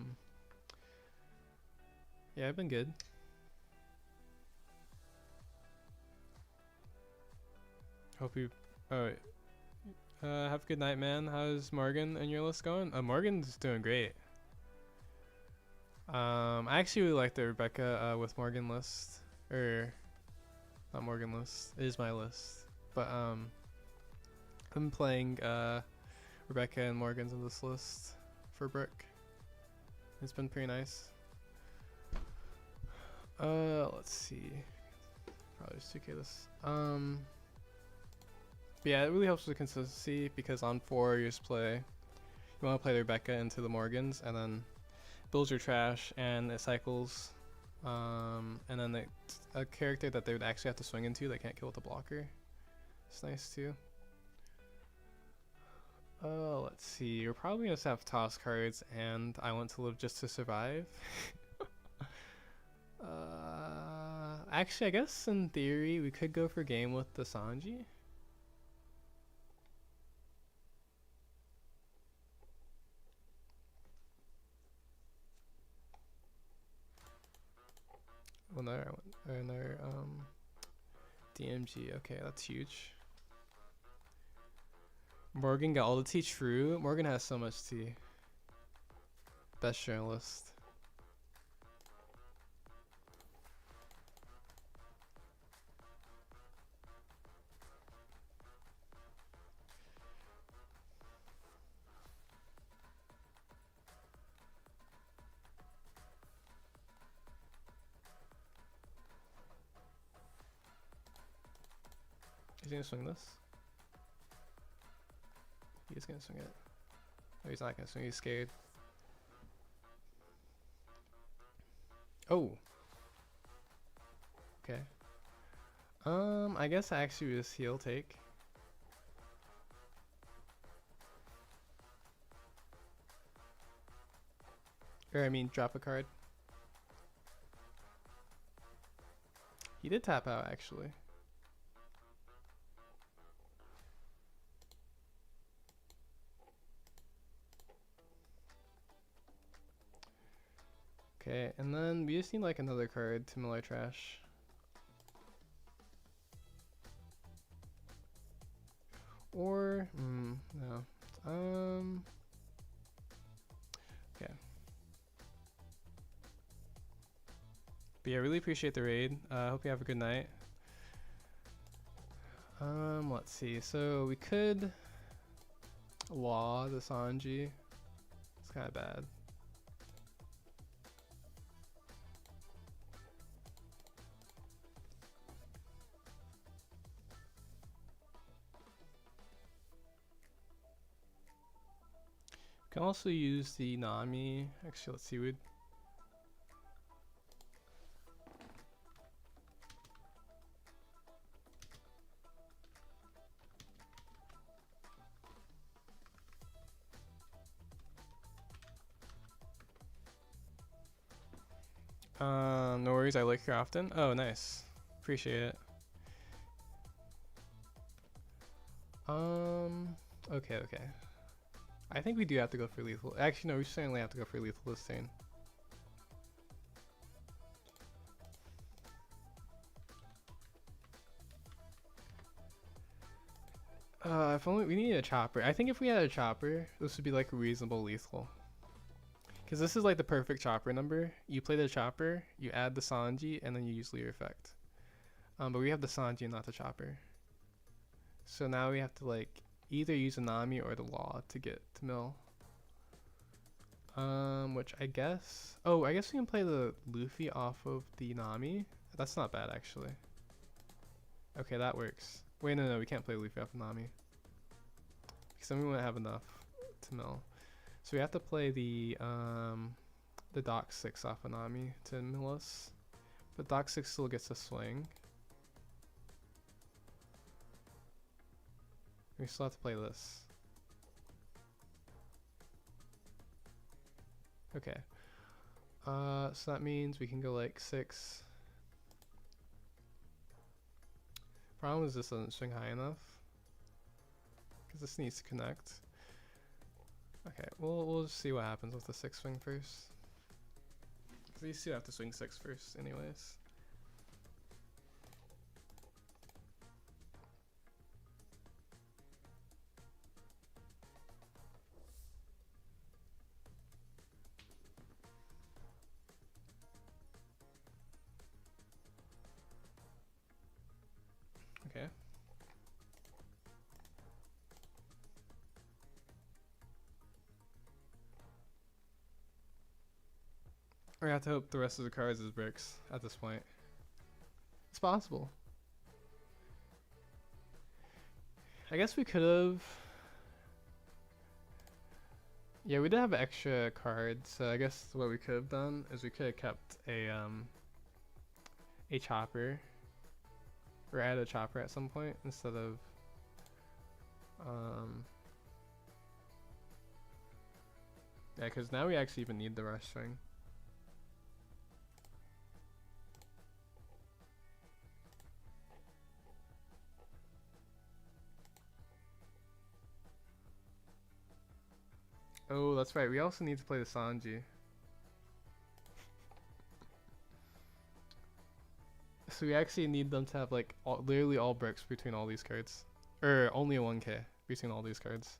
I've been good. Hope you. Oh, have a good night, man. How's Morgan and your list going? Morgan's doing great. I actually really like the Rebecca with Morgan list, or not Morgan list. It is my list, but I've been playing Rebecca and Morgan's in this list for Brick. It's been pretty nice. Let's see. Probably just 2K this. Yeah, it really helps with consistency because on 4 you just play. You want to play the Rebecca into the Morgans and then builds your trash and it cycles. And then a character that they would actually have to swing into, they can't kill with a blocker. It's nice too. Let's see. We're probably gonna have toss cards and I Want to Live just to survive. Actually, I guess in theory we could go for game with the Sanji. Another DMG. Okay, that's huge. Morgan got all the tea. True. Morgan has so much tea. Best journalist. He's gonna swing this. He's gonna swing it. No, he's not gonna swing. He's scared. Oh. Okay. I guess I actually just heal take. Or I mean, drop a card. He did tap out actually. Okay, and then we just need like another card to mill our trash. Or, no. Okay. But yeah, really appreciate the raid. Hope you have a good night. Let's see. So we could law the Sanji. It's kind of bad. Can also use the Nami. Actually, let's see. Okay. No worries. I like your often. Oh, nice. Appreciate it. Okay. I think we do have to go for lethal. Actually, no, we certainly have to go for lethal this turn. If only we need a chopper. I think if we had a chopper, this would be like a reasonable lethal. Because this is like the perfect chopper number. You play the chopper, you add the Sanji, and then you use Leer effect. But we have the Sanji and not the chopper. So now we have to like either use a Nami or the law to get to mill. Which I guess... Oh, I guess we can play the Luffy off of the Nami. That's not bad, actually. Okay, that works. Wait, no, we can't play Luffy off of Nami. Because then we won't have enough to mill. So we have to play the Dock 6 off of Nami to mill us. But Dock 6 still gets a swing. We still have to play this. Okay. So that means we can go like 6. Problem is this doesn't swing high enough. Because this needs to connect. Okay, we'll just see what happens with the 6 swing first. Because these two have to swing 6 first anyways. Okay. We have to hope the rest of the cards is bricks at this point. It's possible. I guess we could have... Yeah, we did have extra cards, so I guess what we could have done is we could have kept a chopper. Or add a chopper at some point instead of... Yeah, because now we actually even need the rush swing. Oh, that's right. We also need to play the Sanji. So we actually need them to have like literally all bricks between all these cards. Or only a 1k between all these cards.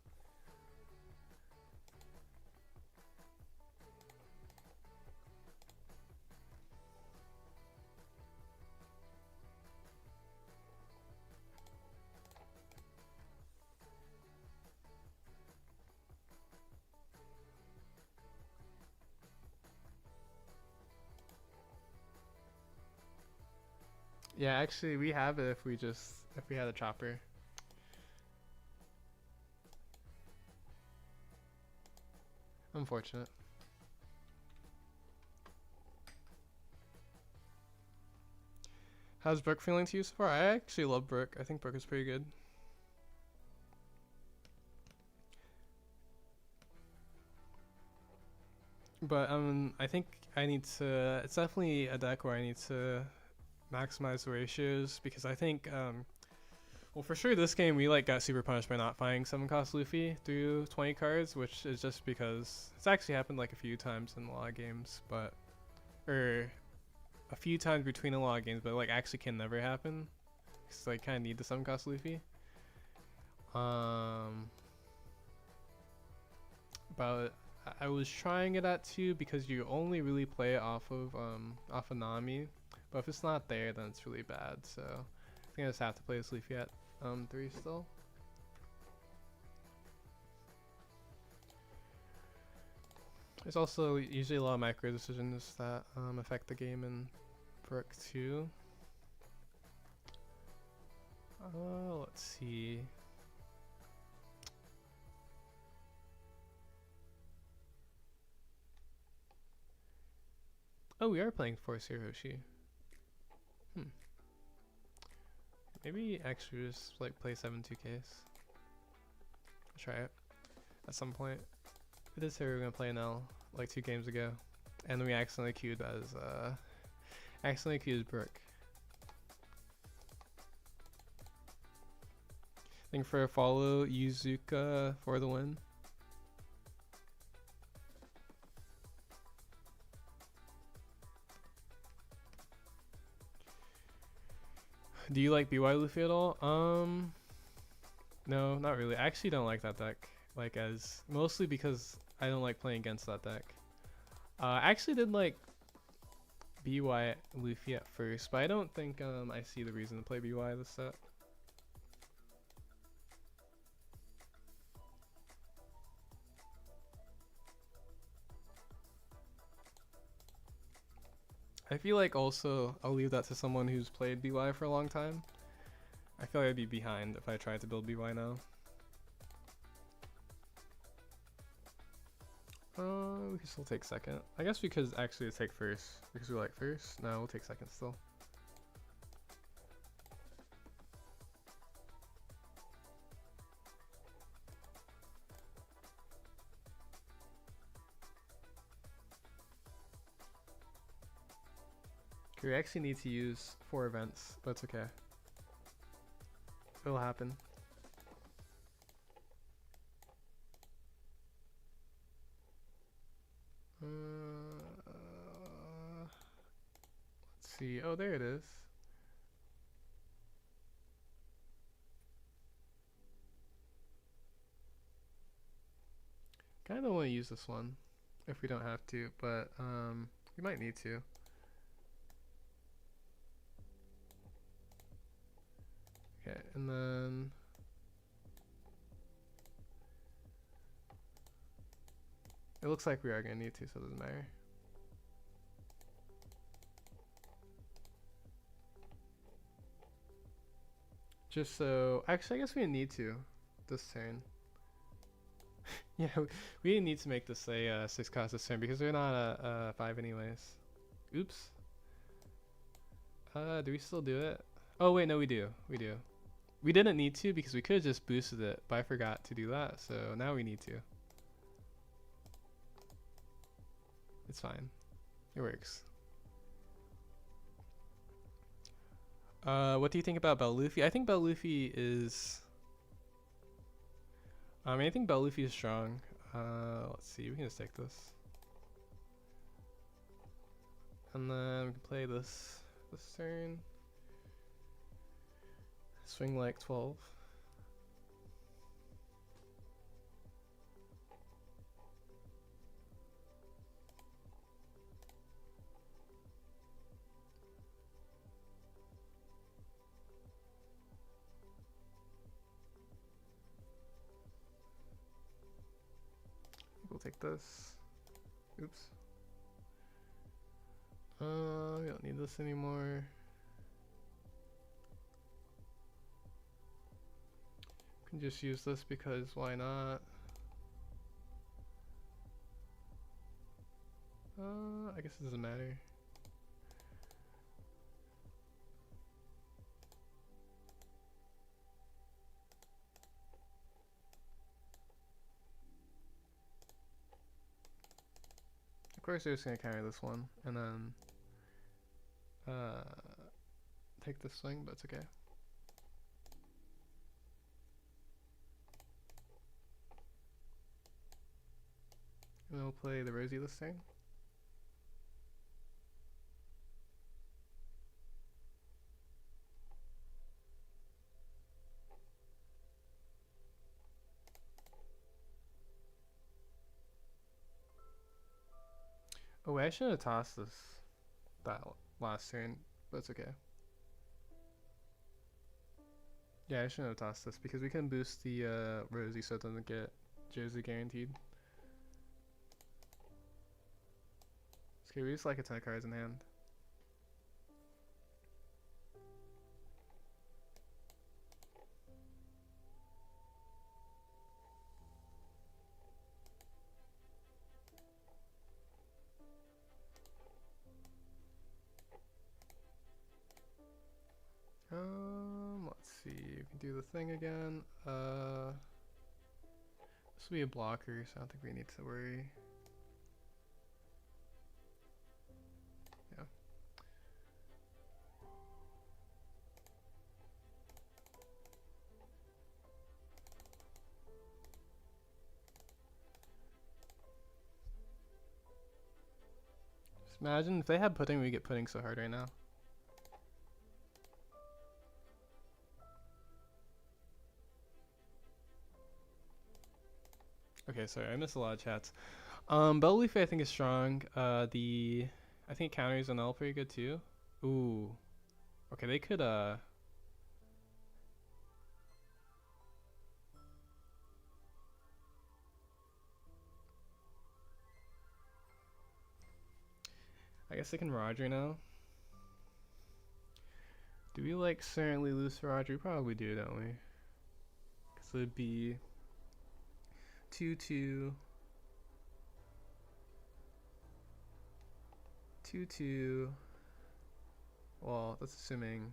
Yeah, actually, we have it if we had a chopper. Unfortunate. How's Brook feeling to you so far? I actually love Brook. I think Brook is pretty good. But I think I need to. It's definitely a deck where I need to maximize the ratios because I think well, for sure this game we like got super punished by not finding 7-cost Luffy through 20 cards, which is just because it's actually happened like a few times in a lot of games, but or a few times between a lot of games, but like actually can never happen because I kind of need the 7-cost Luffy. But I was trying it at 2 because you only really play it off of Nami, but if it's not there, then it's really bad. So I think I just have to play this Luffy at 3 still. There's also usually a lot of micro decisions that affect the game in Brook 2. Let's see. Oh, we are playing Force Hiroshi. Maybe actually just like play 7-2Ks. Try it at some point. It is here we're gonna play now, like 2 games ago, and we accidentally queued as Brook. I think for a follow, Yuzuka for the win. Do you like BY Luffy at all? No, not really. I actually don't like that deck. Like mostly because I don't like playing against that deck. I actually did like BY Luffy at first, but I don't think I see the reason to play BY this set. I feel like also I'll leave that to someone who's played BY for a long time. I feel like I'd be behind if I tried to build BY now. We can still take second. I guess we could actually take first because we like first. No, we'll take second still. Okay, we actually need to use 4 events, but it's okay. It'll happen. Let's see. Oh, there it is. Kind of don't want to use this one if we don't have to, but we might need to. Okay, and then it looks like we are gonna need to, so it doesn't matter. Just so, actually I guess we didn't need to this turn. Yeah, we didn't need to make this a 6-cost this turn because we're not a 5 anyways. Oops. Do we still do it? Oh wait, no, we do. We do. We didn't need to because we could have just boosted it, but I forgot to do that, so now we need to. It's fine. It works. What do you think about Luffy? I think Luffy is... I think Luffy is strong. Let's see, we can just take this. And then we can play this turn. Swing like 12. We'll take this. Oops. We don't need this anymore. Just use this because why not? I guess it doesn't matter. Of course they're just gonna carry this one and then take this swing, but it's okay. And we'll play the Rosie this turn. Oh wait, I should have tossed this that last turn, but it's okay. Yeah, I shouldn't have tossed this because we can boost the Rosie so it doesn't get Josie guaranteed. Okay, we just like a ton of cards in hand. Let's see. We can do the thing again. This will be a blocker, so I don't think we need to worry. Yeah. Just imagine if they had pudding, we get pudding so hard right now. Okay, sorry, I missed a lot of chats. Bell Luffy I think is strong. I think counters on L pretty good too. Ooh. Okay, they could I guess they can Roger now. Do we like certainly lose Roger? We probably do, don't we? Because it would be 2-2. 2-2. Well, that's assuming.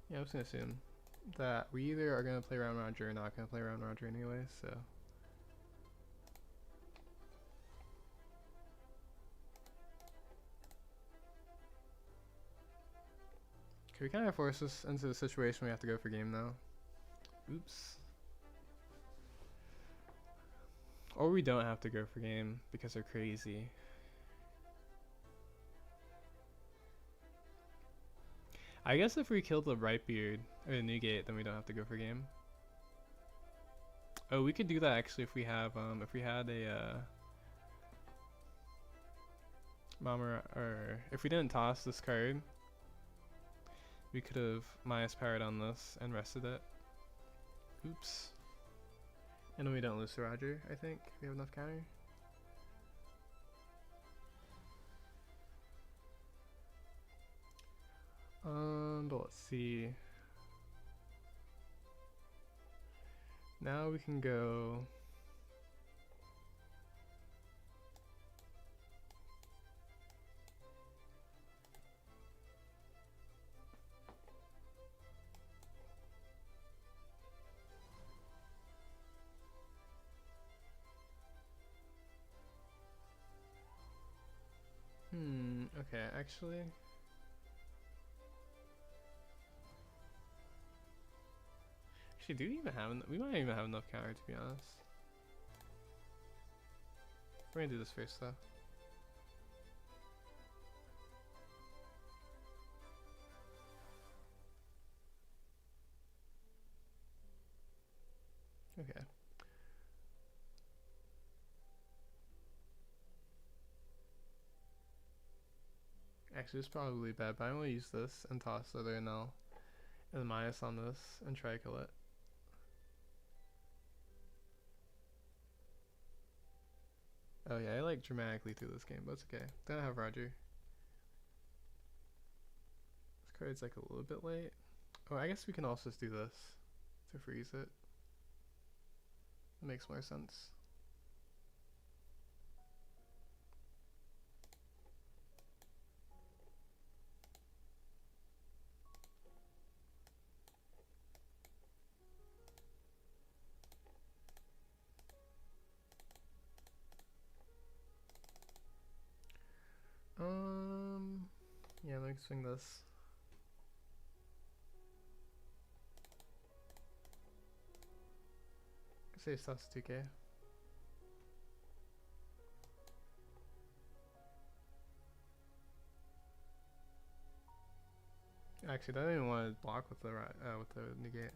Yeah, I'm just gonna assume that we either are gonna play around Roger or not gonna play around Roger anyway, so. Okay, we kind of force us into the situation we have to go for game now. Oops. Or we don't have to go for game because they're crazy. I guess if we killed the Brightbeard or the Newgate, then we don't have to go for game. Oh, we could do that actually if we have if we had a Mama, or if we didn't toss this card, we could have minus powered on this and rested it. Oops. And then we don't lose to Roger, I think. We have enough counter. But let's see. Now we can go. Okay, actually. Actually, do we even have we might even have enough counter to be honest. We're gonna do this first though. Okay. Actually, it's probably bad, but I'm gonna use this and toss the other NL and minus on this and try to kill it. Oh yeah, I like dramatically through this game, but it's okay. Then I have Roger. This card's like a little bit late. Oh, I guess we can also just do this to freeze it. It makes more sense. Yeah, let me swing this. Say Sasuke. Actually, I don't even want to block with the negate.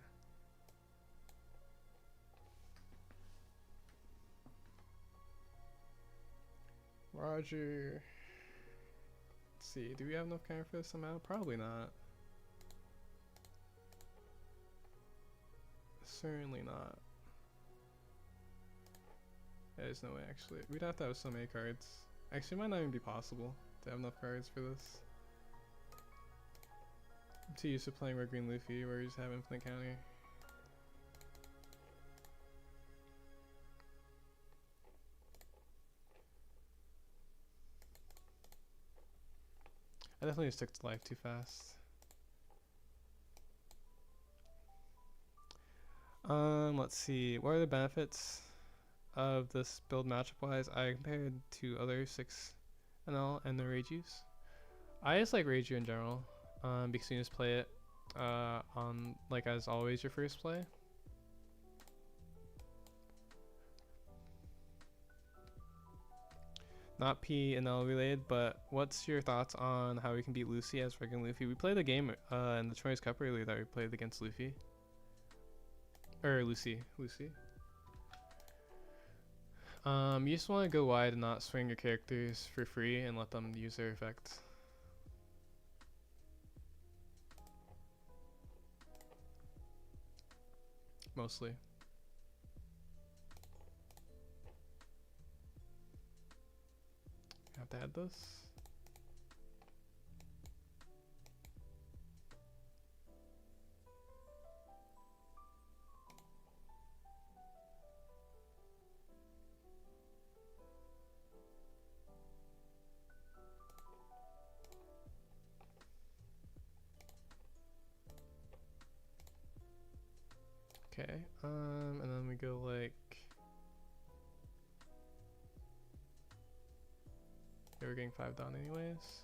Roger. Let's see. Do we have enough counter for this somehow? Probably not. Certainly not. There's no way, actually. We'd have to have so many cards. Actually, it might not even be possible to have enough cards for this. I'm too used to playing Red Green Luffy where you just have infinite counter. I definitely just took to life too fast. Let's see. What are the benefits of this build matchup wise? I compared to other 6NL and the Reijus. I just like Reiju in general, because you just play it on, like, as always your first play. Not P and L related, but what's your thoughts on how we can beat Lucy as regular Luffy? We played a game in the ChinoizeCup earlier that we played against Luffy. Or Lucy. You just want to go wide and not swing your characters for free and let them use their effects. Mostly. Have to add this. Okay, and then we go like, yeah, we're getting 5 down anyways.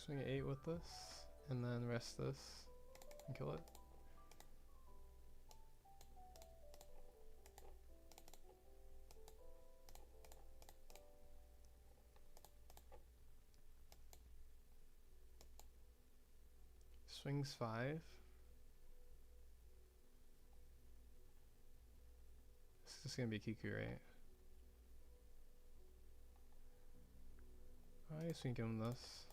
Swing at 8 with this, and then rest this and kill it. Swings 5. This is gonna be Kiku, right? I guess we can give him this.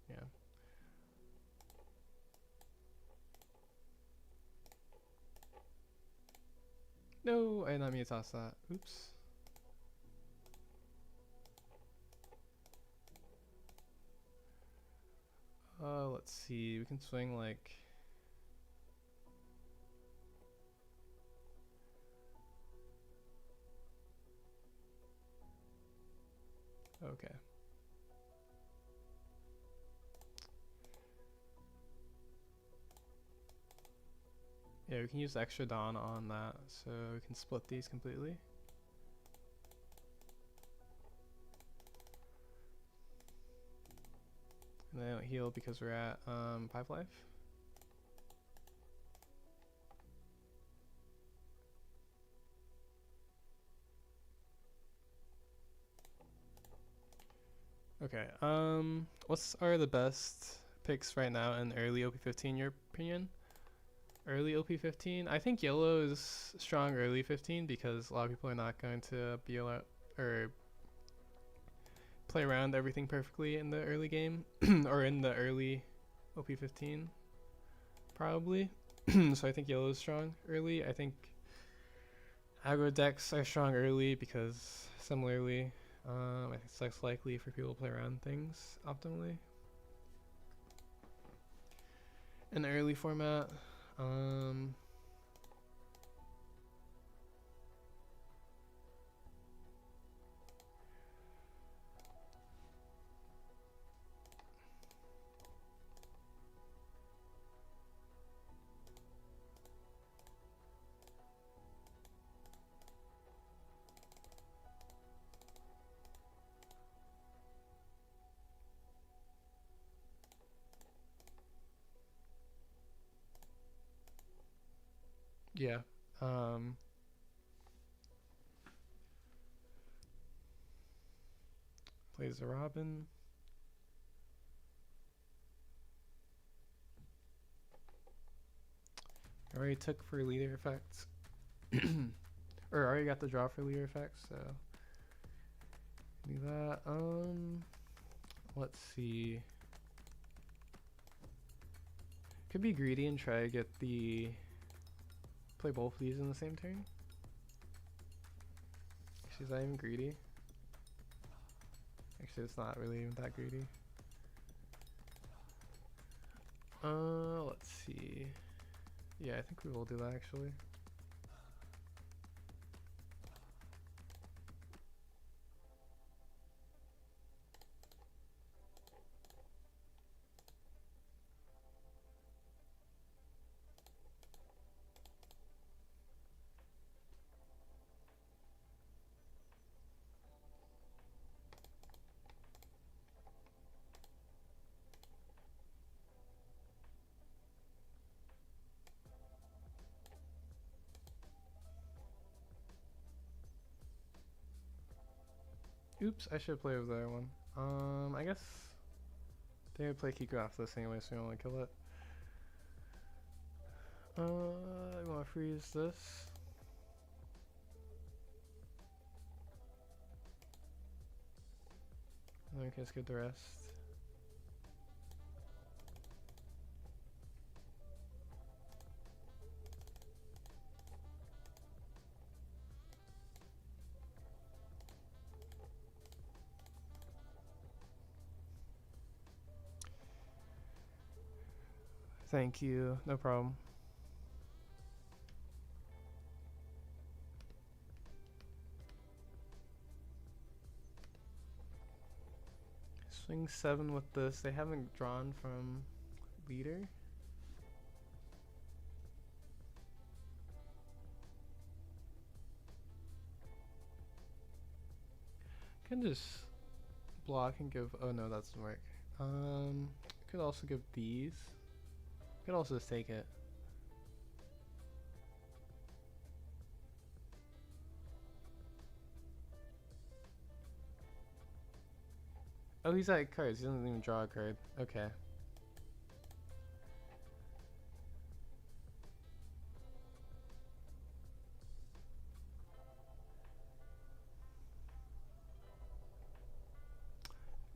Yeah. No, I did not mean to toss that. Oops. Let's see. We can swing like. Okay. Yeah, we can use extra Dawn on that, so we can split these completely. And they don't heal because we're at 5 life. Okay, what's are the best picks right now in early OP15 in your opinion? Early OP15? I think yellow is strong early 15 because a lot of people are not going to be able to, or play around everything perfectly in the early game or in the early OP15 probably. So I think yellow is strong early. I think Aggro decks are strong early because similarly, I think it's less likely for people to play around things optimally. In the early format, yeah. Plays a Robin. I already took for leader effects. Or already got the draw for leader effects, so do that. Let's see. Could be greedy and try to get the play both of these in the same turn. Actually, is that even greedy? Actually, it's not really even that greedy. Let's see. Yeah, I think we will do that actually. Oops, I should play with the other one. I guess they would play Kiku after this anyway, so we don't want to kill it. I want to freeze this. And then we can skip the rest. Thank you, no problem. Swing 7 with this. They haven't drawn from leader. Can just block and give. Oh no, that doesn't work. Could also give these. Could also just take it. Oh, he's out of cards. He doesn't even draw a card. Okay.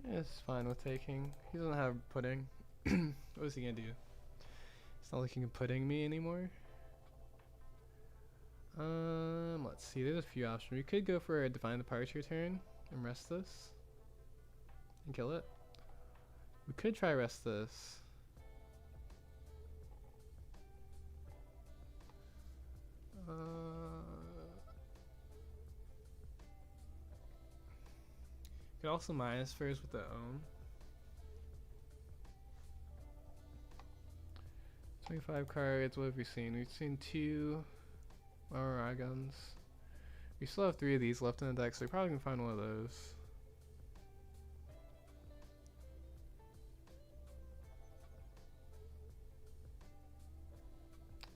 Yeah, it's fine with taking. He doesn't have pudding. What is he gonna do? It's not like he can pudding me anymore. Let's see. There's a few options. We could go for a Divine Departure turn and rest this and kill it. We could try rest this. Could also minus first with the own. 25 cards. What have we seen? We've seen 2 Maragons. We still have 3 of these left in the deck, so we probably can find one of those.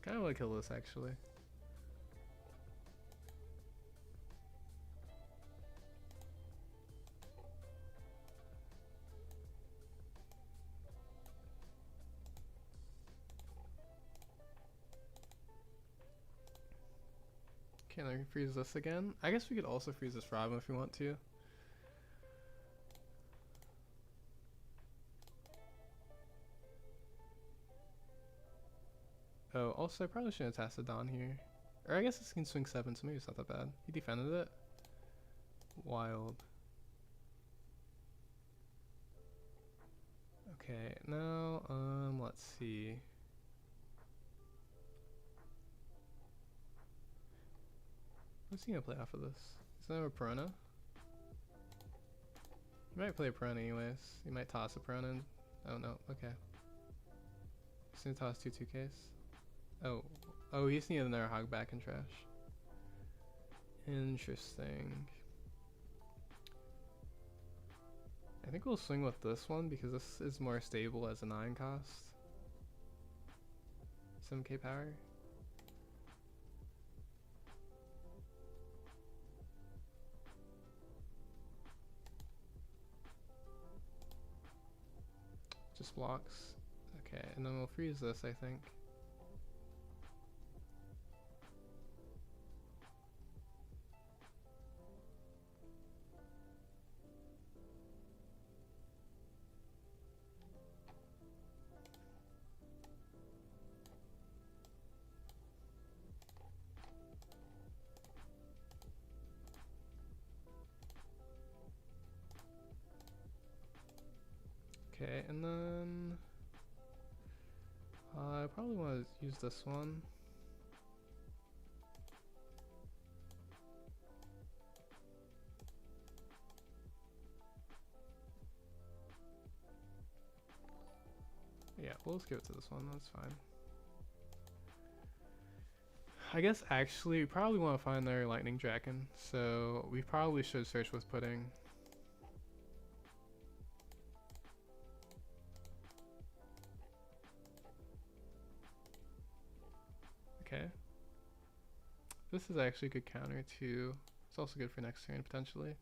Kind of want to kill this actually. Can I freeze this again? I guess we could also freeze this Robin if we want to. Oh, also I probably shouldn't have tested Don here. Or I guess this can swing 7, so maybe it's not that bad. He defended it. Wild. Okay, now, let's see. What's he gonna play off of this? Is that a Piranha? He might play a Piranha anyways. He might toss a Piranha and... Oh no, okay. He's gonna toss 2 2Ks. Oh. Oh, he's needed another hog back in trash. Interesting. I think we'll swing with this one because this is more stable as a 9 cost. 7k power. Just blocks. Okay, and then we'll freeze this, I think. Okay, and then I probably want to use this one. Yeah, we'll just give it to this one, that's fine. I guess actually we probably want to find their lightning dragon, so we probably should search with pudding. Okay. This is actually a good counter too. It's also good for next turn potentially.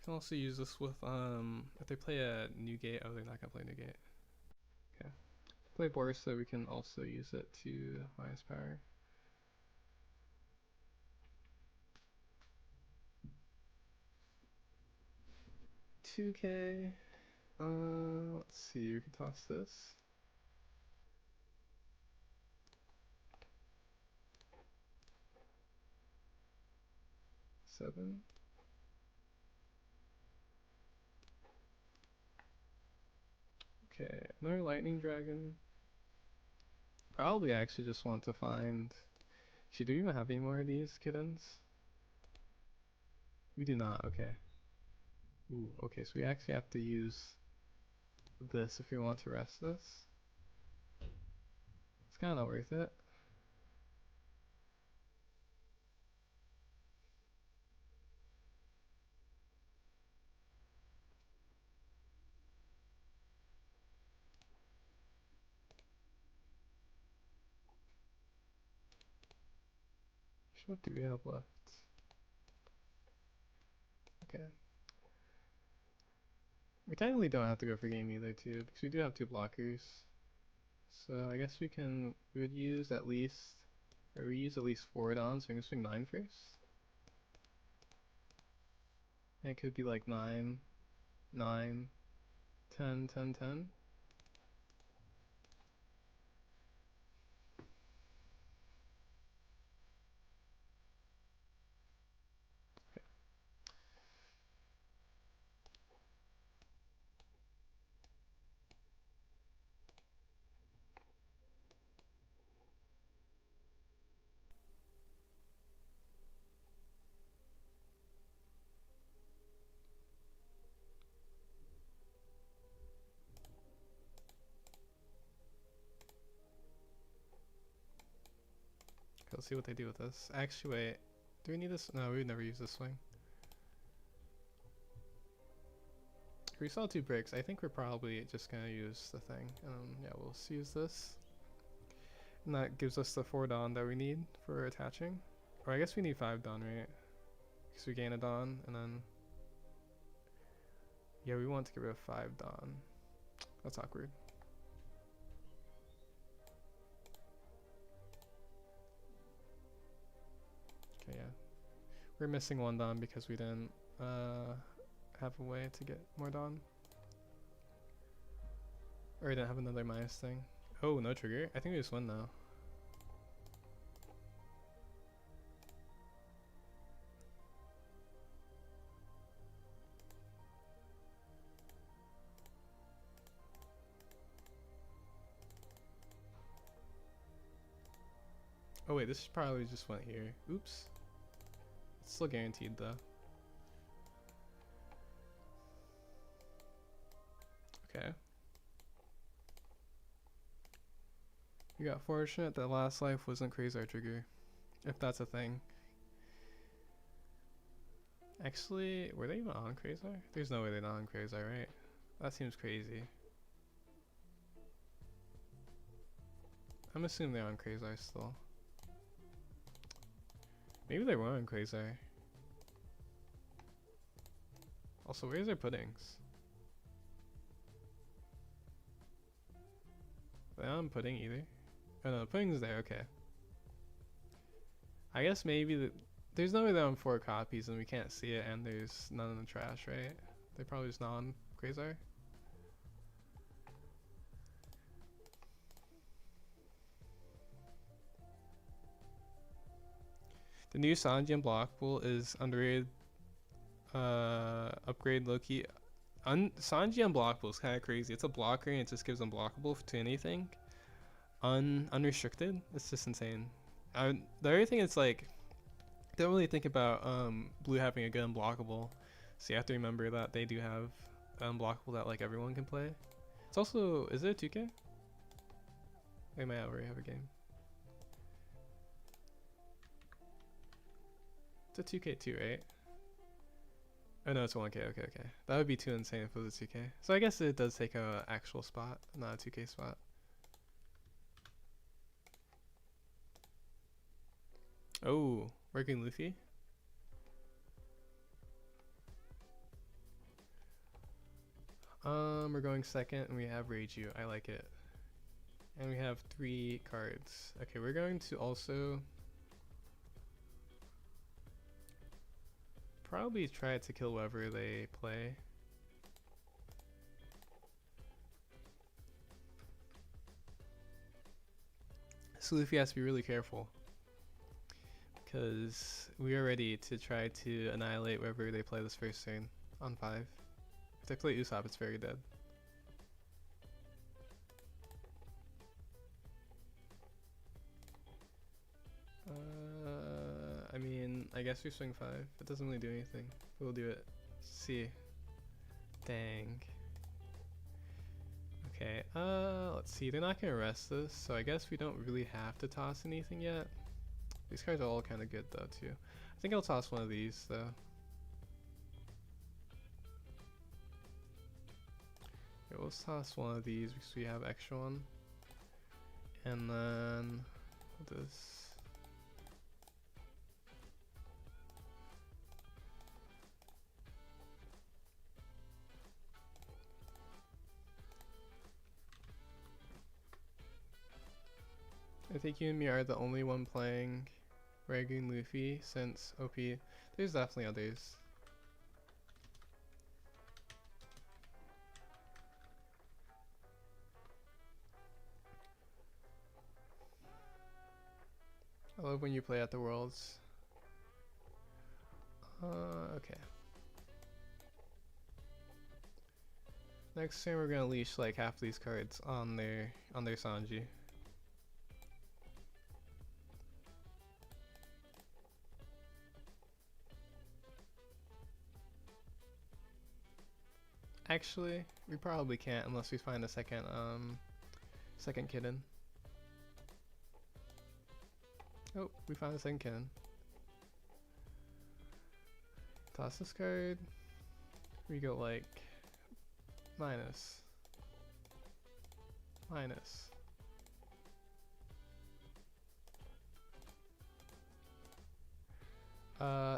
Can also use this with if they play a new gate. Oh, they're not gonna play new gate. Okay. Play Boris, so we can also use it to minus power. $2K. Let's see. We can toss this. 7. Okay, another lightning dragon. Probably actually just want to find. Should we even have any more of these kittens? We do not. Okay. Ooh. Okay, so we actually have to use this if we want to rest this. It's kind of worth it. What do we have left? Okay. We technically don't have to go for game either too, because we do have 2 blockers. So I guess we would use at least, or we use at least 4 on, so we can swing 9 first. And it could be like 9, 9, 10, 10, 10. Let's see what they do with this. Actually, wait. Do we need this? No, we would never use this swing. We saw 2 bricks. I think we're probably just gonna use the thing. Yeah, we'll use this. And that gives us the 4 Dawn that we need for attaching. Or I guess we need 5 Dawn, right? Because we gain a Dawn, and then... Yeah, we want to get rid of 5 Dawn. That's awkward. Okay, yeah. We're missing 1 Dawn because we didn't have a way to get more Dawn. Or I didn't have another minus thing. Oh, no trigger? I think we just won now. Oh wait, this probably just went here. Oops. It's still guaranteed though. Okay. You got fortunate that last life wasn't Quasar trigger. If that's a thing. Actually, were they even on Quasar? There's no way they're not on Quasar, right? That seems crazy. I'm assuming they're on Quasar still. Maybe they were on Quasar. Also, where's their puddings? They're not on pudding either. Oh no, the pudding's there, okay. I guess maybe there's no way they're on 4 copies and we can't see it and there's none in the trash, right? They're probably just not on Quasar. The new Sanji unblockable is underrated. Upgrade Loki. Sanji unblockable is kind of crazy. It's a blocker and it just gives unblockable to anything. Unrestricted. It's just insane. The other thing is like, don't really think about blue having a good unblockable. So you have to remember that they do have an unblockable that like everyone can play. It's also, is it a 2K? They might already have a game. It's a 2K too, right? Oh no, it's 1K. Okay. That would be too insane if it was a 2K. So I guess it does take a actual spot, not a 2K spot. Oh, working Luffy. We're going second and we have Reiju. I like it. And we have 3 cards. Okay, we're going to also probably try to kill whoever they play. So Luffy has to be really careful, because we are ready to try to annihilate wherever they play this first turn on 5. If they play Usopp, it's very dead. I mean, I guess we swing 5. It doesn't really do anything. We'll do it. See. Dang. Okay, let's see. They're not gonna rest this, so I guess we don't really have to toss anything yet. These cards are all kind of good though too. I think I'll toss one of these though. Okay, let's toss one of these because we have extra one. And then this. I think you and me are the only one playing Ragoon Luffy since OP. There's definitely others. I love when you play at the Worlds. Okay. Next turn we're gonna leash like half these cards on their Sanji. Actually, we probably can't unless we find a second kitten. Oh, we found a second kitten. Toss this card. We go like minus.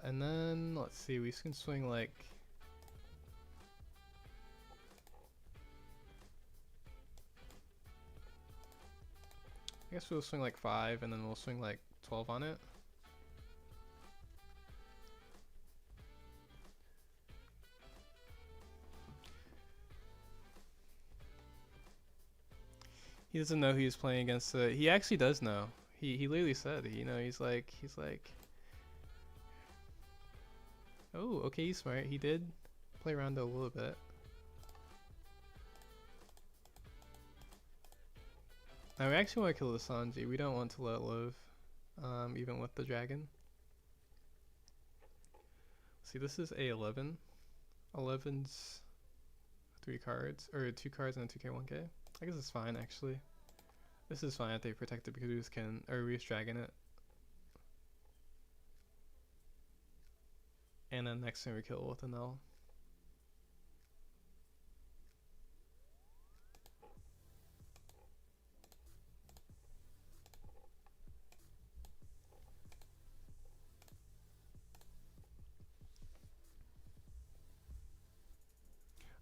And then let's see, we can swing like I guess we'll swing like 5 and then we'll swing like 12 on it. He doesn't know who he's playing against. He actually does know. He literally said, you know, he's like, oh, okay, he's smart. He did play around a little bit. Now we actually want to kill the Sanji. We don't want to let live, even with the dragon. See, this is A11. 11's 3 cards, or 2 cards and a 2k 1k. I guess it's fine actually. This is fine if they protect it because we just can, or we just dragon it. And then next turn we kill with an L.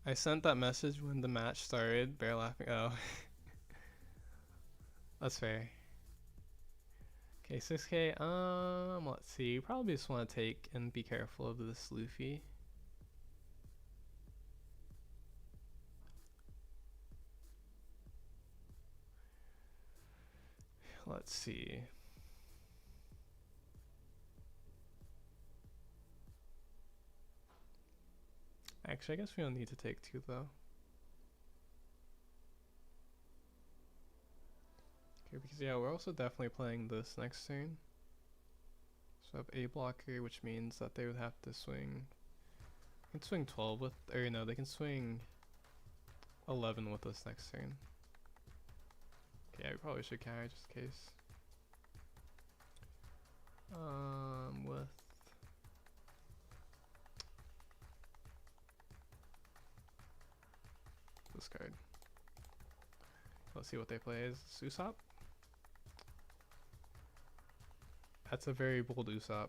I sent that message when the match started. Bear laughing. Oh. That's fair. Okay, 6k. Let's see. You probably just want to take and be careful of this Luffy. Let's see. Actually, I guess we don't need to take 2 though. Okay, because yeah, we're also definitely playing this next turn. So I have a blocker, which means that they would have to swing. They can swing 12 with, or no, they can swing 11 with this next turn. Okay, we probably should carry just in case. With this card. Let's see what they play is Usopp. That's a very bold Usopp.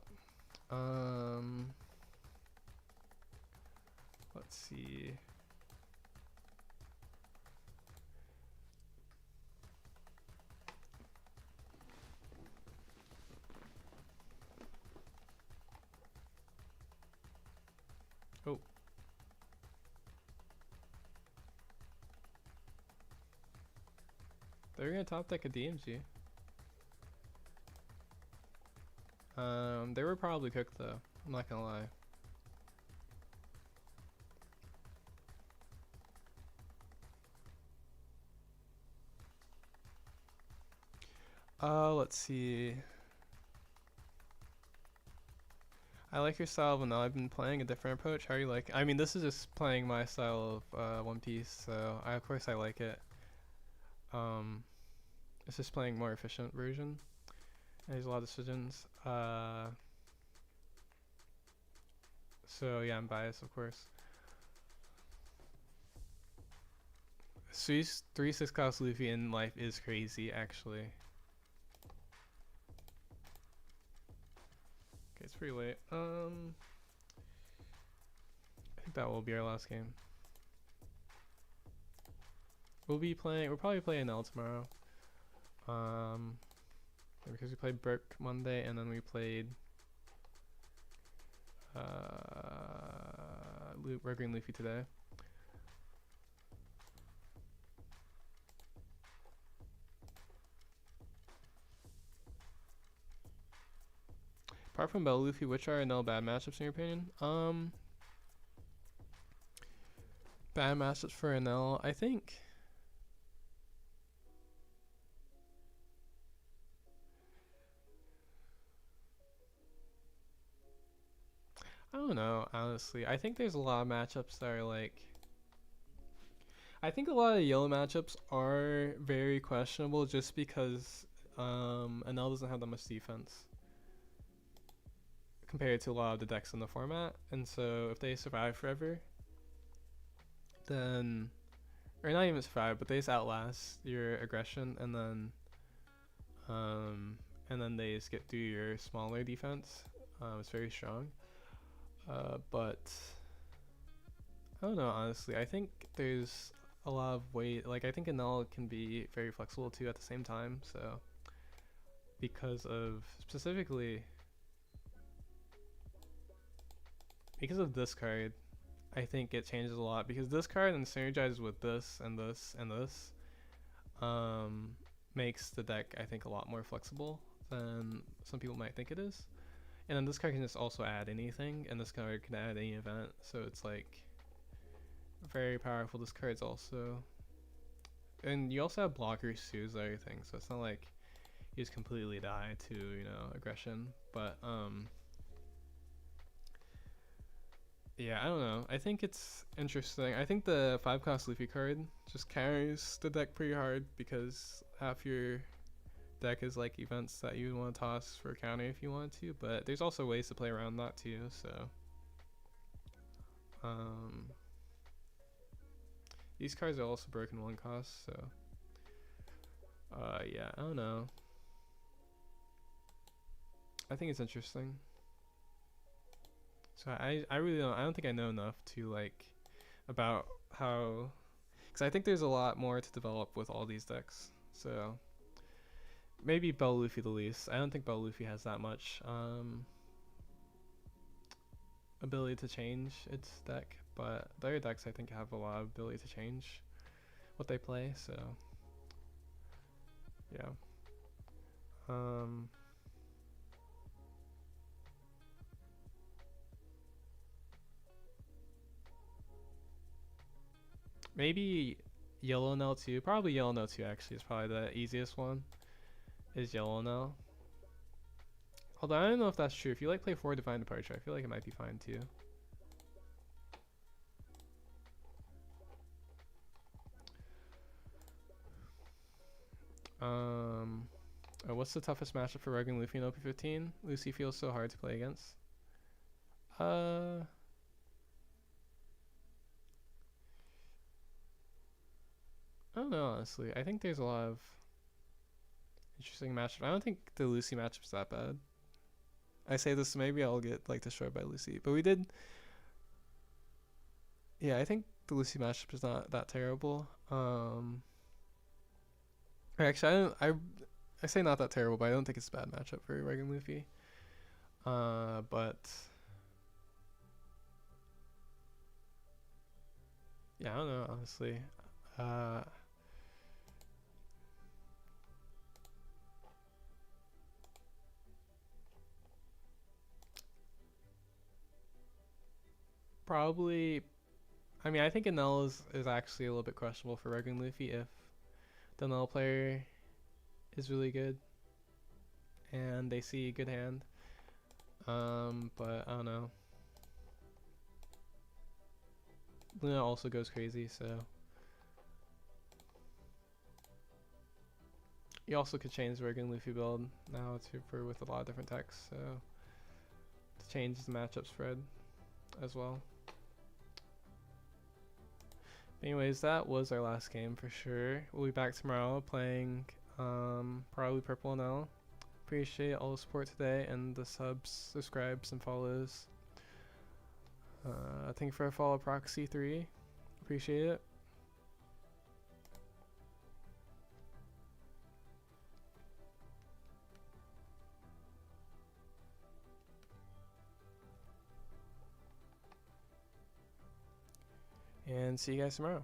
Let's see. Oh. They're gonna top deck a DMG. They were probably cooked though. I'm not gonna lie. Let's see. I like your style, but now I've been playing a different approach. How are you like? I mean, this is just playing my style of One Piece, so of course I like it. It's just playing more efficient version. And there's a lot of decisions. So yeah, I'm biased, of course. Sui's 3/6 cost Luffy in life is crazy, actually. Okay, it's pretty late. I think that will be our last game. We'll probably playing L tomorrow. Because we played Brook Monday and then we played Burger and Luffy today. Apart from Bell Luffy, which are no bad matchups in your opinion? Bad matchups for NL, I think. I don't know, honestly. I think there's a lot of matchups that are like. I think a lot of yellow matchups are very questionable just because NL doesn't have that much defense compared to a lot of the decks in the format, and so if they survive forever, then, or not even survive, but they just outlast your aggression, and then they just get through your smaller defense. It's very strong, but I don't know, honestly. I think there's a lot of weight, like I think NL can be very flexible too at the same time, so because of this card, I think it changes a lot because this card then synergizes with this and this and this. makes the deck, I think, a lot more flexible than some people might think it is. And then this card can just also add anything, and this card can add any event, so it's like very powerful. This card's also, and you also have blockers too, is the other thing. So it's not like you just completely die to, you know, aggression. But yeah, I don't know. I think it's interesting. I think the 5-cost Luffy card just carries the deck pretty hard because half your deck is like events that you want to toss for a counter if you want to, but there's also ways to play around that too. So these cards are also broken 1 cost, so yeah, I don't know. I think it's interesting. So I really don't, I don't think I know enough to like about how, because I think there's a lot more to develop with all these decks. So maybe Bell Luffy the least. I don't think Bell Luffy has that much ability to change its deck, but the other decks I think have a lot of ability to change what they play. So yeah. Maybe Yellow Nell too. Probably Yellow Nell too. Actually, is probably the easiest one. Is Yellow Nell. Although I don't know if that's true. If you like play 4 Divine Departure, I feel like it might be fine too. What's the toughest matchup for Rug and Luffy in OP15? Lucy feels so hard to play against. I don't know, honestly. I think there's a lot of interesting matchups. I don't think the Lucy matchup's that bad. I say this, maybe I'll get like destroyed by Lucy, but we did. Yeah, I think the Lucy matchup is not that terrible. Actually, I say not that terrible, but I don't think it's a bad matchup for Reg and Luffy. But yeah, I don't know, honestly. Probably. I mean, I think a Null is actually a little bit questionable for Reg and Luffy if the Null player is really good and they see a good hand. But I don't know. Luna also goes crazy, so you also could change the Reg and Luffy build now for with a lot of different techs, so to change the matchup spread as well. Anyways, that was our last game for sure. We'll be back tomorrow playing probably Purple now. Appreciate all the support today and the subs, subscribes, and follows. Thank you for a follow, Proxy3. Appreciate it. And see you guys tomorrow.